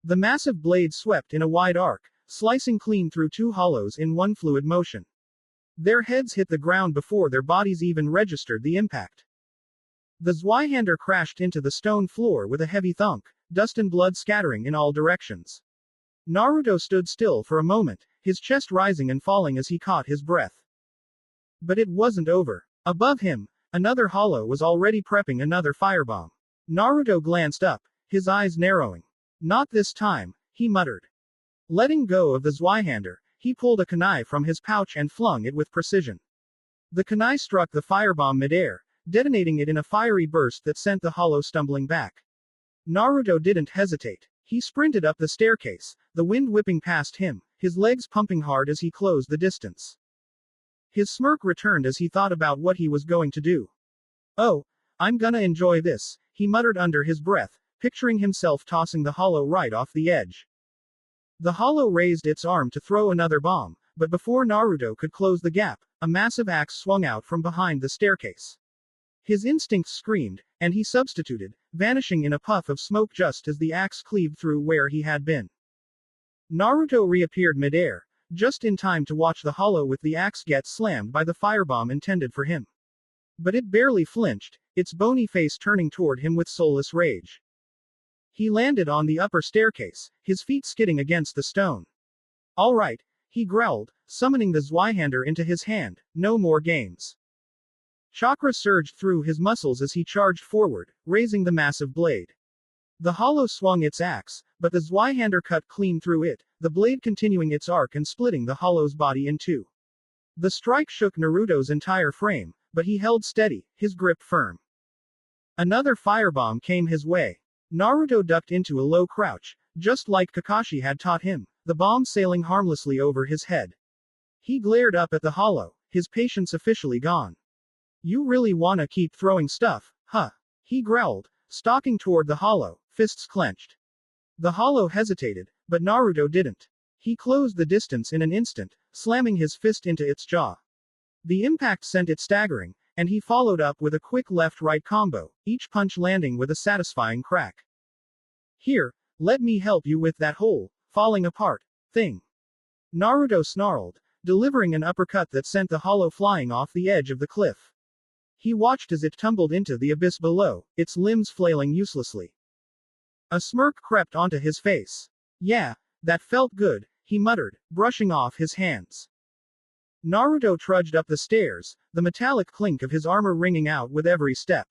The massive blade swept in a wide arc, slicing clean through two hollows in one fluid motion. Their heads hit the ground before their bodies even registered the impact. The Zweihander crashed into the stone floor with a heavy thunk, dust and blood scattering in all directions. Naruto stood still for a moment, his chest rising and falling as he caught his breath. But it wasn't over. Above him, another hollow was already prepping another firebomb. Naruto glanced up, his eyes narrowing. Not this time, he muttered. Letting go of the Zweihander, he pulled a kunai from his pouch and flung it with precision. The kunai struck the firebomb midair, detonating it in a fiery burst that sent the hollow stumbling back. Naruto didn't hesitate. He sprinted up the staircase, the wind whipping past him, his legs pumping hard as he closed the distance. His smirk returned as he thought about what he was going to do. Oh, I'm gonna enjoy this, he muttered under his breath, picturing himself tossing the hollow right off the edge. The hollow raised its arm to throw another bomb, but before Naruto could close the gap, a massive axe swung out from behind the staircase. His instincts screamed, and he substituted, vanishing in a puff of smoke just as the axe cleaved through where he had been. Naruto reappeared midair, just in time to watch the hollow with the axe get slammed by the firebomb intended for him. But it barely flinched, its bony face turning toward him with soulless rage. He landed on the upper staircase, his feet skidding against the stone. All right, he growled, summoning the Zweihander into his hand, no more games. Chakra surged through his muscles as he charged forward, raising the massive blade. The hollow swung its axe, but the Zweihander cut clean through it, the blade continuing its arc and splitting the hollow's body in two. The strike shook Naruto's entire frame, but he held steady, his grip firm. Another firebomb came his way. Naruto ducked into a low crouch, just like Kakashi had taught him, the bomb sailing harmlessly over his head. He glared up at the hollow, his patience officially gone. You really wanna keep throwing stuff, huh? He growled, stalking toward the hollow, fists clenched. The hollow hesitated, but Naruto didn't. He closed the distance in an instant, slamming his fist into its jaw. The impact sent it staggering, and he followed up with a quick left-right combo, each punch landing with a satisfying crack. Here, let me help you with that whole, falling apart, thing. Naruto snarled, delivering an uppercut that sent the hollow flying off the edge of the cliff. He watched as it tumbled into the abyss below, its limbs flailing uselessly. A smirk crept onto his face. Yeah, that felt good, he muttered, brushing off his hands. Naruto trudged up the stairs, the metallic clink of his armor ringing out with every step.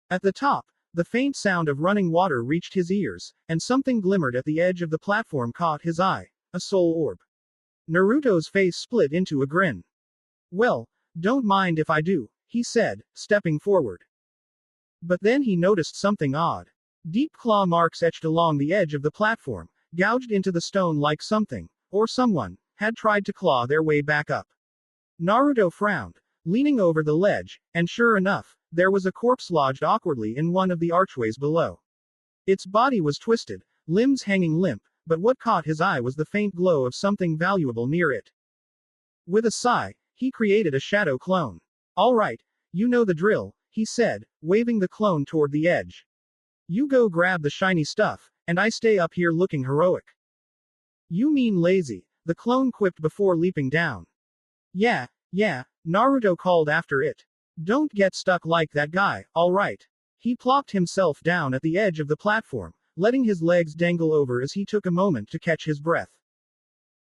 At the top, the faint sound of running water reached his ears, and something glimmered at the edge of the platform caught his eye, a soul orb. Naruto's face split into a grin. Well, don't mind if I do, he said, stepping forward. But then he noticed something odd. Deep claw marks etched along the edge of the platform, gouged into the stone like something, or someone, had tried to claw their way back up. Naruto frowned, leaning over the ledge, and sure enough, there was a corpse lodged awkwardly in one of the archways below. Its body was twisted, limbs hanging limp, but what caught his eye was the faint glow of something valuable near it. With a sigh, he created a shadow clone. All right, you know the drill, he said, waving the clone toward the edge. You go grab the shiny stuff, and I stay up here looking heroic. You mean lazy, the clone quipped before leaping down. Yeah, Naruto called after it. Don't get stuck like that guy, alright. He plopped himself down at the edge of the platform, letting his legs dangle over as he took a moment to catch his breath.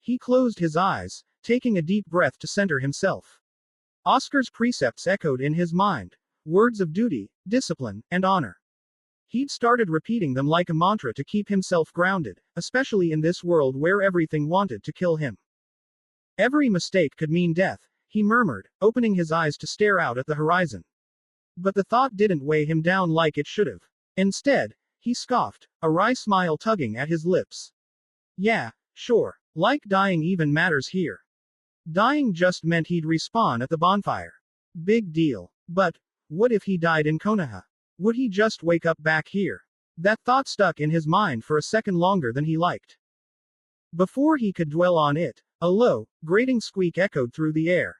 He closed his eyes, taking a deep breath to center himself. Oscar's precepts echoed in his mind, words of duty, discipline, and honor. He'd started repeating them like a mantra to keep himself grounded, especially in this world where everything wanted to kill him. Every mistake could mean death, he murmured, opening his eyes to stare out at the horizon. But the thought didn't weigh him down like it should have. Instead, he scoffed, a wry smile tugging at his lips. Yeah, sure, like dying even matters here. Dying just meant he'd respawn at the bonfire. Big deal. But, what if he died in Konoha? Would he just wake up back here? That thought stuck in his mind for a second longer than he liked. Before he could dwell on it, a low, grating squeak echoed through the air.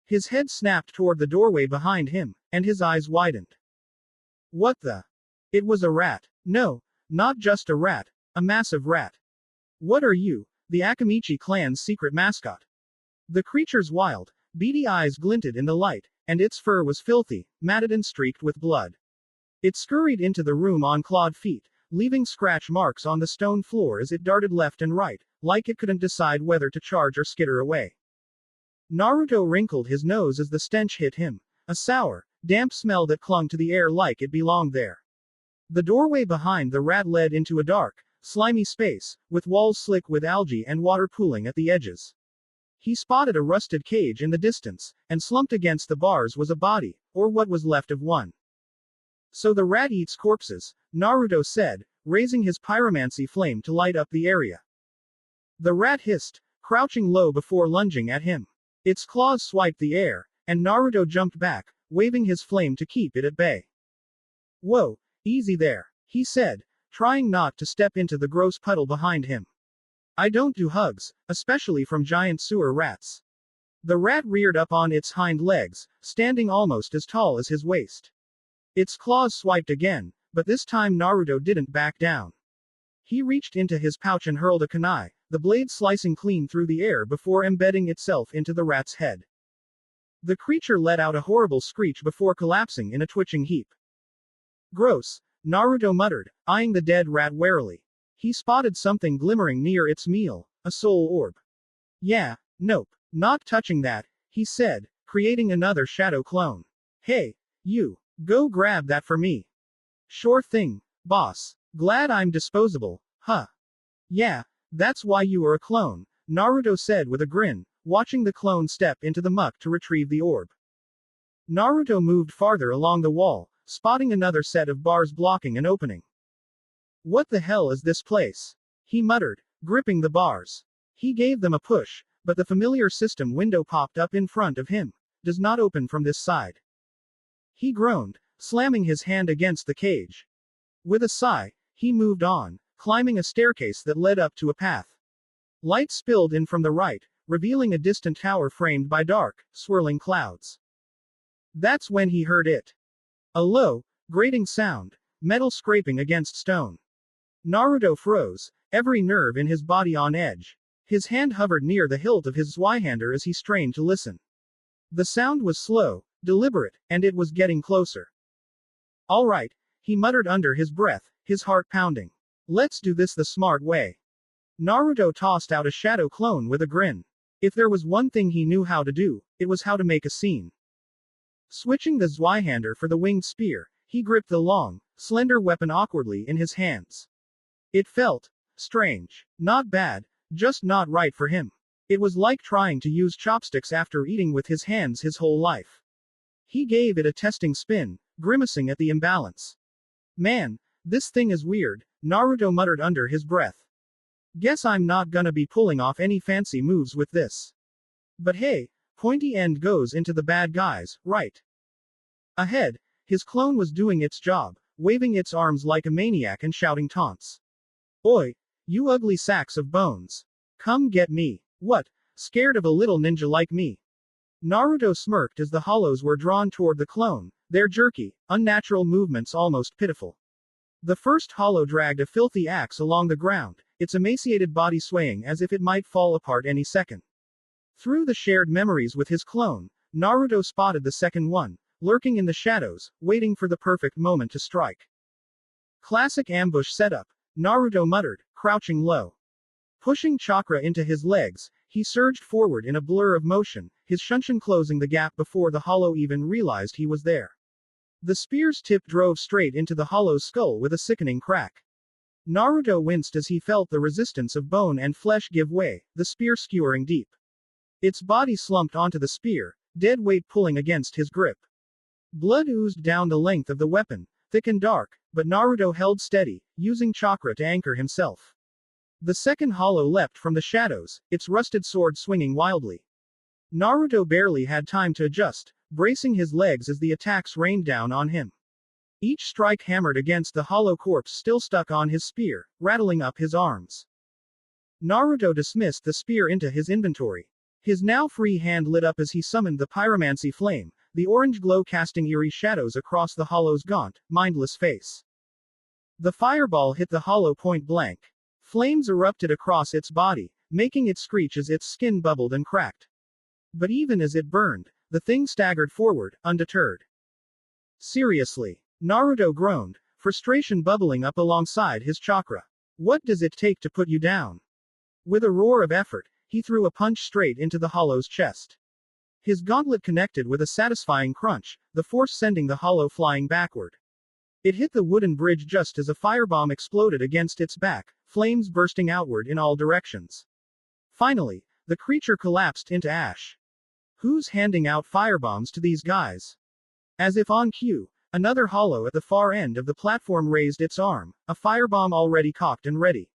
His head snapped toward the doorway behind him, and his eyes widened. What the? It was a rat. No, not just a rat, a massive rat. What are you, the Akamichi clan's secret mascot? The creature's wild, beady eyes glinted in the light, and its fur was filthy, matted and streaked with blood. It scurried into the room on clawed feet, leaving scratch marks on the stone floor as it darted left and right, like it couldn't decide whether to charge or skitter away. Naruto wrinkled his nose as the stench hit him, a sour, damp smell that clung to the air like it belonged there. The doorway behind the rat led into a dark, slimy space, with walls slick with algae and water pooling at the edges. He spotted a rusted cage in the distance, and slumped against the bars was a body, or what was left of one. So the rat eats corpses, Naruto said, raising his pyromancy flame to light up the area. The rat hissed, crouching low before lunging at him. Its claws swiped the air, and Naruto jumped back, waving his flame to keep it at bay. Whoa, easy there, he said, trying not to step into the gross puddle behind him. I don't do hugs, especially from giant sewer rats. The rat reared up on its hind legs, standing almost as tall as his waist. Its claws swiped again, but this time Naruto didn't back down. He reached into his pouch and hurled a kunai, the blade slicing clean through the air before embedding itself into the rat's head. The creature let out a horrible screech before collapsing in a twitching heap. Gross, Naruto muttered, eyeing the dead rat warily. He spotted something glimmering near its meal, a soul orb. Yeah, nope, not touching that, he said, creating another shadow clone. Hey, you, go grab that for me. Sure thing, boss. Glad I'm disposable, huh? Yeah, that's why you are a clone, Naruto said with a grin, watching the clone step into the muck to retrieve the orb. Naruto moved farther along the wall, spotting another set of bars blocking an opening. What the hell is this place? He muttered, gripping the bars. He gave them a push, but the familiar system window popped up in front of him. Does not open from this side. He groaned, slamming his hand against the cage. With a sigh, he moved on, climbing a staircase that led up to a path. Light spilled in from the right, revealing a distant tower framed by dark, swirling clouds. That's when he heard it. A low, grating sound, metal scraping against stone. Naruto froze, every nerve in his body on edge. His hand hovered near the hilt of his Zweihander as he strained to listen. The sound was slow, deliberate, and it was getting closer. All right, he muttered under his breath, his heart pounding. Let's do this the smart way. Naruto tossed out a shadow clone with a grin. If there was one thing he knew how to do, it was how to make a scene. Switching the Zweihander for the winged spear, he gripped the long, slender weapon awkwardly in his hands. It felt strange. Not bad, just not right for him. It was like trying to use chopsticks after eating with his hands his whole life. He gave it a testing spin, grimacing at the imbalance. Man, this thing is weird, Naruto muttered under his breath. Guess I'm not gonna be pulling off any fancy moves with this. But hey, pointy end goes into the bad guys, right? Ahead, his clone was doing its job, waving its arms like a maniac and shouting taunts. Oi, you ugly sacks of bones. Come get me. What? Scared of a little ninja like me? Naruto smirked as the hollows were drawn toward the clone, their jerky, unnatural movements almost pitiful. The first hollow dragged a filthy axe along the ground, its emaciated body swaying as if it might fall apart any second. Through the shared memories with his clone, Naruto spotted the second one, lurking in the shadows, waiting for the perfect moment to strike. Classic ambush setup, Naruto muttered, crouching low. Pushing chakra into his legs, he surged forward in a blur of motion, his shunshin closing the gap before the hollow even realized he was there. The spear's tip drove straight into the hollow's skull with a sickening crack. Naruto winced as he felt the resistance of bone and flesh give way, the spear skewering deep. Its body slumped onto the spear, dead weight pulling against his grip. Blood oozed down the length of the weapon, thick and dark, but Naruto held steady, using chakra to anchor himself. The second hollow leapt from the shadows, its rusted sword swinging wildly. Naruto barely had time to adjust, bracing his legs as the attacks rained down on him. Each strike hammered against the hollow corpse still stuck on his spear, rattling up his arms. Naruto dismissed the spear into his inventory. His now free hand lit up as he summoned the pyromancy flame, the orange glow casting eerie shadows across the hollow's gaunt, mindless face. The fireball hit the hollow point blank. Flames erupted across its body, making it screech as its skin bubbled and cracked. But even as it burned, the thing staggered forward, undeterred. Seriously? Naruto groaned, frustration bubbling up alongside his chakra. What does it take to put you down? With a roar of effort, he threw a punch straight into the hollow's chest. His gauntlet connected with a satisfying crunch, the force sending the hollow flying backward. It hit the wooden bridge just as a firebomb exploded against its back, flames bursting outward in all directions. Finally, the creature collapsed into ash. Who's handing out firebombs to these guys? As if on cue, another hollow at the far end of the platform raised its arm, a firebomb already cocked and ready.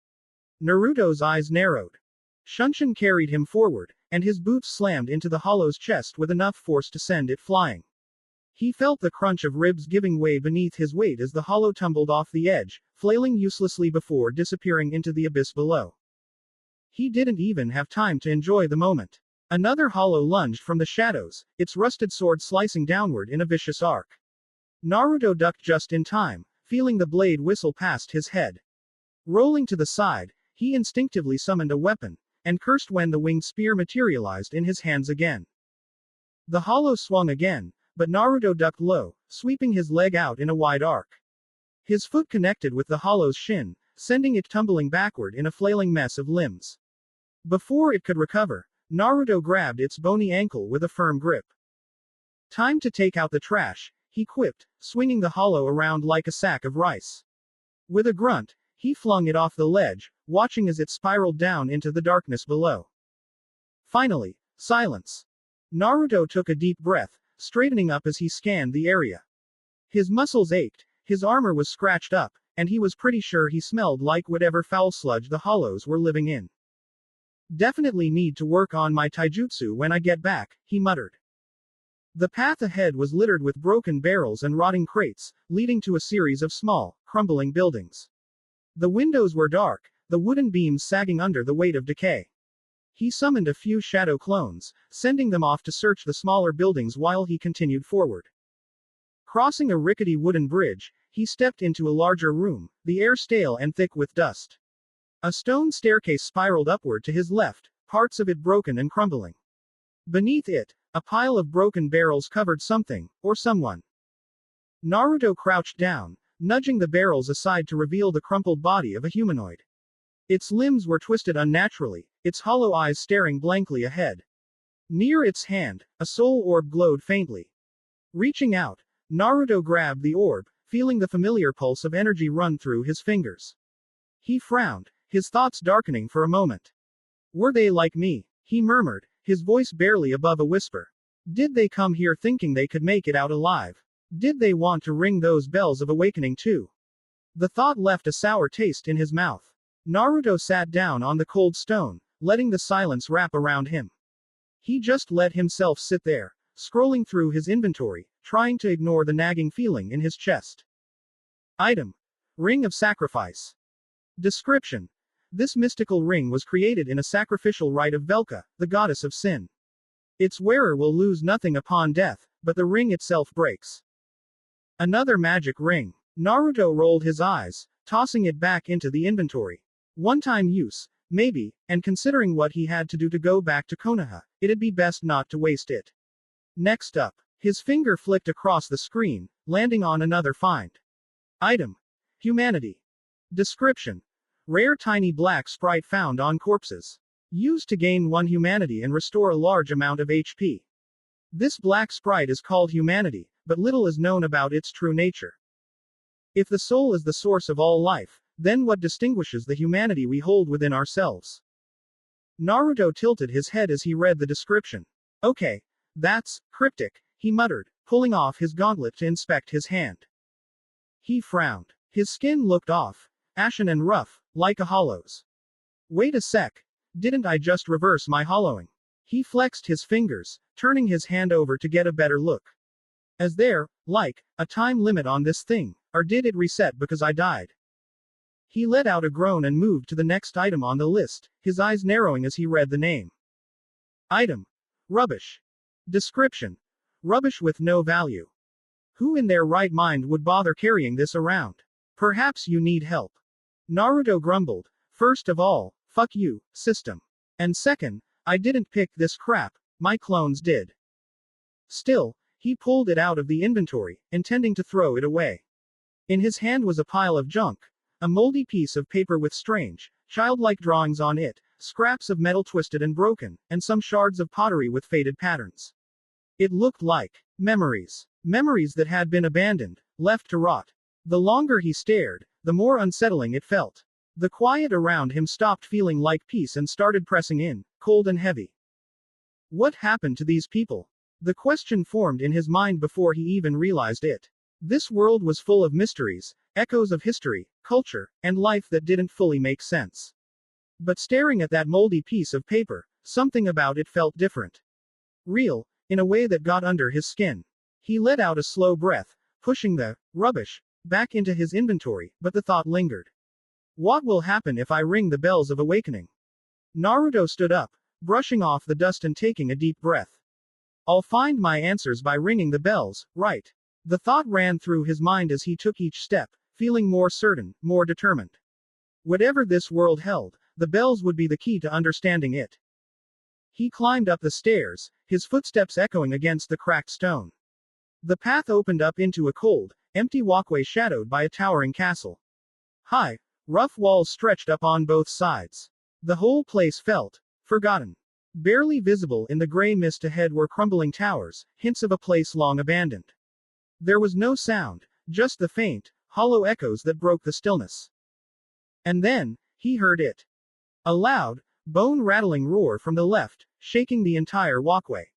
Naruto's eyes narrowed. Shunshin carried him forward, and his boots slammed into the hollow's chest with enough force to send it flying. He felt the crunch of ribs giving way beneath his weight as the hollow tumbled off the edge, flailing uselessly before disappearing into the abyss below. He didn't even have time to enjoy the moment. Another hollow lunged from the shadows, its rusted sword slicing downward in a vicious arc. Naruto ducked just in time, feeling the blade whistle past his head. Rolling to the side, he instinctively summoned a weapon, and cursed when the winged spear materialized in his hands again. The hollow swung again, but Naruto ducked low, sweeping his leg out in a wide arc. His foot connected with the hollow's shin, sending it tumbling backward in a flailing mess of limbs. Before it could recover, Naruto grabbed its bony ankle with a firm grip. Time to take out the trash, he quipped, swinging the hollow around like a sack of rice. With a grunt, he flung it off the ledge, watching as it spiraled down into the darkness below. Finally, silence. Naruto took a deep breath, straightening up as he scanned the area. His muscles ached, his armor was scratched up, and he was pretty sure he smelled like whatever foul sludge the hollows were living in. Definitely need to work on my taijutsu when I get back, he muttered. The path ahead was littered with broken barrels and rotting crates, leading to a series of small, crumbling buildings. The windows were dark, the wooden beams sagging under the weight of decay. He summoned a few shadow clones, sending them off to search the smaller buildings while he continued forward. Crossing a rickety wooden bridge, he stepped into a larger room, the air stale and thick with dust. A stone staircase spiraled upward to his left, parts of it broken and crumbling. Beneath it, a pile of broken barrels covered something, or someone. Naruto crouched down, nudging the barrels aside to reveal the crumpled body of a humanoid. Its limbs were twisted unnaturally, its hollow eyes staring blankly ahead. Near its hand, a soul orb glowed faintly. Reaching out, Naruto grabbed the orb, feeling the familiar pulse of energy run through his fingers. He frowned, his thoughts darkening for a moment. Were they like me? He murmured, his voice barely above a whisper. Did they come here thinking they could make it out alive? Did they want to ring those bells of awakening too? The thought left a sour taste in his mouth. Naruto sat down on the cold stone, letting the silence wrap around him. He just let himself sit there, scrolling through his inventory, trying to ignore the nagging feeling in his chest. Item: Ring of Sacrifice. Description: This mystical ring was created in a sacrificial rite of Velka, the goddess of sin. Its wearer will lose nothing upon death, but the ring itself breaks. Another magic ring. Naruto rolled his eyes, tossing it back into the inventory. One-time use, maybe, and considering what he had to do to go back to Konoha, it'd be best not to waste it. Next up, his finger flicked across the screen, landing on another find. Item: Humanity. Description: Rare tiny black sprite found on corpses. Used to gain 1 humanity and restore a large amount of HP. This black sprite is called humanity, but little is known about its true nature. If the soul is the source of all life, then what distinguishes the humanity we hold within ourselves? Naruto tilted his head as he read the description. Okay, that's cryptic, he muttered, pulling off his gauntlet to inspect his hand. He frowned. His skin looked off, ashen and rough, like a hollow's. Wait a sec. Didn't I just reverse my hollowing? He flexed his fingers, turning his hand over to get a better look. Is there, like, a time limit on this thing, or did it reset because I died? He let out a groan and moved to the next item on the list, his eyes narrowing as he read the name. Item: Rubbish. Description: Rubbish with no value. Who in their right mind would bother carrying this around? Perhaps you need help. Naruto grumbled. First of all, fuck you, system. And second, I didn't pick this crap, my clones did. Still, he pulled it out of the inventory, intending to throw it away. In his hand was a pile of junk, a moldy piece of paper with strange, childlike drawings on it, scraps of metal twisted and broken, and some shards of pottery with faded patterns. It looked like memories. Memories that had been abandoned, left to rot. The longer he stared, the more unsettling it felt. The quiet around him stopped feeling like peace and started pressing in, cold and heavy. What happened to these people? The question formed in his mind before he even realized it. This world was full of mysteries, echoes of history, culture, and life that didn't fully make sense. But staring at that moldy piece of paper, something about it felt different. Real, in a way that got under his skin. He let out a slow breath, pushing the rubbish back into his inventory, but the thought lingered. What will happen if I ring the bells of awakening? Naruto stood up, brushing off the dust and taking a deep breath. I'll find my answers by ringing the bells, right? The thought ran through his mind as he took each step, feeling more certain, more determined. Whatever this world held, the bells would be the key to understanding it. He climbed up the stairs, his footsteps echoing against the cracked stone. The path opened up into a cold, empty walkway shadowed by a towering castle. High, rough walls stretched up on both sides. The whole place felt forgotten. Barely visible in the gray mist ahead were crumbling towers, hints of a place long abandoned. There was no sound, just the faint, hollow echoes that broke the stillness. And then, he heard it. A loud, bone-rattling roar from the left, shaking the entire walkway.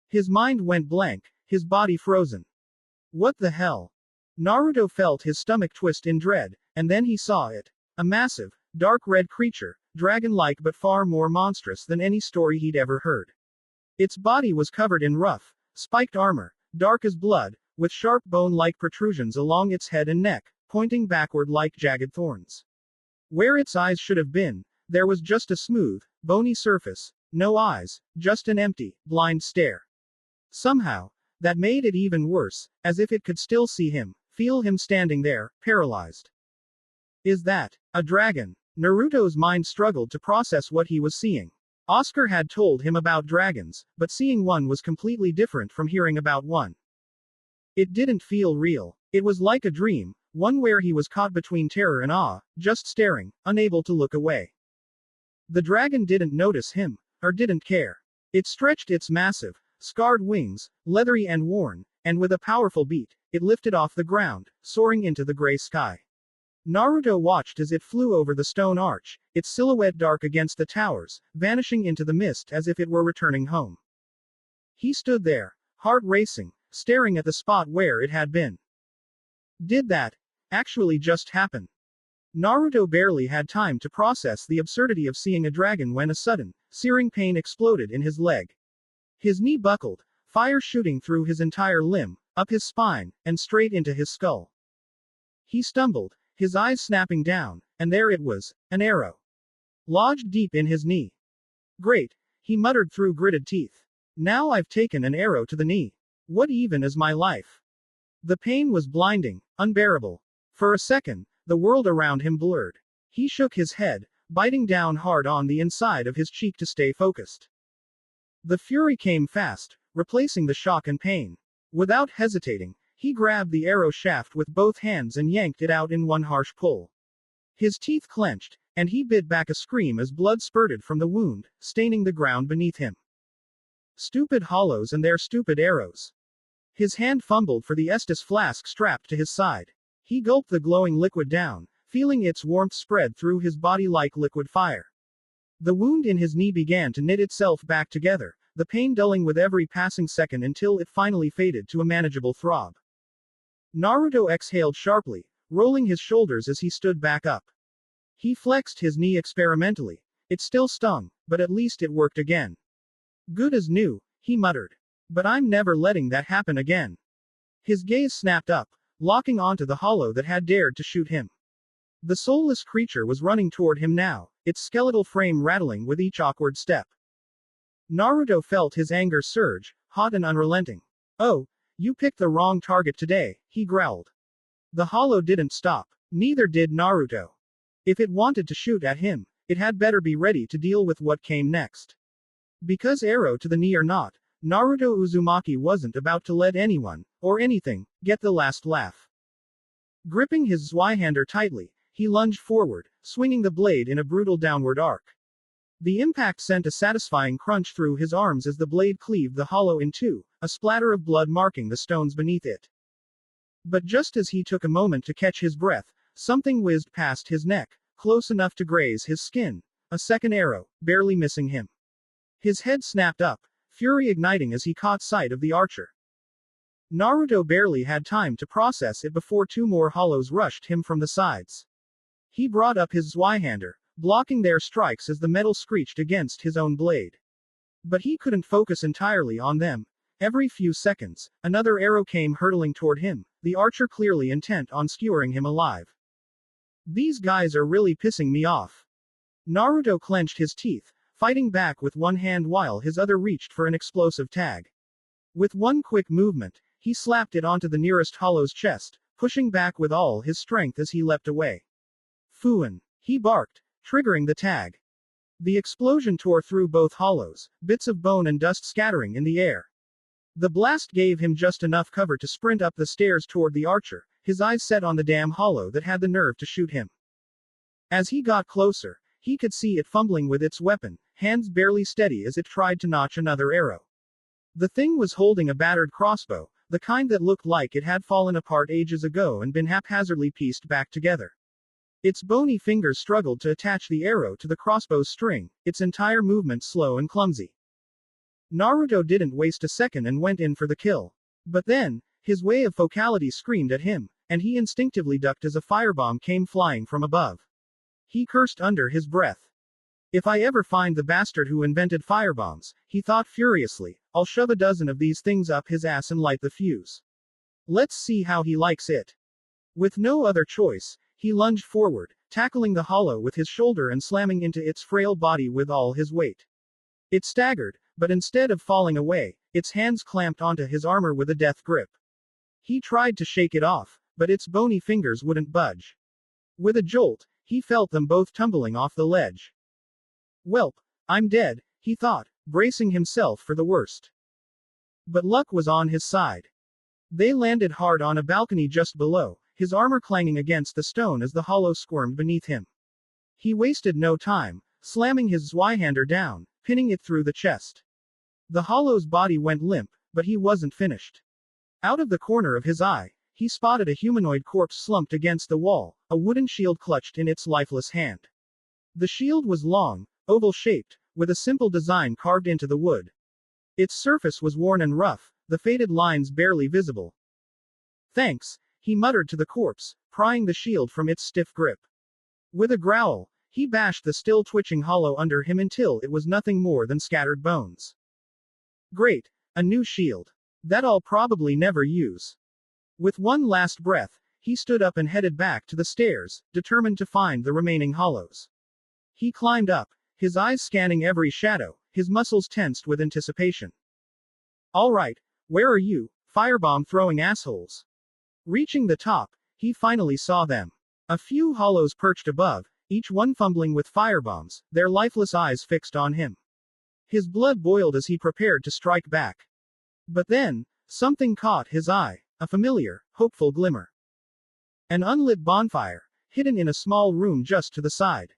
His mind went blank, his body frozen. What the hell? Naruto felt his stomach twist in dread, and then he saw it. A massive, dark red creature, dragon-like but far more monstrous than any story he'd ever heard. Its body was covered in rough, spiked armor, dark as blood, with sharp bone-like protrusions along its head and neck, pointing backward like jagged thorns. Where its eyes should have been, There was just a smooth, bony surface. No eyes, just an empty, blind stare. Somehow, that made it even worse, as if it could still see him, feel him standing there, paralyzed. Is that a dragon? Naruto's mind struggled to process what he was seeing. Oscar had told him about dragons, but seeing one was completely different from hearing about one. It didn't feel real. It was like a dream, one where he was caught between terror and awe, just staring, unable to look away. The dragon didn't notice him, or didn't care. It stretched its massive, scarred wings, leathery and worn, and with a powerful beat, it lifted off the ground, soaring into the gray sky. Naruto watched as it flew over the stone arch, its silhouette dark against the towers, vanishing into the mist as if it were returning home. He stood there, heart racing, staring at the spot where it had been. Did that actually just happen? Naruto barely had time to process the absurdity of seeing a dragon when a sudden, searing pain exploded in his leg. His knee buckled, fire shooting through his entire limb, up his spine, and straight into his skull. He stumbled, his eyes snapping down, and there it was, an arrow. Lodged deep in his knee. Great, he muttered through gritted teeth. Now I've taken an arrow to the knee. What even is my life? The pain was blinding, unbearable. For a second, the world around him blurred. He shook his head, biting down hard on the inside of his cheek to stay focused. The fury came fast, replacing the shock and pain. Without hesitating, he grabbed the arrow shaft with both hands and yanked it out in one harsh pull. His teeth clenched, and he bit back a scream as blood spurted from the wound, staining the ground beneath him. Stupid hollows and their stupid arrows. His hand fumbled for the Estus flask strapped to his side. He gulped the glowing liquid down, feeling its warmth spread through his body like liquid fire. The wound in his knee began to knit itself back together, the pain dulling with every passing second until it finally faded to a manageable throb. Naruto exhaled sharply, rolling his shoulders as he stood back up. He flexed his knee experimentally. It still stung, but at least it worked again. Good as new, he muttered. But I'm never letting that happen again. His gaze snapped up, locking onto the hollow that had dared to shoot him. The soulless creature was running toward him now, its skeletal frame rattling with each awkward step. Naruto felt his anger surge, hot and unrelenting. Oh, you picked the wrong target today, he growled. The hollow didn't stop. Neither did Naruto. If it wanted to shoot at him, it had better be ready to deal with what came next. Because arrow to the knee or not, Naruto Uzumaki wasn't about to let anyone, or anything, get the last laugh. Gripping his Zweihander tightly, he lunged forward, swinging the blade in a brutal downward arc. The impact sent a satisfying crunch through his arms as the blade cleaved the hollow in two, a splatter of blood marking the stones beneath it. But just as he took a moment to catch his breath, something whizzed past his neck, close enough to graze his skin. A second arrow, barely missing him. His head snapped up, fury igniting as he caught sight of the archer. Naruto barely had time to process it before two more hollows rushed him from the sides. He brought up his Zweihander, blocking their strikes as the metal screeched against his own blade. But he couldn't focus entirely on them. Every few seconds, another arrow came hurtling toward him, the archer clearly intent on skewering him alive. These guys are really pissing me off. Naruto clenched his teeth, fighting back with one hand while his other reached for an explosive tag. With one quick movement, he slapped it onto the nearest hollow's chest, pushing back with all his strength as he leapt away. Fuin! He barked, triggering the tag. The explosion tore through both hollows, bits of bone and dust scattering in the air. The blast gave him just enough cover to sprint up the stairs toward the archer, his eyes set on the damn hollow that had the nerve to shoot him. As he got closer, he could see it fumbling with its weapon, hands barely steady as it tried to notch another arrow. The thing was holding a battered crossbow, the kind that looked like it had fallen apart ages ago and been haphazardly pieced back together. Its bony fingers struggled to attach the arrow to the crossbow's string, its entire movement slow and clumsy. Naruto didn't waste a second and went in for the kill. But then, his way of focality screamed at him, and he instinctively ducked as a firebomb came flying from above. He cursed under his breath. If I ever find the bastard who invented firebombs, he thought furiously, I'll shove a dozen of these things up his ass and light the fuse. Let's see how he likes it. With no other choice, he lunged forward, tackling the hollow with his shoulder and slamming into its frail body with all his weight. It staggered, but instead of falling away, its hands clamped onto his armor with a death grip. He tried to shake it off, but its bony fingers wouldn't budge. With a jolt, he felt them both tumbling off the ledge. Welp, I'm dead, he thought, bracing himself for the worst. But luck was on his side. They landed hard on a balcony just below, his armor clanging against the stone as the hollow squirmed beneath him. He wasted no time, slamming his Zweihander down, pinning it through the chest. The hollow's body went limp, but he wasn't finished. Out of the corner of his eye, he spotted a humanoid corpse slumped against the wall, a wooden shield clutched in its lifeless hand. The shield was long, oval-shaped, with a simple design carved into the wood. Its surface was worn and rough, the faded lines barely visible. Thanks, he muttered to the corpse, prying the shield from its stiff grip. With a growl, he bashed the still twitching hollow under him until it was nothing more than scattered bones. Great, a new shield. That I'll probably never use. With one last breath, he stood up and headed back to the stairs, determined to find the remaining hollows. He climbed up, his eyes scanning every shadow, his muscles tensed with anticipation. All right, where are you, firebomb-throwing assholes? Reaching the top, he finally saw them. A few hollows perched above, each one fumbling with firebombs, their lifeless eyes fixed on him. His blood boiled as he prepared to strike back. But then, something caught his eye, a familiar, hopeful glimmer. An unlit bonfire, hidden in a small room just to the side.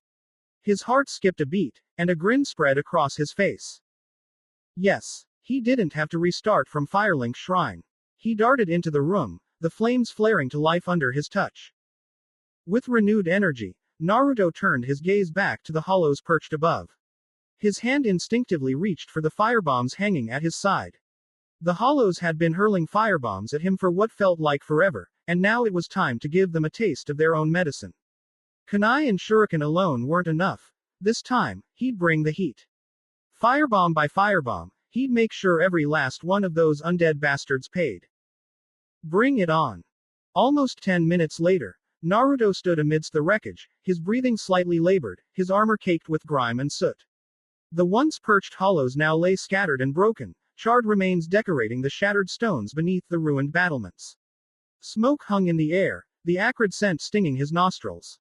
His heart skipped a beat, and a grin spread across his face. Yes, he didn't have to restart from Firelink's shrine. He darted into the room, the flames flaring to life under his touch. With renewed energy, Naruto turned his gaze back to the hollows perched above. His hand instinctively reached for the firebombs hanging at his side. The hollows had been hurling firebombs at him for what felt like forever, and now it was time to give them a taste of their own medicine. Kunai and shuriken alone weren't enough. This time, he'd bring the heat. Firebomb by firebomb, he'd make sure every last one of those undead bastards paid. Bring it on. Almost 10 minutes later, Naruto stood amidst the wreckage, his breathing slightly labored, his armor caked with grime and soot. The once perched hollows now lay scattered and broken, charred remains decorating the shattered stones beneath the ruined battlements. Smoke hung in the air, the acrid scent stinging his nostrils.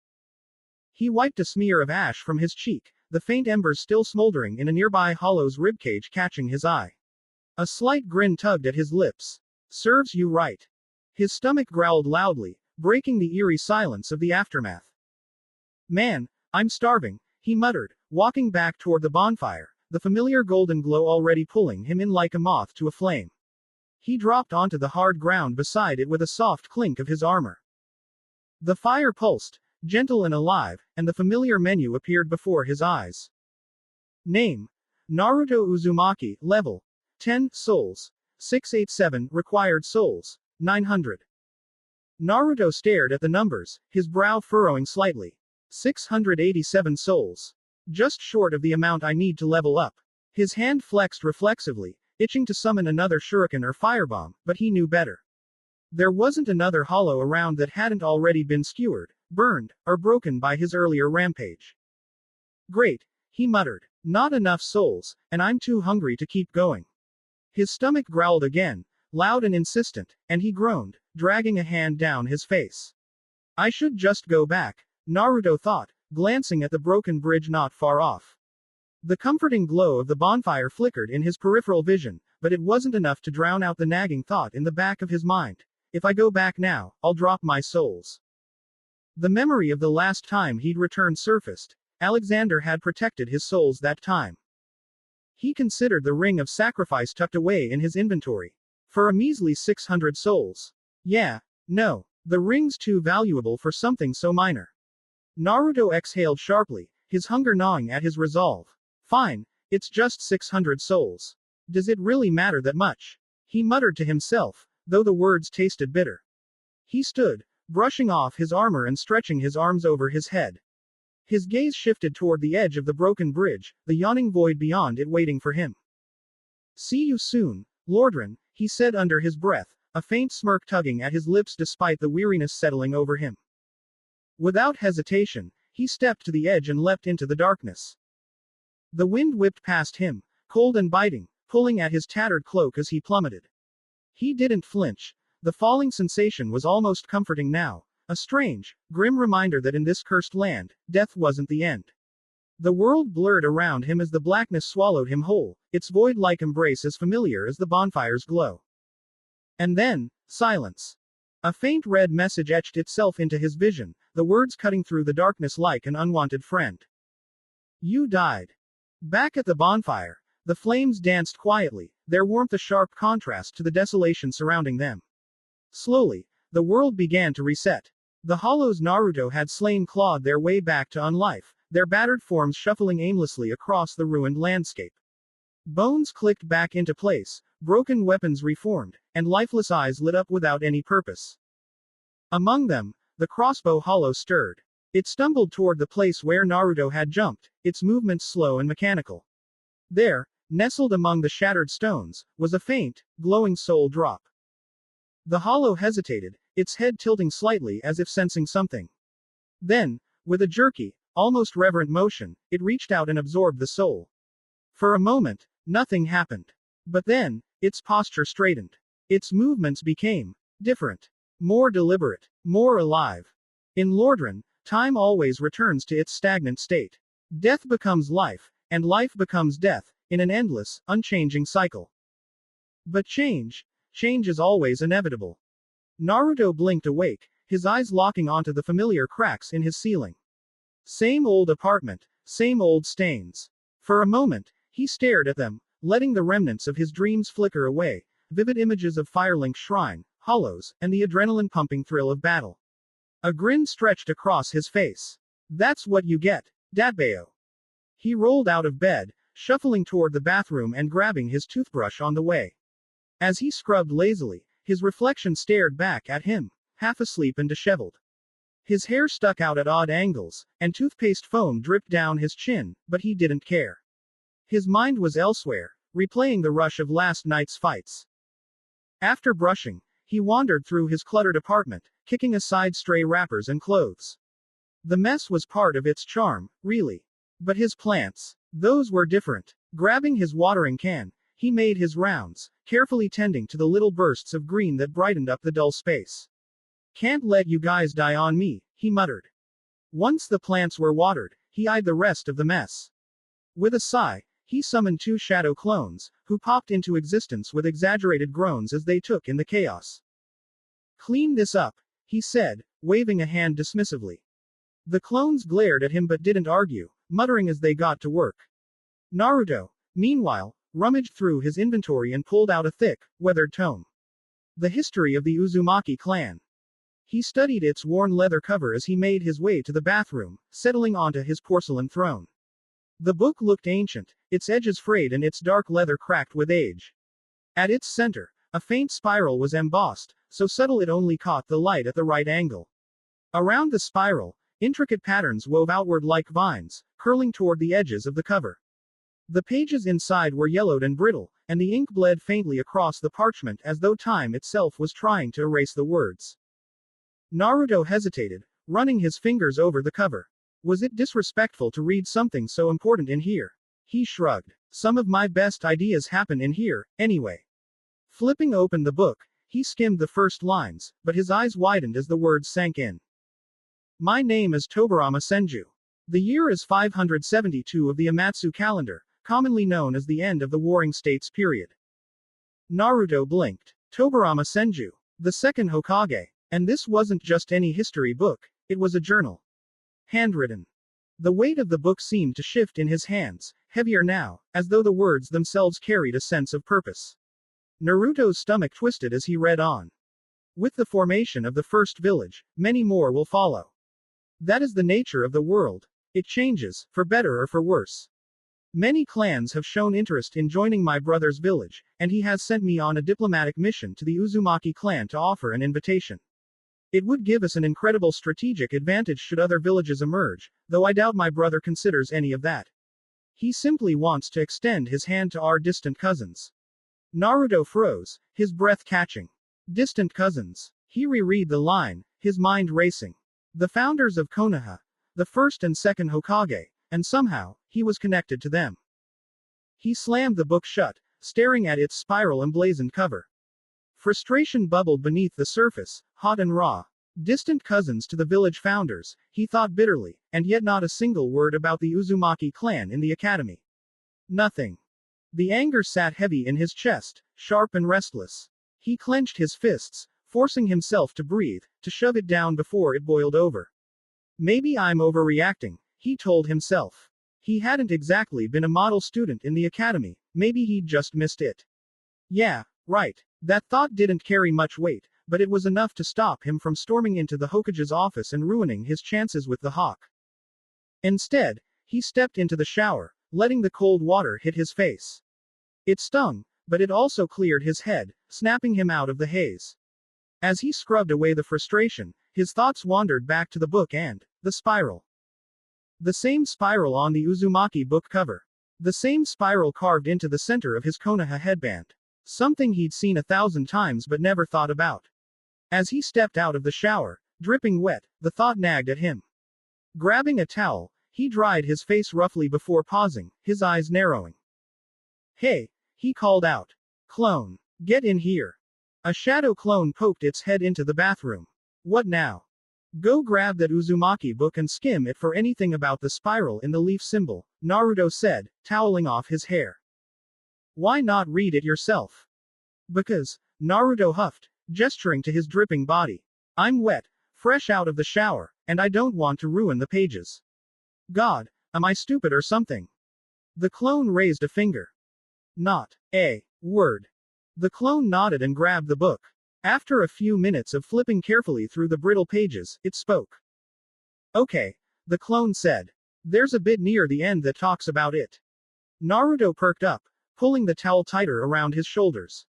He wiped a smear of ash from his cheek, the faint embers still smoldering in a nearby hollow's ribcage catching his eye. A slight grin tugged at his lips. Serves you right. His stomach growled loudly, breaking the eerie silence of the aftermath. Man, I'm starving, he muttered, walking back toward the bonfire, the familiar golden glow already pulling him in like a moth to a flame. He dropped onto the hard ground beside it with a soft clink of his armor. The fire pulsed, gentle and alive, and the familiar menu appeared before his eyes. Name: Naruto Uzumaki, level 10, souls 687, required souls 900. Naruto stared at the numbers, his brow furrowing slightly. 687 souls. Just short of the amount I need to level up. His hand flexed reflexively, itching to summon another shuriken or firebomb, but he knew better. There wasn't another hollow around that hadn't already been skewered, burned, or broken by his earlier rampage. Great, he muttered. Not enough souls, and I'm too hungry to keep going. His stomach growled again, loud and insistent, and he groaned, dragging a hand down his face. I should just go back, Naruto thought, glancing at the broken bridge not far off. The comforting glow of the bonfire flickered in his peripheral vision, but it wasn't enough to drown out the nagging thought in the back of his mind. If I go back now, I'll drop my souls. The memory of the last time he'd returned surfaced. Alexander had protected his souls that time. He considered the ring of sacrifice tucked away in his inventory. For a measly 600 souls. Yeah, no, the ring's too valuable for something so minor. Naruto exhaled sharply, his hunger gnawing at his resolve. Fine, it's just 600 souls. Does it really matter that much? He muttered to himself, though the words tasted bitter. He stood, brushing off his armor and stretching his arms over his head. His gaze shifted toward the edge of the broken bridge, the yawning void beyond it waiting for him. See you soon, Lordran, he said under his breath, a faint smirk tugging at his lips despite the weariness settling over him. Without hesitation, he stepped to the edge and leapt into the darkness. The wind whipped past him, cold and biting, pulling at his tattered cloak as he plummeted. He didn't flinch. The falling sensation was almost comforting now, a strange, grim reminder that in this cursed land, death wasn't the end. The world blurred around him as the blackness swallowed him whole, its void-like embrace as familiar as the bonfire's glow. And then, silence. A faint red message etched itself into his vision, the words cutting through the darkness like an unwanted friend. You died. Back at the bonfire, the flames danced quietly, their warmth a sharp contrast to the desolation surrounding them. Slowly, the world began to reset. The hollows Naruto had slain clawed their way back to unlife, their battered forms shuffling aimlessly across the ruined landscape. Bones clicked back into place, broken weapons reformed, and lifeless eyes lit up without any purpose. Among them, the crossbow hollow stirred. It stumbled toward the place where Naruto had jumped, its movements slow and mechanical. There, nestled among the shattered stones, was a faint, glowing soul drop. The hollow hesitated, its head tilting slightly as if sensing something. Then, with a jerky, almost reverent motion, it reached out and absorbed the soul. For a moment, nothing happened. But then, its posture straightened. Its movements became different, more deliberate, more alive. In Lordran, time always returns to its stagnant state. Death becomes life, and life becomes death, in an endless, unchanging cycle. But change is always inevitable. Naruto blinked awake, his eyes locking onto the familiar cracks in his ceiling. Same old apartment, same old stains. For a moment, he stared at them, letting the remnants of his dreams flicker away, vivid images of Firelink's shrine, hollows, and the adrenaline-pumping thrill of battle. A grin stretched across his face. That's what you get, Datbeo. He rolled out of bed, shuffling toward the bathroom and grabbing his toothbrush on the way. As he scrubbed lazily, his reflection stared back at him, half asleep and disheveled. His hair stuck out at odd angles, and toothpaste foam dripped down his chin, but he didn't care. His mind was elsewhere, replaying the rush of last night's fights. After brushing, he wandered through his cluttered apartment, kicking aside stray wrappers and clothes. The mess was part of its charm, really. But his plants, those were different. Grabbing his watering can, he made his rounds, carefully tending to the little bursts of green that brightened up the dull space. Can't let you guys die on me, he muttered. Once the plants were watered, he eyed the rest of the mess. With a sigh, he summoned 2 shadow clones, who popped into existence with exaggerated groans as they took in the chaos. Clean this up, he said, waving a hand dismissively. The clones glared at him but didn't argue, muttering as they got to work. Naruto, meanwhile, rummaged through his inventory and pulled out a thick, weathered tome. The history of the Uzumaki clan. He studied its worn leather cover as he made his way to the bathroom, settling onto his porcelain throne. The book looked ancient, its edges frayed and its dark leather cracked with age. At its center, a faint spiral was embossed, so subtle it only caught the light at the right angle. Around the spiral, intricate patterns wove outward like vines, curling toward the edges of the cover. The pages inside were yellowed and brittle, and the ink bled faintly across the parchment as though time itself was trying to erase the words. Naruto hesitated, running his fingers over the cover. Was it disrespectful to read something so important in here? He shrugged. Some of my best ideas happen in here, anyway. Flipping open the book, he skimmed the first lines, but his eyes widened as the words sank in. My name is Tobarama Senju. The year is 572 of the Amatsu calendar, commonly known as the end of the Warring States period. Naruto blinked. Tobarama Senju, the second Hokage. And this wasn't just any history book, it was a journal. Handwritten. The weight of the book seemed to shift in his hands, heavier now, as though the words themselves carried a sense of purpose. Naruto's stomach twisted as he read on. With the formation of the first village, many more will follow. That is the nature of the world. It changes, for better or for worse. Many clans have shown interest in joining my brother's village, and he has sent me on a diplomatic mission to the Uzumaki clan to offer an invitation. It would give us an incredible strategic advantage should other villages emerge, though I doubt my brother considers any of that. He simply wants to extend his hand to our distant cousins. Naruto froze, his breath catching. Distant cousins. He reread the line, his mind racing. The founders of Konoha, the first and second Hokage, and somehow, he was connected to them. He slammed the book shut, staring at its spiral emblazoned cover. Frustration bubbled beneath the surface, hot and raw. Distant cousins to the village founders, he thought bitterly, and yet not a single word about the Uzumaki clan in the academy. Nothing. The anger sat heavy in his chest, sharp and restless. He clenched his fists, forcing himself to breathe, to shove it down before it boiled over. Maybe I'm overreacting, he told himself. He hadn't exactly been a model student in the academy, maybe he'd just missed it. Yeah, right. That thought didn't carry much weight, but it was enough to stop him from storming into the Hokage's office and ruining his chances with the hawk. Instead, he stepped into the shower, letting the cold water hit his face. It stung, but it also cleared his head, snapping him out of the haze. As he scrubbed away the frustration, his thoughts wandered back to the book and the spiral. The same spiral on the Uzumaki book cover. The same spiral carved into the center of his Konoha headband. Something he'd seen 1,000 times but never thought about. As he stepped out of the shower, dripping wet, the thought nagged at him. Grabbing a towel, he dried his face roughly before pausing, his eyes narrowing. Hey, he called out. Clone, get in here. A shadow clone poked its head into the bathroom. What now? Go grab that Uzumaki book and skim it for anything about the spiral in the leaf symbol, Naruto said, toweling off his hair. Why not read it yourself? Because, Naruto huffed, gesturing to his dripping body. I'm wet, fresh out of the shower, and I don't want to ruin the pages. God, am I stupid or something? The clone raised a finger. Not a word. The clone nodded and grabbed the book. After a few minutes of flipping carefully through the brittle pages, it spoke. Okay, the clone said. There's a bit near the end that talks about it. Naruto perked up, pulling the towel tighter around his shoulders.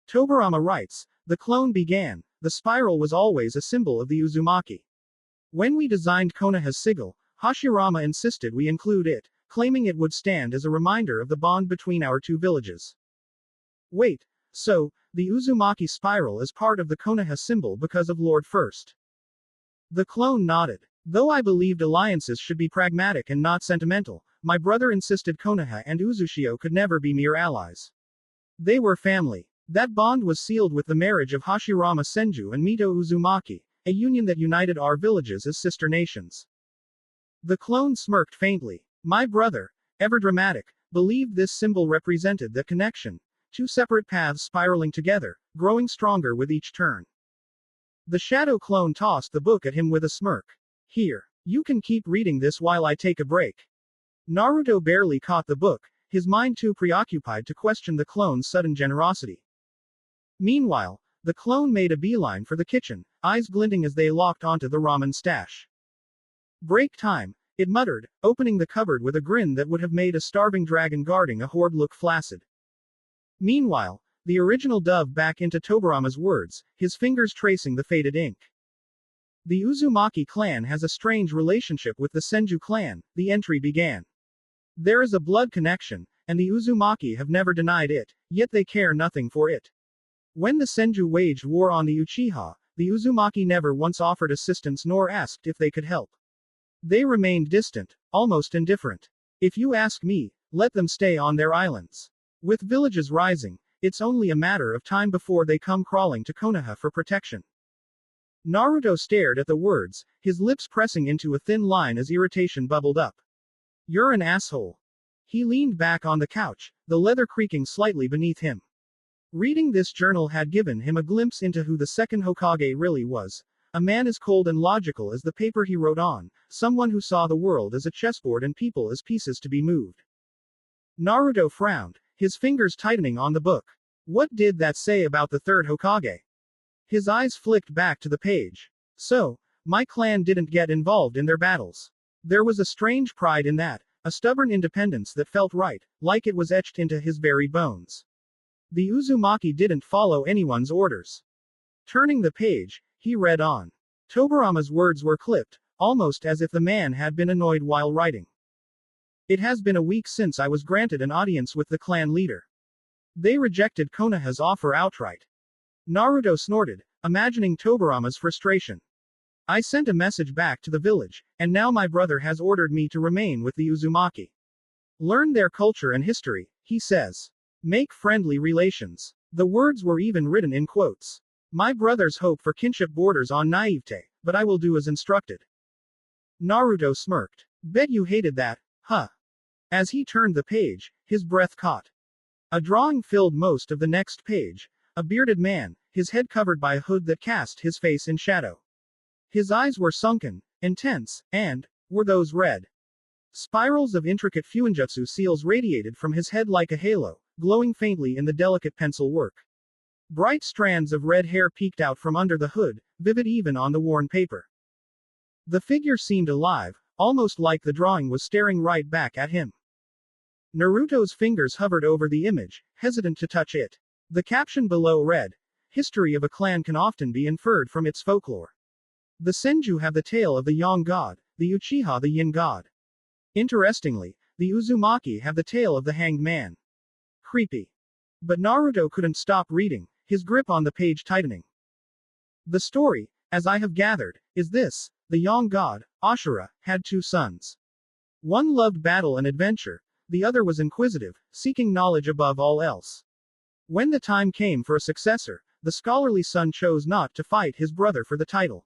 Tobirama writes, the clone began, the spiral was always a symbol of the Uzumaki. When we designed Konoha's sigil, Hashirama insisted we include it, claiming it would stand as a reminder of the bond between our two villages. Wait, so, the Uzumaki spiral is part of the Konoha symbol because of Lord First. The clone nodded. Though I believed alliances should be pragmatic and not sentimental, my brother insisted Konoha and Uzushio could never be mere allies. They were family. That bond was sealed with the marriage of Hashirama Senju and Mito Uzumaki, a union that united our villages as sister nations. The clone smirked faintly. My brother, ever dramatic, believed this symbol represented the connection. Two separate paths spiraling together, growing stronger with each turn. The shadow clone tossed the book at him with a smirk. Here, you can keep reading this while I take a break. Naruto barely caught the book, his mind too preoccupied to question the clone's sudden generosity. Meanwhile, the clone made a beeline for the kitchen, eyes glinting as they locked onto the ramen stash. Break time, it muttered, opening the cupboard with a grin that would have made a starving dragon guarding a horde look flaccid. Meanwhile, the original dove back into Tobirama's words, his fingers tracing the faded ink. The Uzumaki clan has a strange relationship with the Senju clan, the entry began. There is a blood connection, and the Uzumaki have never denied it, yet they care nothing for it. When the Senju waged war on the Uchiha, the Uzumaki never once offered assistance nor asked if they could help. They remained distant, almost indifferent. If you ask me, let them stay on their islands. With villages rising, it's only a matter of time before they come crawling to Konoha for protection. Naruto stared at the words, his lips pressing into a thin line as irritation bubbled up. You're an asshole. He leaned back on the couch, the leather creaking slightly beneath him. Reading this journal had given him a glimpse into who the second Hokage really was. A man as cold and logical as the paper he wrote on, someone who saw the world as a chessboard and people as pieces to be moved. Naruto frowned, his fingers tightening on the book. What did that say about the third Hokage? His eyes flicked back to the page. So, my clan didn't get involved in their battles. There was a strange pride in that, a stubborn independence that felt right, like it was etched into his very bones. The Uzumaki didn't follow anyone's orders. Turning the page, he read on. Tobirama's words were clipped, almost as if the man had been annoyed while writing. It has been a week since I was granted an audience with the clan leader. They rejected Konoha's offer outright. Naruto snorted, imagining Tobirama's frustration. I sent a message back to the village, and now my brother has ordered me to remain with the Uzumaki. Learn their culture and history, he says. Make friendly relations. The words were even written in quotes. My brother's hope for kinship borders on naivete, but I will do as instructed. Naruto smirked. Bet you hated that, huh? As he turned the page, his breath caught. A drawing filled most of the next page. A bearded man, his head covered by a hood that cast his face in shadow. His eyes were sunken, intense, and were those red? Spirals of intricate fuinjutsu seals radiated from his head like a halo, glowing faintly in the delicate pencil work. Bright strands of red hair peeked out from under the hood, vivid even on the worn paper. The figure seemed alive, almost like the drawing was staring right back at him. Naruto's fingers hovered over the image, hesitant to touch it. The caption below read, "History of a clan can often be inferred from its folklore. The Senju have the tale of the Yang god, the Uchiha the Yin god. Interestingly, the Uzumaki have the tale of the Hanged Man." Creepy. But Naruto couldn't stop reading, his grip on the page tightening. The story, as I have gathered, is this: the Yang god, Ashura, had two sons. One loved battle and adventure, the other was inquisitive, seeking knowledge above all else. When the time came for a successor, the scholarly son chose not to fight his brother for the title.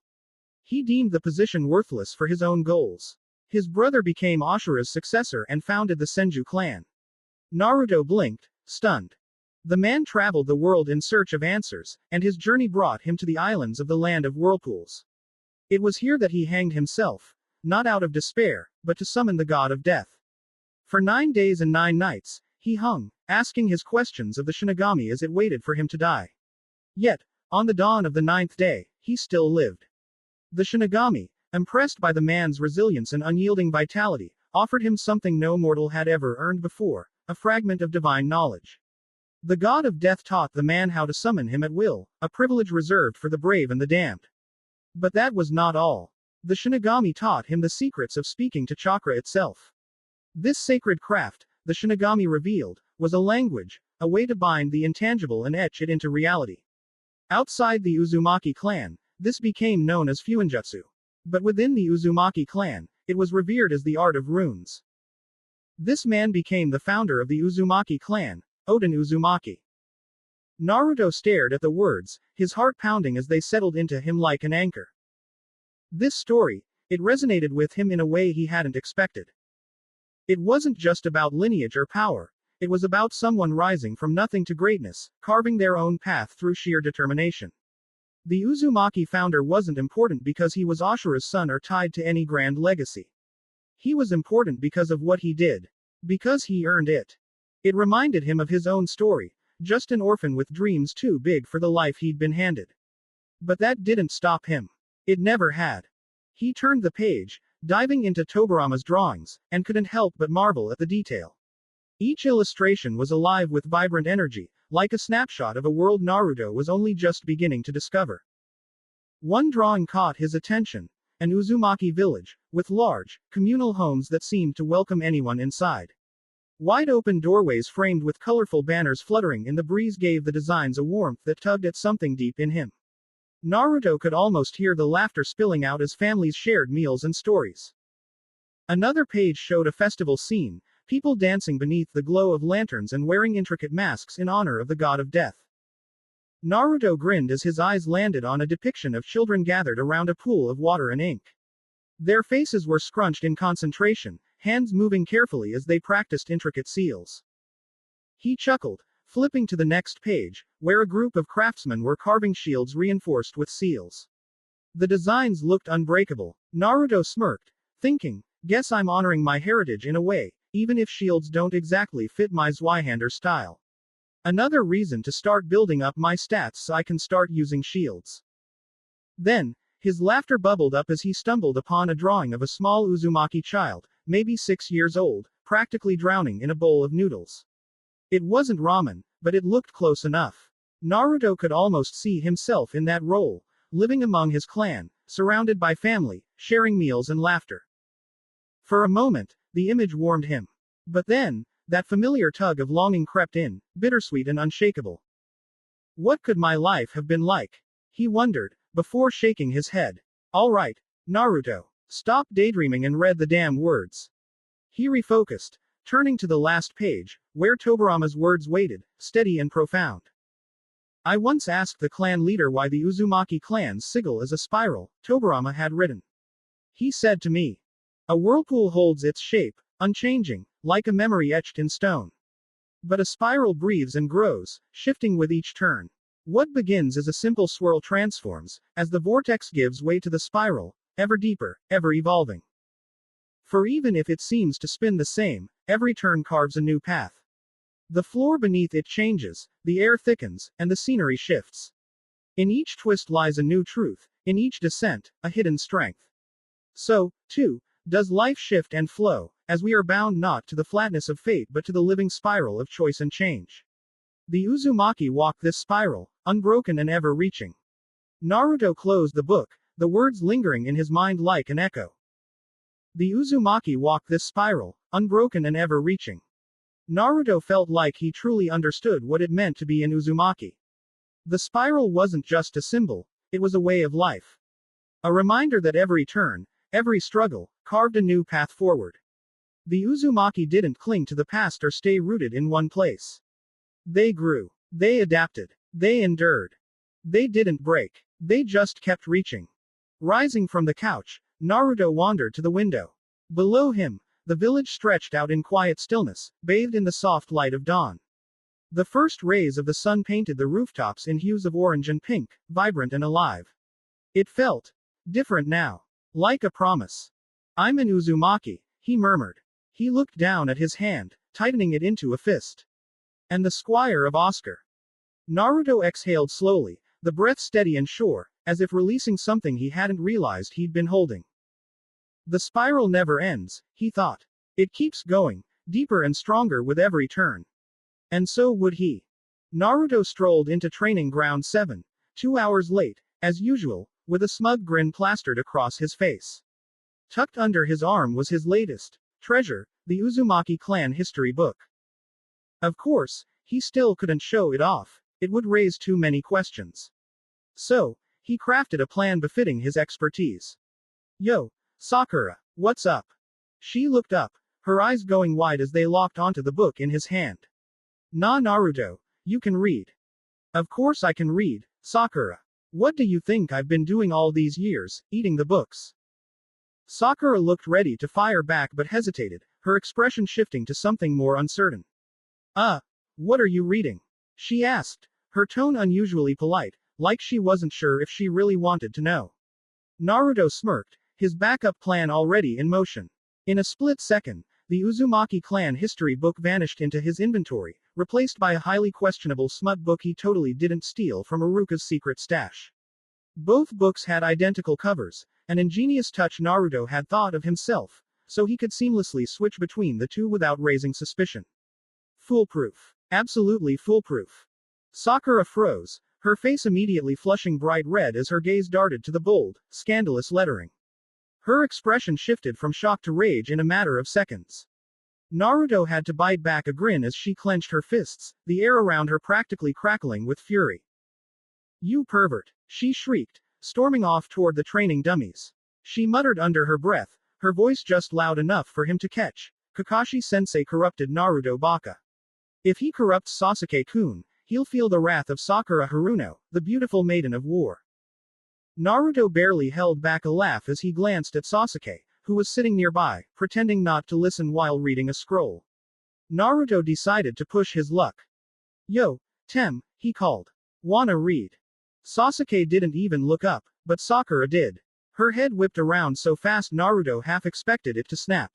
He deemed the position worthless for his own goals. His brother became Ashura's successor and founded the Senju clan. Naruto blinked, stunned. The man traveled the world in search of answers, and his journey brought him to the islands of the land of whirlpools. It was here that he hanged himself, not out of despair, but to summon the god of death. For 9 days and 9 nights, he hung, asking his questions of the Shinigami as it waited for him to die. Yet, on the dawn of the 9th day, he still lived. The Shinigami, impressed by the man's resilience and unyielding vitality, offered him something no mortal had ever earned before, a fragment of divine knowledge. The god of death taught the man how to summon him at will, a privilege reserved for the brave and the damned. But that was not all. The Shinigami taught him the secrets of speaking to chakra itself. This sacred craft, the Shinigami revealed, was a language, a way to bind the intangible and etch it into reality. Outside the Uzumaki clan, this became known as fuinjutsu. But within the Uzumaki clan, it was revered as the art of runes. This man became the founder of the Uzumaki clan, Oden Uzumaki. Naruto stared at the words, his heart pounding as they settled into him like an anchor. This story, it resonated with him in a way he hadn't expected. It wasn't just about lineage or power, it was about someone rising from nothing to greatness, carving their own path through sheer determination. The Uzumaki founder wasn't important because he was Ashura's son or tied to any grand legacy. He was important because of what he did. Because he earned it. It reminded him of his own story, just an orphan with dreams too big for the life he'd been handed. But that didn't stop him. It never had. He turned the page, diving into Tobirama's drawings, and couldn't help but marvel at the detail. Each illustration was alive with vibrant energy, like a snapshot of a world Naruto was only just beginning to discover. One drawing caught his attention: an Uzumaki village, with large, communal homes that seemed to welcome anyone inside. Wide open doorways framed with colorful banners fluttering in the breeze gave the designs a warmth that tugged at something deep in him. Naruto could almost hear the laughter spilling out as families shared meals and stories. Another page showed a festival scene, people dancing beneath the glow of lanterns and wearing intricate masks in honor of the god of death. Naruto grinned as his eyes landed on a depiction of children gathered around a pool of water and ink. Their faces were scrunched in concentration, hands moving carefully as they practiced intricate seals. He chuckled, flipping to the next page, where a group of craftsmen were carving shields reinforced with seals. The designs looked unbreakable. Naruto smirked, thinking, guess I'm honoring my heritage in a way, even if shields don't exactly fit my Zweihander style. Another reason to start building up my stats so I can start using shields. Then, his laughter bubbled up as he stumbled upon a drawing of a small Uzumaki child, maybe 6 years old, practically drowning in a bowl of noodles. It wasn't ramen, but it looked close enough. Naruto could almost see himself in that role, living among his clan, surrounded by family, sharing meals and laughter. For a moment, the image warmed him. But then, that familiar tug of longing crept in, bittersweet and unshakable. What could my life have been like? He wondered, before shaking his head. Alright, Naruto. Stop daydreaming and read the damn words. He refocused, turning to the last page, where Tobirama's words waited, steady and profound. I once asked the clan leader why the Uzumaki clan's sigil is a spiral, Tobirama had written. He said to me, a whirlpool holds its shape, unchanging, like a memory etched in stone. But a spiral breathes and grows, shifting with each turn. What begins as a simple swirl transforms, as the vortex gives way to the spiral, ever deeper, ever evolving. For even if it seems to spin the same, every turn carves a new path. The floor beneath it changes, the air thickens, and the scenery shifts. In each twist lies a new truth, in each descent, a hidden strength. So, too, does life shift and flow, as we are bound not to the flatness of fate but to the living spiral of choice and change. The Uzumaki walk this spiral, unbroken and ever-reaching. Naruto closed the book, the words lingering in his mind like an echo. The Uzumaki walk this spiral, unbroken and ever-reaching. Naruto felt like he truly understood what it meant to be an Uzumaki. The spiral wasn't just a symbol, it was a way of life. A reminder that every turn, every struggle, carved a new path forward. The Uzumaki didn't cling to the past or stay rooted in one place. They grew. They adapted. They endured. They didn't break. They just kept reaching. Rising from the couch, Naruto wandered to the window. Below him, the village stretched out in quiet stillness, bathed in the soft light of dawn. The first rays of the sun painted the rooftops in hues of orange and pink, vibrant and alive. It felt different now. Like a promise. I'm an Uzumaki, he murmured. He looked down at his hand, tightening it into a fist. And the squire of Oscar. Naruto exhaled slowly, the breath steady and sure, as if releasing something he hadn't realized he'd been holding. The spiral never ends, he thought. It keeps going, deeper and stronger with every turn. And so would he. Naruto strolled into Training Ground 7, 2 hours late, as usual, with a smug grin plastered across his face. Tucked under his arm was his latest treasure, the Uzumaki clan history book. Of course, he still couldn't show it off, it would raise too many questions. So, he crafted a plan befitting his expertise. Yo, Sakura, what's up? She looked up, her eyes going wide as they locked onto the book in his hand. Nah, Naruto, you can read. Of course I can read, Sakura. What do you think I've been doing all these years, eating the books? Sakura looked ready to fire back but hesitated, her expression shifting to something more uncertain. What are you reading? She asked, her tone unusually polite, like she wasn't sure if she really wanted to know. Naruto smirked, his backup plan already in motion. In a split second, the Uzumaki clan history book vanished into his inventory, replaced by a highly questionable smut book he totally didn't steal from Iruka's secret stash. Both books had identical covers, an ingenious touch Naruto had thought of himself, so he could seamlessly switch between the two without raising suspicion. Foolproof. Absolutely foolproof. Sakura froze, her face immediately flushing bright red as her gaze darted to the bold, scandalous lettering. Her expression shifted from shock to rage in a matter of seconds. Naruto had to bite back a grin as she clenched her fists, the air around her practically crackling with fury. You pervert, she shrieked, storming off toward the training dummies. She muttered under her breath, her voice just loud enough for him to catch. Kakashi-sensei corrupted Naruto Baka. If he corrupts Sasuke-kun, he'll feel the wrath of Sakura Haruno, the beautiful maiden of war. Naruto barely held back a laugh as he glanced at Sasuke, who was sitting nearby, pretending not to listen while reading a scroll. Naruto decided to push his luck. Yo, Tem, he called. Wanna read? Sasuke didn't even look up, but Sakura did. Her head whipped around so fast Naruto half expected it to snap.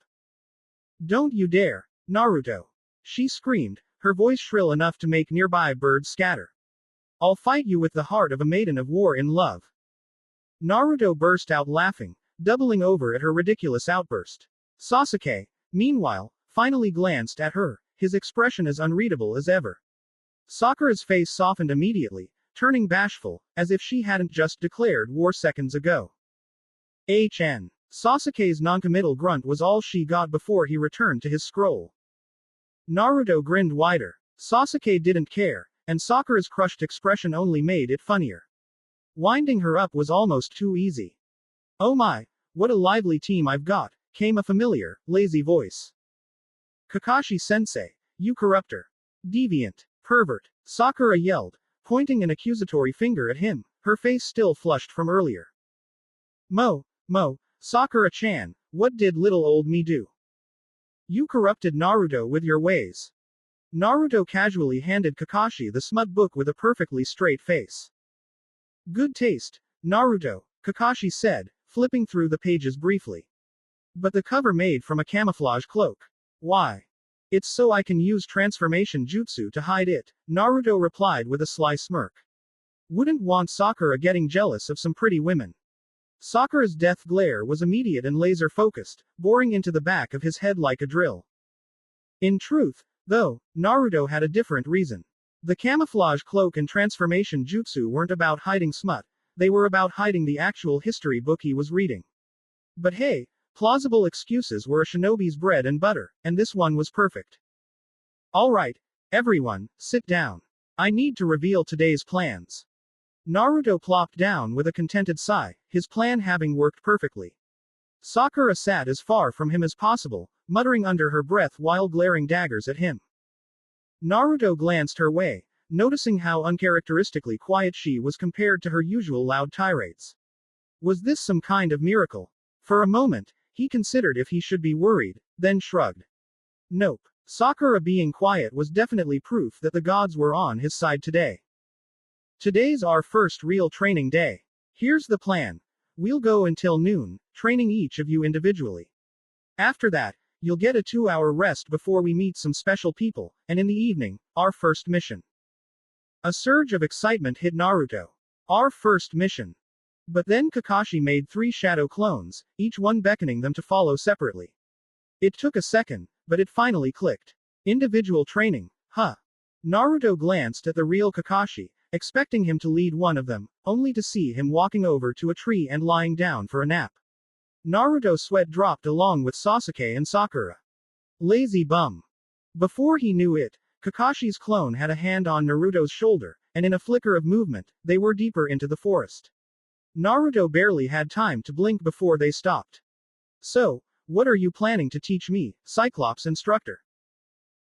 Don't you dare, Naruto! She screamed, her voice shrill enough to make nearby birds scatter. I'll fight you with the heart of a maiden of war in love. Naruto burst out laughing, doubling over at her ridiculous outburst. Sasuke, meanwhile, finally glanced at her, his expression as unreadable as ever. Sakura's face softened immediately, turning bashful, as if she hadn't just declared war seconds ago. Sasuke's noncommittal grunt was all she got before he returned to his scroll. Naruto grinned wider. Sasuke didn't care, and Sakura's crushed expression only made it funnier. Winding her up was almost too easy. Oh my, what a lively team I've got, came a familiar, lazy voice. Kakashi-sensei, you corrupter. Deviant. Pervert. Sakura yelled, pointing an accusatory finger at him, her face still flushed from earlier. Sakura-chan, what did little old me do? You corrupted Naruto with your ways. Naruto casually handed Kakashi the smut book with a perfectly straight face. Good taste, Naruto, Kakashi said, flipping through the pages briefly. But the cover made from a camouflage cloak. Why? It's so I can use transformation jutsu to hide it, Naruto replied with a sly smirk. Wouldn't want Sakura getting jealous of some pretty women. Sakura's death glare was immediate and laser-focused, boring into the back of his head like a drill. In truth, though, Naruto had a different reason. The camouflage cloak and transformation jutsu weren't about hiding smut, they were about hiding the actual history book he was reading. But hey, plausible excuses were a shinobi's bread and butter, and this one was perfect. Alright, everyone, sit down. I need to reveal today's plans. Naruto plopped down with a contented sigh, his plan having worked perfectly. Sakura sat as far from him as possible, muttering under her breath while glaring daggers at him. Naruto glanced her way, noticing how uncharacteristically quiet she was compared to her usual loud tirades. Was this some kind of miracle? For a moment, he considered if he should be worried, then shrugged. Nope. Sakura being quiet was definitely proof that the gods were on his side today. Today's our first real training day. Here's the plan. We'll go until noon, training each of you individually. After that, you'll get a 2-hour rest before we meet some special people, and in the evening, our first mission. A surge of excitement hit Naruto. Our first mission. But then Kakashi made 3 shadow clones, each one beckoning them to follow separately. It took a second, but it finally clicked. Individual training, huh? Naruto glanced at the real Kakashi, expecting him to lead one of them, only to see him walking over to a tree and lying down for a nap. Naruto's sweat dropped along with Sasuke and Sakura. Lazy bum. Before he knew it, Kakashi's clone had a hand on Naruto's shoulder, and in a flicker of movement, they were deeper into the forest. Naruto barely had time to blink before they stopped. So, what are you planning to teach me, Cyclops instructor?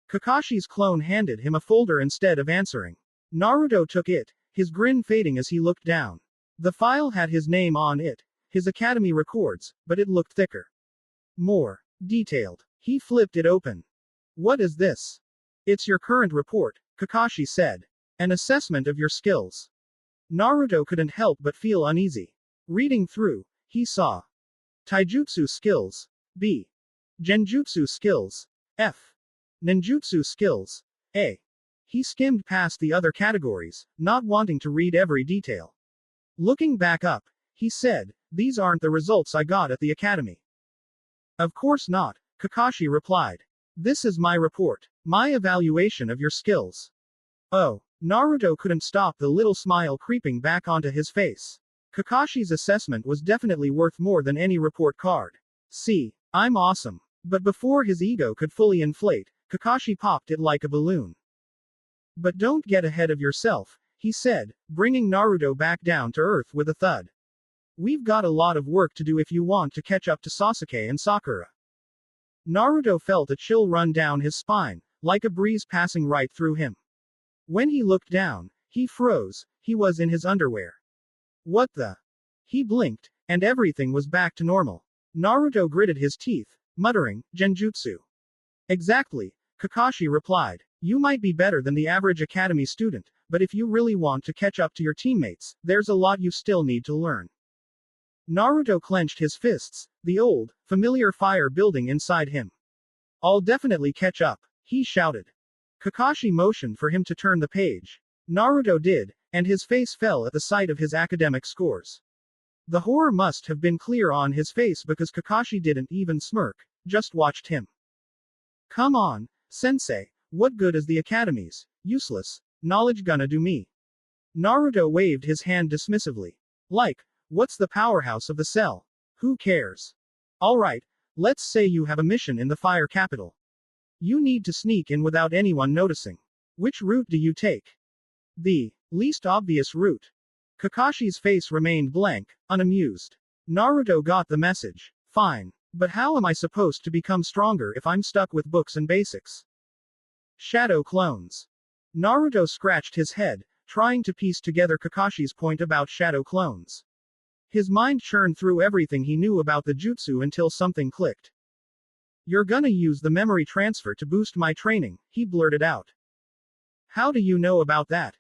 Kakashi's clone handed him a folder instead of answering. Naruto took it, his grin fading as he looked down. The file had his name on it, his academy records, but it looked thicker. More detailed. He flipped it open. What is this? It's your current report, Kakashi said. An assessment of your skills. Naruto couldn't help but feel uneasy. Reading through, he saw Taijutsu skills, B. Genjutsu skills, F. Ninjutsu skills, A. He skimmed past the other categories, not wanting to read every detail. Looking back up, he said, these aren't the results I got at the academy. Of course not, Kakashi replied. This is my report, my evaluation of your skills. Oh, Naruto couldn't stop the little smile creeping back onto his face. Kakashi's assessment was definitely worth more than any report card. See, I'm awesome. But before his ego could fully inflate, Kakashi popped it like a balloon. But don't get ahead of yourself, he said, bringing Naruto back down to earth with a thud. We've got a lot of work to do if you want to catch up to Sasuke and Sakura. Naruto felt a chill run down his spine, like a breeze passing right through him. When he looked down, he froze, he was in his underwear. What the? He blinked, and everything was back to normal. Naruto gritted his teeth, muttering, Genjutsu. Exactly, Kakashi replied. You might be better than the average academy student, but if you really want to catch up to your teammates, there's a lot you still need to learn. Naruto clenched his fists, the old, familiar fire building inside him. I'll definitely catch up, he shouted. Kakashi motioned for him to turn the page. Naruto did, and his face fell at the sight of his academic scores. The horror must have been clear on his face because Kakashi didn't even smirk, just watched him. Come on, sensei, what good is the academies? Useless. Knowledge gonna do me. Naruto waved his hand dismissively. Like, what's the powerhouse of the cell? Who cares? Alright, let's say you have a mission in the fire capital. You need to sneak in without anyone noticing. Which route do you take? The least obvious route. Kakashi's face remained blank, unamused. Naruto got the message. Fine. But how am I supposed to become stronger if I'm stuck with books and basics? Shadow clones. Naruto scratched his head, trying to piece together Kakashi's point about shadow clones. His mind churned through everything he knew about the jutsu until something clicked. You're gonna use the memory transfer to boost my training, he blurted out. How do you know about that?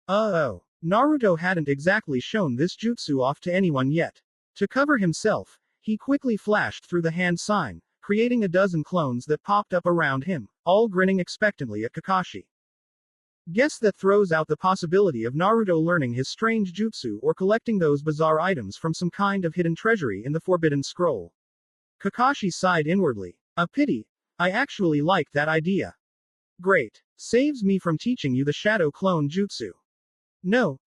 Oh. Naruto hadn't exactly shown this jutsu off to anyone yet. To cover himself, he quickly flashed through the hand sign, creating a dozen clones that popped up around him, all grinning expectantly at Kakashi. Guess that throws out the possibility of Naruto learning his strange jutsu or collecting those bizarre items from some kind of hidden treasury in the Forbidden Scroll. Kakashi sighed inwardly. A pity. I actually like that idea. Great. Saves me from teaching you the shadow clone jutsu. No,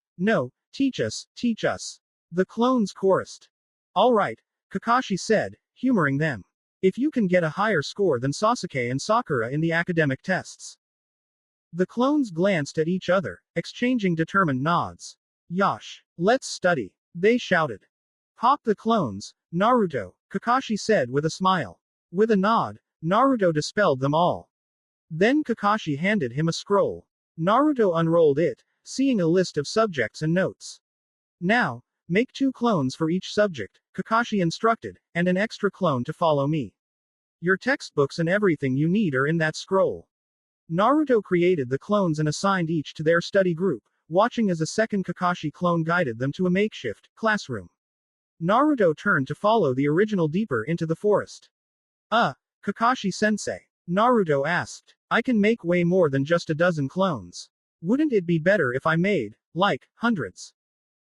teach us. The clones chorused. Alright, Kakashi said, humoring them. If you can get a higher score than Sasuke and Sakura in the academic tests. The clones glanced at each other, exchanging determined nods. Yosh. Let's study. They shouted. Pop the clones, Naruto, Kakashi said with a smile. With a nod, Naruto dispelled them all. Then Kakashi handed him a scroll. Naruto unrolled it, seeing a list of subjects and notes. Now, make 2 clones for each subject, Kakashi instructed, and an extra clone to follow me. Your textbooks and everything you need are in that scroll. Naruto created the clones and assigned each to their study group, watching as a second Kakashi clone guided them to a makeshift classroom. Naruto turned to follow the original deeper into the forest. Kakashi-sensei. Naruto asked. I can make way more than just a dozen clones. Wouldn't it be better if I made, like, hundreds?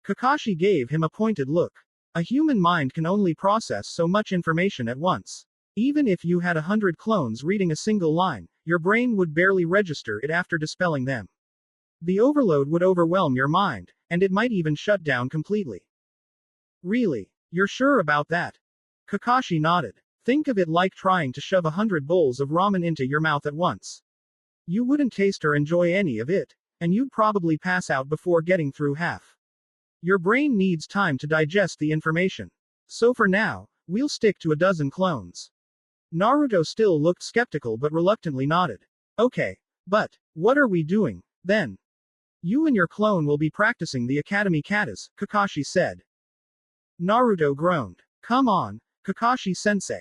Kakashi gave him a pointed look. A human mind can only process so much information at once. Even if you had 100 clones reading a single line, your brain would barely register it after dispelling them. The overload would overwhelm your mind, and it might even shut down completely. Really? You're sure about that? Kakashi nodded. Think of it like trying to shove 100 bowls of ramen into your mouth at once. You wouldn't taste or enjoy any of it, and you'd probably pass out before getting through half. Your brain needs time to digest the information. So for now, we'll stick to a dozen clones. Naruto still looked skeptical but reluctantly nodded. Okay, but what are we doing, then? You and your clone will be practicing the academy katas, Kakashi said. Naruto groaned. Come on, Kakashi-sensei.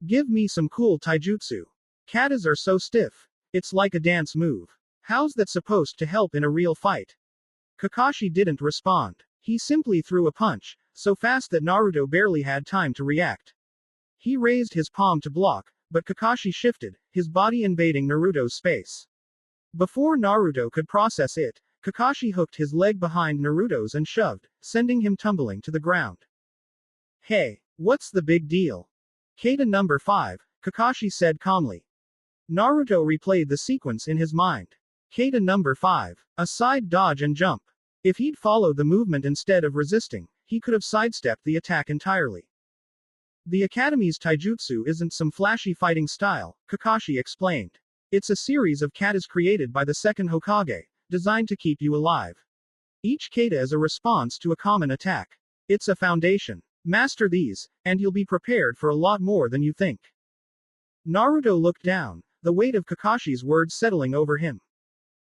Give me some cool taijutsu. Katas are so stiff. It's like a dance move. How's that supposed to help in a real fight? Kakashi didn't respond. He simply threw a punch, so fast that Naruto barely had time to react. He raised his palm to block, but Kakashi shifted, his body invading Naruto's space. Before Naruto could process it, Kakashi hooked his leg behind Naruto's and shoved, sending him tumbling to the ground. Hey, what's the big deal? Kata number 5, Kakashi said calmly. Naruto replayed the sequence in his mind. Kata number 5, a side dodge and jump. If he'd followed the movement instead of resisting, he could have sidestepped the attack entirely. The Academy's taijutsu isn't some flashy fighting style, Kakashi explained. It's a series of katas created by the second Hokage, designed to keep you alive. Each kata is a response to a common attack. It's a foundation. Master these, and you'll be prepared for a lot more than you think. Naruto looked down, the weight of Kakashi's words settling over him.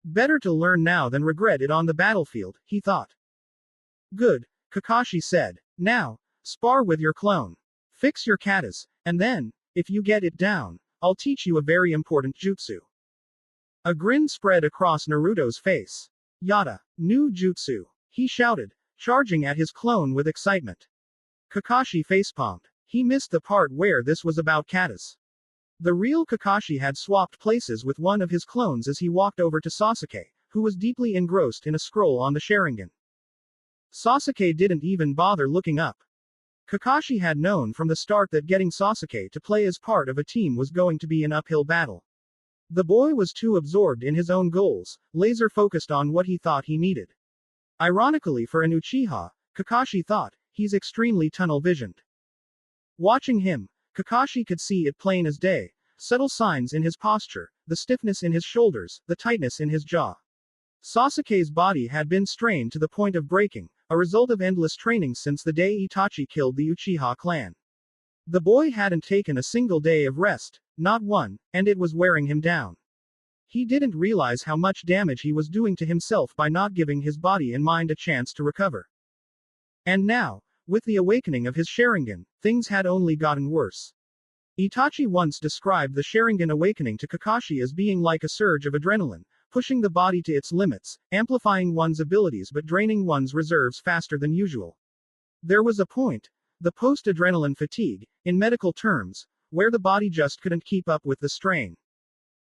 Better to learn now than regret it on the battlefield, he thought. Good, Kakashi said. Now, spar with your clone. Fix your katas, and then, if you get it down, I'll teach you a very important jutsu. A grin spread across Naruto's face. Yada, new jutsu, he shouted, charging at his clone with excitement. Kakashi facepalmed. He missed the part where this was about katas. The real Kakashi had swapped places with one of his clones as he walked over to Sasuke, who was deeply engrossed in a scroll on the Sharingan. Sasuke didn't even bother looking up. Kakashi had known from the start that getting Sasuke to play as part of a team was going to be an uphill battle. The boy was too absorbed in his own goals, laser-focused on what he thought he needed. Ironically for an Uchiha, Kakashi thought, he's extremely tunnel-visioned. Watching him, Kakashi could see it plain as day, subtle signs in his posture, the stiffness in his shoulders, the tightness in his jaw. Sasuke's body had been strained to the point of breaking, a result of endless training since the day Itachi killed the Uchiha clan. The boy hadn't taken a single day of rest, not one, and it was wearing him down. He didn't realize how much damage he was doing to himself by not giving his body and mind a chance to recover. And now, with the awakening of his Sharingan, things had only gotten worse. Itachi once described the Sharingan awakening to Kakashi as being like a surge of adrenaline, pushing the body to its limits, amplifying one's abilities but draining one's reserves faster than usual. There was a point, the post-adrenaline fatigue, in medical terms, where the body just couldn't keep up with the strain.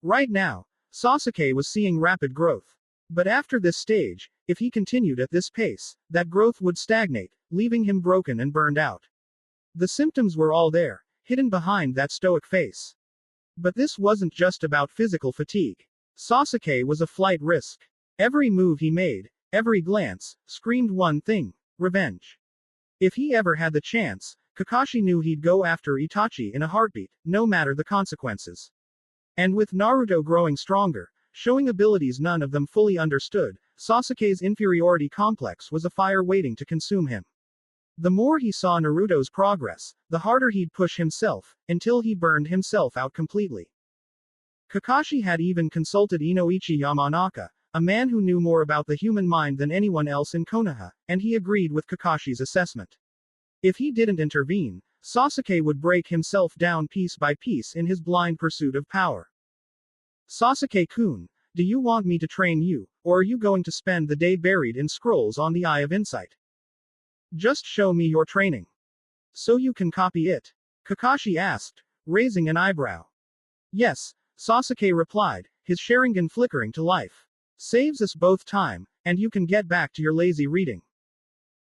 Right now, Sasuke was seeing rapid growth. But after this stage, if he continued at this pace, that growth would stagnate, leaving him broken and burned out. The symptoms were all there, hidden behind that stoic face. But this wasn't just about physical fatigue. Sasuke was a flight risk. Every move he made, every glance, screamed one thing: revenge. If he ever had the chance, Kakashi knew he'd go after Itachi in a heartbeat, no matter the consequences. And with Naruto growing stronger, showing abilities none of them fully understood, Sasuke's inferiority complex was a fire waiting to consume him. The more he saw Naruto's progress, the harder he'd push himself, until he burned himself out completely. Kakashi had even consulted Inoichi Yamanaka, a man who knew more about the human mind than anyone else in Konoha, and he agreed with Kakashi's assessment. If he didn't intervene, Sasuke would break himself down piece by piece in his blind pursuit of power. Sasuke-kun, do you want me to train you, or are you going to spend the day buried in scrolls on the Eye of Insight? Just show me your training. So you can copy it? Kakashi asked, raising an eyebrow. Yes, Sasuke replied, his Sharingan flickering to life. Saves us both time, and you can get back to your lazy reading.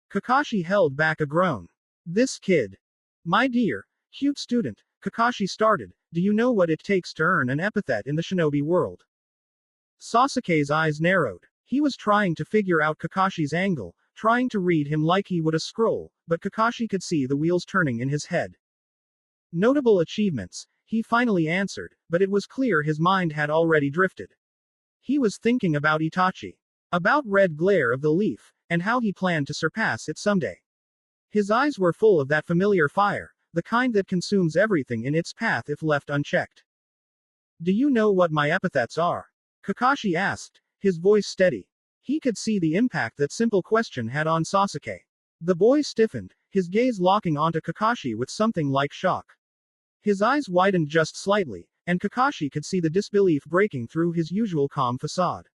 Kakashi held back a groan. This kid. My dear, cute student, Kakashi started, do you know what it takes to earn an epithet in the shinobi world? Sasuke's eyes narrowed. He was trying to figure out Kakashi's angle, trying to read him like he would a scroll, but Kakashi could see the wheels turning in his head. Notable achievements, he finally answered, but it was clear his mind had already drifted. He was thinking about Itachi. About red glare of the leaf, and how he planned to surpass it someday. His eyes were full of that familiar fire, the kind that consumes everything in its path if left unchecked. Do you know what my epithets are? Kakashi asked, his voice steady. He could see the impact that simple question had on Sasuke. The boy stiffened, his gaze locking onto Kakashi with something like shock. His eyes widened just slightly, and Kakashi could see the disbelief breaking through his usual calm facade.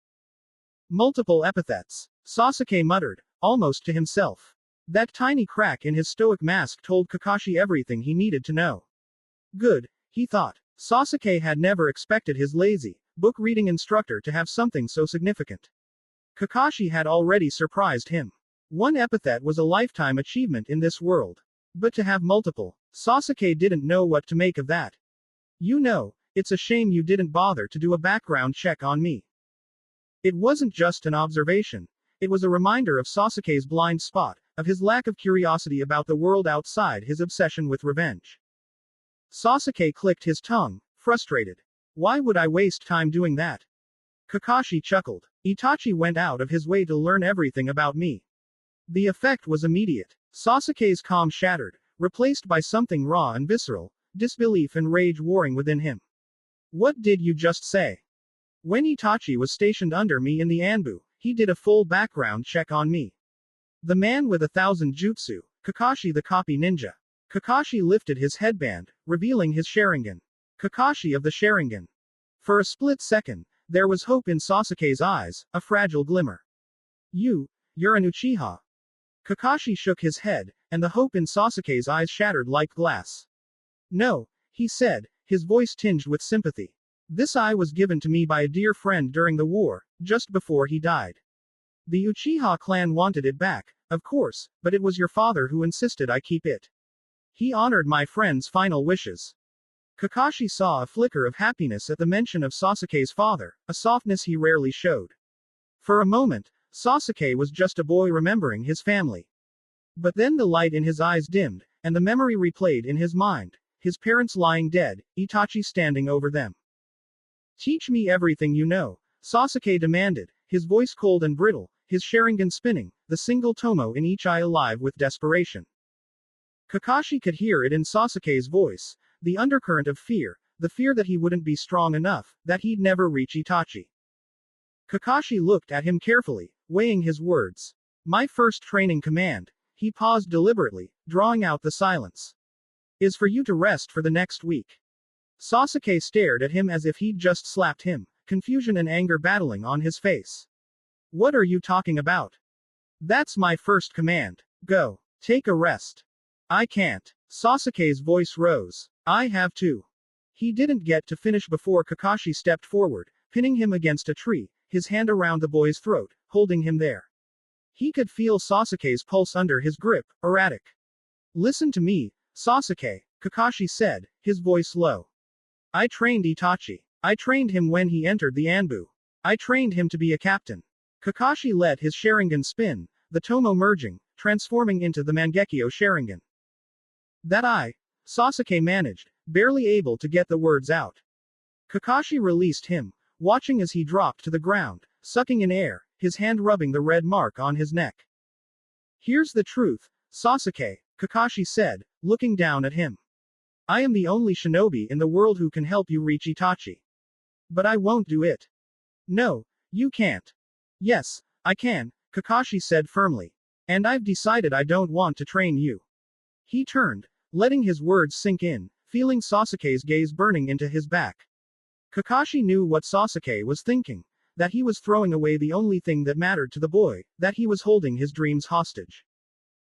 Multiple epithets, Sasuke muttered, almost to himself. That tiny crack in his stoic mask told Kakashi everything he needed to know. Good, he thought. Sasuke had never expected his lazy, book-reading instructor to have something so significant. Kakashi had already surprised him. One epithet was a lifetime achievement in this world. But to have multiple, Sasuke didn't know what to make of that. You know, it's a shame you didn't bother to do a background check on me. It wasn't just an observation. It was a reminder of Sasuke's blind spot, of his lack of curiosity about the world outside his obsession with revenge. Sasuke clicked his tongue, frustrated. Why would I waste time doing that? Kakashi chuckled. Itachi went out of his way to learn everything about me. The effect was immediate. Sasuke's calm shattered, replaced by something raw and visceral, disbelief and rage warring within him. What did you just say? When Itachi was stationed under me in the Anbu, he did a full background check on me. The man with 1,000 jutsu, Kakashi the copy ninja. Kakashi lifted his headband, revealing his Sharingan. Kakashi of the Sharingan. For a split second, there was hope in Sasuke's eyes, a fragile glimmer. You're an Uchiha. Kakashi shook his head, and the hope in Sasuke's eyes shattered like glass. No, he said, his voice tinged with sympathy. This eye was given to me by a dear friend during the war, just before he died. The Uchiha clan wanted it back, of course, but it was your father who insisted I keep it. He honored my friend's final wishes. Kakashi saw a flicker of happiness at the mention of Sasuke's father, a softness he rarely showed. For a moment, Sasuke was just a boy remembering his family. But then the light in his eyes dimmed, and the memory replayed in his mind, his parents lying dead, Itachi standing over them. Teach me everything you know, Sasuke demanded, his voice cold and brittle, his Sharingan spinning, the single tomo in each eye alive with desperation. Kakashi could hear it in Sasuke's voice, the undercurrent of fear, the fear that he wouldn't be strong enough, that he'd never reach Itachi. Kakashi looked at him carefully, weighing his words. My first training command, he paused deliberately, drawing out the silence, is for you to rest for the next week. Sasuke stared at him as if he'd just slapped him, confusion and anger battling on his face. What are you talking about? That's my first command. Go. Take a rest. I can't. Sasuke's voice rose. I have to. He didn't get to finish before Kakashi stepped forward, pinning him against a tree, his hand around the boy's throat, holding him there. He could feel Sasuke's pulse under his grip, erratic. Listen to me, Sasuke, Kakashi said, his voice low. I trained Itachi. I trained him when he entered the Anbu. I trained him to be a captain. Kakashi let his Sharingan spin, the tomo merging, transforming into the Mangekyo Sharingan. Sasuke managed, barely able to get the words out. Kakashi released him, watching as he dropped to the ground, sucking in air, his hand rubbing the red mark on his neck. Here's the truth, Sasuke, Kakashi said, looking down at him. I am the only shinobi in the world who can help you reach Itachi. But I won't do it. No, you can't. Yes, I can, Kakashi said firmly. And I've decided I don't want to train you. He turned, letting his words sink in, feeling Sasuke's gaze burning into his back. Kakashi knew what Sasuke was thinking, that he was throwing away the only thing that mattered to the boy, that he was holding his dreams hostage.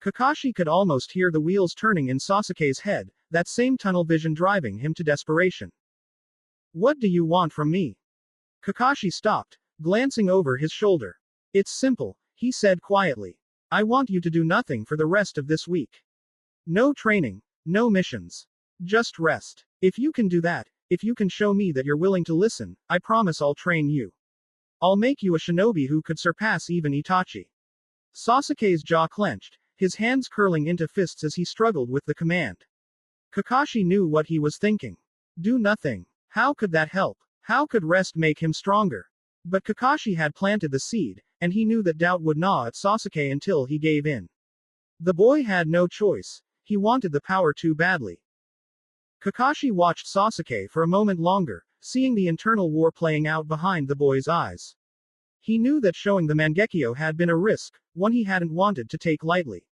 Kakashi could almost hear the wheels turning in Sasuke's head, that same tunnel vision driving him to desperation. What do you want from me? Kakashi stopped, glancing over his shoulder. It's simple, he said quietly. I want you to do nothing for the rest of this week. No training, no missions. Just rest. If you can do that, if you can show me that you're willing to listen, I promise I'll train you. I'll make you a shinobi who could surpass even Itachi. Sasuke's jaw clenched, his hands curling into fists as he struggled with the command. Kakashi knew what he was thinking. Do nothing. How could that help? How could rest make him stronger? But Kakashi had planted the seed, and he knew that doubt would gnaw at Sasuke until he gave in. The boy had no choice. He wanted the power too badly. Kakashi watched Sasuke for a moment longer, seeing the internal war playing out behind the boy's eyes. He knew that showing the Mangekyo had been a risk, one he hadn't wanted to take lightly.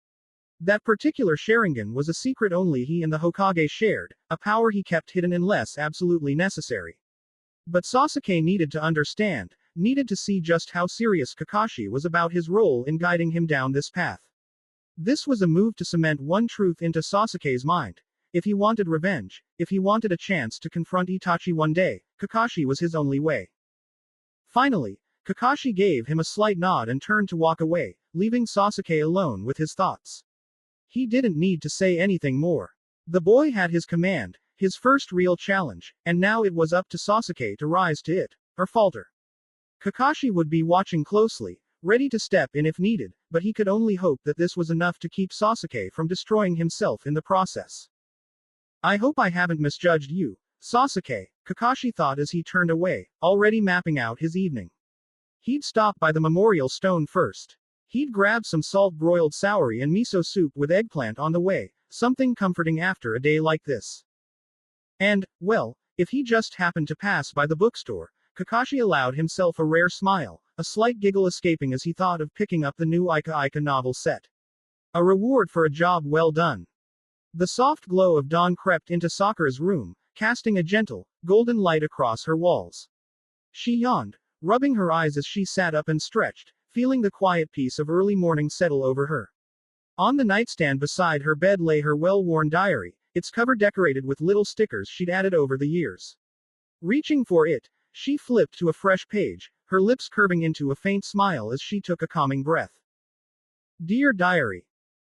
That particular Sharingan was a secret only he and the Hokage shared, a power he kept hidden unless absolutely necessary. But Sasuke needed to understand, needed to see just how serious Kakashi was about his role in guiding him down this path. This was a move to cement one truth into Sasuke's mind. If he wanted revenge, if he wanted a chance to confront Itachi one day, Kakashi was his only way. Finally, Kakashi gave him a slight nod and turned to walk away, leaving Sasuke alone with his thoughts. He didn't need to say anything more. The boy had his command, his first real challenge, and now it was up to Sasuke to rise to it, or falter. Kakashi would be watching closely, ready to step in if needed, but he could only hope that this was enough to keep Sasuke from destroying himself in the process. I hope I haven't misjudged you, Sasuke, Kakashi thought as he turned away, already mapping out his evening. He'd stop by the memorial stone first. He'd grab some salt-broiled sauri and miso soup with eggplant on the way, something comforting after a day like this. And, well, if he just happened to pass by the bookstore, Kakashi allowed himself a rare smile, a slight giggle escaping as he thought of picking up the new Ika Ika novel set. A reward for a job well done. The soft glow of dawn crept into Sakura's room, casting a gentle, golden light across her walls. She yawned, rubbing her eyes as she sat up and stretched, feeling the quiet peace of early morning settle over her. On the nightstand beside her bed lay her well-worn diary, its cover decorated with little stickers she'd added over the years. Reaching for it, she flipped to a fresh page, her lips curving into a faint smile as she took a calming breath. Dear Diary.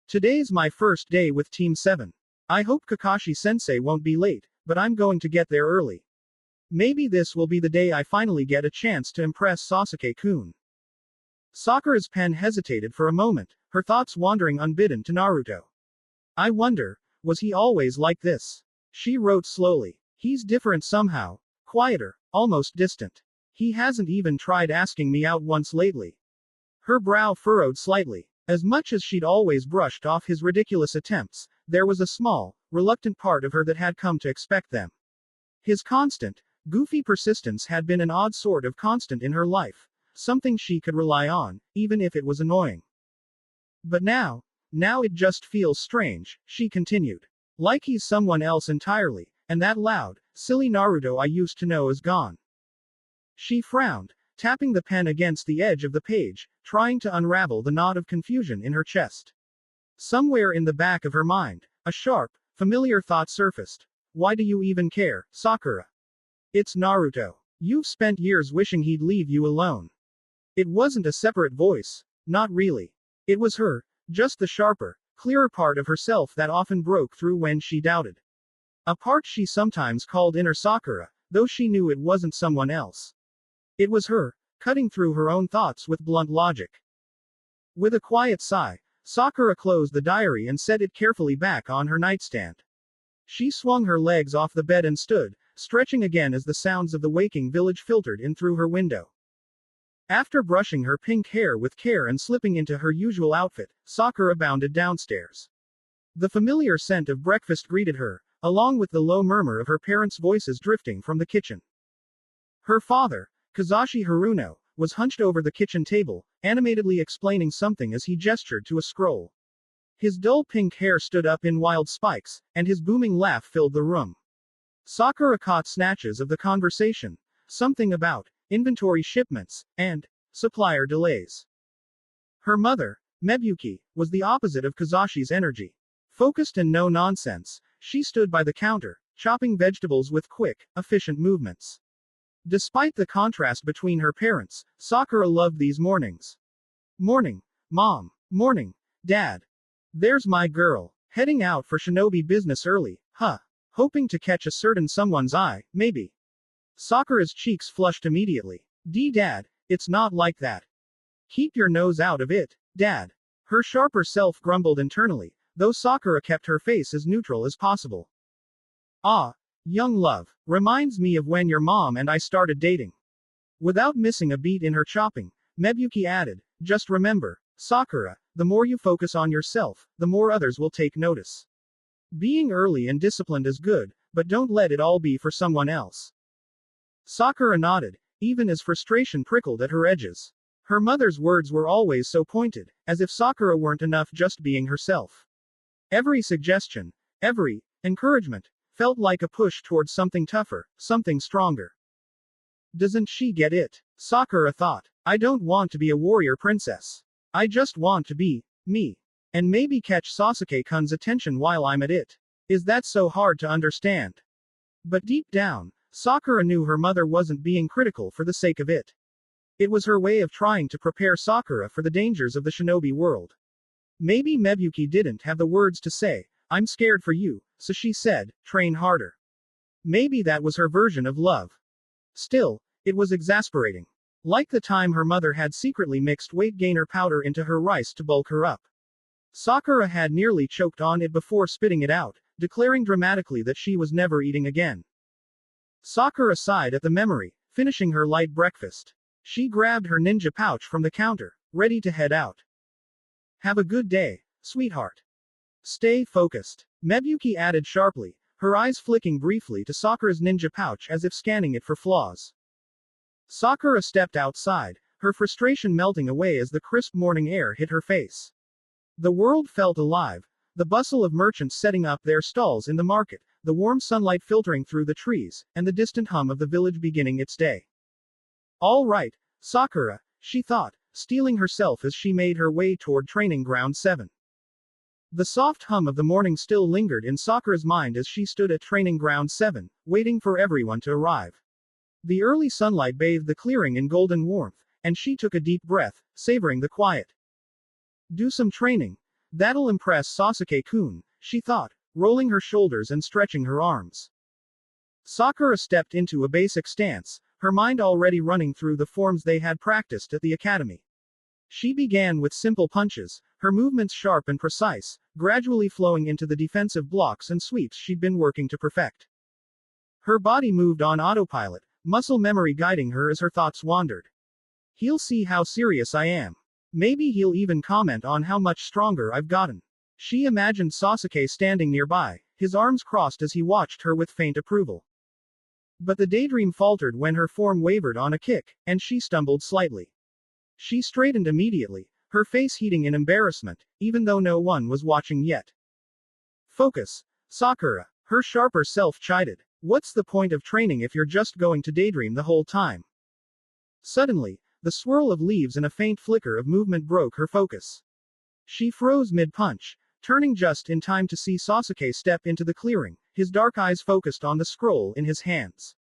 Today's my first day with Team 7. I hope Kakashi-sensei won't be late, but I'm going to get there early. Maybe this will be the day I finally get a chance to impress Sasuke-kun. Sakura's pen hesitated for a moment, her thoughts wandering unbidden to Naruto. I wonder, was he always like this? She wrote slowly. He's different somehow. Quieter, almost distant. He hasn't even tried asking me out once lately. Her brow furrowed slightly. As much as she'd always brushed off his ridiculous attempts, there was a small, reluctant part of her that had come to expect them. His constant, goofy persistence had been an odd sort of constant in her life, something she could rely on, even if it was annoying. But now it just feels strange, she continued. Like he's someone else entirely, and that loud, silly Naruto I used to know is gone. She frowned, tapping the pen against the edge of the page, trying to unravel the knot of confusion in her chest. Somewhere in the back of her mind, a sharp, familiar thought surfaced. Why do you even care, Sakura? It's Naruto. You've spent years wishing he'd leave you alone. It wasn't a separate voice. Not really. It was her, just the sharper, clearer part of herself that often broke through when she doubted. A part she sometimes called inner Sakura, though she knew it wasn't someone else. It was her, cutting through her own thoughts with blunt logic. With a quiet sigh, Sakura closed the diary and set it carefully back on her nightstand. She swung her legs off the bed and stood, stretching again as the sounds of the waking village filtered in through her window. After brushing her pink hair with care and slipping into her usual outfit, Sakura bounded downstairs. The familiar scent of breakfast greeted her, along with the low murmur of her parents' voices drifting from the kitchen. Her father, Kazashi Haruno, was hunched over the kitchen table, animatedly explaining something as he gestured to a scroll. His dull pink hair stood up in wild spikes, and his booming laugh filled the room. Sakura caught snatches of the conversation, something about inventory shipments and supplier delays. Her mother, Mebuki, was the opposite of Kazashi's energy. Focused and no nonsense, she stood by the counter, chopping vegetables with quick, efficient movements. Despite the contrast between her parents, Sakura loved these mornings. Morning, Mom. Morning, Dad. There's my girl, heading out for shinobi business early, huh? Hoping to catch a certain someone's eye, maybe. Sakura's cheeks flushed immediately. Dad, it's not like that. Keep your nose out of it, Dad. Her sharper self grumbled internally, though Sakura kept her face as neutral as possible. Ah, young love, reminds me of when your mom and I started dating. Without missing a beat in her chopping, Mebuki added, just remember, Sakura, the more you focus on yourself, the more others will take notice. Being early and disciplined is good, but don't let it all be for someone else. Sakura nodded, even as frustration prickled at her edges. Her mother's words were always so pointed, as if Sakura weren't enough just being herself. Every suggestion, every encouragement, felt like a push towards something tougher, something stronger. Doesn't she get it? Sakura thought. I don't want to be a warrior princess. I just want to be me. And maybe catch Sasuke-kun's attention while I'm at it. Is that so hard to understand? But deep down, Sakura knew her mother wasn't being critical for the sake of it. It was her way of trying to prepare Sakura for the dangers of the shinobi world. Maybe Mebuki didn't have the words to say, I'm scared for you, so she said, train harder. Maybe that was her version of love. Still, it was exasperating. Like the time her mother had secretly mixed weight gainer powder into her rice to bulk her up. Sakura had nearly choked on it before spitting it out, declaring dramatically that she was never eating again. Sakura sighed at the memory, finishing her light breakfast. She grabbed her ninja pouch from the counter, ready to head out. Have a good day, sweetheart. Stay focused. Mebuki added sharply, her eyes flicking briefly to Sakura's ninja pouch as if scanning it for flaws. Sakura stepped outside, her frustration melting away as the crisp morning air hit her face. The world felt alive, the bustle of merchants setting up their stalls in the market, the warm sunlight filtering through the trees, and the distant hum of the village beginning its day. All right, Sakura, she thought, steeling herself as she made her way toward Training Ground 7. The soft hum of the morning still lingered in Sakura's mind as she stood at Training Ground 7, waiting for everyone to arrive. The early sunlight bathed the clearing in golden warmth, and she took a deep breath, savoring the quiet. Do some training. That'll impress Sasuke-kun, she thought, rolling her shoulders and stretching her arms. Sakura stepped into a basic stance, her mind already running through the forms they had practiced at the academy. She began with simple punches, her movements sharp and precise, gradually flowing into the defensive blocks and sweeps she'd been working to perfect. Her body moved on autopilot, muscle memory guiding her as her thoughts wandered. He'll see how serious I am. Maybe he'll even comment on how much stronger I've gotten. She imagined Sasuke standing nearby, his arms crossed as he watched her with faint approval. But the daydream faltered when her form wavered on a kick, and she stumbled slightly. She straightened immediately, her face heating in embarrassment, even though no one was watching yet. Focus, Sakura, her sharper self chided. What's the point of training if you're just going to daydream the whole time? Suddenly, the swirl of leaves and a faint flicker of movement broke her focus. She froze mid-punch, turning just in time to see Sasuke step into the clearing, his dark eyes focused on the scroll in his hands.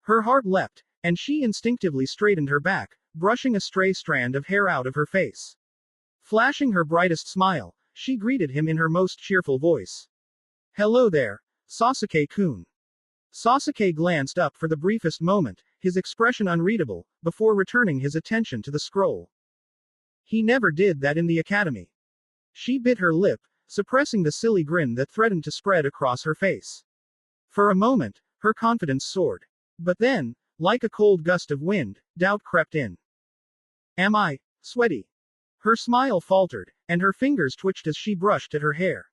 Her heart leapt, and she instinctively straightened her back, brushing a stray strand of hair out of her face. Flashing her brightest smile, she greeted him in her most cheerful voice. Hello there, Sasuke-kun. Sasuke glanced up for the briefest moment, his expression unreadable, before returning his attention to the scroll. He never did that in the academy. She bit her lip, suppressing the silly grin that threatened to spread across her face. For a moment, her confidence soared. But then, like a cold gust of wind, doubt crept in. Am I sweaty? Her smile faltered, and her fingers twitched as she brushed at her hair.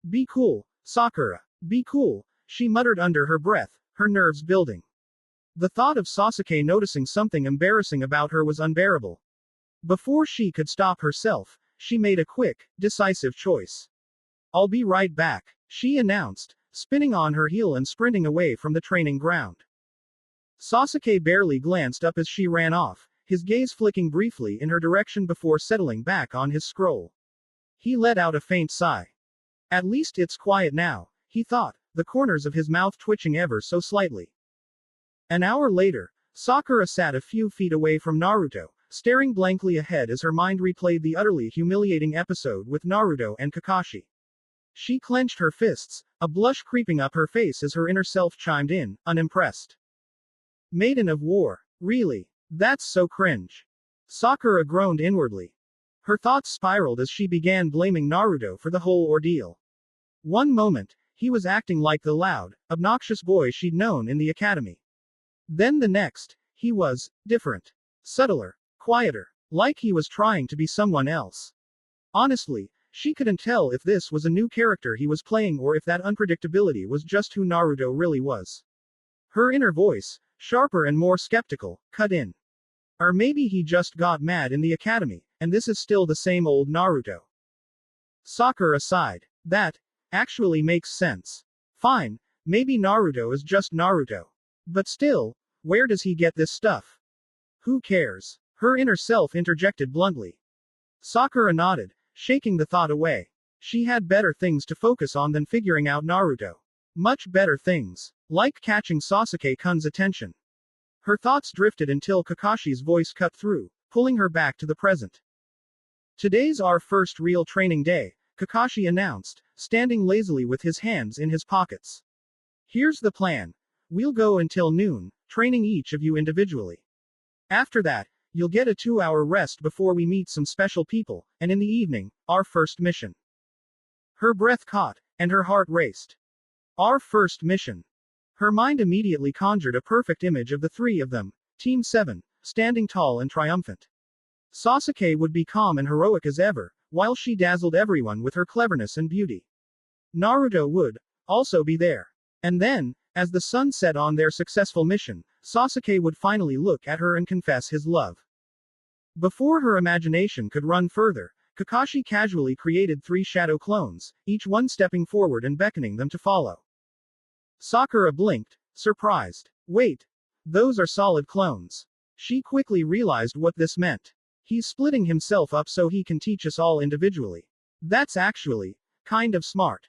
Be cool, Sakura. Be cool, she muttered under her breath, her nerves building. The thought of Sasuke noticing something embarrassing about her was unbearable. Before she could stop herself, she made a quick, decisive choice. I'll be right back, she announced, spinning on her heel and sprinting away from the training ground. Sasuke barely glanced up as she ran off, his gaze flicking briefly in her direction before settling back on his scroll. He let out a faint sigh. At least it's quiet now, he thought, the corners of his mouth twitching ever so slightly. An hour later, Sakura sat a few feet away from Naruto, staring blankly ahead as her mind replayed the utterly humiliating episode with Naruto and Kakashi. She clenched her fists, a blush creeping up her face as her inner self chimed in, unimpressed. Maiden of War. Really? That's so cringe. Sakura groaned inwardly. Her thoughts spiraled as she began blaming Naruto for the whole ordeal. One moment, he was acting like the loud, obnoxious boy she'd known in the academy. Then the next, he was different. Subtler. Quieter. Like he was trying to be someone else. Honestly, she couldn't tell if this was a new character he was playing or if that unpredictability was just who Naruto really was. Her inner voice, sharper and more skeptical, cut in. Or maybe he just got mad in the academy, and this is still the same old Naruto. Sakura sighed. That actually makes sense. Fine, maybe Naruto is just Naruto. But still, where does he get this stuff? Who cares? Her inner self interjected bluntly. Sakura nodded, shaking the thought away. She had better things to focus on than figuring out Naruto. Much better things. Like catching Sasuke-kun's attention. Her thoughts drifted until Kakashi's voice cut through, pulling her back to the present. Today's our first real training day, Kakashi announced, standing lazily with his hands in his pockets. Here's the plan. We'll go until noon, training each of you individually. After that, you'll get a 2-hour rest before we meet some special people, and in the evening, our first mission. Her breath caught, and her heart raced. Our first mission. Her mind immediately conjured a perfect image of the three of them, Team 7, standing tall and triumphant. Sasuke would be calm and heroic as ever, while she dazzled everyone with her cleverness and beauty. Naruto would also be there. And then, as the sun set on their successful mission, Sasuke would finally look at her and confess his love. Before her imagination could run further, Kakashi casually created 3 shadow clones, each one stepping forward and beckoning them to follow. Sakura blinked, surprised. Wait. Those are solid clones. She quickly realized what this meant. He's splitting himself up so he can teach us all individually. That's actually kind of smart.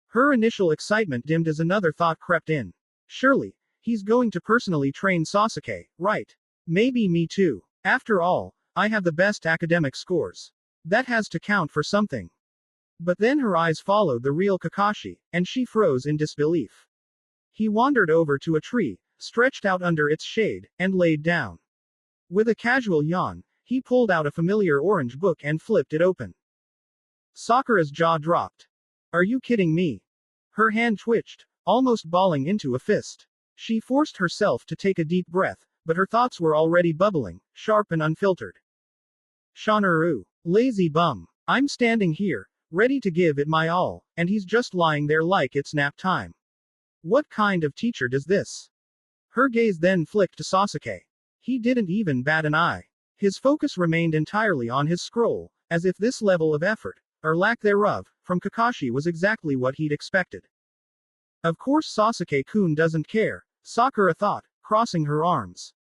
Her initial excitement dimmed as another thought crept in. Surely, he's going to personally train Sasuke, right? Maybe me too. After all, I have the best academic scores. That has to count for something. But then her eyes followed the real Kakashi, and she froze in disbelief. He wandered over to a tree, stretched out under its shade, and laid down. With a casual yawn, he pulled out a familiar orange book and flipped it open. Sakura's jaw dropped. Are you kidding me? Her hand twitched, almost balling into a fist. She forced herself to take a deep breath, but her thoughts were already bubbling, sharp and unfiltered. Shanaru. Lazy bum. I'm standing here, ready to give it my all, and he's just lying there like it's nap time. What kind of teacher does this? Her gaze then flicked to Sasuke. He didn't even bat an eye. His focus remained entirely on his scroll, as if this level of effort, or lack thereof, from Kakashi was exactly what he'd expected. Of course Sasuke-kun doesn't care, Sakura thought, crossing her arms.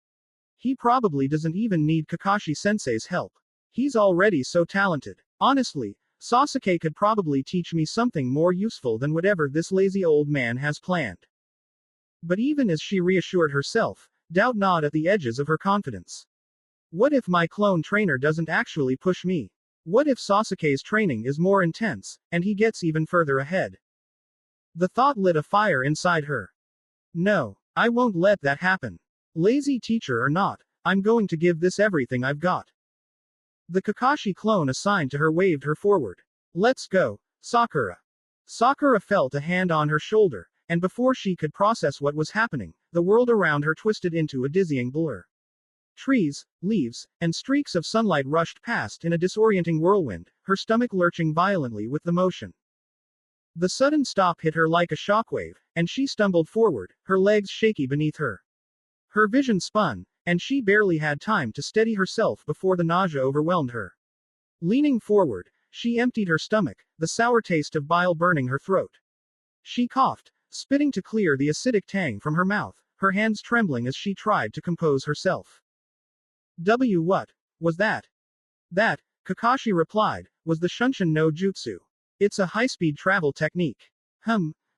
He probably doesn't even need Kakashi-sensei's help. He's already so talented. Honestly, Sasuke could probably teach me something more useful than whatever this lazy old man has planned. But even as she reassured herself, doubt gnawed at the edges of her confidence. What if my clone trainer doesn't actually push me? What if Sasuke's training is more intense, and he gets even further ahead? The thought lit a fire inside her. No, I won't let that happen. Lazy teacher or not, I'm going to give this everything I've got. The Kakashi clone assigned to her waved her forward. Let's go, Sakura. Sakura felt a hand on her shoulder, and before she could process what was happening, the world around her twisted into a dizzying blur. Trees, leaves, and streaks of sunlight rushed past in a disorienting whirlwind, her stomach lurching violently with the motion. The sudden stop hit her like a shockwave, and she stumbled forward, her legs shaky beneath her. Her vision spun, and she barely had time to steady herself before the nausea overwhelmed her. Leaning forward, she emptied her stomach, the sour taste of bile burning her throat. She coughed, spitting to clear the acidic tang from her mouth, her hands trembling as she tried to compose herself. What was that? That, Kakashi replied, was the Shunshin no Jutsu. It's a high-speed travel technique.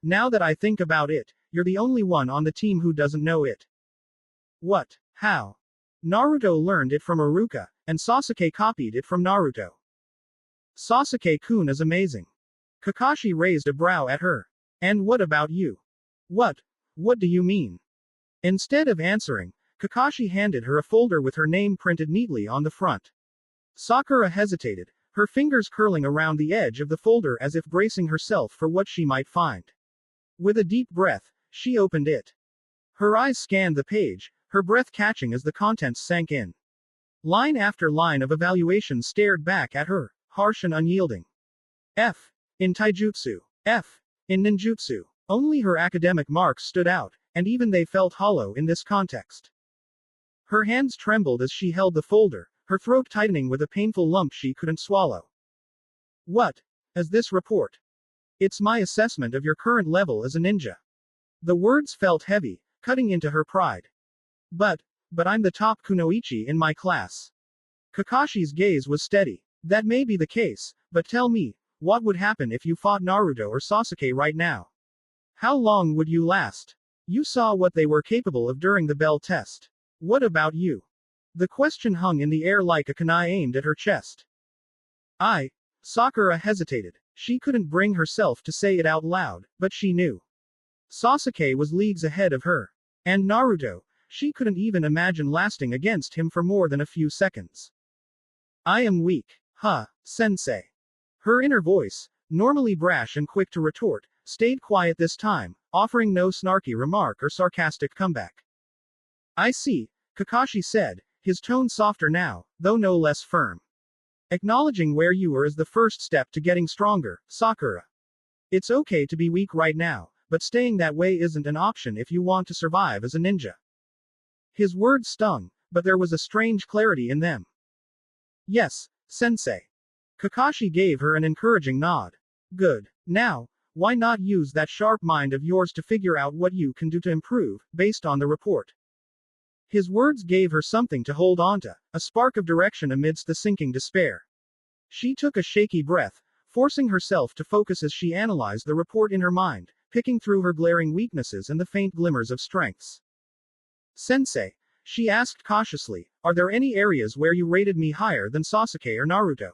Now that I think about it, you're the only one on the team who doesn't know it. What? How? Naruto learned it from Iruka, and Sasuke copied it from Naruto. Sasuke-kun is amazing. Kakashi raised a brow at her. And what about you? What do you mean? Instead of answering, Kakashi handed her a folder with her name printed neatly on the front. Sakura hesitated, her fingers curling around the edge of the folder as if bracing herself for what she might find. With a deep breath, she opened it. Her eyes scanned the page, her breath catching as the contents sank in. Line after line of evaluation stared back at her, harsh and unyielding. F. In taijutsu. F. In ninjutsu. Only her academic marks stood out, and even they felt hollow in this context. Her hands trembled as she held the folder, her throat tightening with a painful lump she couldn't swallow. What is this report? It's my assessment of your current level as a ninja. The words felt heavy, cutting into her pride. But I'm the top kunoichi in my class. Kakashi's gaze was steady. That may be the case, but tell me, what would happen if you fought Naruto or Sasuke right now? How long would you last? You saw what they were capable of during the Bell test. What about you? The question hung in the air like a kunai aimed at her chest. Sakura hesitated. She couldn't bring herself to say it out loud, but she knew. Sasuke was leagues ahead of her. And Naruto, she couldn't even imagine lasting against him for more than a few seconds. I am weak. Sensei. Her inner voice, normally brash and quick to retort, stayed quiet this time, offering no snarky remark or sarcastic comeback. I see, Kakashi said, his tone softer now, though no less firm. Acknowledging where you were is the first step to getting stronger, Sakura. It's okay to be weak right now, but staying that way isn't an option if you want to survive as a ninja. His words stung, but there was a strange clarity in them. Yes, sensei. Kakashi gave her an encouraging nod. Good. Now, why not use that sharp mind of yours to figure out what you can do to improve, based on the report? His words gave her something to hold onto, a spark of direction amidst the sinking despair. She took a shaky breath, forcing herself to focus as she analyzed the report in her mind, picking through her glaring weaknesses and the faint glimmers of strengths. Sensei, she asked cautiously, are there any areas where you rated me higher than Sasuke or Naruto?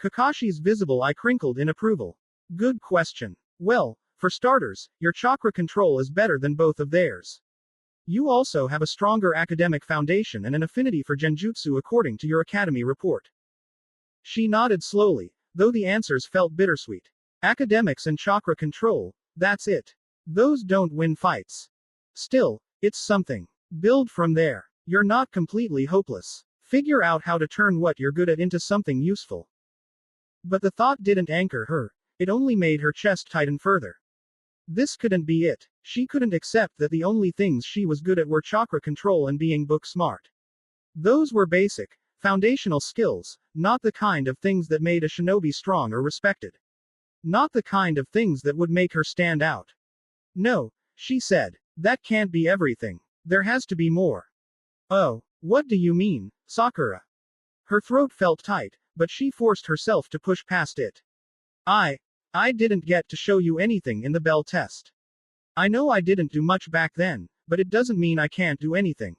Kakashi's visible eye crinkled in approval. Good question. Well, for starters, your chakra control is better than both of theirs. You also have a stronger academic foundation and an affinity for genjutsu according to your academy report. She nodded slowly, though the answers felt bittersweet. Academics and chakra control, that's it. Those don't win fights. Still, it's something. Build from there. You're not completely hopeless. Figure out how to turn what you're good at into something useful. But the thought didn't anchor her, it only made her chest tighten further. This couldn't be it. She couldn't accept that the only things she was good at were chakra control and being book smart. Those were basic, foundational skills, not the kind of things that made a shinobi strong or respected. Not the kind of things that would make her stand out. No, she said. That can't be everything. There has to be more. Oh, what do you mean, Sakura? Her throat felt tight, but she forced herself to push past it. I didn't get to show you anything in the bell test. I know I didn't do much back then, but it doesn't mean I can't do anything.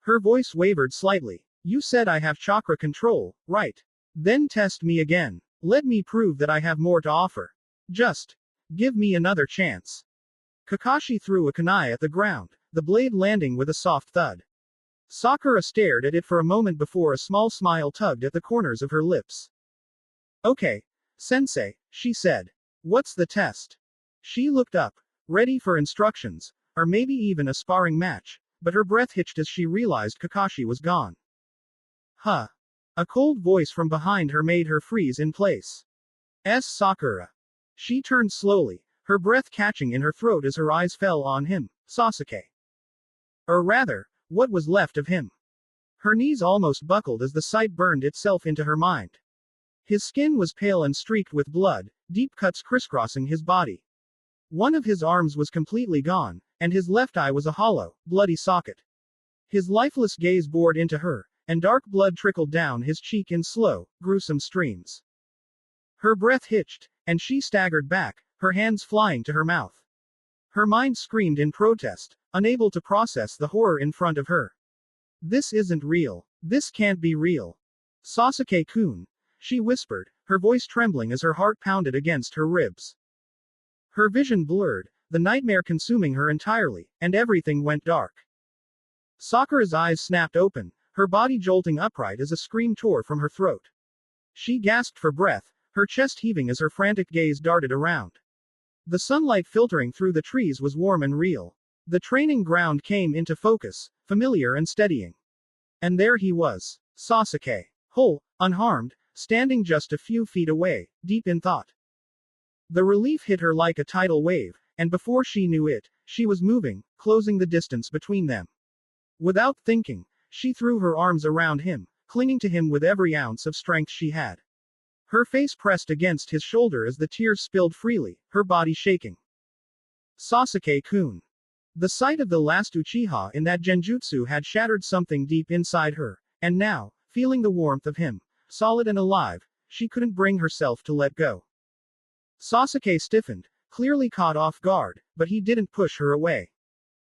Her voice wavered slightly. You said I have chakra control, right? Then test me again. Let me prove that I have more to offer. Just give me another chance. Kakashi threw a kunai at the ground, the blade landing with a soft thud. Sakura stared at it for a moment before a small smile tugged at the corners of her lips. Okay, sensei, she said. What's the test? She looked up, ready for instructions, or maybe even a sparring match, but her breath hitched as she realized Kakashi was gone. Huh. A cold voice from behind her made her freeze in place. Sakura. She turned slowly, her breath catching in her throat as her eyes fell on him, Sasuke. Or rather, what was left of him. Her knees almost buckled as the sight burned itself into her mind. His skin was pale and streaked with blood, deep cuts crisscrossing his body. One of his arms was completely gone, and his left eye was a hollow, bloody socket. His lifeless gaze bored into her, and dark blood trickled down his cheek in slow, gruesome streams. Her breath hitched, and she staggered back, her hands flying to her mouth. Her mind screamed in protest, unable to process the horror in front of her. This isn't real. This can't be real. Sasuke-kun, she whispered, her voice trembling as her heart pounded against her ribs. Her vision blurred, the nightmare consuming her entirely, and everything went dark. Sakura's eyes snapped open, her body jolting upright as a scream tore from her throat. She gasped for breath, her chest heaving as her frantic gaze darted around. The sunlight filtering through the trees was warm and real. The training ground came into focus, familiar and steadying. And there he was, Sasuke, whole, unharmed, standing just a few feet away, deep in thought. The relief hit her like a tidal wave, and before she knew it, she was moving, closing the distance between them. Without thinking, she threw her arms around him, clinging to him with every ounce of strength she had. Her face pressed against his shoulder as the tears spilled freely, her body shaking. Sasuke-kun. The sight of the last Uchiha in that genjutsu had shattered something deep inside her, and now, feeling the warmth of him, solid and alive, she couldn't bring herself to let go. Sasuke stiffened, clearly caught off guard, but he didn't push her away.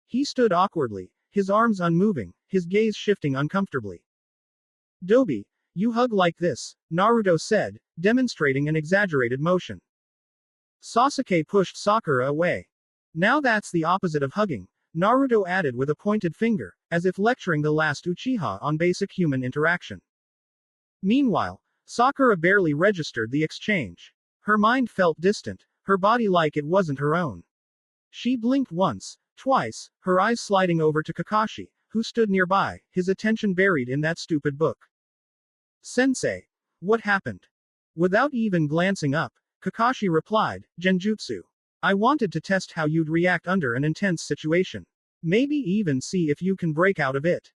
He stood awkwardly, his arms unmoving, his gaze shifting uncomfortably. Dobi, you hug like this, Naruto said, demonstrating an exaggerated motion. Sasuke pushed Sakura away. Now that's the opposite of hugging, Naruto added with a pointed finger, as if lecturing the last Uchiha on basic human interaction. Meanwhile, Sakura barely registered the exchange. Her mind felt distant, her body like it wasn't her own. She blinked once, twice, her eyes sliding over to Kakashi, who stood nearby, his attention buried in that stupid book. Sensei. What happened? Without even glancing up, Kakashi replied, Genjutsu. I wanted to test how you'd react under an intense situation. Maybe even see if you can break out of it.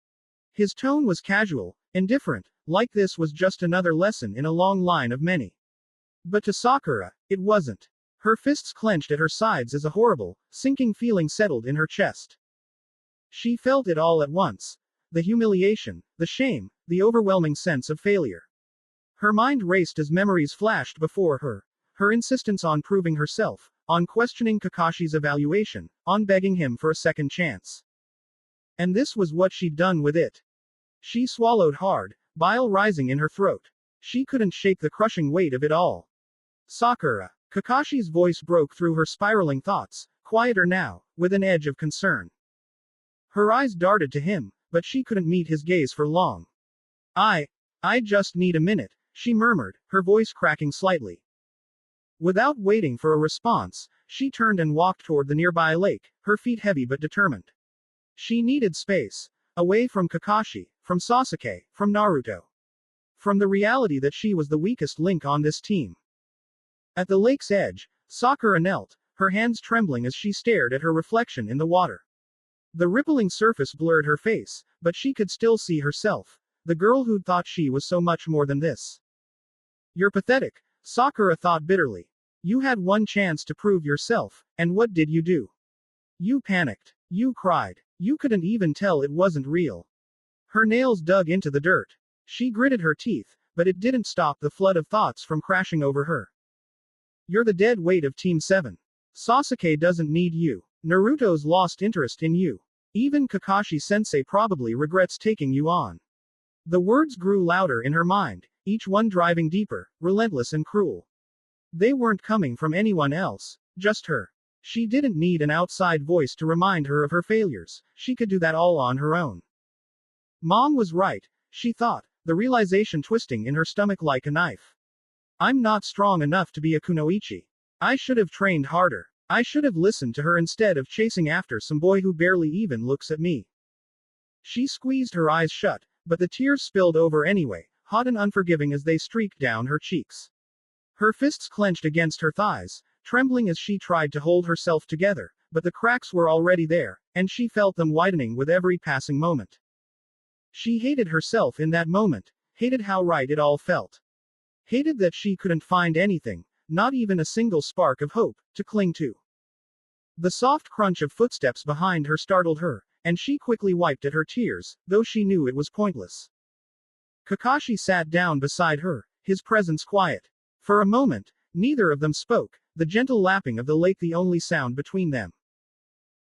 His tone was casual, indifferent, like this was just another lesson in a long line of many. But to Sakura, it wasn't. Her fists clenched at her sides as a horrible, sinking feeling settled in her chest. She felt it all at once. The humiliation, the shame, the overwhelming sense of failure. Her mind raced as memories flashed before her. Her insistence on proving herself, on questioning Kakashi's evaluation, on begging him for a second chance. And this was what she'd done with it. She swallowed hard, bile rising in her throat. She couldn't shake the crushing weight of it all. Sakura. Kakashi's voice broke through her spiraling thoughts, quieter now, with an edge of concern. Her eyes darted to him, but she couldn't meet his gaze for long. I just need a minute, she murmured, her voice cracking slightly. Without waiting for a response, she turned and walked toward the nearby lake, her feet heavy but determined. She needed space. Away from Kakashi, From Sasuke, from Naruto. From the reality that she was the weakest link on this team. At the lake's edge, Sakura knelt, her hands trembling as she stared at her reflection in the water. The rippling surface blurred her face, but she could still see herself, the girl who'd thought she was so much more than this. You're pathetic, Sakura thought bitterly. You had one chance to prove yourself, and what did you do? You panicked. You cried. You couldn't even tell it wasn't real. Her nails dug into the dirt. She gritted her teeth, but it didn't stop the flood of thoughts from crashing over her. You're the dead weight of Team 7. Sasuke doesn't need you. Naruto's lost interest in you. Even Kakashi-sensei probably regrets taking you on. The words grew louder in her mind, each one driving deeper, relentless and cruel. They weren't coming from anyone else, just her. She didn't need an outside voice to remind her of her failures, she could do that all on her own. Mom was right, she thought, the realization twisting in her stomach like a knife. I'm not strong enough to be a kunoichi. I should have trained harder. I should have listened to her instead of chasing after some boy who barely even looks at me. She squeezed her eyes shut, but the tears spilled over anyway, hot and unforgiving as they streaked down her cheeks. Her fists clenched against her thighs, trembling as she tried to hold herself together, but the cracks were already there, and she felt them widening with every passing moment. She hated herself in that moment, hated how right it all felt. Hated that she couldn't find anything, not even a single spark of hope, to cling to. The soft crunch of footsteps behind her startled her, and she quickly wiped at her tears, though she knew it was pointless. Kakashi sat down beside her, his presence quiet. For a moment, neither of them spoke, the gentle lapping of the lake the only sound between them.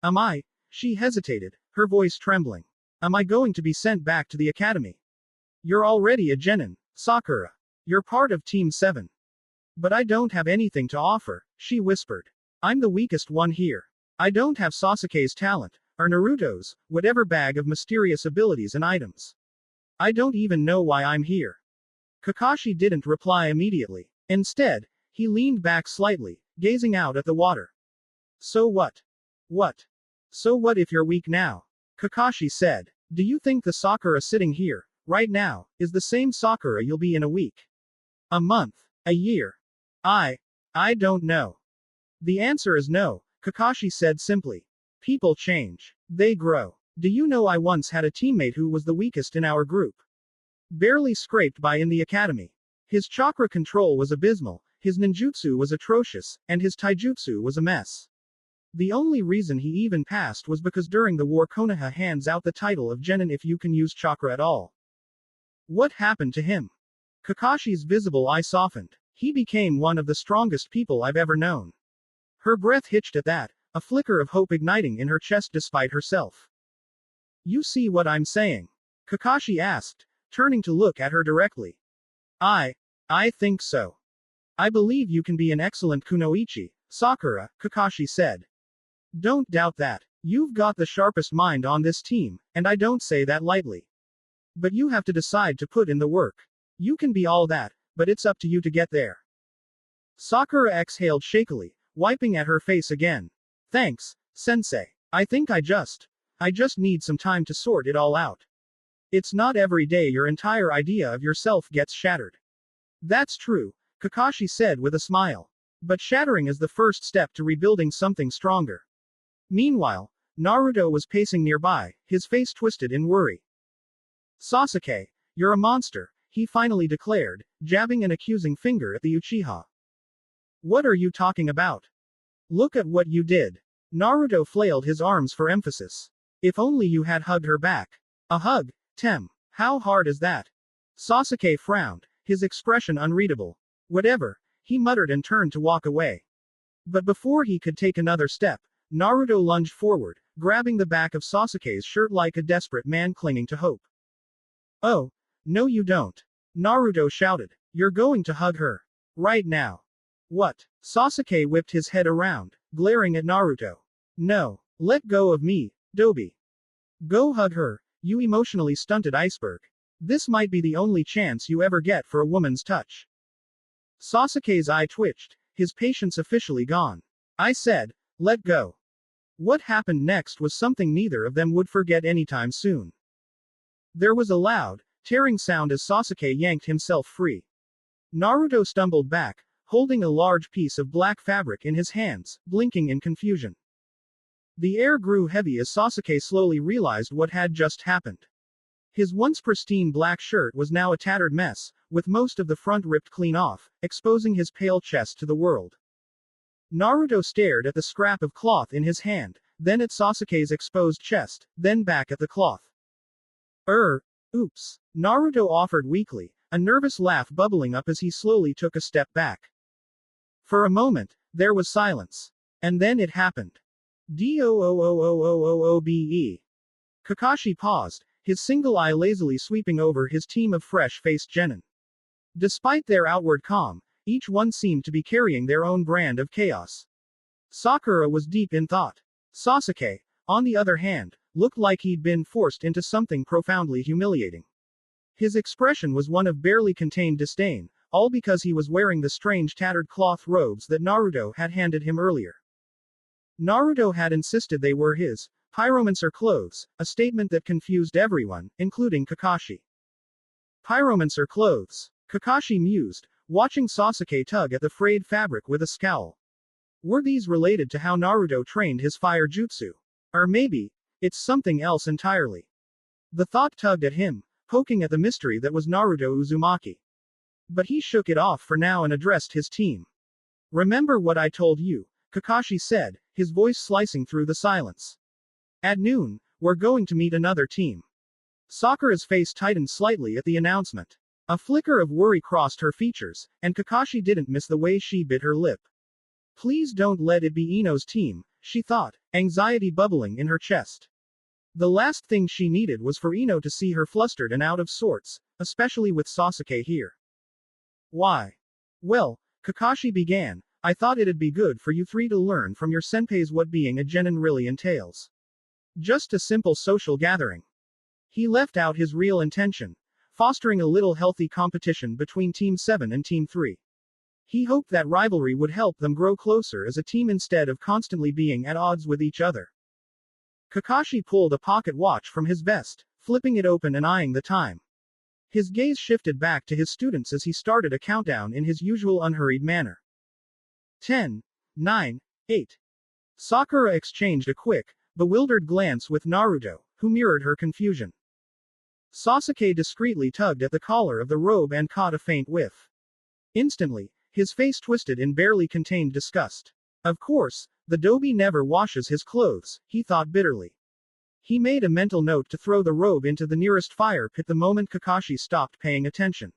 Am I? She hesitated, her voice trembling. Am I going to be sent back to the academy? You're already a genin, Sakura. You're part of Team 7. But I don't have anything to offer, she whispered. I'm the weakest one here. I don't have Sasuke's talent, or Naruto's, whatever bag of mysterious abilities and items. I don't even know why I'm here. Kakashi didn't reply immediately. Instead, he leaned back slightly, gazing out at the water. So what? What? So what if you're weak now? Kakashi said. Do you think the Sakura sitting here, right now, is the same Sakura you'll be in a week? A month? A year? I don't know. The answer is no, Kakashi said simply. People change. They grow. Do you know I once had a teammate who was the weakest in our group? Barely scraped by in the academy. His chakra control was abysmal, his ninjutsu was atrocious, and his taijutsu was a mess. The only reason he even passed was because during the war Konoha hands out the title of genin if you can use chakra at all. What happened to him? Kakashi's visible eye softened. He became one of the strongest people I've ever known. Her breath hitched at that, a flicker of hope igniting in her chest despite herself. You see what I'm saying? Kakashi asked, turning to look at her directly. I think so. I believe you can be an excellent kunoichi, Sakura, Kakashi said. Don't doubt that. You've got the sharpest mind on this team, and I don't say that lightly. But you have to decide to put in the work. You can be all that, but it's up to you to get there. Sakura exhaled shakily, wiping at her face again. Thanks, sensei. I think I just need some time to sort it all out. It's not every day your entire idea of yourself gets shattered. That's true, Kakashi said with a smile. But shattering is the first step to rebuilding something stronger. Meanwhile, Naruto was pacing nearby, his face twisted in worry. Sasuke, you're a monster, he finally declared, jabbing an accusing finger at the Uchiha. What are you talking about? Look at what you did. Naruto flailed his arms for emphasis. If only you had hugged her back. A hug, Tem. How hard is that? Sasuke frowned, his expression unreadable. Whatever, he muttered and turned to walk away. But before he could take another step, Naruto lunged forward, grabbing the back of Sasuke's shirt like a desperate man clinging to hope. Oh, no you don't. Naruto shouted. You're going to hug her. Right now. What? Sasuke whipped his head around, glaring at Naruto. No. Let go of me, Dobi. Go hug her, you emotionally stunted iceberg. This might be the only chance you ever get for a woman's touch. Sasuke's eye twitched, his patience officially gone. I said, let go. What happened next was something neither of them would forget anytime soon. There was a loud, tearing sound as Sasuke yanked himself free. Naruto stumbled back, holding a large piece of black fabric in his hands, blinking in confusion. The air grew heavy as Sasuke slowly realized what had just happened. His once pristine black shirt was now a tattered mess, with most of the front ripped clean off, exposing his pale chest to the world. Naruto stared at the scrap of cloth in his hand, then at Sasuke's exposed chest, then back at the cloth. Oops. Naruto offered weakly, a nervous laugh bubbling up as he slowly took a step back. For a moment, there was silence. And then it happened. Doobe. Kakashi paused, his single eye lazily sweeping over his team of fresh-faced genin. Despite their outward calm, each one seemed to be carrying their own brand of chaos. Sakura was deep in thought. Sasuke, on the other hand, looked like he'd been forced into something profoundly humiliating. His expression was one of barely contained disdain, all because he was wearing the strange tattered cloth robes that Naruto had handed him earlier. Naruto had insisted they were his pyromancer clothes, a statement that confused everyone, including Kakashi. Pyromancer clothes, Kakashi mused, watching Sasuke tug at the frayed fabric with a scowl. Were these related to how Naruto trained his fire jutsu? Or maybe, it's something else entirely. The thought tugged at him, poking at the mystery that was Naruto Uzumaki. But he shook it off for now and addressed his team. Remember what I told you, Kakashi said, his voice slicing through the silence. At noon, we're going to meet another team. Sakura's face tightened slightly at the announcement. A flicker of worry crossed her features, and Kakashi didn't miss the way she bit her lip. Please don't let it be Ino's team, she thought, anxiety bubbling in her chest. The last thing she needed was for Ino to see her flustered and out of sorts, especially with Sasuke here. Why? Well, Kakashi began, I thought it'd be good for you three to learn from your senpais what being a genin really entails. Just a simple social gathering. He left out his real intention, fostering a little healthy competition between Team 7 and Team 3. He hoped that rivalry would help them grow closer as a team instead of constantly being at odds with each other. Kakashi pulled a pocket watch from his vest, flipping it open and eyeing the time. His gaze shifted back to his students as he started a countdown in his usual unhurried manner. 10, 9, 8. Sakura exchanged a quick, bewildered glance with Naruto, who mirrored her confusion. Sasuke discreetly tugged at the collar of the robe and caught a faint whiff. Instantly, his face twisted in barely contained disgust. Of course, the Dobe never washes his clothes, he thought bitterly. He made a mental note to throw the robe into the nearest fire pit the moment Kakashi stopped paying attention.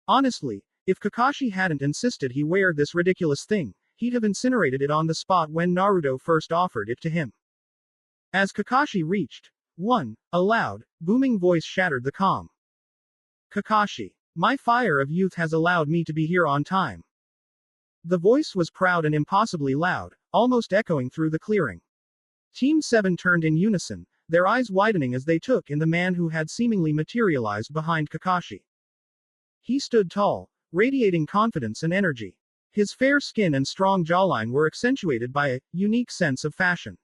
Honestly, if Kakashi hadn't insisted he wear this ridiculous thing, he'd have incinerated it on the spot when Naruto first offered it to him. As Kakashi reached one, a loud, booming voice shattered the calm. Kakashi, my fire of youth has allowed me to be here on time. The voice was proud and impossibly loud, almost echoing through the clearing. Team 7 turned in unison, their eyes widening as they took in the man who had seemingly materialized behind Kakashi. He stood tall, radiating confidence and energy. His fair skin and strong jawline were accentuated by a unique sense of fashion.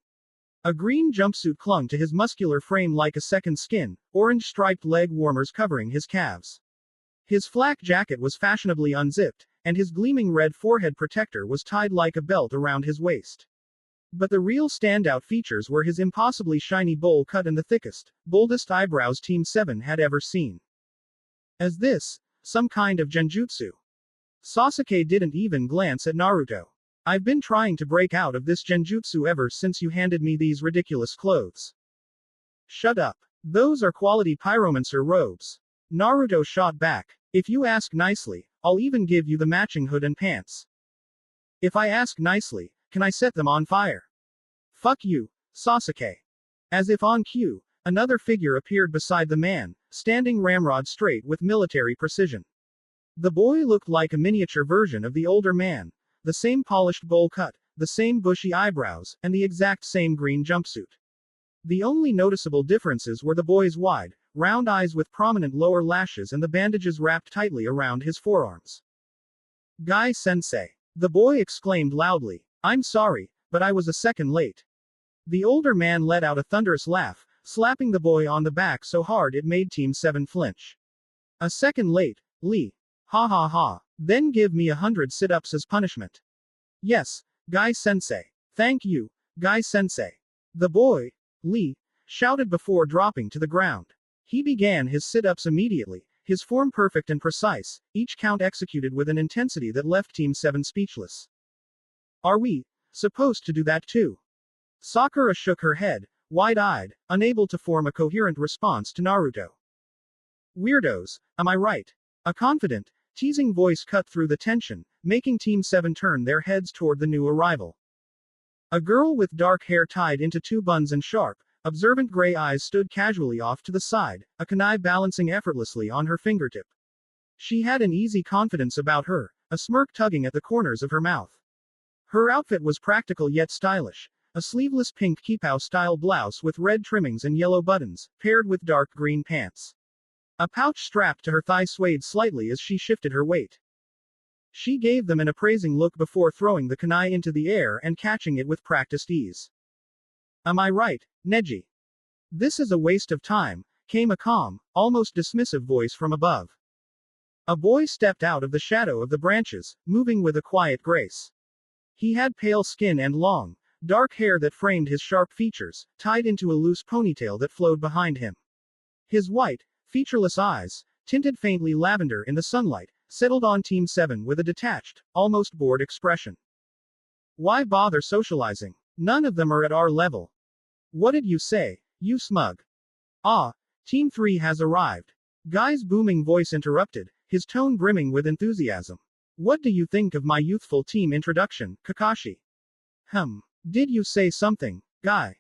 A green jumpsuit clung to his muscular frame like a second skin, orange-striped leg warmers covering his calves. His flak jacket was fashionably unzipped, and his gleaming red forehead protector was tied like a belt around his waist. But the real standout features were his impossibly shiny bowl cut and the thickest, boldest eyebrows Team 7 had ever seen. As this, some kind of genjutsu? Sasuke didn't even glance at Naruto. I've been trying to break out of this genjutsu ever since you handed me these ridiculous clothes. Shut up. Those are quality pyromancer robes. Naruto shot back. If you ask nicely, I'll even give you the matching hood and pants. If I ask nicely, can I set them on fire? Fuck you, Sasuke. As if on cue, another figure appeared beside the man, standing ramrod straight with military precision. The boy looked like a miniature version of the older man. The same polished bowl cut, the same bushy eyebrows, and the exact same green jumpsuit. The only noticeable differences were the boy's wide, round eyes with prominent lower lashes and the bandages wrapped tightly around his forearms. Guy-sensei. The boy exclaimed loudly. I'm sorry, but I was a second late. The older man let out a thunderous laugh, slapping the boy on the back so hard it made Team 7 flinch. A second late, Lee. Ha ha ha. Then give me 100 sit-ups as punishment. Yes, Guy-sensei. Thank you, Guy-sensei. The boy, Lee, shouted before dropping to the ground. He began his sit-ups immediately, his form perfect and precise, each count executed with an intensity that left Team 7 speechless. Are we supposed to do that too? Sakura shook her head, wide-eyed, unable to form a coherent response to Naruto. Weirdos, am I right? A confident, teasing voice cut through the tension, making Team 7 turn their heads toward the new arrival. A girl with dark hair tied into two buns and sharp, observant gray eyes stood casually off to the side, a kunai balancing effortlessly on her fingertip. She had an easy confidence about her, a smirk tugging at the corners of her mouth. Her outfit was practical yet stylish, a sleeveless pink kipao-style blouse with red trimmings and yellow buttons, paired with dark green pants. A pouch strapped to her thigh swayed slightly as she shifted her weight. She gave them an appraising look before throwing the kunai into the air and catching it with practiced ease. Am I right, Neji? This is a waste of time, came a calm, almost dismissive voice from above. A boy stepped out of the shadow of the branches, moving with a quiet grace. He had pale skin and long, dark hair that framed his sharp features, tied into a loose ponytail that flowed behind him. His white, featureless eyes, tinted faintly lavender in the sunlight, settled on Team 7 with a detached, almost bored expression. Why bother socializing? None of them are at our level. What did you say, you smug? Ah, Team 3 has arrived. Guy's booming voice interrupted, his tone brimming with enthusiasm. What do you think of my youthful team introduction, Kakashi? Did you say something, Guy?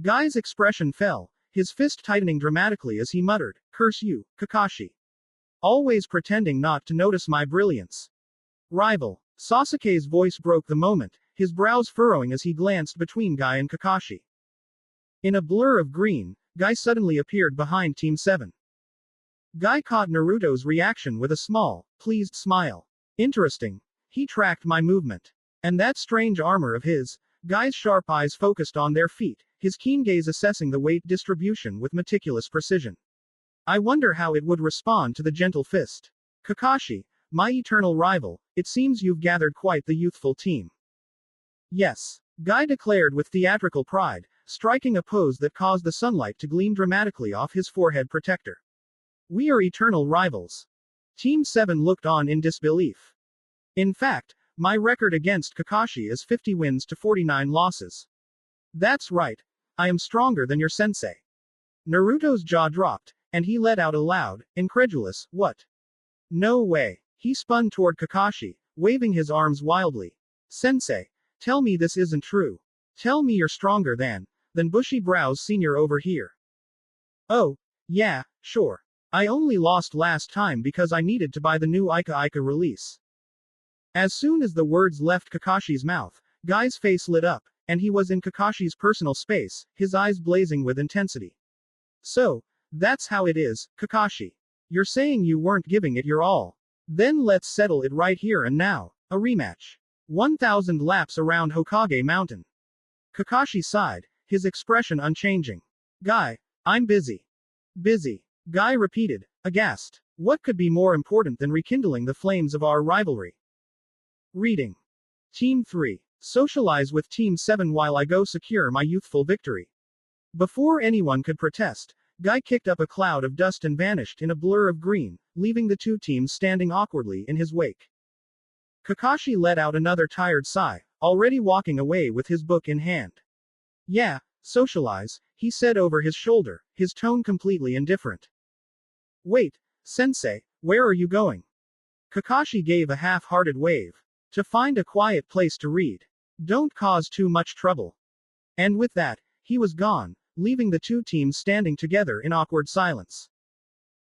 Guy's expression fell, his fist tightening dramatically as he muttered, curse you, Kakashi. Always pretending not to notice my brilliance. Rival. Sasuke's voice broke the moment, his brows furrowing as he glanced between Guy and Kakashi. In a blur of green, Guy suddenly appeared behind Team 7. Guy caught Naruto's reaction with a small, pleased smile. Interesting. He tracked my movement. And that strange armor of his. Guy's sharp eyes focused on their feet, his keen gaze assessing the weight distribution with meticulous precision. I wonder how it would respond to the gentle fist. Kakashi, my eternal rival, it seems you've gathered quite the youthful team. Yes, Guy declared with theatrical pride, striking a pose that caused the sunlight to gleam dramatically off his forehead protector. We are eternal rivals. Team 7 looked on in disbelief. In fact, my record against Kakashi is 50 wins to 49 losses. That's right. I am stronger than your sensei. Naruto's jaw dropped, and he let out a loud, incredulous, what? No way. He spun toward Kakashi, waving his arms wildly. Sensei, tell me this isn't true. Tell me you're stronger than Bushy Brows Senior over here. Oh, yeah, sure. I only lost last time because I needed to buy the new Ika Ika release. As soon as the words left Kakashi's mouth, Guy's face lit up, and he was in Kakashi's personal space, his eyes blazing with intensity. So, that's how it is, Kakashi. You're saying you weren't giving it your all. Then let's settle it right here and now. A rematch. 1,000 laps around Hokage Mountain. Kakashi sighed, his expression unchanging. Guy, I'm busy. Busy. Guy repeated, aghast. What could be more important than rekindling the flames of our rivalry? Reading. Team 3. Socialize with Team 7 while I go secure my youthful victory. Before anyone could protest, Guy kicked up a cloud of dust and vanished in a blur of green, leaving the two teams standing awkwardly in his wake. Kakashi let out another tired sigh, already walking away with his book in hand. Yeah, socialize, he said over his shoulder, his tone completely indifferent. Wait, sensei, where are you going? Kakashi gave a half-hearted wave. To find a quiet place to read. Don't cause too much trouble. And with that, he was gone, leaving the two teams standing together in awkward silence.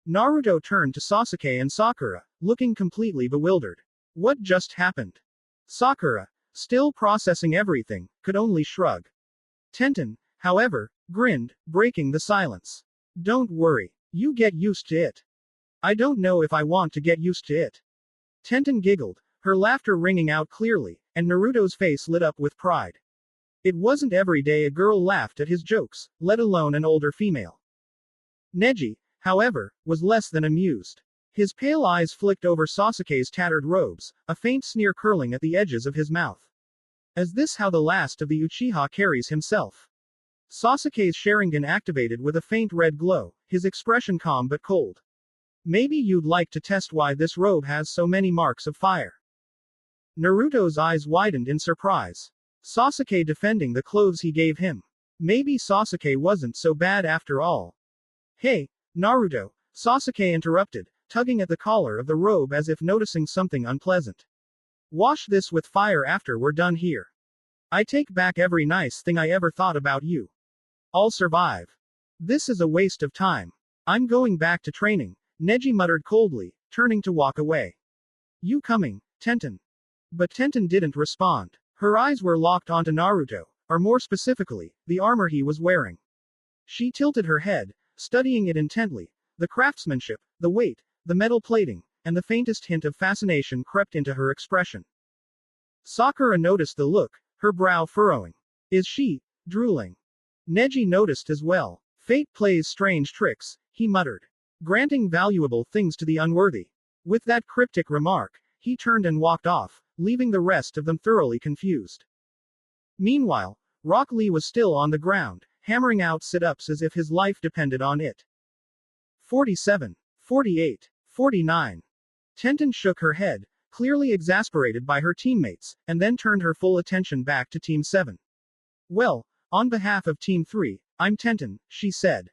Naruto turned to Sasuke and Sakura, looking completely bewildered. What just happened? Sakura, still processing everything, could only shrug. Tenten, however, grinned, breaking the silence. Don't worry, you get used to it. I don't know if I want to get used to it. Tenten giggled, her laughter ringing out clearly, and Naruto's face lit up with pride. It wasn't every day a girl laughed at his jokes, let alone an older female. Neji, however, was less than amused. His pale eyes flicked over Sasuke's tattered robes, a faint sneer curling at the edges of his mouth. Is this how the last of the Uchiha carries himself? Sasuke's Sharingan activated with a faint red glow, his expression calm but cold. Maybe you'd like to test why this robe has so many marks of fire. Naruto's eyes widened in surprise. Sasuke defending the clothes he gave him. Maybe Sasuke wasn't so bad after all. Hey, Naruto, Sasuke interrupted, tugging at the collar of the robe as if noticing something unpleasant. Wash this with fire after we're done here. I take back every nice thing I ever thought about you. I'll survive. This is a waste of time. I'm going back to training, Neji muttered coldly, turning to walk away. You coming, Tenten? But Tenten didn't respond. Her eyes were locked onto Naruto, or more specifically, the armor he was wearing. She tilted her head, studying it intently. The craftsmanship, the weight, the metal plating, and the faintest hint of fascination crept into her expression. Sakura noticed the look, her brow furrowing. Is she drooling? Neji noticed as well. Fate plays strange tricks, he muttered. Granting valuable things to the unworthy. With that cryptic remark, he turned and walked off, leaving the rest of them thoroughly confused. Meanwhile, Rock Lee was still on the ground, hammering out sit-ups as if his life depended on it. 47, 48, 49. Tenten shook her head, clearly exasperated by her teammates, and then turned her full attention back to Team 7. Well, on behalf of Team 3, I'm Tenten, she said.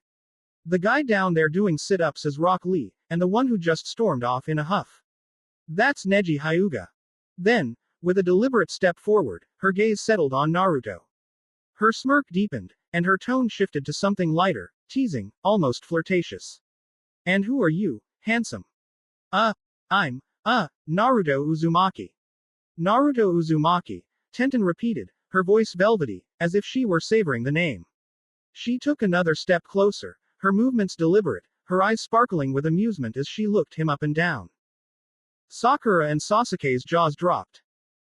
The guy down there doing sit-ups is Rock Lee, and the one who just stormed off in a huff. That's Neji Hyuga. Then, with a deliberate step forward, her gaze settled on Naruto. Her smirk deepened, and her tone shifted to something lighter, teasing, almost flirtatious. And who are you, handsome? I'm Naruto Uzumaki. Naruto Uzumaki, Tenten repeated, her voice velvety, as if she were savoring the name. She took another step closer, her movements deliberate, her eyes sparkling with amusement as she looked him up and down. Sakura and Sasuke's jaws dropped.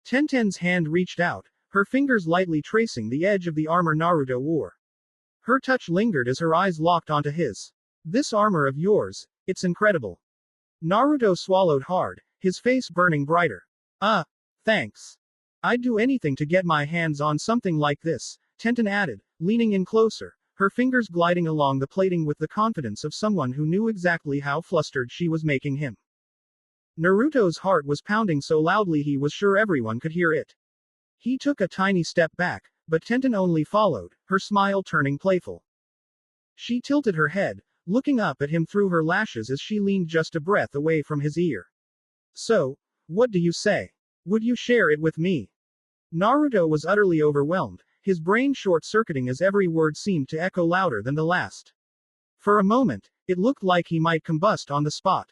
Tenten's hand reached out, her fingers lightly tracing the edge of the armor Naruto wore. Her touch lingered as her eyes locked onto his. This armor of yours, it's incredible. Naruto swallowed hard, his face burning brighter. Thanks. I'd do anything to get my hands on something like this, Tenten added, leaning in closer, her fingers gliding along the plating with the confidence of someone who knew exactly how flustered she was making him. Naruto's heart was pounding so loudly he was sure everyone could hear it. He took a tiny step back, but Tenten only followed, her smile turning playful. She tilted her head, looking up at him through her lashes as she leaned just a breath away from his ear. So, what do you say? Would you share it with me? Naruto was utterly overwhelmed, his brain short-circuiting as every word seemed to echo louder than the last. For a moment, it looked like he might combust on the spot.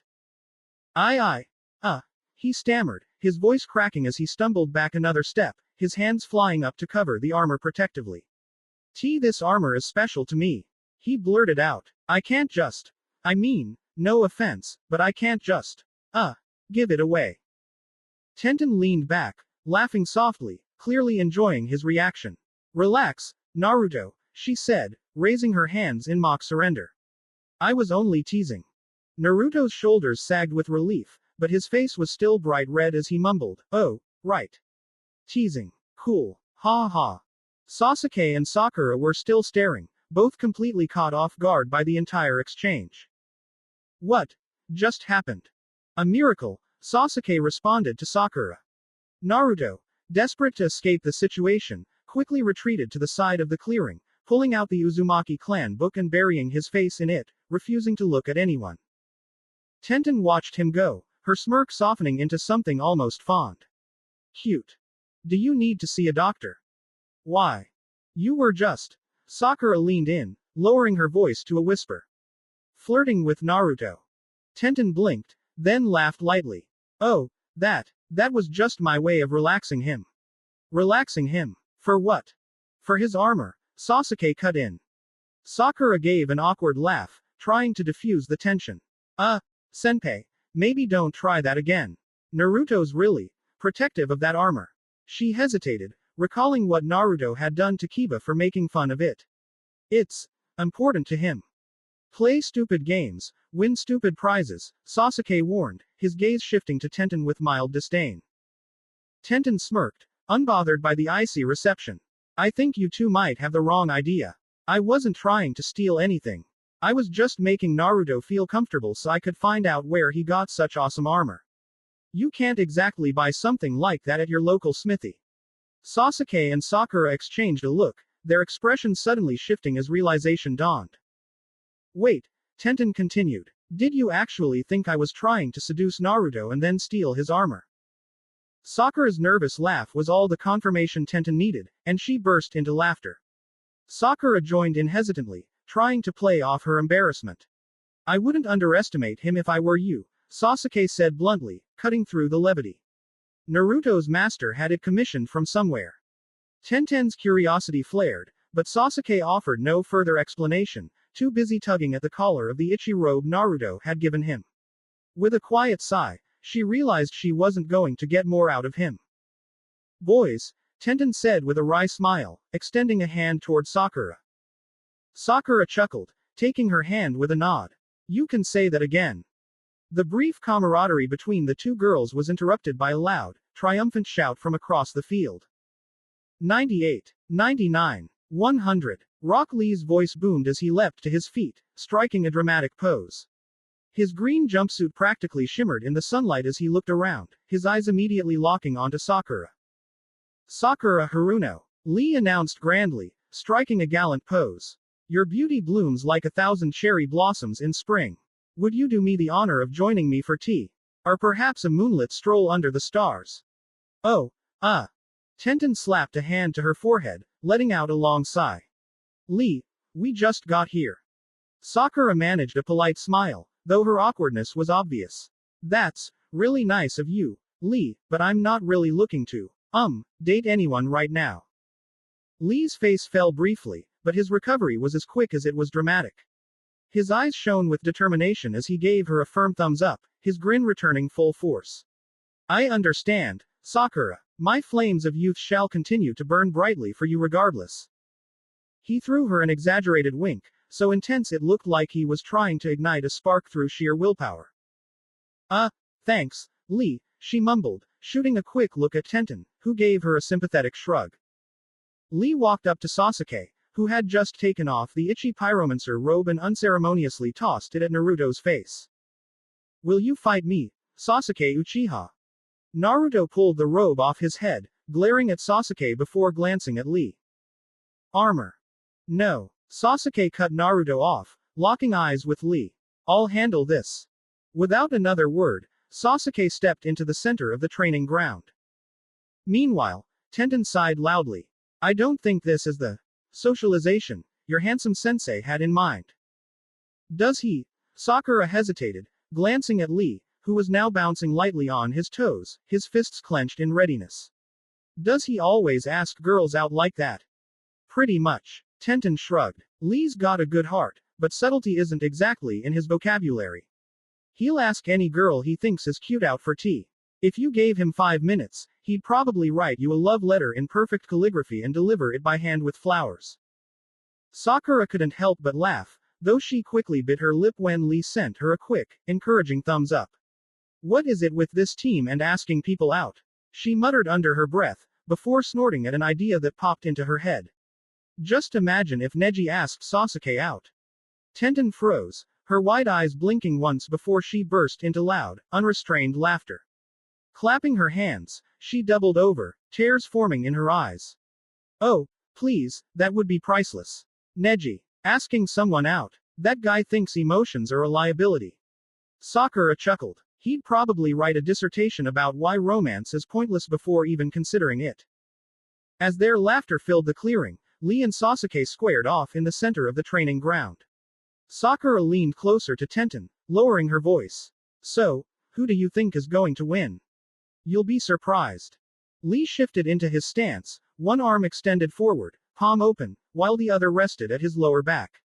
He stammered, his voice cracking as he stumbled back another step, his hands flying up to cover the armor protectively. This armor is special to me. He blurted out. I can't just. I mean, no offense, but I can't just. Give it away. Tenten leaned back, laughing softly, clearly enjoying his reaction. Relax, Naruto, she said, raising her hands in mock surrender. I was only teasing. Naruto's shoulders sagged with relief, but his face was still bright red as he mumbled, oh, right. Teasing. Cool. Ha ha. Sasuke and Sakura were still staring, both completely caught off guard by the entire exchange. What just happened? A miracle, Sasuke responded to Sakura. Naruto, desperate to escape the situation, quickly retreated to the side of the clearing, pulling out the Uzumaki clan book and burying his face in it, refusing to look at anyone. Tenten watched him go, her smirk softening into something almost fond. Cute. Do you need to see a doctor? Why? You were just. Sakura leaned in, lowering her voice to a whisper. Flirting with Naruto. Tenten blinked, then laughed lightly. Oh, that was just my way of relaxing him. Relaxing him? For what? For his armor, Sasuke cut in. Sakura gave an awkward laugh, trying to diffuse the tension. Senpai, maybe don't try that again. Naruto's really protective of that armor. She hesitated, recalling what Naruto had done to Kiba for making fun of it. It's important to him. Play stupid games, win stupid prizes, Sasuke warned, his gaze shifting to Tenten with mild disdain. Tenten smirked, unbothered by the icy reception. I think you two might have the wrong idea. I wasn't trying to steal anything. I was just making Naruto feel comfortable so I could find out where he got such awesome armor. You can't exactly buy something like that at your local smithy. Sasuke and Sakura exchanged a look, their expressions suddenly shifting as realization dawned. Wait, Tenten continued. Did you actually think I was trying to seduce Naruto and then steal his armor? Sakura's nervous laugh was all the confirmation Tenten needed, and she burst into laughter. Sakura joined in hesitantly, trying to play off her embarrassment. I wouldn't underestimate him if I were you, Sasuke said bluntly, cutting through the levity. Naruto's master had it commissioned from somewhere. Tenten's curiosity flared, but Sasuke offered no further explanation, too busy tugging at the collar of the itchy robe Naruto had given him. With a quiet sigh, she realized she wasn't going to get more out of him. Boys, Tenten said with a wry smile, extending a hand toward Sakura. Sakura chuckled, taking her hand with a nod. You can say that again. The brief camaraderie between the two girls was interrupted by a loud, triumphant shout from across the field. 98, 99, 100. Rock Lee's voice boomed as he leapt to his feet, striking a dramatic pose. His green jumpsuit practically shimmered in the sunlight as he looked around, his eyes immediately locking onto Sakura. Sakura Haruno, Lee announced grandly, striking a gallant pose. Your beauty blooms like 1,000 cherry blossoms in spring. Would you do me the honor of joining me for tea? Or perhaps a moonlit stroll under the stars? Oh, Tenten slapped a hand to her forehead, letting out a long sigh. Lee, we just got here. Sakura managed a polite smile, though her awkwardness was obvious. That's really nice of you, Lee, but I'm not really looking to, date anyone right now. Lee's face fell briefly, but his recovery was as quick as it was dramatic. His eyes shone with determination as he gave her a firm thumbs up, his grin returning full force. I understand, Sakura. My flames of youth shall continue to burn brightly for you regardless. He threw her an exaggerated wink, so intense it looked like he was trying to ignite a spark through sheer willpower. Thanks, Lee, she mumbled, shooting a quick look at Tenten, who gave her a sympathetic shrug. Lee walked up to Sasuke, who had just taken off the itchy pyromancer robe and unceremoniously tossed it at Naruto's face. Will you fight me, Sasuke Uchiha? Naruto pulled the robe off his head, glaring at Sasuke before glancing at Lee. Armor. No. Sasuke cut Naruto off, locking eyes with Lee. I'll handle this. Without another word, Sasuke stepped into the center of the training ground. Meanwhile, Tenten sighed loudly. I don't think this is the socialization your handsome sensei had in mind. Does he? Sakura hesitated, glancing at Lee, who was now bouncing lightly on his toes, his fists clenched in readiness. Does he always ask girls out like that? Pretty much. Tenten shrugged. Lee's got a good heart, but subtlety isn't exactly in his vocabulary. He'll ask any girl he thinks is cute out for tea. If you gave him 5 minutes, he'd probably write you a love letter in perfect calligraphy and deliver it by hand with flowers. Sakura couldn't help but laugh, though she quickly bit her lip when Lee sent her a quick, encouraging thumbs up. What is it with this team and asking people out? She muttered under her breath, before snorting at an idea that popped into her head. Just imagine if Neji asked Sasuke out. Tenten froze, her wide eyes blinking once before she burst into loud, unrestrained laughter. Clapping her hands, she doubled over, tears forming in her eyes. Oh, please, that would be priceless. Neji, asking someone out. That guy thinks emotions are a liability. Sakura chuckled. He'd probably write a dissertation about why romance is pointless before even considering it. As their laughter filled the clearing, Lee and Sasuke squared off in the center of the training ground. Sakura leaned closer to Tenten, lowering her voice. So, who do you think is going to win? You'll be surprised. Lee shifted into his stance, one arm extended forward, palm open, while the other rested at his lower back.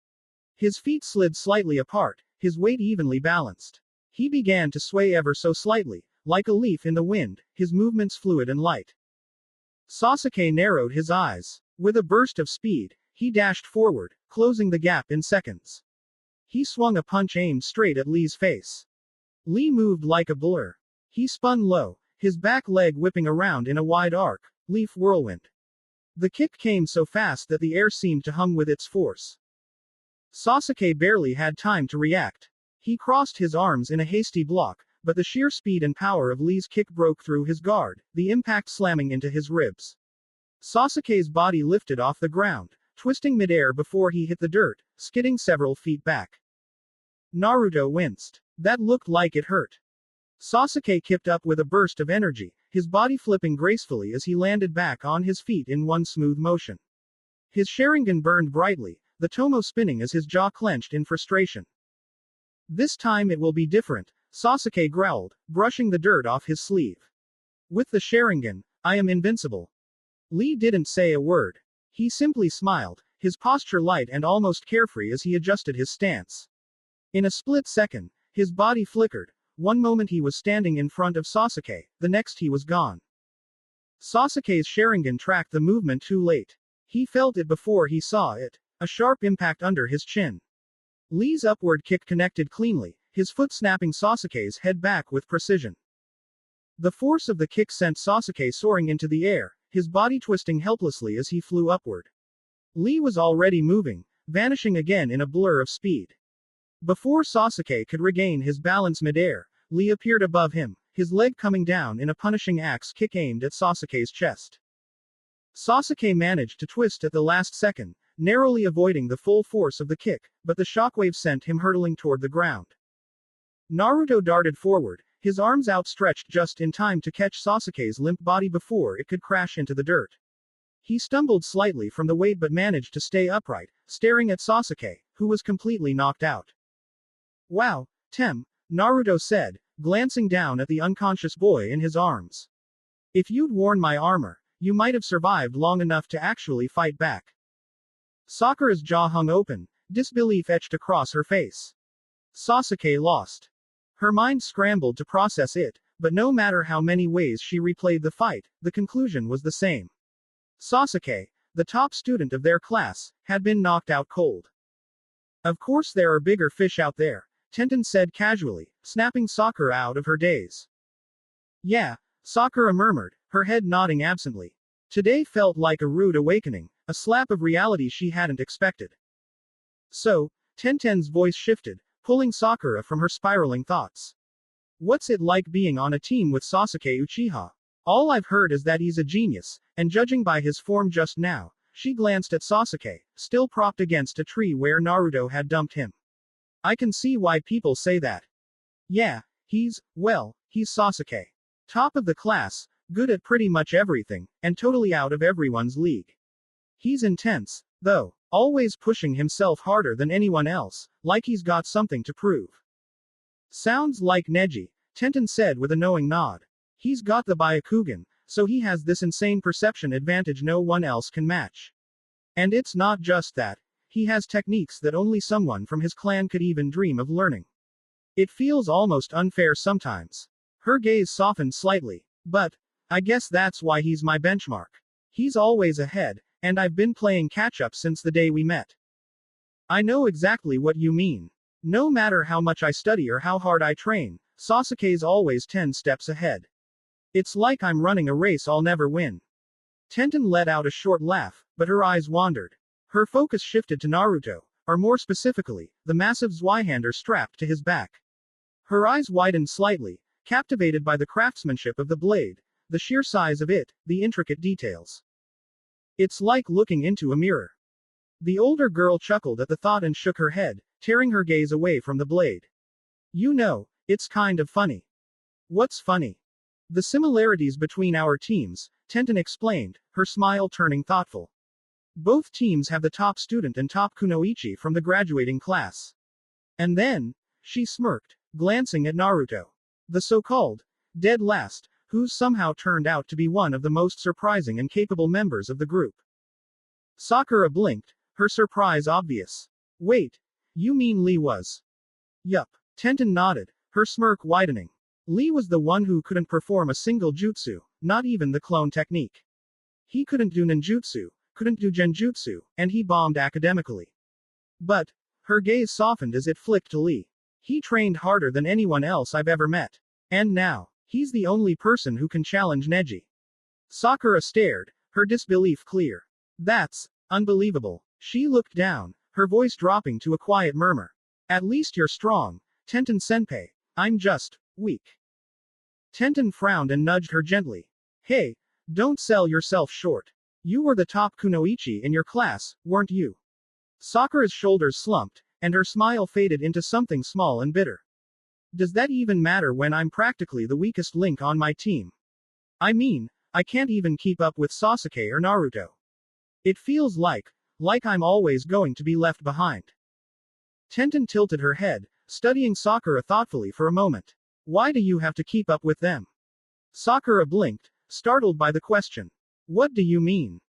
His feet slid slightly apart, his weight evenly balanced. He began to sway ever so slightly, like a leaf in the wind, his movements fluid and light. Sasuke narrowed his eyes. With a burst of speed, he dashed forward, closing the gap in seconds. He swung a punch aimed straight at Lee's face. Lee moved like a blur. He spun low, his back leg whipping around in a wide arc, leaf whirlwind. The kick came so fast that the air seemed to hum with its force. Sasuke barely had time to react. He crossed his arms in a hasty block, but the sheer speed and power of Lee's kick broke through his guard, the impact slamming into his ribs. Sasuke's body lifted off the ground, twisting midair before he hit the dirt, skidding several feet back. Naruto winced. That looked like it hurt. Sasuke kept up with a burst of energy, his body flipping gracefully as he landed back on his feet in one smooth motion. His Sharingan burned brightly, the Tomo spinning as his jaw clenched in frustration. This time it will be different, Sasuke growled, brushing the dirt off his sleeve. With the Sharingan, I am invincible. Lee didn't say a word. He simply smiled, his posture light and almost carefree as he adjusted his stance. In a split second, his body flickered. One moment he was standing in front of Sasuke, the next he was gone. Sasuke's Sharingan tracked the movement too late. He felt it before he saw it, a sharp impact under his chin. Lee's upward kick connected cleanly, his foot snapping Sasuke's head back with precision. The force of the kick sent Sasuke soaring into the air, his body twisting helplessly as he flew upward. Lee was already moving, vanishing again in a blur of speed. Before Sasuke could regain his balance midair, Lee appeared above him, his leg coming down in a punishing axe kick aimed at Sasuke's chest. Sasuke managed to twist at the last second, narrowly avoiding the full force of the kick, but the shockwave sent him hurtling toward the ground. Naruto darted forward, his arms outstretched just in time to catch Sasuke's limp body before it could crash into the dirt. He stumbled slightly from the weight but managed to stay upright, staring at Sasuke, who was completely knocked out. Wow, Tem, Naruto said, glancing down at the unconscious boy in his arms. If you'd worn my armor, you might have survived long enough to actually fight back. Sakura's jaw hung open, disbelief etched across her face. Sasuke lost. Her mind scrambled to process it, but no matter how many ways she replayed the fight, the conclusion was the same. Sasuke, the top student of their class, had been knocked out cold. Of course there are bigger fish out there, Tenten said casually, snapping Sakura out of her daze. Yeah, Sakura murmured, her head nodding absently. Today felt like a rude awakening, a slap of reality she hadn't expected. So, Tenten's voice shifted, pulling Sakura from her spiraling thoughts. What's it like being on a team with Sasuke Uchiha? All I've heard is that he's a genius, and judging by his form just now, she glanced at Sasuke, still propped against a tree where Naruto had dumped him. I can see why people say that. Yeah, he's Sasuke. Top of the class, good at pretty much everything, and totally out of everyone's league. He's intense, though, always pushing himself harder than anyone else, like he's got something to prove. Sounds like Neji, Tenten said with a knowing nod. He's got the Byakugan, so he has this insane perception advantage no one else can match. And it's not just that. He has techniques that only someone from his clan could even dream of learning. It feels almost unfair sometimes. Her gaze softened slightly. But, I guess that's why he's my benchmark. He's always ahead, and I've been playing catch-up since the day we met. I know exactly what you mean. No matter how much I study or how hard I train, Sasuke's always 10 steps ahead. It's like I'm running a race I'll never win. Tenten let out a short laugh, but her eyes wandered. Her focus shifted to Naruto, or more specifically, the massive Zweihander strapped to his back. Her eyes widened slightly, captivated by the craftsmanship of the blade, the sheer size of it, the intricate details. It's like looking into a mirror. The older girl chuckled at the thought and shook her head, tearing her gaze away from the blade. You know, it's kind of funny. What's funny? The similarities between our teams, Tenten explained, her smile turning thoughtful. Both teams have the top student and top kunoichi from the graduating class. And then, she smirked, glancing at Naruto. The so-called dead last, who's somehow turned out to be one of the most surprising and capable members of the group. Sakura blinked, her surprise obvious. Wait, you mean Lee was? Yup. Tenten nodded, her smirk widening. Lee was the one who couldn't perform a single jutsu, not even the clone technique. He couldn't do ninjutsu, couldn't do genjutsu, and he bombed academically. But, her gaze softened as it flicked to Lee. He trained harder than anyone else I've ever met. And now, he's the only person who can challenge Neji. Sakura stared, her disbelief clear. That's unbelievable. She looked down, her voice dropping to a quiet murmur. At least you're strong, Tenten-senpai. I'm just weak. Tenten frowned and nudged her gently. Hey, don't sell yourself short. You were the top kunoichi in your class, weren't you? Sakura's shoulders slumped, and her smile faded into something small and bitter. Does that even matter when I'm practically the weakest link on my team? I mean, I can't even keep up with Sasuke or Naruto. It feels like I'm always going to be left behind. Tenten tilted her head, studying Sakura thoughtfully for a moment. Why do you have to keep up with them? Sakura blinked, startled by the question. What do you mean?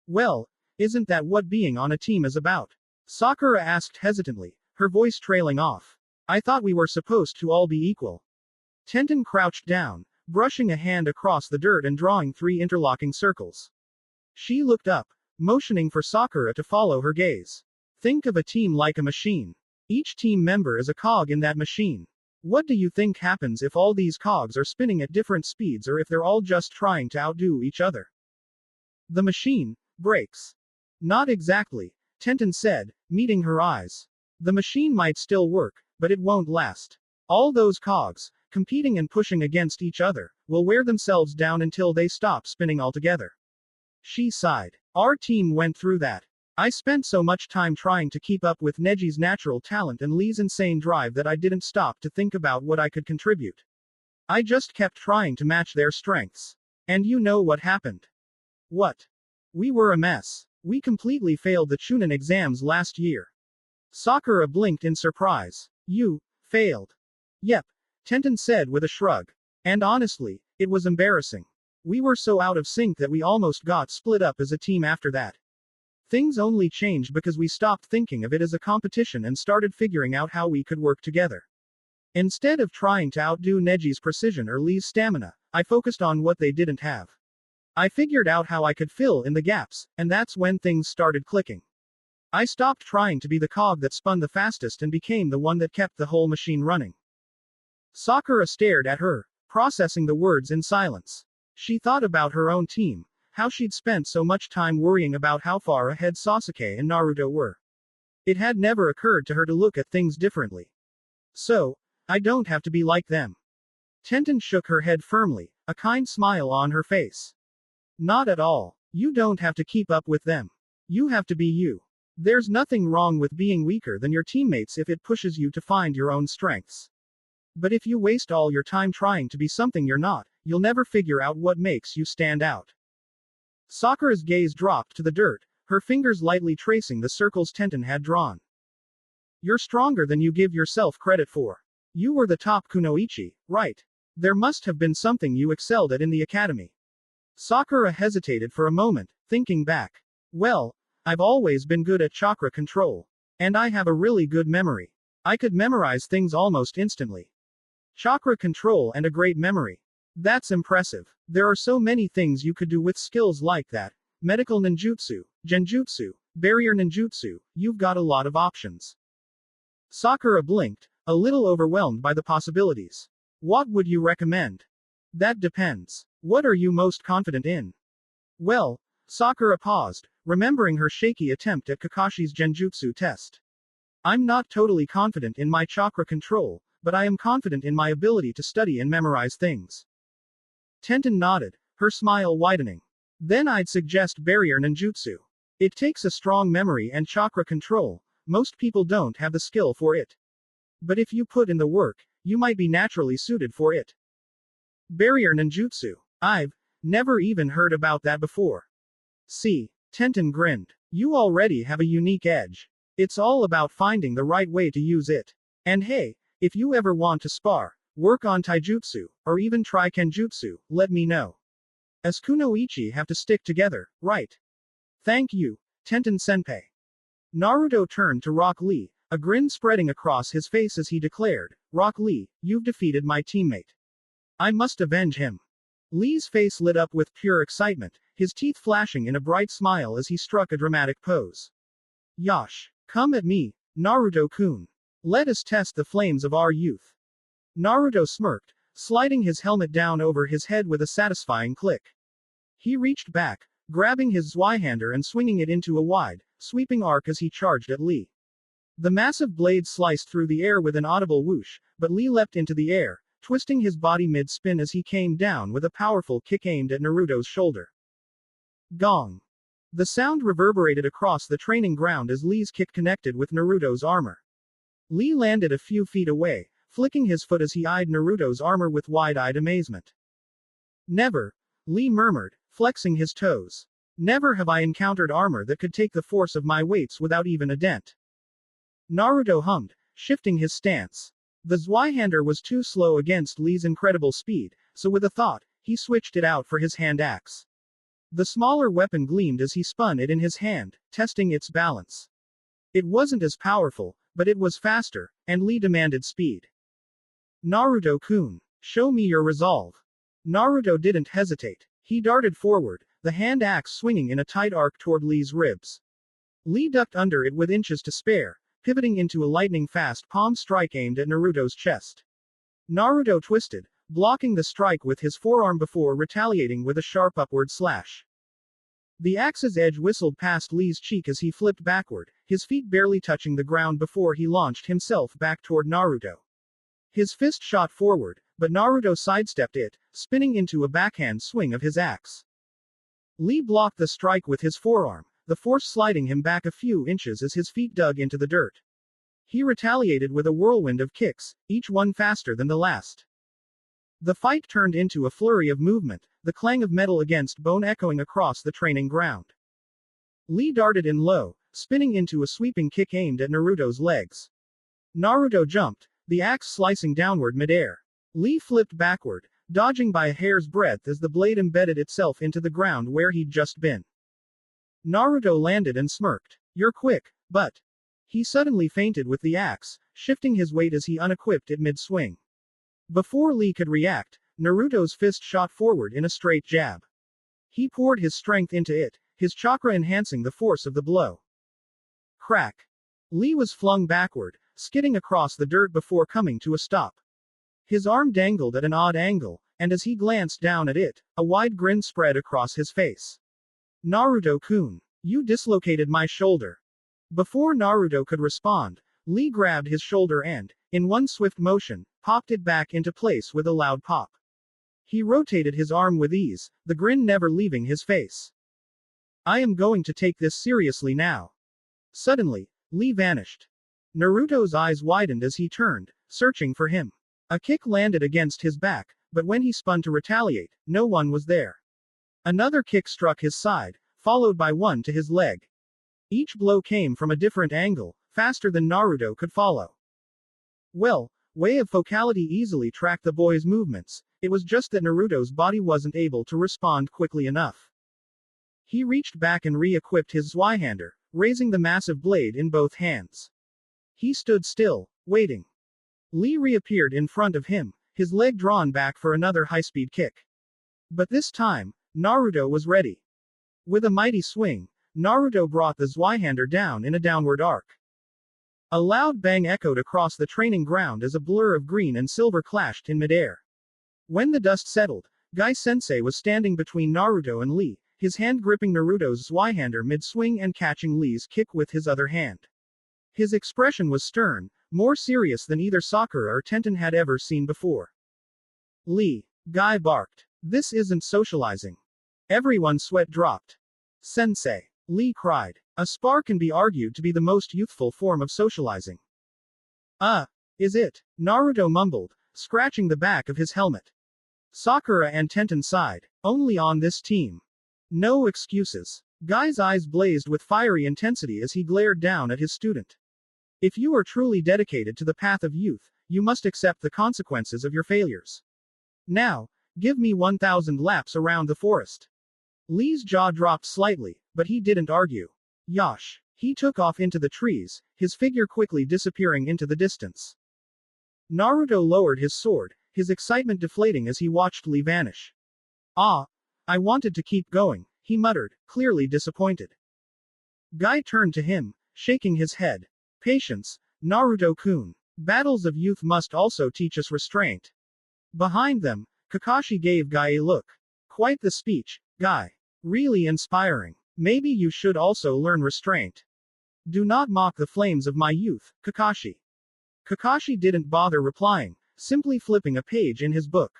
Well, isn't that what being on a team is about? Sakura asked hesitantly, her voice trailing off. I thought we were supposed to all be equal. Tenten crouched down, brushing a hand across the dirt and drawing 3 interlocking circles. She looked up, motioning for Sakura to follow her gaze. Think of a team like a machine. Each team member is a cog in that machine. What do you think happens if all these cogs are spinning at different speeds or if they're all just trying to outdo each other? The machine breaks. Not exactly, Tenten said, meeting her eyes. The machine might still work, but it won't last. All those cogs, competing and pushing against each other, will wear themselves down until they stop spinning altogether. She sighed. Our team went through that. I spent so much time trying to keep up with Neji's natural talent and Lee's insane drive that I didn't stop to think about what I could contribute. I just kept trying to match their strengths. And you know what happened? What? We were a mess. We completely failed the Chunin exams last year. Sakura blinked in surprise. You failed. Yep, Tenten said with a shrug. And honestly, it was embarrassing. We were so out of sync that we almost got split up as a team after that. Things only changed because we stopped thinking of it as a competition and started figuring out how we could work together. Instead of trying to outdo Neji's precision or Lee's stamina, I focused on what they didn't have. I figured out how I could fill in the gaps, and that's when things started clicking. I stopped trying to be the cog that spun the fastest and became the one that kept the whole machine running. Sakura stared at her, processing the words in silence. She thought about her own team, how she'd spent so much time worrying about how far ahead Sasuke and Naruto were. It had never occurred to her to look at things differently. So, I don't have to be like them. Tenten shook her head firmly, a kind smile on her face. Not at all. You don't have to keep up with them. You have to be you. There's nothing wrong with being weaker than your teammates if it pushes you to find your own strengths. But if you waste all your time trying to be something you're not, you'll never figure out what makes you stand out. Sakura's gaze dropped to the dirt, her fingers lightly tracing the circles Tenten had drawn. You're stronger than you give yourself credit for. You were the top kunoichi, right? There must have been something you excelled at in the academy. Sakura hesitated for a moment, thinking back. Well, I've always been good at chakra control. And I have a really good memory. I could memorize things almost instantly. Chakra control and a great memory. That's impressive. There are so many things you could do with skills like that. Medical ninjutsu, genjutsu, barrier ninjutsu, you've got a lot of options. Sakura blinked, a little overwhelmed by the possibilities. What would you recommend? That depends. What are you most confident in? Well, Sakura paused, remembering her shaky attempt at Kakashi's genjutsu test. I'm not totally confident in my chakra control, but I am confident in my ability to study and memorize things. Tenten nodded, her smile widening. Then I'd suggest barrier ninjutsu. It takes a strong memory and chakra control. Most people don't have the skill for it. But if you put in the work, you might be naturally suited for it. Barrier ninjutsu. I've never even heard about that before. See, Tenten grinned. You already have a unique edge. It's all about finding the right way to use it. And hey, if you ever want to spar, work on taijutsu, or even try kenjutsu, let me know. As kunoichi have to stick together, right? Thank you, Tenten-senpai. Naruto turned to Rock Lee, a grin spreading across his face as he declared, Rock Lee, you've defeated my teammate. I must avenge him. Lee's face lit up with pure excitement, his teeth flashing in a bright smile as he struck a dramatic pose. Yash. Come at me, Naruto-kun. Let us test the flames of our youth. Naruto smirked, sliding his helmet down over his head with a satisfying click. He reached back, grabbing his Zweihander and swinging it into a wide, sweeping arc as he charged at Lee. The massive blade sliced through the air with an audible whoosh, but Lee leapt into the air, twisting his body mid-spin as he came down with a powerful kick aimed at Naruto's shoulder. Gong. The sound reverberated across the training ground as Lee's kick connected with Naruto's armor. Lee landed a few feet away, flicking his foot as he eyed Naruto's armor with wide-eyed amazement. Never, Lee murmured, flexing his toes. Never have I encountered armor that could take the force of my weights without even a dent. Naruto hummed, shifting his stance. The Zweihander was too slow against Lee's incredible speed, so with a thought, he switched it out for his hand axe. The smaller weapon gleamed as he spun it in his hand, testing its balance. It wasn't as powerful, but it was faster, and Lee demanded speed. Naruto-kun, show me your resolve. Naruto didn't hesitate. He darted forward, the hand axe swinging in a tight arc toward Lee's ribs. Lee ducked under it with inches to spare, pivoting into a lightning-fast palm strike aimed at Naruto's chest. Naruto twisted, blocking the strike with his forearm before retaliating with a sharp upward slash. The axe's edge whistled past Lee's cheek as he flipped backward, his feet barely touching the ground before he launched himself back toward Naruto. His fist shot forward, but Naruto sidestepped it, spinning into a backhand swing of his axe. Lee blocked the strike with his forearm, the force sliding him back a few inches as his feet dug into the dirt. He retaliated with a whirlwind of kicks, each one faster than the last. The fight turned into a flurry of movement, the clang of metal against bone echoing across the training ground. Lee darted in low, spinning into a sweeping kick aimed at Naruto's legs. Naruto jumped, the axe slicing downward midair. Lee flipped backward, dodging by a hair's breadth as the blade embedded itself into the ground where he'd just been. Naruto landed and smirked. You're quick, but... He suddenly feinted with the axe, shifting his weight as he unequipped it mid-swing. Before Lee could react, Naruto's fist shot forward in a straight jab. He poured his strength into it, his chakra enhancing the force of the blow. Crack. Lee was flung backward, skidding across the dirt before coming to a stop. His arm dangled at an odd angle, and as he glanced down at it, a wide grin spread across his face. Naruto-kun, you dislocated my shoulder. Before Naruto could respond, Lee grabbed his shoulder and, in one swift motion, popped it back into place with a loud pop. He rotated his arm with ease, the grin never leaving his face. I am going to take this seriously now. Suddenly, Lee vanished. Naruto's eyes widened as he turned, searching for him. A kick landed against his back, but when he spun to retaliate, no one was there. Another kick struck his side, followed by one to his leg. Each blow came from a different angle, faster than Naruto could follow. Well, way of focality easily tracked the boy's movements, it was just that Naruto's body wasn't able to respond quickly enough. He reached back and re-equipped his Zweihander, raising the massive blade in both hands. He stood still, waiting. Lee reappeared in front of him, his leg drawn back for another high-speed kick. But this time, Naruto was ready. With a mighty swing, Naruto brought the Zweihander down in a downward arc. A loud bang echoed across the training ground as a blur of green and silver clashed in midair. When the dust settled, Guy-sensei was standing between Naruto and Lee, his hand gripping Naruto's Zweihander mid-swing and catching Lee's kick with his other hand. His expression was stern, more serious than either Sakura or Tenten had ever seen before. Lee, Guy barked. This isn't socializing. Everyone's sweat dropped. Sensei, Lee cried. A spar can be argued to be the most youthful form of socializing. Is it? Naruto mumbled, scratching the back of his helmet. Sakura and Tenten sighed. Only on this team. No excuses. Guy's eyes blazed with fiery intensity as he glared down at his student. If you are truly dedicated to the path of youth, you must accept the consequences of your failures. Now, give me 1,000 laps around the forest. Lee's jaw dropped slightly, but he didn't argue. Yash. He took off into the trees, his figure quickly disappearing into the distance. Naruto lowered his sword, his excitement deflating as he watched Lee vanish. Ah, I wanted to keep going, he muttered, clearly disappointed. Guy turned to him, shaking his head. Patience, Naruto-kun. Battles of youth must also teach us restraint. Behind them, Kakashi gave Guy a look. Quite the speech, Guy. Really inspiring. Maybe you should also learn restraint. Do not mock the flames of my youth, Kakashi. Kakashi didn't bother replying, simply flipping a page in his book.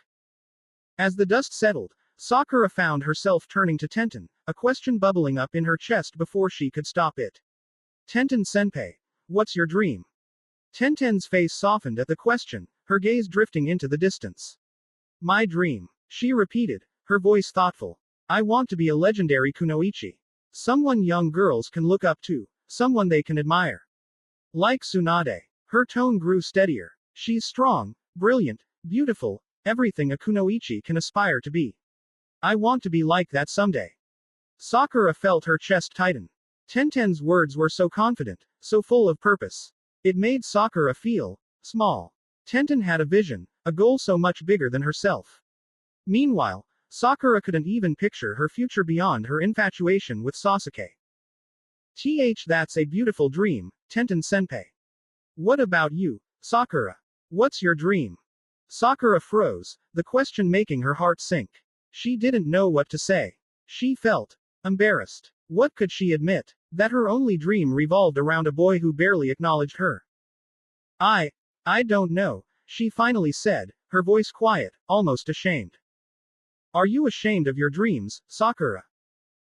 As the dust settled, Sakura found herself turning to Tenten, a question bubbling up in her chest before she could stop it. Tenten-senpai, what's your dream? Tenten's face softened at the question, her gaze drifting into the distance. My dream, she repeated, her voice thoughtful. I want to be a legendary kunoichi. Someone young girls can look up to, someone they can admire. Like Tsunade. Her tone grew steadier. She's strong, brilliant, beautiful, everything a kunoichi can aspire to be. I want to be like that someday. Sakura felt her chest tighten. Tenten's words were so confident, so full of purpose. It made Sakura feel small. Tenten had a vision, a goal so much bigger than herself. Meanwhile, Sakura couldn't even picture her future beyond her infatuation with Sasuke. That's a beautiful dream, Tenten-senpai. What about you, Sakura? What's your dream? Sakura froze, the question making her heart sink. She didn't know what to say. She felt embarrassed. What could she admit? That her only dream revolved around a boy who barely acknowledged her. I don't know, she finally said, her voice quiet, almost ashamed. Are you ashamed of your dreams, Sakura?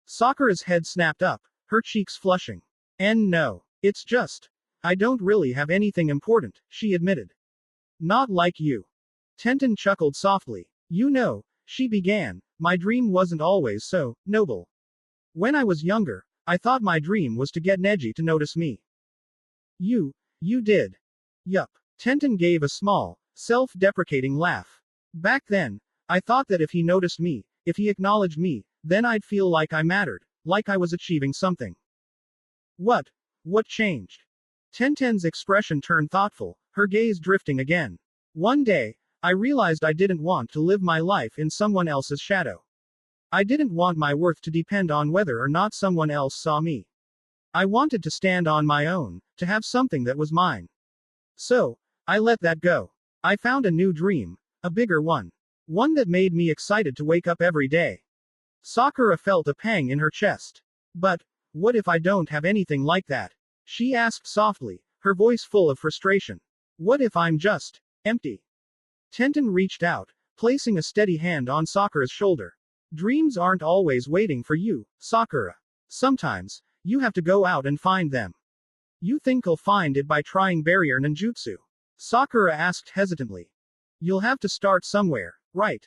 Sakura's head snapped up, her cheeks flushing. And no, it's just, I don't really have anything important, she admitted. Not like you. Tenten chuckled softly. You know, she began, my dream wasn't always so noble. When I was younger, I thought my dream was to get Neji to notice me. You did. Yup. Tenten gave a small, self-deprecating laugh. Back then, I thought that if he noticed me, if he acknowledged me, then I'd feel like I mattered, like I was achieving something. What changed? Tenten's expression turned thoughtful, her gaze drifting again. One day, I realized I didn't want to live my life in someone else's shadow. I didn't want my worth to depend on whether or not someone else saw me. I wanted to stand on my own, to have something that was mine. So, I let that go. I found a new dream, a bigger one. One that made me excited to wake up every day. Sakura felt a pang in her chest. But, what if I don't have anything like that? She asked softly, her voice full of frustration. What if I'm just empty? Tenten reached out, placing a steady hand on Sakura's shoulder. Dreams aren't always waiting for you, Sakura. Sometimes, you have to go out and find them. You think I'll find it by trying barrier ninjutsu? Sakura asked hesitantly. You'll have to start somewhere, right?